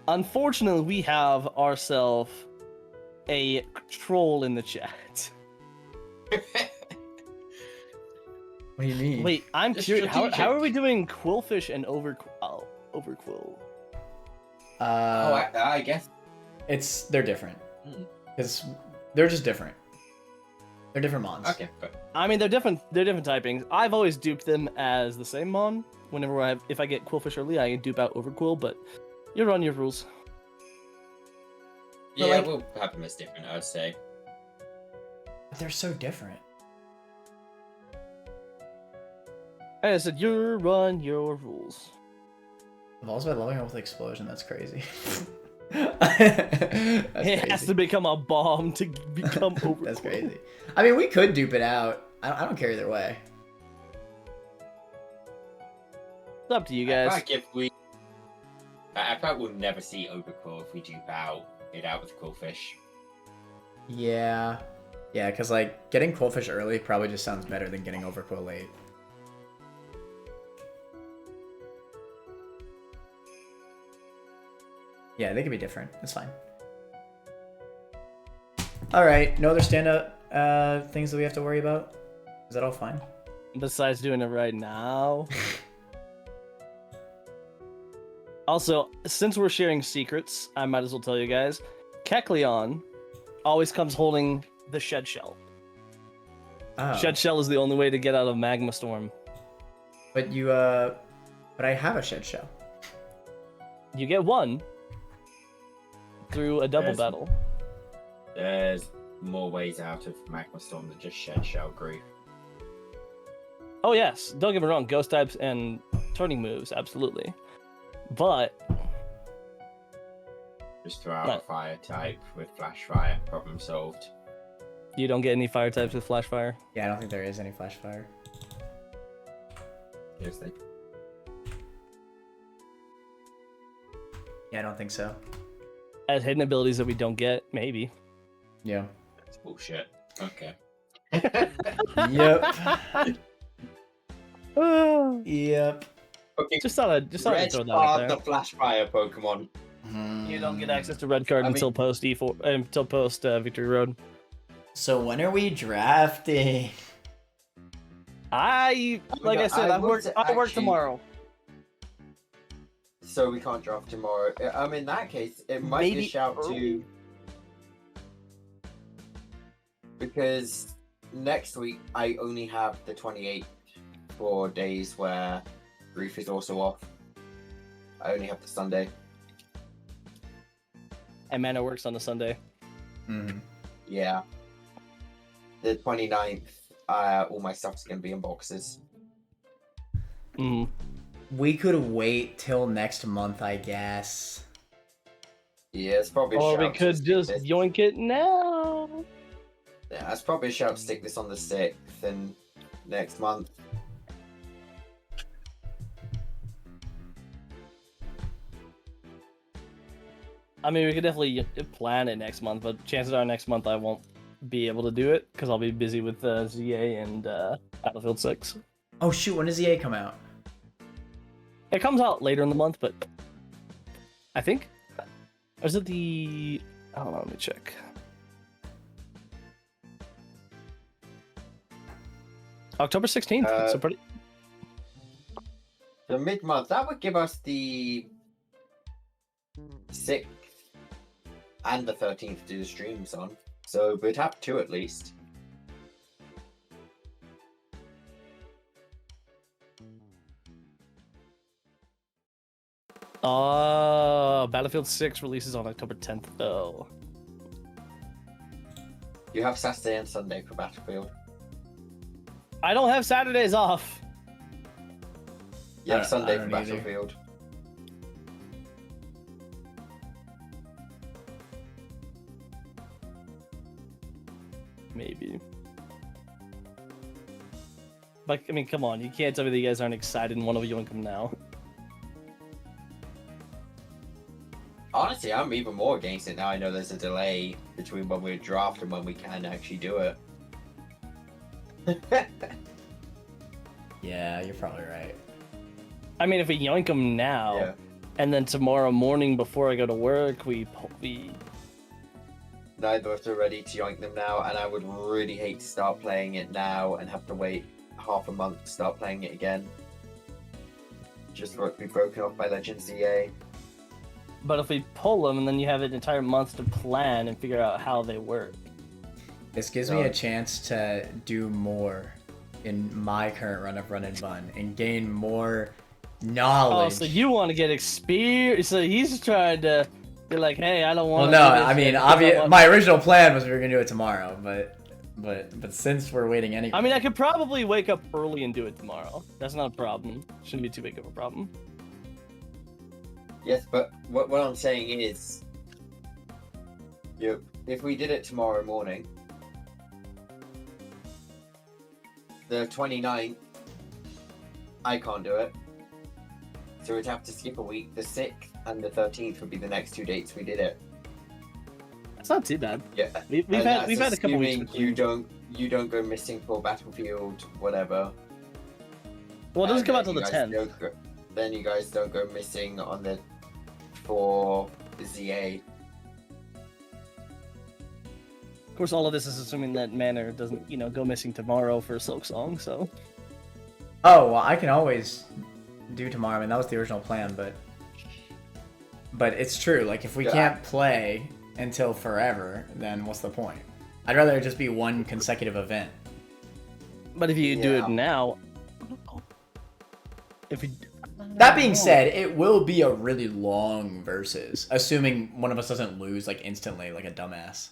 Unfortunately, we have ourselves a troll in the chat. What do you mean? Wait, I'm Just curious. How strategic. are we doing Quillfish and Overquill? I guess. They're different because they're just different. They're different mons. Okay, but I mean, they're different typings. I've always duped them as the same mon. Whenever if I get Quillfish early, I dupe out Overquill, but you're on your rules. But, Yeah, like- we'll have them as different, I'd say. They're so different. And I said, you run your rules. I've also been loving it with explosion. That's crazy. It has to become a bomb to become over. That's crazy. I mean, we could dupe it out. I don't care either way. It's up to you I guys. probably will never see overclaw if we dupe it out with Quillfish. Yeah. Yeah, because, like, getting Quillfish early probably just sounds better than getting Overquill late. Yeah, they could be different. It's fine. Alright, no other stand-up things that we have to worry about? Is that all fine? Besides doing it right now. Also, since we're sharing secrets, I might as well tell you guys. Kecleon always comes holding the shed shell. Oh. Shed shell is the only way to get out of Magma Storm. But you, but I have a shed shell. You get one through a double Yes. battle. There's more ways out of Magma Storm than just Shed Shell Grief. Oh yes, don't get me wrong, ghost types and turning moves, absolutely. But Just throw out No. a fire type with Flash Fire. Problem solved. you don't get any fire types with flash fire. Yeah, I don't think there is any flash fire. Seriously. Yeah, I don't think so. As hidden abilities that we don't get, maybe. Yeah. That's bullshit. Okay. Yep. Yep. Okay. Just thought I'd Red throw that out are there. the Flash Fire Pokemon. You don't get access to red card I mean- until post E4, until post Victory Road. So when are we drafting? I I I work would actually- tomorrow. So we can't draft tomorrow. In that case, it might be Maybe a shout early. to... Because next week, I only have the 28th for days where Grief is also off. I only have the Sunday. And Mana works on a Sunday. Mm-hmm. Yeah. The 29th, all my stuff's going to be in boxes. Mm. We could wait till next month, I guess. Yeah, it's probably a Or shout we to could stick just this- yoink it now. Yeah, that's probably a shout to stick this on the 6th and next month. I mean, we could definitely plan it next month, but chances are next month I won't be able to do it because I'll be busy with ZA and Battlefield 6. Oh shoot, when does EA come out? It comes out later in the month, but I think. Or is it the. I don't know, let me check. October 16th. So pretty. The mid-month, that would give us the 6th and the 13th to do the streams on. So we'd have 2 at least. Battlefield 6 releases on October 10th, though. You have Saturday and Sunday for Battlefield. I don't have Saturdays off. You have I Sunday don't for either. Battlefield. Maybe. But, I mean, come on. You can't tell me that you guys aren't excited and want to yoink them now. Honestly, I'm even more against it now. I know there's a delay between when we draft and when we can actually do it. Yeah, you're probably right. I mean, if we yoink them now, Yeah. and then tomorrow morning before I go to work, we Neither of us are ready to yoink them now, and I would really hate to start playing it now and have to wait half a month to start playing it again. Just for it to be broken off by Legends EA. But if we pull them, and then you have an entire month to plan and figure out how they work. This gives me a chance to do more in my current run of Run and Bun and gain more Oh, knowledge. so you want to get experience? So he's trying to You're like, hey, I don't Well, want. no, I mean, my original plan was we were gonna do it tomorrow, but since we're waiting anyway. I mean, I could probably wake up early and do it tomorrow. That's not a problem. Shouldn't be too big of a problem. Yes, but what I'm saying is, if we did it tomorrow morning, the 29th, I can't do it. So we'd have to skip a week. The 6th and the 13th would be the next 2 dates we did it. That's not too bad. Yeah, we've had a couple weeks. Assuming you don't go missing for Battlefield, whatever. Well, it doesn't come out then till the you guys 10th. don't then you guys don't go missing on the for ZA. Of course, all of this is assuming that Manor doesn't, go missing tomorrow for Silk Song. So. Oh well, I can always do tomorrow. I mean, that was the original plan, but it's true. Like, if we can't play until forever, then what's the point? I'd rather it just be one consecutive event. But if you do it now, That being said, it will be a really long versus, assuming one of us doesn't lose like instantly, like a dumbass.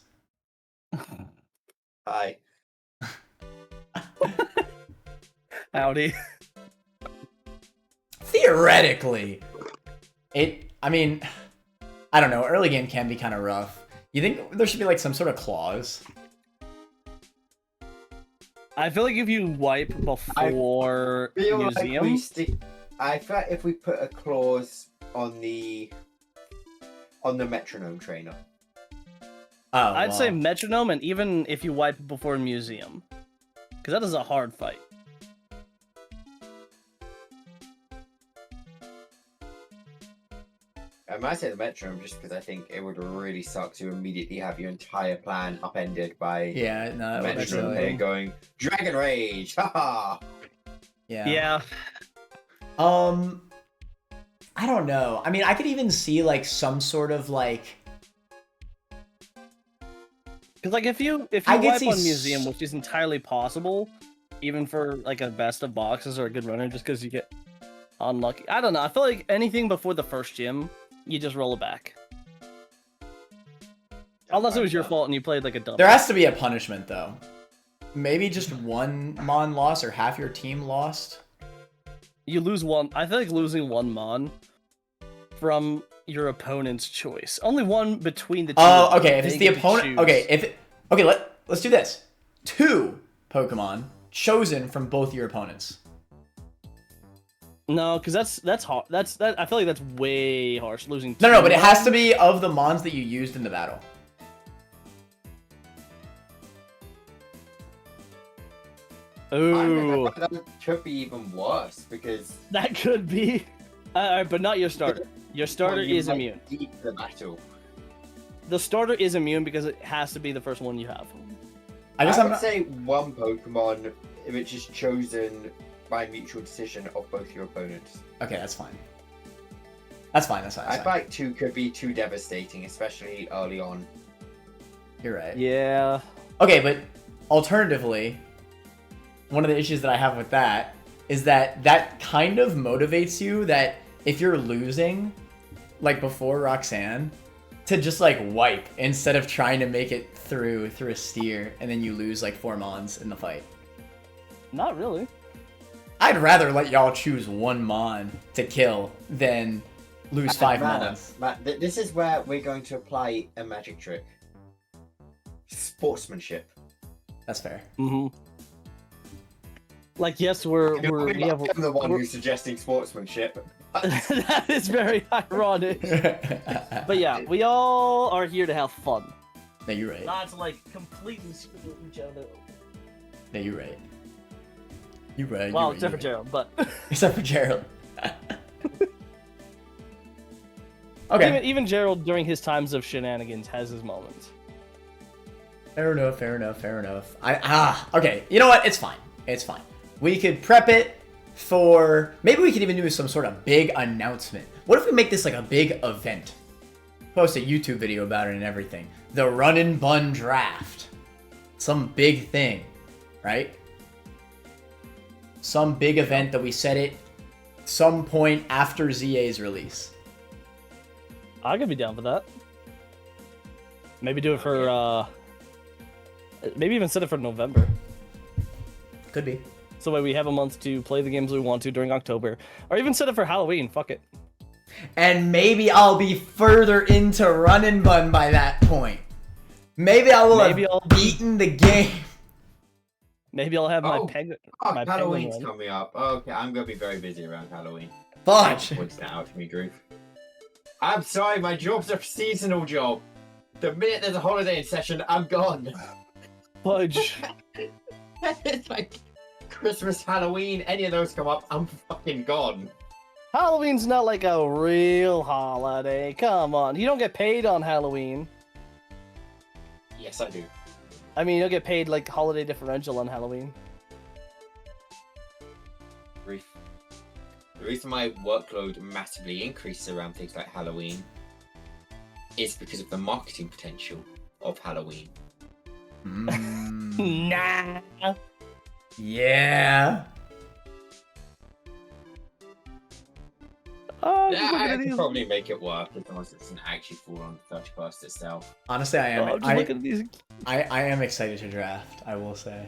Hi. Howdy. Theoretically, I mean, I don't know. Early game can be kind of rough. You think there should be like some sort of clause? I feel like if you wipe before museum, I feel like if we put a clause on the metronome trainer. Oh, I'd say metronome, and even if you wipe before museum, because that is a hard fight. I might say the metronome just because I think it would really suck to immediately have your entire plan upended by metronome player going Dragon Rage, haha. Yeah. I don't know. I mean, I could even see like some sort of like. Because like if you wipe on museum, which is entirely possible, even for like a best of boxes or a good runner, just because you get unlucky. I don't know. I feel like anything before the first gym, you just roll it back. Unless it was your fault and you played like a dumb. There has to be a punishment though. Maybe just one Mon loss or half your team lost. You lose one. I feel like losing one Mon from your opponent's choice. Only one between the two. Oh, okay. If it's the opponent, let's do this. 2 Pokemon chosen from both your opponents. No, because that's hard. I feel like that's way harsh. Losing. No, but it has to be of the Mons that you used in the battle. Ooh, that could be even worse because that could be. But not your starter. Your starter is immune. Deep the battle. The starter is immune because it has to be the first one you have. I would say one Pokemon which is chosen by mutual decision of both your opponents. Okay, that's fine. That's fine. I feel like 2 could be too devastating, especially early on. You're right. Yeah. Okay, but alternatively, one of the issues that I have with that is that kind of motivates you that if you're losing, like before Roxanne, to just like wipe instead of trying to make it through a steer and then you lose like 4 Mons in the fight. Not really. I'd rather let y'all choose 1 Mon to kill than lose 5 Mons. Matt, this is where we're going to apply a magic trick. Sportsmanship. That's fair. Mm-hmm. Like, yes, I'm the one who's suggesting sportsmanship. That is very ironic. But yeah, we all are here to have fun. No, you're right. Not to like completely screw each other. No, you're right. You're right. Well, you're except right, for Gerald, but except for Gerald. Okay. Even Gerald during his times of shenanigans has his moments. Fair enough. Okay. You know what? It's fine. We could prep it for. Maybe we could even do some sort of big announcement. What if we make this like a big event? Post a YouTube video about it and everything. The Run and Bun Draft. Some big thing, right? Some big event that we set it some point after ZA's release. I could be down for that. Maybe do it for maybe even set it for November. Could be. So that way we have a month to play the games we want to during October, or even set it for Halloween. Fuck it. And maybe I'll be further into Run and Bun by that point. Maybe I will have beaten the game. Maybe I'll have my penguin. Oh, my Halloween's penguin coming up. Okay, I'm gonna be very busy around Halloween. Fudge. Points that out to me, Drew. I'm sorry, my job's a seasonal job. The minute there's a holiday in session, I'm gone. Fudge. It's like Christmas, Halloween, any of those come up, I'm fucking gone. Halloween's not like a real holiday. Come on, you don't get paid on Halloween. Yes, I do. I mean, you'll get paid like holiday differential on Halloween. Brief. The reason my workload massively increases around things like Halloween is because of the marketing potential of Halloween. Nah. Yeah. Oh, Yeah, I can probably make it work as long as it doesn't actually fall on the 31st itself. Honestly, I am. just look at these. I am excited to draft. I will say.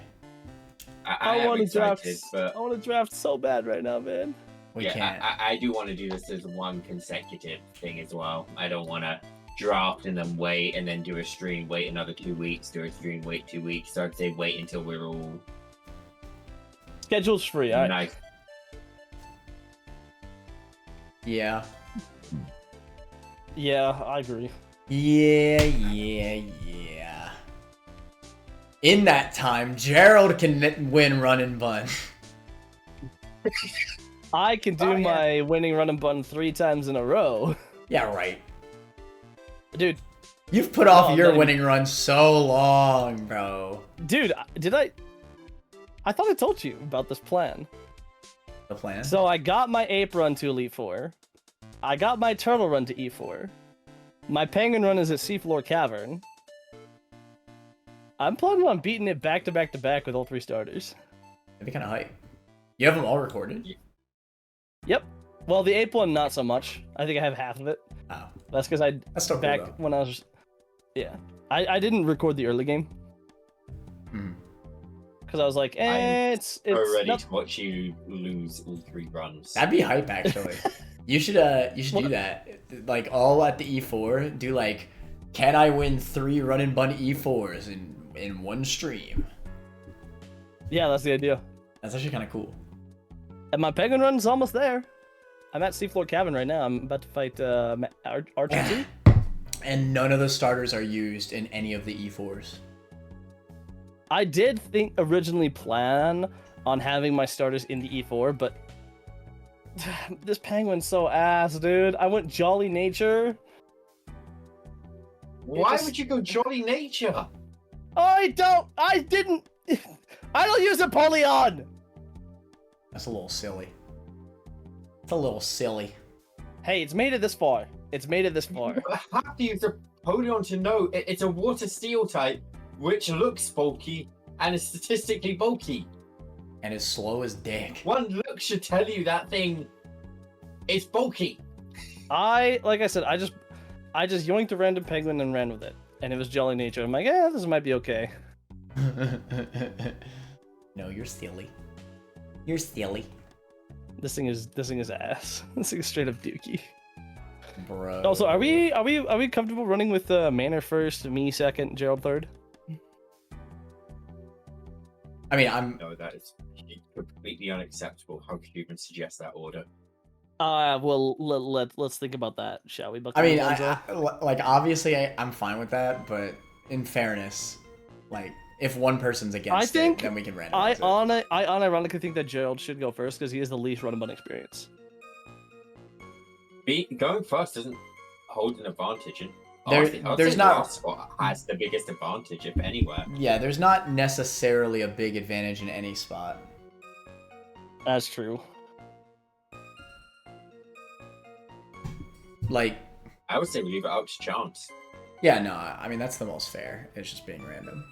I I am want to draft. excited, but I want to draft so bad right now, man. We yeah, can't. I do want to do this as one consecutive thing as well. I don't want to draft and then wait and then do a stream, wait another 2 weeks, do a stream, wait 2 weeks. So I'd say wait until we're all Schedule's free. All right. nice. Yeah. Yeah, I agree. Yeah. In that time, Gerald can win Run and Bun. I can do my winning run and button 3 times in a row. Yeah, right. Dude, You've put off your man. winning run so long, bro. dude, did I thought I told you about this plan. The plan? So I got my ape run to Elite 4. I got my turtle run to E4. My penguin run is at Seafloor Cavern. I'm planning on beating it back to back to back with all 3 starters. That'd be kind of hype. You have them all recorded? Yep. Well, the ape one, not so much. I think I have half of it. Oh. That's because I That's still cool, back though. when I was, yeah. I didn't record the early game Mhm. because I was like, it's Ready not... to watch you lose all 3 runs. That'd be hype, actually. You should do that. Like, all at the E4, do like, can I win 3 Run and Bun E4s in one stream? Yeah, that's the idea. That's actually kind of cool. And my penguin run's almost there. I'm at Seafloor Cavern right now. I'm about to fight Archer 2. And none of the starters are used in any of the E4s. I did originally plan on having my starters in the E4, but this penguin's so ass, dude. I went Jolly Nature. Why would you go Jolly Nature? I don't use Apollyon! That's a little silly. It's a little silly. Hey, it's made it this far. It's made it this far. You have to use Apollyon to know it's a water steel type, which looks bulky and is statistically bulky. And as slow as dick. One look should tell you that thing is bulky. Like I said, I just yoinked a random penguin and ran with it. And it was Jolly Nature. I'm like, this might be okay. No, you're silly. You're silly. This thing is ass. This thing is straight up dookie. Bro. Also, are we comfortable running with Manor first, me second, Gerald third? I mean, I'm... No, that is completely unacceptable. How could you even suggest that order? Well, let's think about that, shall we? I mean, like, obviously, I'm fine with that, but in fairness, like, if one person's against it, then we can randomize it. I unironically think that Gerald should go first because he has the least run and bun experience. Going first doesn't hold an advantage, and There's not last spot has the biggest advantage, if anywhere. Yeah, there's not necessarily a big advantage in any spot. That's true. Like, I would say we leave it up to chance. yeah, no, I mean, that's the most fair. It's just being random.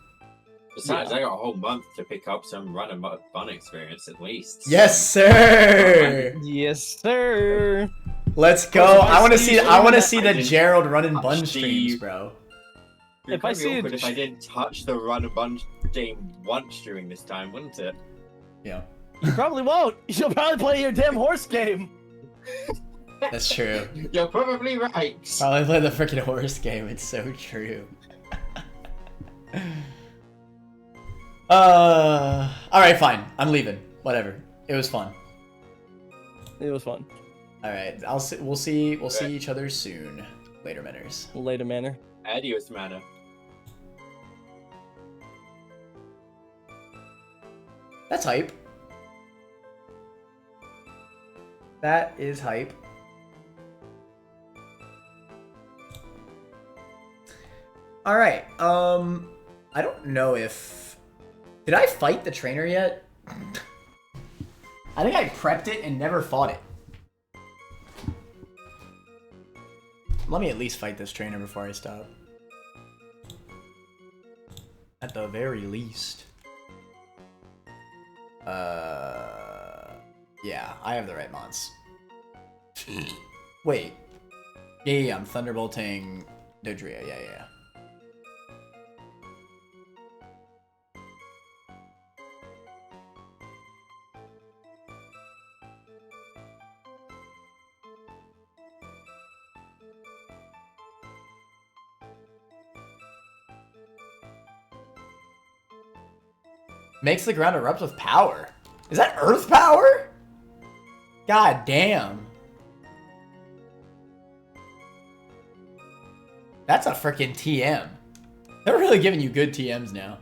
Besides, I got a whole month to pick up some run and bun experience at least. Yes, sir. Yes, sir. Let's go. I want to see the Gerald run and bun Steve. streams, bro. if I see if I didn't touch the run a bunch game once during this time, wouldn't it? Yeah. you probably won't. You'll probably play your damn horse game. That's true. You're probably right. Probably play the freaking horse game. It's so true. Alright, fine. I'm leaving. Whatever. It was fun. It was fun. Alright, we'll see each other soon. Later, Manners. Later, manner. Adios, mana. That's hype. That is hype. Alright, I don't know if... Did I fight the trainer yet? I think I prepped it and never fought it. Let me at least fight this trainer before I stop. At the very least. Yeah, I have the right mons. Wait. Yeah, I'm thunderbolting Dodrio. Yeah. Makes the ground erupt with power. Is that earth power? God damn. That's a freaking TM. They're really giving you good TMs now.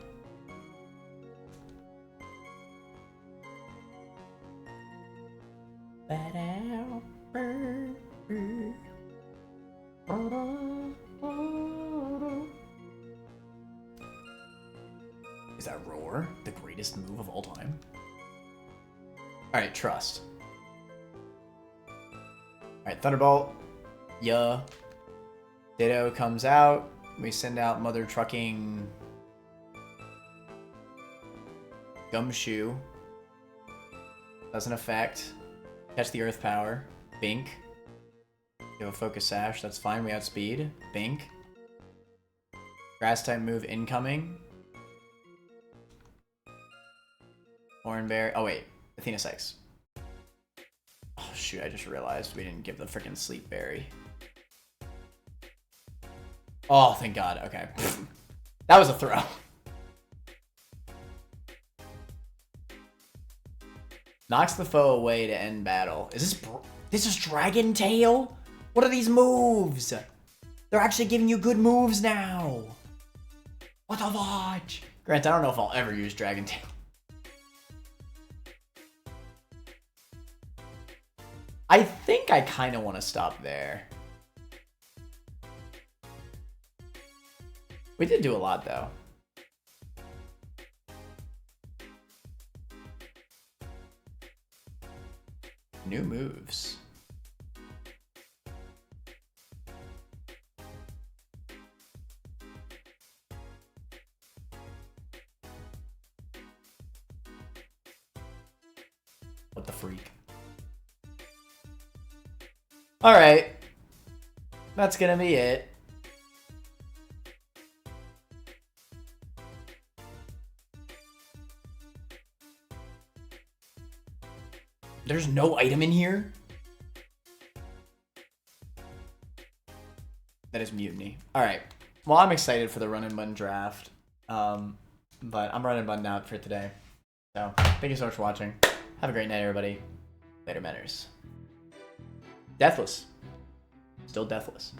Is that roar the greatest move of all time? Alright, trust. Alright, Thunderbolt. Yeah. Ditto comes out. We send out Mother Trucking Gumshoe. Doesn't affect. Catch the Earth Power. Bink. You have a Focus Sash. That's fine. We outspeed. Bink. Grass type move incoming. Hornberry. Oh, wait. Athena Sykes. Oh, shoot. I just realized we didn't give the freaking Sleep Berry. Oh, thank God. Okay. That was a throw. Knocks the foe away to end battle. This is Dragon Tail? What are these moves? They're actually giving you good moves now. What the fudge? Grant, I don't know if I'll ever use Dragon Tail. I think I kind of want to stop there. We did do a lot, though. New moves. What the freak? Alright. That's gonna be it. There's no item in here? That is mutiny. Alright. Well, I'm excited for the run and bun draft. But I'm running bun out for today. So, thank you so much for watching. Have a great night, everybody. Later, Manners. Deathless. Still deathless.